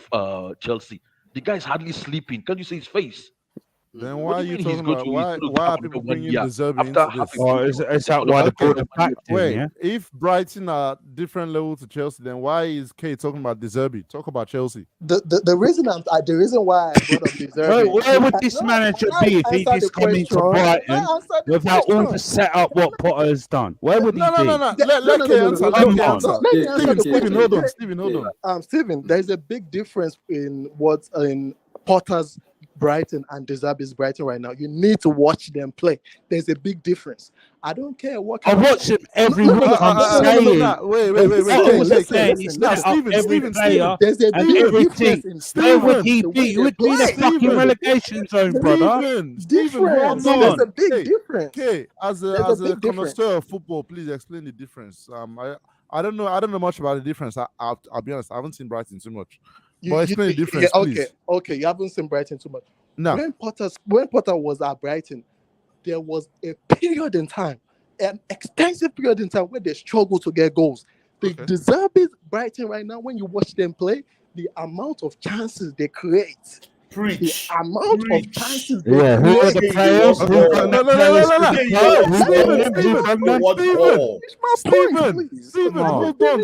Chelsea. The guy's hardly sleeping. Can't you see his face? Then why are you talking about why are people bringing De Zerbi into this? Oh, is that why the board are back? Wait, if Brighton are different level to Chelsea, then why is Kay talking about De Zerbi? Talk about Chelsea. The reason why I brought up De Zerbi. Where would this manager be if he just come into Brighton without all the setup what Potter has done? Where would he be? No. Let Kay answer. Stephen, hold on. Stephen, there's a big difference in what's in Potter's Brighton and De Zerbi's Brighton right now. You need to watch them play. There's a big difference. I don't care what. I watch him every week. I'm saying. Wait. He's not every player. There's a big difference. Where would he be? He would be the fucking relegation zone, brother. Difference. There's a big difference. Okay, as a connoisseur of football, please explain the difference. I don't know much about the difference. I'll be honest. I haven't seen Brighton too much. But explain the difference, please. Okay. You haven't seen Brighton too much. No. When Potter was at Brighton, there was a period in time, an extensive period in time where they struggled to get goals. De Zerbi's Brighton right now, when you watch them play, the amount of chances they create. Preach. The amount of chances they create. Who are the players? Stephen, hold on.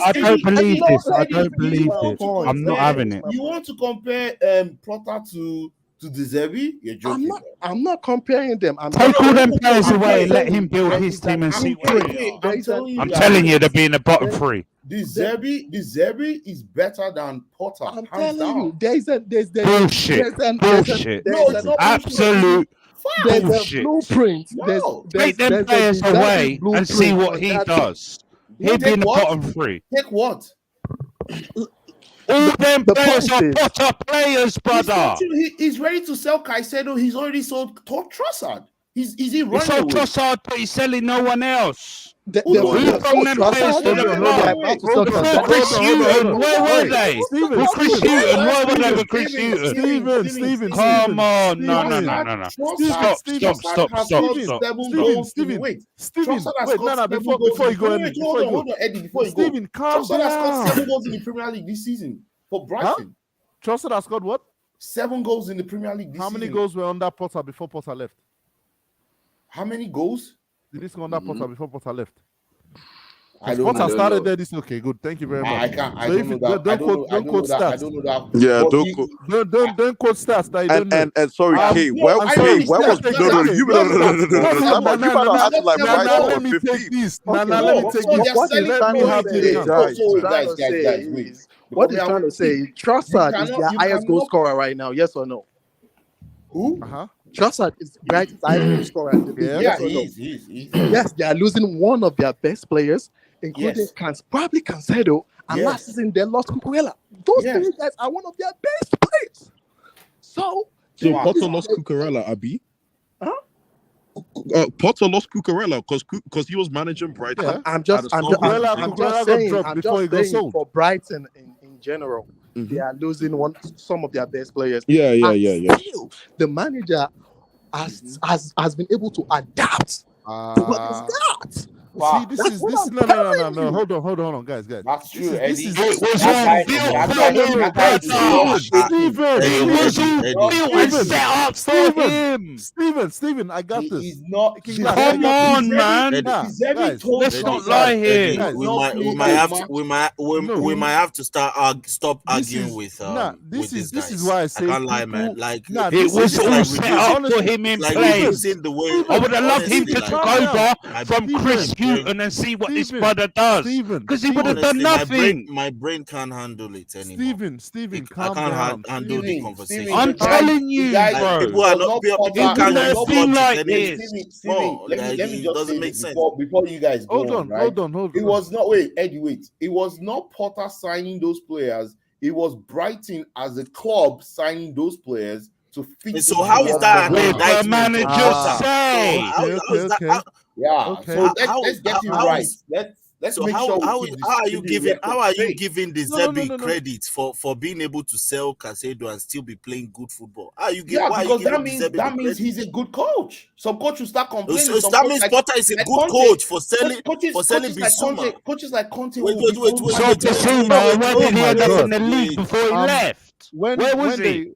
I don't believe this. I'm not having it. You want to compare Potter to to De Zerbi, you're joking. I'm not comparing them. Take all them players away and let him build his team and see what they are. I'm telling you, they'll be in the bottom three. De Zerbi is better than Potter. I'm hands telling you, down. Bullshit. No, it's not Absolute There's bullshit. a blueprint. Take them players away and see what he does. He'll be in the bottom three. Take what? All them The players point are is- Potter players, brother. He's ready to sell Caicedo. He's already sold Trossard. Is he He running sold away? Trossard, but he's selling no one else. The- Who from them players to the club? Before Chris Hughton, where were they? Before Chris Hughton, where were they with Chris Hughton? Steven, Come on, no. Stop. Steven, wait, before you go, Hold on, Eddie, before you go. Steven, calm Trossard has scored down. 7 goals in the Premier League this season for Brighton. Trossard has scored what? 7 goals in the Premier League this How many season. goals were under Potter before Potter left? How many goals? Did he score under Potter before Potter left? I Because don't Potter know. started there. This okay, good. Thank you very much. I can't. I So don't if know you- that. I Don't quote that. I stats. don't know that. Yeah, But don't he- go. Don't quote stats that you don't know. And sorry, Kay, I'm where sorry, was stats, no, you no, no, time out. You better act like Brighton let for me 15. take this. Okay, Let no, me so take this. they're selling Let me have players. this. Guys, wait. Because What he's we have- trying to say, Trossard is cannot- their you highest goal cannot- scorer right now. Yes or no? Who? Trossard is Brighton's highest goal scorer. In the league. Yeah, Yes or he no? is. He is. Yes, they are losing one of their best players, including probably Cancelo, and Yes. last season they lost Cucurella. Those three guys are one of their best players. So Potter lost Cucurella, Abi. Huh? Potter lost Cucurella because he was managing Brighton. I'm just saying for Brighton in general, they are losing some of their best players. Yeah. Still, the manager has been able to adapt to what he's got. See, this is no. Hold on, guys. That's true, This Eddie. is It was all built for him. Steven, I got this. He's not. Come on, man. Let's not lie here. We might have to stop arguing with this these is guys. why I say can't lie, man. Like It was all set up for him in place. I would have loved him to take over from Chris Hughton and see what this brother does. Because he would have done nothing. My brain can't handle it anymore. Steven, I calm can't down. handle the conversation. I'm telling you, bro. People are not. People can't never use been logic like anymore. this. Let me It just doesn't say make this sense. before you guys go Hold on. It was not Eddie. Wait. It was not Potter signing those players. It was Brighton as a club signing those players to fit. So how is that? With the manager say. Yeah. Okay. So let's get it right. Let's So make sure. how are you giving the No. Zerbi credit for being able to sell Caicedo and still be playing good football? How are you Yeah, why are because you that giving means the Zerbi that means credit? he's a good coach. Some coach will start complaining. So Some that coach means like- Potter is a like good Conte. coach for selling Coaches Bissouma. Coaches like Conte. Wait. So Bissouma, where did he end up in the league before he left? Where was he?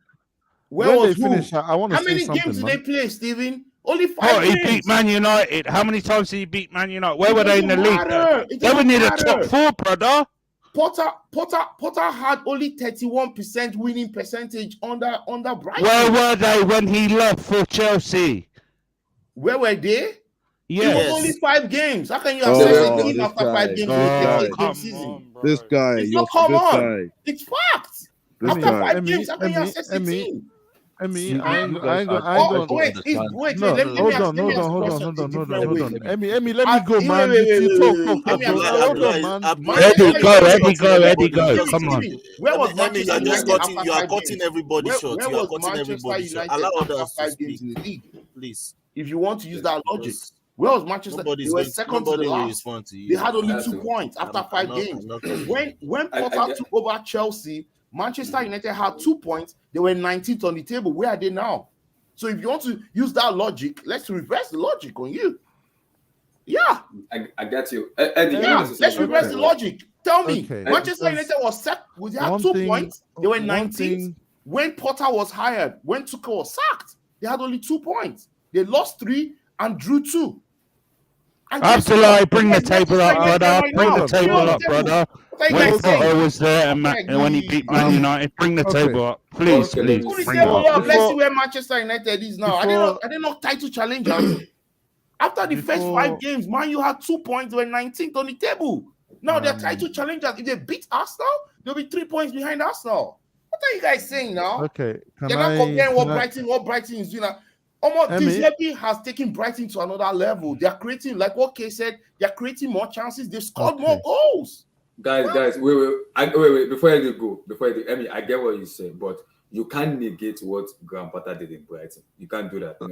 Where was who? finish, I want to How say many something, games did man. they play, Steven? Only 5 Oh, he games. beat Man United. How many times did he beat Man United? Where were they in the doesn't league? matter. It They were doesn't near the matter. top 4, brother. Potter had only 31% winning percentage under Brighton. Where were they when he left for Chelsea? Where were they? Yes. It was only 5 games. How can you have Oh, said a team this after 5 guy. games Oh, in a come 38-game season? This guy, It's you're not come this on. guy. It's fact. This After guy. 5 games, how can you have said a team? I ain't Wait, gonna. let me ask No, hold on. Emmy, let me go, man. Talk, bro. Eddie, go. Come on. Where was Emmy, Manchester United you are after 5 cutting games? everybody short. Where You are was cutting Manchester everybody short. United Allow after others to 5 speak, games in the league? please. If you want to use that logic, where was Manchester? They were second to the Nobody will last. respond to you. They had only 2 points after 5 games. When Potter took over Chelsea, Manchester United had 2 points. They were 19th on the table. Where are they now? So if you want to use that logic, let's reverse the logic on you. Yeah. I get you. Eddie, Let's reverse the logic. Tell me, Okay. Manchester United was set. They had 2 points. They were 19th. When Potter was hired, when Tuchel was sacked, they had only 2 points. They lost 3 and drew 2. Absolutely. Bring the table up, brother. Bring the table up, brother. When Potter was there and when he beat Man United, bring the table up, please, please. Put the Bring it table up. up. Let's see where Manchester United is now. Are they not title challengers? After the first 5 games, Man, you had 2 points, they were 19th on the table. Now they're title challengers. If they beat Arsenal, they'll be 3 points behind Arsenal. What are you guys saying now? Okay, You're not comparing what Brighton is doing. Deserbi has taken Brighton to another level. They are creating, like what Kay said, they are creating more chances. They've scored more goals. Guys, wait. Before you go, I mean, I get what you say, but you can't negate what Graham Potter did in Brighton. You can't do that. No.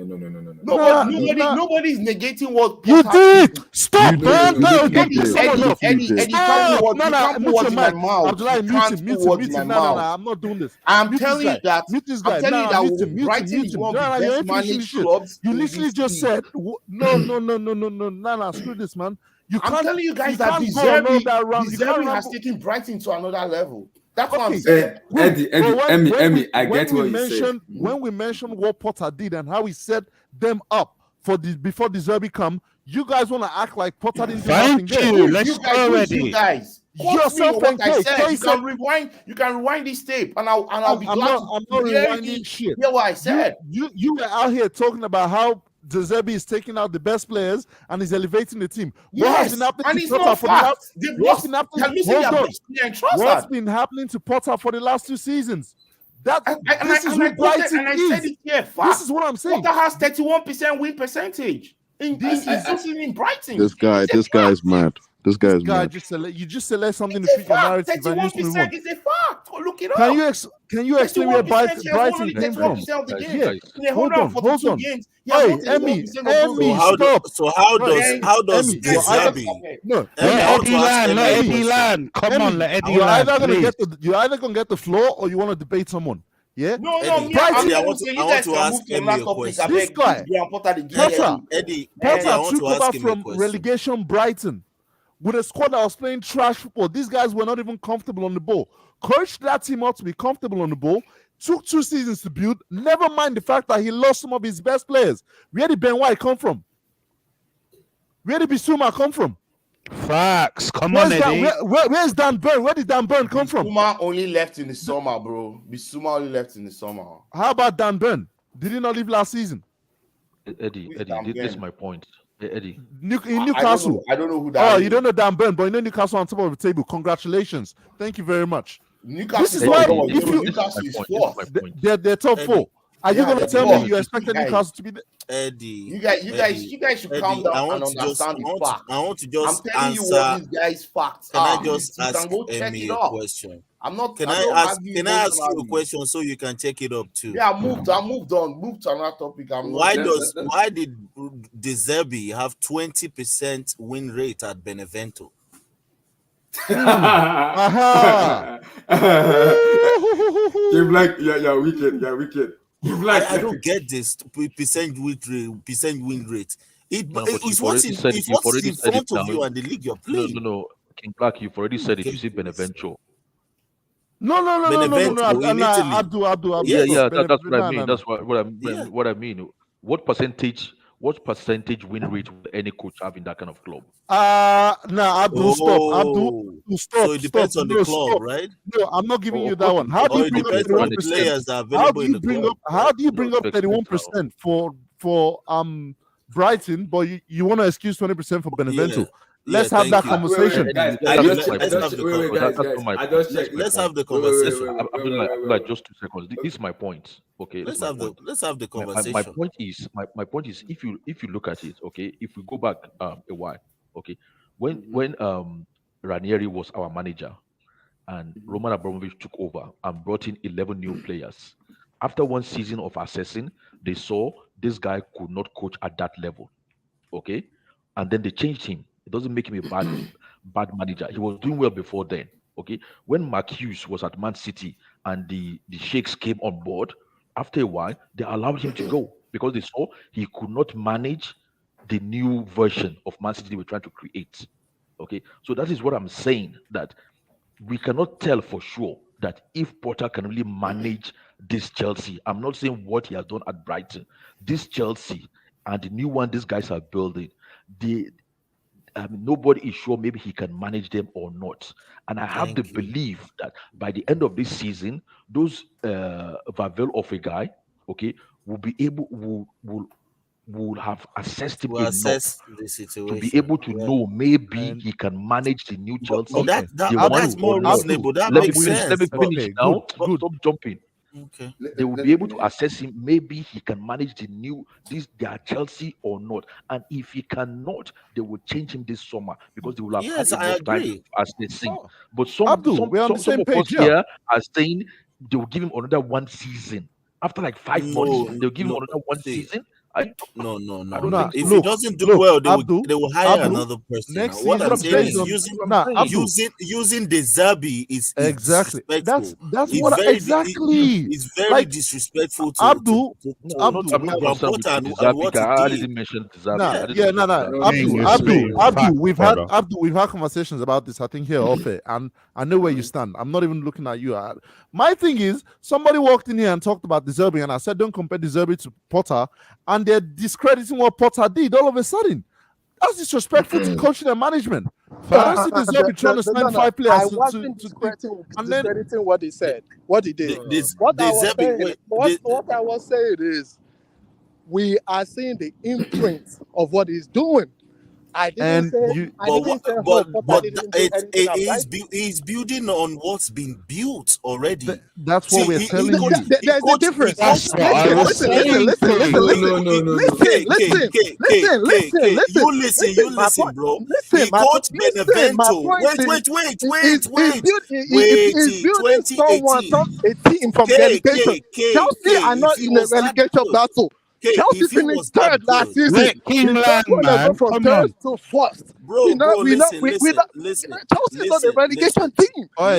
Nobody's negating what you did. Did. Stop, man. I'm not doing this. I'm telling you that Brighton is one of the best managed clubs. You literally just said no. Screw this, man. I'm telling you guys that Deserbi has taken Brighton to another level. That's what I'm saying. Emmy, I get what you said. When we mentioned what Potter did and how he set them up before Deserbi come, you guys want to act like Potter didn't do nothing. Thank you. Let's go already. You guys. Yourself and I said. You can rewind this tape, and I'll be glad. I'm not rewinding shit. Hear what I said. You were out here talking about how Deserbi is taking out the best players and is elevating the team. Yes, and it's not fact. What's been happening to Potter for the last 2 seasons? This is what I'm saying. Potter has 31% win percentage in Brighton. This guy's mad. This guy's mad. You just select something to fit your narrative. 31% is a fact. Look it up. Can you explain where Brighton came from? Hold on. Hey, Emmy, stop. So how does Deserbi? No, Eddie Land. Come on, let Eddie Land. You're either gonna get the floor or you want to debate someone. Yeah. No. Eddie, I want to ask Emmy a question. This guy, Eddie, Potter took over from relegation Brighton with a squad that was playing trash football. These guys were not even comfortable on the ball. Coached that team out to be comfortable on the ball. Took 2 seasons to build. Never mind the fact that he lost some of his best players. Where did Ben White come from? Where did Bissouma come from? Facts. Come on, Eddie. Where's Dan Burn? Where did Dan Burn come from? Bissouma only left in the summer, bro. Bissouma only left in the summer. How about Dan Burn? Did he not leave last season? Eddie, this is my point. Eddie. In Newcastle. I don't know who that is. You don't know Dan Burn, but you know Newcastle on top of the table. Congratulations. Thank you very much. Newcastle this is why Newcastle is 4th. They're top 4. Are you going to tell me you expected Newcastle to be there? Eddie, you guys should calm down and understand the fact. I want to just I'm telling you what these guys' facts are. Can I just ask Emmy a question? Can I ask you a question so you can check it up too? Yeah, I moved on. Moved to another topic. Why did Deserbi have 20% win rate at Benevento? You're wicked. I don't get this percent win rate. It's what's in front of you and the league you're playing. No. King Black, you've already said it. You see Benevento. No. Abdul. Yeah, that's what I mean. That's what I mean. What percentage win rate would any coach have in that kind of club? Abdul, stop. Abdul, stop. So it depends on the club, right? No, I'm not giving you that one. How do you bring up 31%? How do you bring up 31% for Brighton, but you want to excuse 20% for Benevento? Yeah. Let's have that conversation. Let's have the conversation. Like just 2 seconds. This is my point. Okay. Let's have the conversation. My point is if you look at it, okay, if we go back a while, okay, when Ranieri was our manager and Roman Abramovich took over and brought in 11 new players. After 1 season of assessing, they saw this guy could not coach at that level. Okay. And then they changed him. It doesn't make him a bad manager. He was doing well before then. Okay. When Mark Hughes was at Man City and the Sheikhs came on board, after a while, they allowed him to go because they saw he could not manage the new version of Man City they were trying to create. Okay. So that is what I'm saying, that we cannot tell for sure that if Potter can really manage this Chelsea, I'm not saying what he has done at Brighton, this Chelsea and the new one these guys are building, nobody is sure maybe he can manage them or not. And I have the belief that by the end of this season, those Vavel of a guy, okay, will be able will have assessed him Will assess enough the to situation. be able to know maybe he can manage the new Chelsea. But They but want that's to more or not. reasonable. That Let me makes finish. sense. Let me finish Okay, now. good. Stop jumping. Okay. They will be able to assess him. Maybe he can manage their Chelsea or not. And if he cannot, they will change him this summer because they will have Yes, had I enough time agree. to assess him. But some Abdul, we're on the same of us page, yeah. here are saying they will give him another one season. After like 5 months, they'll give him another one season. No. I don't think If so. he doesn't do well, they Abdul, will hire Abdul, another person. next What I'm season, saying based is on Abdul, using the Zabi is exactly. disrespectful. That's It's what very exactly. it's very Like disrespectful Abdul, I'm not Graham concerned with Potter and the what Zabi. he I did. didn't mention the Zabi. Nah, I didn't yeah, mention nah. the Zabi. Abdul, we've had conversations about this, I think, here off it, and I know where you stand. I'm not even looking at you. My thing is, somebody walked in here and talked about De Zerbi, and I said, don't compare De Zerbi to Potter, and they're discrediting what Potter did all of a sudden. That's disrespectful to coaching and management. I don't see De Zerbi trying to sign 5 players. I wasn't discrediting what he said, what he did. What I was saying is, we are seeing the imprint of what he's doing. I didn't say he's building on what's been built already. That's what we're telling you. There's a difference. Listen. You listen, bro. He coached Benevento. He's building a team from relegation. Chelsea are not in a relegation battle. Chelsea finished third last season. From third to fourth. Listen. Chelsea is not a relegation team. I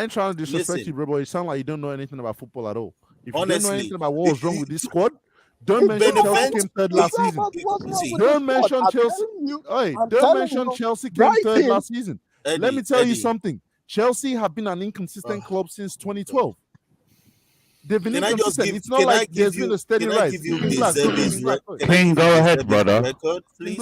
ain't trying to disrespect you, bro, but you sound like you don't know anything about football at all. If you don't know anything about what was wrong with this squad, don't mention Chelsea came third last season. Don't mention Chelsea. Don't mention Chelsea came third last season. Let me tell you something. Chelsea have been an inconsistent club since 2012. They've been inconsistent. It's not like there's been a steady rise. King, go ahead, brother. Record, please.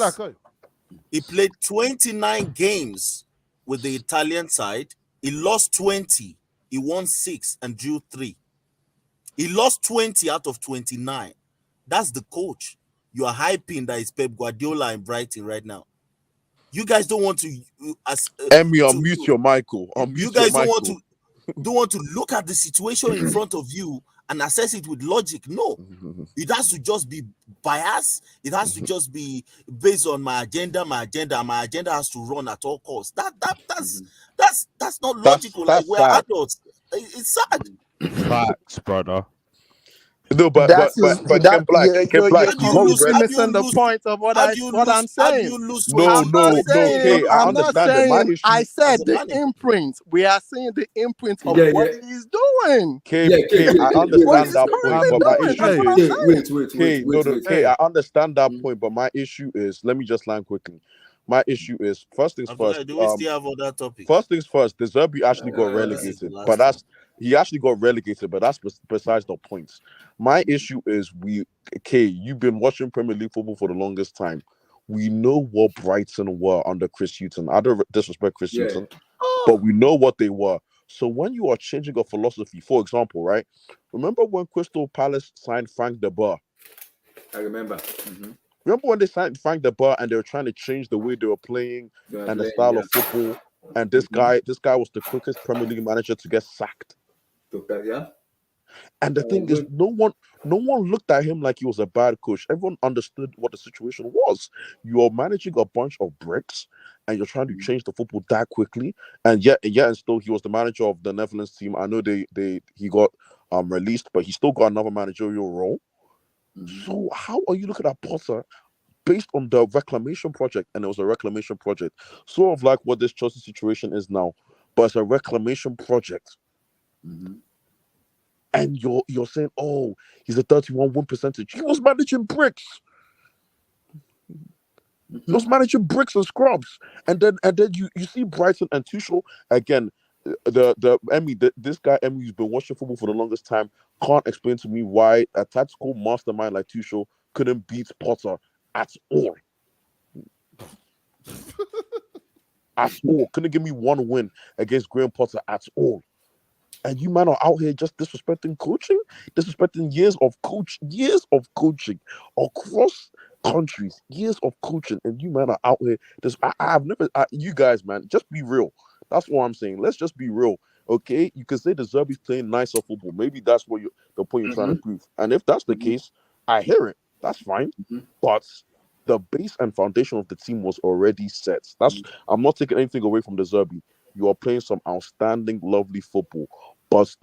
He played 29 games with the Italian side. He lost 20. He won 6 and drew 3. He lost 20 out of 29. That's the coach. You are hyping that it's Pep Guardiola in Brighton right now. You guys don't want to unmute your Michael. You guys don't want to look at the situation in front of you and assess it with logic. No, it has to just be biased. It has to just be based on my agenda. My agenda has to run at all costs. That's not logical. That's we're sad. adults. It's sad. Facts, brother. No, but Ken Black, you're missing the point of what I'm saying. I'm not saying. I said the imprint. We are seeing the imprint of what he's doing. I understand that point, but my issue is I understand that point, but my issue is, let me just land quickly. My issue is, first things first. Do we still have other topics? First things first, the Zerbi actually got relegated, but he actually got relegated, but that's besides the points. My issue is you've been watching Premier League football for the longest time. We know what Brighton were under Chris Hughton. I don't disrespect Chris Hughton, but we know what they were. So when you are changing a philosophy, for example, right? Remember when Crystal Palace signed Frank de Boer? I remember. Remember when they signed Frank de Boer and they were trying to change the way they were playing and the style of football? And this guy was the quickest Premier League manager to get sacked. Yeah. And the thing is, no one looked at him like he was a bad coach. Everyone understood what the situation was. You are managing a bunch of bricks, and you're trying to change the football that quickly. And yet, and still, he was the manager of the Netherlands team. I know he got released, but he still got another managerial role. So how are you looking at Potter based on the reclamation project? And it was a reclamation project, sort of like what this Chelsea situation is now, but it's a reclamation project. And you're saying, oh, he's a 31 win percentage. He was managing bricks. He was managing bricks and scrubs. And then you see Brighton and Tuchel again. This guy Emmy who's been watching football for the longest time can't explain to me why a tactical mastermind like Tuchel couldn't beat Potter at all. At all. Couldn't give me one win against Graham Potter at all. And you man are out here just disrespecting coaching, disrespecting years of coaching across countries, years of coaching, and you man are out here. You guys, man, just be real. That's what I'm saying. Let's just be real, okay? You can say the Zerbi's playing nicer football. Maybe that's what the point you're trying to prove. And if that's the case, I hear it. That's fine. But the base and foundation of the team was already set. I'm not taking anything away from the Zerbi. You are playing some outstanding, lovely football, but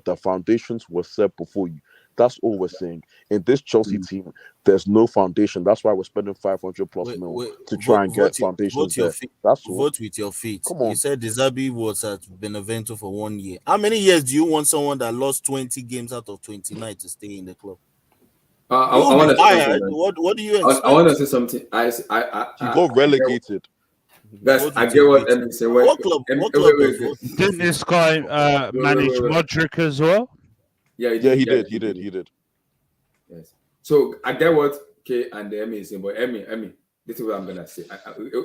the foundations were set before you. That's all we're saying. In this Chelsea team, there's no foundation. That's why we're spending 500 plus mil to try and get foundations there. That's all. Vote with your feet. Come on. You said the Zabi was at Benevento for 1 year. How many years do you want someone that lost 20 games out of 29 to stay in the club? I want to say something. What do you expect? I want to say something. I you got relegated. Guys, I get what Emmy said. What club? Didn't this guy manage Modric as well? Yeah, he did. Yes. So I get what K and Emmy is saying, but Emmy, this is what I'm gonna say. I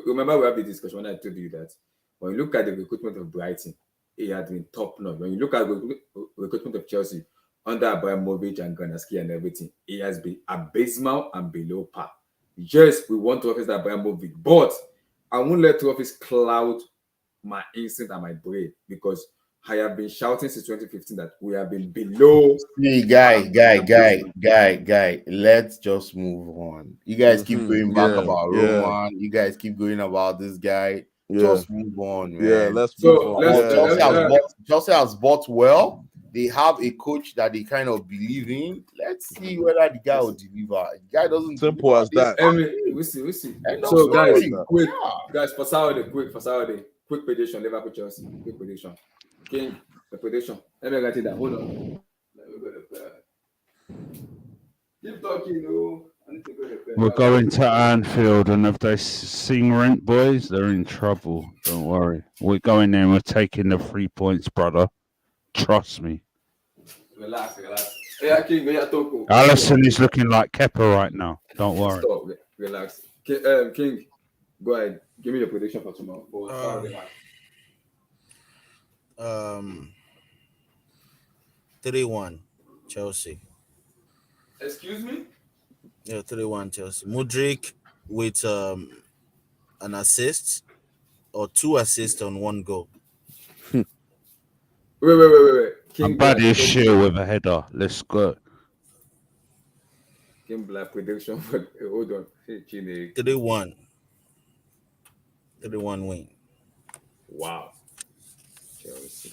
remember we had the discussion when I told you that when you look at the recruitment of Brighton, it had been top notch. When you look at the recruitment of Chelsea under Abramovich and Ganaski and everything, it has been abysmal and below par. Yes, we want to office Abramovich, but I won't let office cloud my instinct and my brain because I have been shouting since 2015 that we have been below. See, guy. Let's just move on. You guys keep going back about Roman. You guys keep going about this guy. Just move on, man. Yeah, let's move on. Chelsea has bought well. They have a coach that they kind of believe in. Let's see whether the guy will deliver. The guy doesn't. Simple as that. We see. So, guys, for Saturday, quick prediction. Liverpool Chelsea. Quick prediction. King, the prediction. Let me write it down. Hold on. Keep talking, no. We're going to Anfield, and if they sing Rent Boys, they're in trouble. Don't worry. We're going there and we're taking the 3 points, brother. Trust me. Relax. Hey, King, Alisson is looking like Kepa right now. Don't worry. Stop. Relax. King, go ahead. Give me your prediction for tomorrow. 3-1 Chelsea. Excuse me? Yeah, 3-1 Chelsea. Mudryk with an assist or 2 assists on 1 goal. Wait. I'm bad as shit with a header. Let's go. King Black prediction. Hold on. 3-1 win. Wow. Chelsea.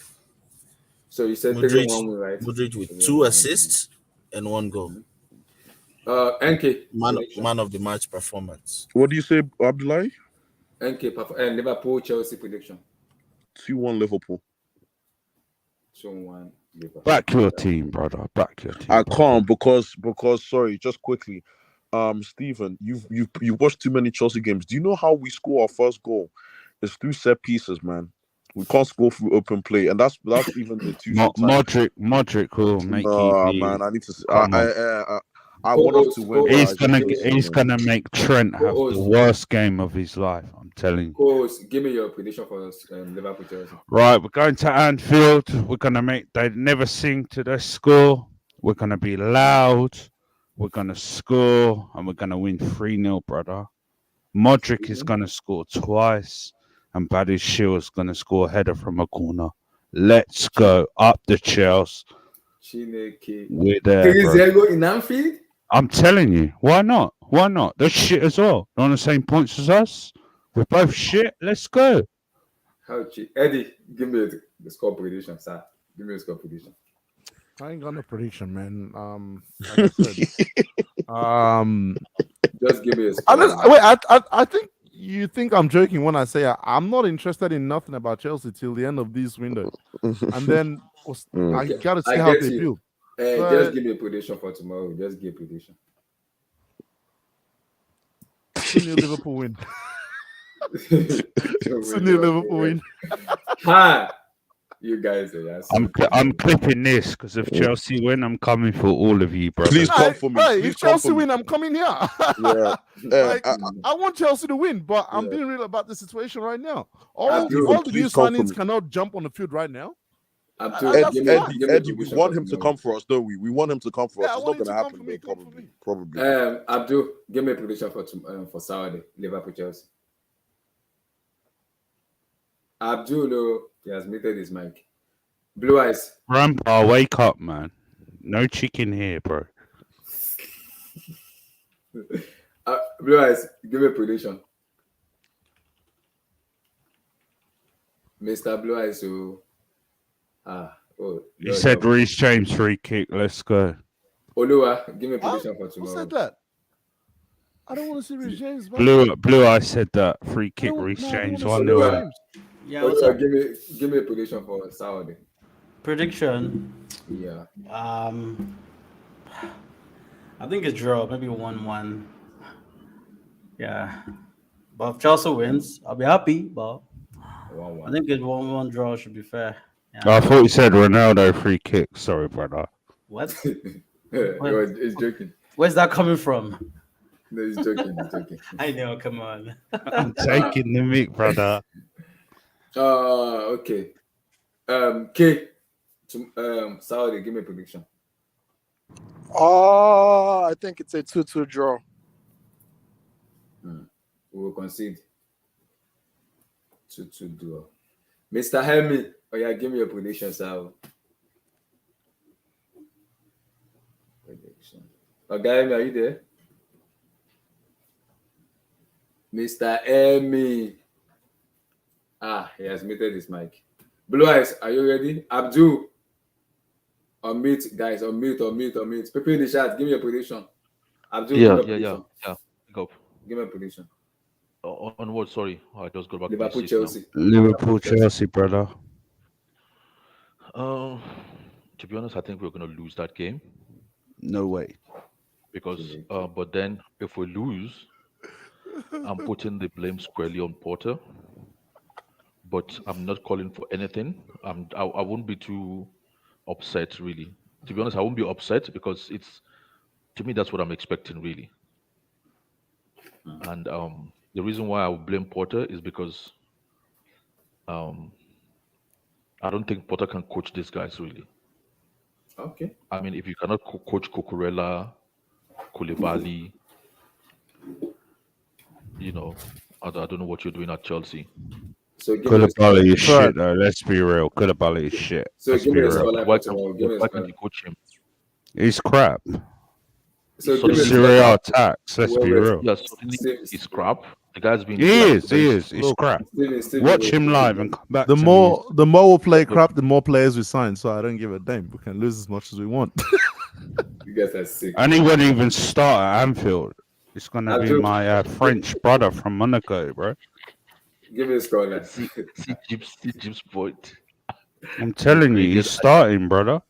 So you said Mudryk, 3-1 win, right? Mudryk with 2 assists and 1 goal. NK. Man of the match performance. What do you say, Abdullahi? NK and Liverpool Chelsea prediction. 2-1 Liverpool. 2-1 Liverpool. Back your team, brother. Back your team. I can't because sorry, just quickly. Stephen, you've watched too many Chelsea games. Do you know how we score our first goal? It's through set pieces, man. We can't score through open play, and that's even the two. Modric will make it. Man, I need to. I want us to win. He's gonna make Trent have the worst game of his life. I'm telling you. Give me your prediction for Liverpool Chelsea. Right, we're going to Anfield. We're gonna make. They never sing to their score. We're gonna be loud. We're gonna score, and we're gonna win 3-0, brother. Modric is gonna score twice, and Badiashile is gonna score a header from a corner. Let's go up the Chelsea. We're there. 3-0 in Anfield. I'm telling you, why not? Why not? They're shit as well. They're on the same points as us. We're both shit. Let's go. How cheap. Eddie, give me the score prediction, sir. Give me a score prediction. I ain't got no prediction, man. Like I said, just give me a score. I think you think I'm joking when I say I'm not interested in nothing about Chelsea till the end of this window, and then I gotta see how they build. Just give me a prediction for tomorrow. Just give a prediction. 2-0 Liverpool win. 2-0 Liverpool win. Hi. You guys are. Yeah, I'm clipping this because if Chelsea win, I'm coming for all of you, brother. Please come for me. Hey, Please if come Chelsea for me. win, I'm coming here. Yeah. Like, I want Chelsea to win, but I'm Yeah. being real about the situation right now. All Abdul, the new please come for signings me. cannot jump on the field right now. Eddie, we want him to come for us, don't we? We want him to come for us. Yeah, I It's want not him going to to come happen, for though, me, probably. Abdul, give me a prediction for Saturday, Liverpool Chelsea. Abdul, he has muted his mic. Blue eyes. Grandpa, wake up, man. No chicken here, bro. Blue eyes, give me a prediction. Mr. Blue eyes, He said Reece James free kick. Let's go. Oluwa, give me a prediction for tomorrow. Who said that? I don't want to see Reece James. Blue eye said that free kick. Reece James 1-0. Yeah, what's up? Give me a prediction for Saturday. Prediction. Yeah. I think it's draw, maybe 1-1. Yeah. But if Chelsea wins, I'll be happy. But 1-1. I think it's 1-1 draw should be fair. Yeah. I thought you said Ronaldo free kick. Sorry, brother. What? He's joking. Where's that coming from? No, he's joking. I know, come on. I'm taking the mic, brother. Okay. K. Saturday, give me a prediction. I think it's a 2-2 draw. We will concede. 2-2 draw. Mr. Helmy, give me your prediction, Sal. Prediction. Helmy, are you there? Mr. Helmy. He has muted his mic. Blue eyes, are you ready? Abdul. Unmute, guys. Unmute. People in the chat, give me your prediction. Abdul, Yeah. Go. Give me a prediction. On what? Sorry, I just got back. Liverpool, Chelsea. Liverpool, Chelsea, brother. To be honest, I think we're going to lose that game. No way. Because, but then if we lose, I'm putting the blame squarely on Porter. But I'm not calling for anything. I won't be too upset, really. To be honest, I won't be upset because to me, that's what I'm expecting, really. And the reason why I would blame Porter is because I don't think Porter can coach these guys, really. Okay. I mean, if you cannot coach Cucurella, Koulibaly, I don't know what you're doing at Chelsea. So Koulibaly is shit, though. Let's be real. Koulibaly is shit. So Let's give be me a real. score. Why can't you coach him? He's crap. So Syria attacks. Let's be real. Yeah, so he's crap. The guy's been. He is. He's crap. Watch him live and come back. The more we play crap, the more players we sign. So I don't give a damn. We can lose as much as we want. You guys are sick. And he won't even start at Anfield. It's gonna be my French brother from Monaco, bro. Give me a score, lad. See Jim's point. I'm telling you, he's starting, brother.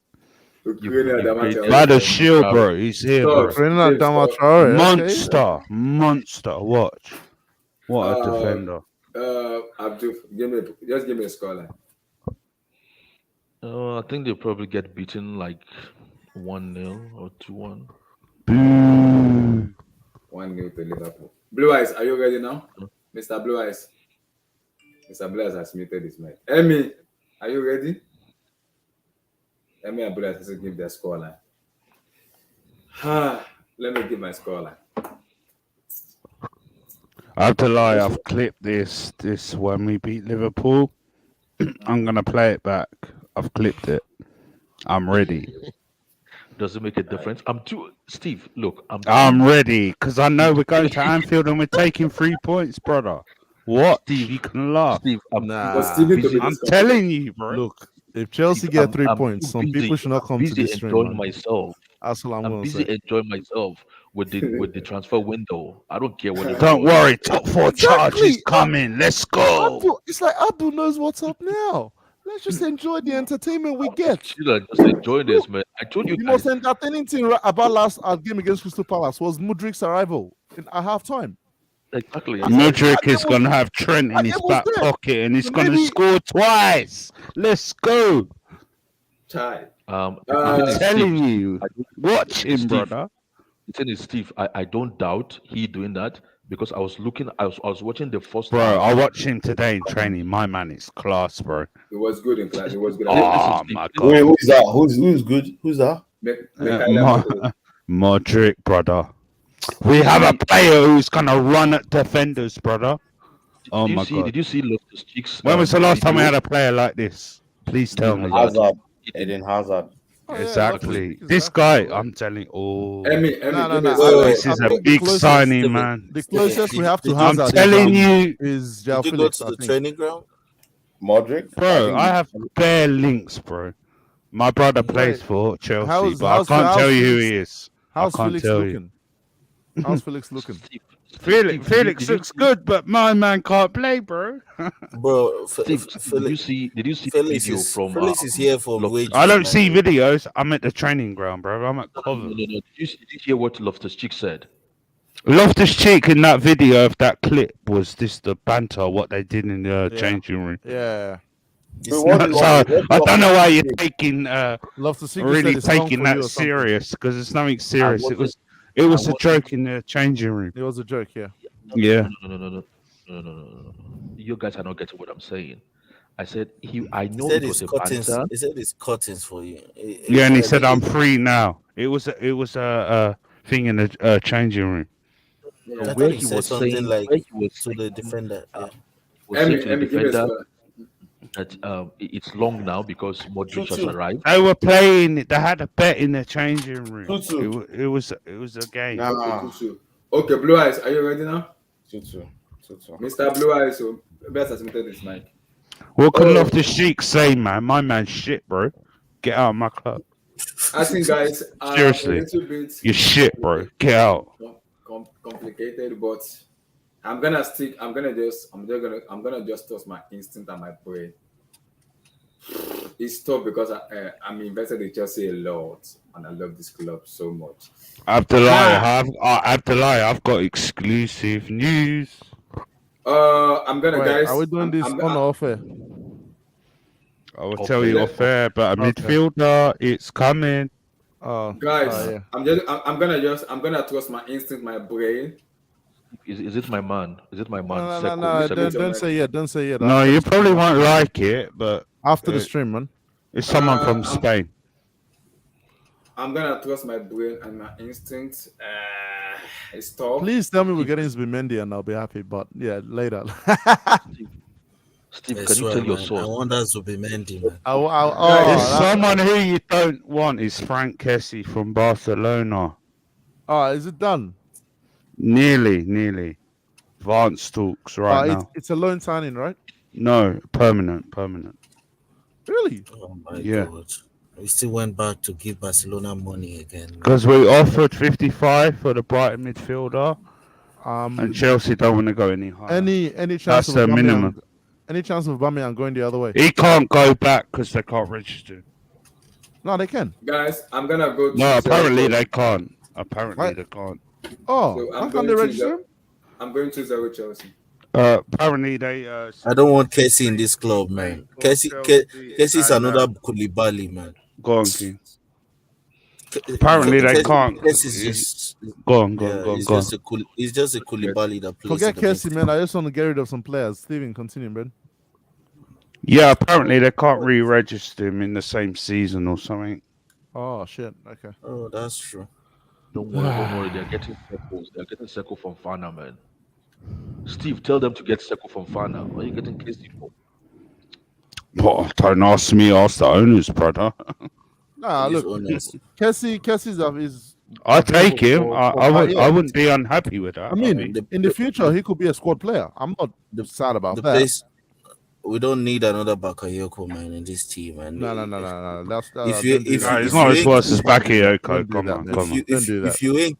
By the shield, bro. He's here, bro. Monster. Watch. What a defender. Abdul, just give me a score, lad. I think they'll probably get beaten like 1-0 or 2-1. 1-0 to Liverpool. Blue Eyes, are you ready now? Mr. Blue Eyes. Mr. Blue Eyes has muted his mic. Emmy, are you ready? Emmy and Blue Eyes has to give their scoreline. Let me give my scoreline. I have to lie, I've clipped this when we beat Liverpool. I'm gonna play it back. I've clipped it. I'm ready. Does it make a difference? Steve, look. I'm ready because I know we're going to Anfield and we're taking 3 points, brother. What? Steve, you can laugh. Steve, I'm telling you, bro. Look, if Chelsea get 3 points, some people should not come to this stream. Enjoying myself. That's all I'm busy enjoying myself with the transfer window. I don't care what. Don't worry, top 4 charges coming. Let's go. It's like Abdul knows what's up now. Let's just enjoy the entertainment we get. Just enjoy this, man. I told you. The most entertaining thing about our game against Crystal Palace was Mudrik's arrival at halftime. Exactly. Modric is going to have Trent in his back pocket and he's going to score twice. Let's go. The I'm thing is, telling Steve, you. Watch him, Steve, brother. The thing is, Steve, I don't doubt he doing that because I was watching the first Bro, half. I watched him today in training. My man is class, bro. It was good in class. It was good. Oh, my God. Wait, who's that? Who's good? Who's that? Modric, brother. We have a player who's going to run at defenders, brother. Oh, my God. Did you see Loftus Cheeks? When was the last time we had a player like this? Please tell me. Hazard. Eden Hazard. Exactly. This guy, I'm telling you. Oh, No. This is a big signing, man. The closest we have to I'm Hazard telling you. is João Did you go Felix, to I the think. training ground? Modric? Bro, I have bare links, bro. My brother plays for Chelsea, How's- but how's- I can't how's tell you who Felix- he is. How's I can't Felix tell looking? How's Felix looking? Felix looks good, but my man can't play, bro. Bro, Did you see the video from? Felix is here for wages. I don't see videos. I'm at the training ground, bro. I'm at cover. No. Did you hear what Loftus Cheek said? Loftus Cheek in that video of that clip was this the banter what they did in the changing room. Yeah. So I don't know why you're taking Loftus-Cheek really said it's long taking for that you or something. serious because it's nothing serious. It was a joke in the changing room. It was a joke, yeah. Yeah. No. You guys are not getting what I'm saying. I said I know He said it was it's a cuttings. banter. He said it's cuttings for you. Yeah, and he said I'm free now. It was a thing in the changing room. I thought Where he he said was something saying, like where he was to the defender. Yeah. was saying to the give me a defender spell. that it's long now because Modric has arrived. They were playing. They had a bet in the changing room. It was a game. Okay, Blue Eyes, are you ready now? 2-2. Mr. Blue Eyes, so best has muted this mic. What can Loftus Cheek say, man? My man's shit, bro. Get out of my club. I think, guys, Seriously, a little bit you're shit, bro. Get out. complicated, but I'm gonna just trust my instinct and my brain. It's tough because I'm invested in Chelsea a lot, and I love this club so much. I've got exclusive news. I'm gonna, Wait, guys. are we doing this on or off air? I will tell you off air, but a midfielder, it's coming. Guys, yeah. I'm gonna trust my instinct, my brain. Is it my man? Is it my man? No. Don't say yeah. Don't say yeah. No, you probably won't like it, but after the stream, man. It's someone from Spain. I'm gonna trust my brain and my instinct. It's tough. Please tell me we're getting Zubimendi and I'll be happy. But yeah, later. Steve, can you tell your source? I want that Zubimendi, man. There's someone who you don't want is Frank Kessie from Barcelona. Is it done? Nearly. Advanced talks right now. It's a loan signing, right? No, permanent. Really? Oh my Yeah. God. We still went back to give Barcelona money again. Because we offered 55 for the Brighton midfielder, and Chelsea don't want to go any higher. Any chance That's of the Aubameyang- minimum. Any chance of Aubameyang going the other way? He can't go back because they can't register. No, they can. Guys, I'm gonna go. No, apparently they they can't. Apparently they can't. Oh, So how can they register him? I'm going to 0 Chelsea. Apparently they. I don't want Kessie in this club, man. Kessie's another Koulibaly, man. Go on, King. Apparently they can't. Kessie's just Go on. He's just a Koulibaly that plays. Forget in the Kessie, man. I just want to get rid of some players. Steven, continue, man. Yeah, apparently they can't re-register him in the same season or something. Oh shit. Okay. Oh, that's true. Don't worry. They're getting circles. They're getting circle from Fana, man. Steve, tell them to get circle from Fana. Why are you getting Kessie for? Oh, don't ask me. Ask the owners, brother. Nah, look, Kessie's is. I take him. I wouldn't be unhappy with that. I mean, in the future, he could be a squad player. I'm not sad about The that. place. We don't need another Bakayoko, man, in this team, man. No. That's it's not as worse as Bakayoko. Come on. Don't do that.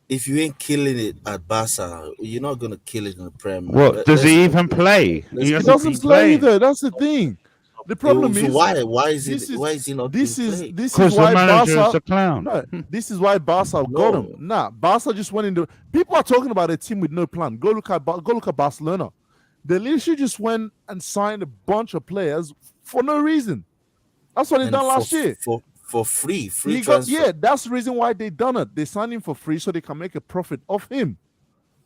If you ain't killing it at Barca, you're not gonna kill it in the Prem. What does he even play? He doesn't play either. That's the thing. The problem So is why is he not being played? This is Because the why manager Barca. is a clown. No, this is why Barca got him. Nah, Barca just went into. People are talking about a team with no plan. Go look at Barcelona. They literally just went and signed a bunch of players for no reason. That's what they done last year. For free He transfer. that's the reason why they done it. They signed him for free so they can make a profit off him.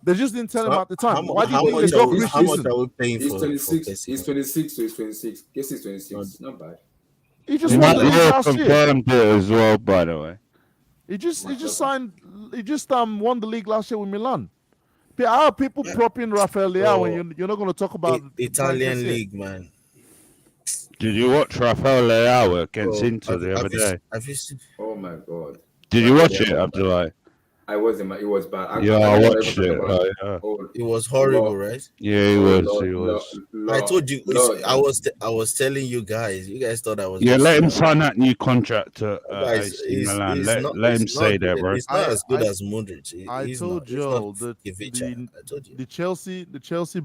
They just didn't tell him at the time. Why do you think they got Chris how much Houston? are we paying He's for? 26. He's 26, so he's 26. Guess he's 26. Not bad. He just won the league last year. confirmed it as well, by the way. He just won the league last year with Milan. How are people propping Rafael Leao when you're not going to talk about Italian league, man? Did you watch Rafael Leao against Inter the other day? Oh my god. Did you watch it, Abdullah? I wasn't. It was bad. I watched it. It was horrible, right? Yeah, he was. I told you. I was telling you guys. You guys thought I was. Yeah, let him sign that new contract to Guys, AC Milan. it's Let not- him it's stay not there, good. bro. It's not as good as Modric. I told Joel the Chelsea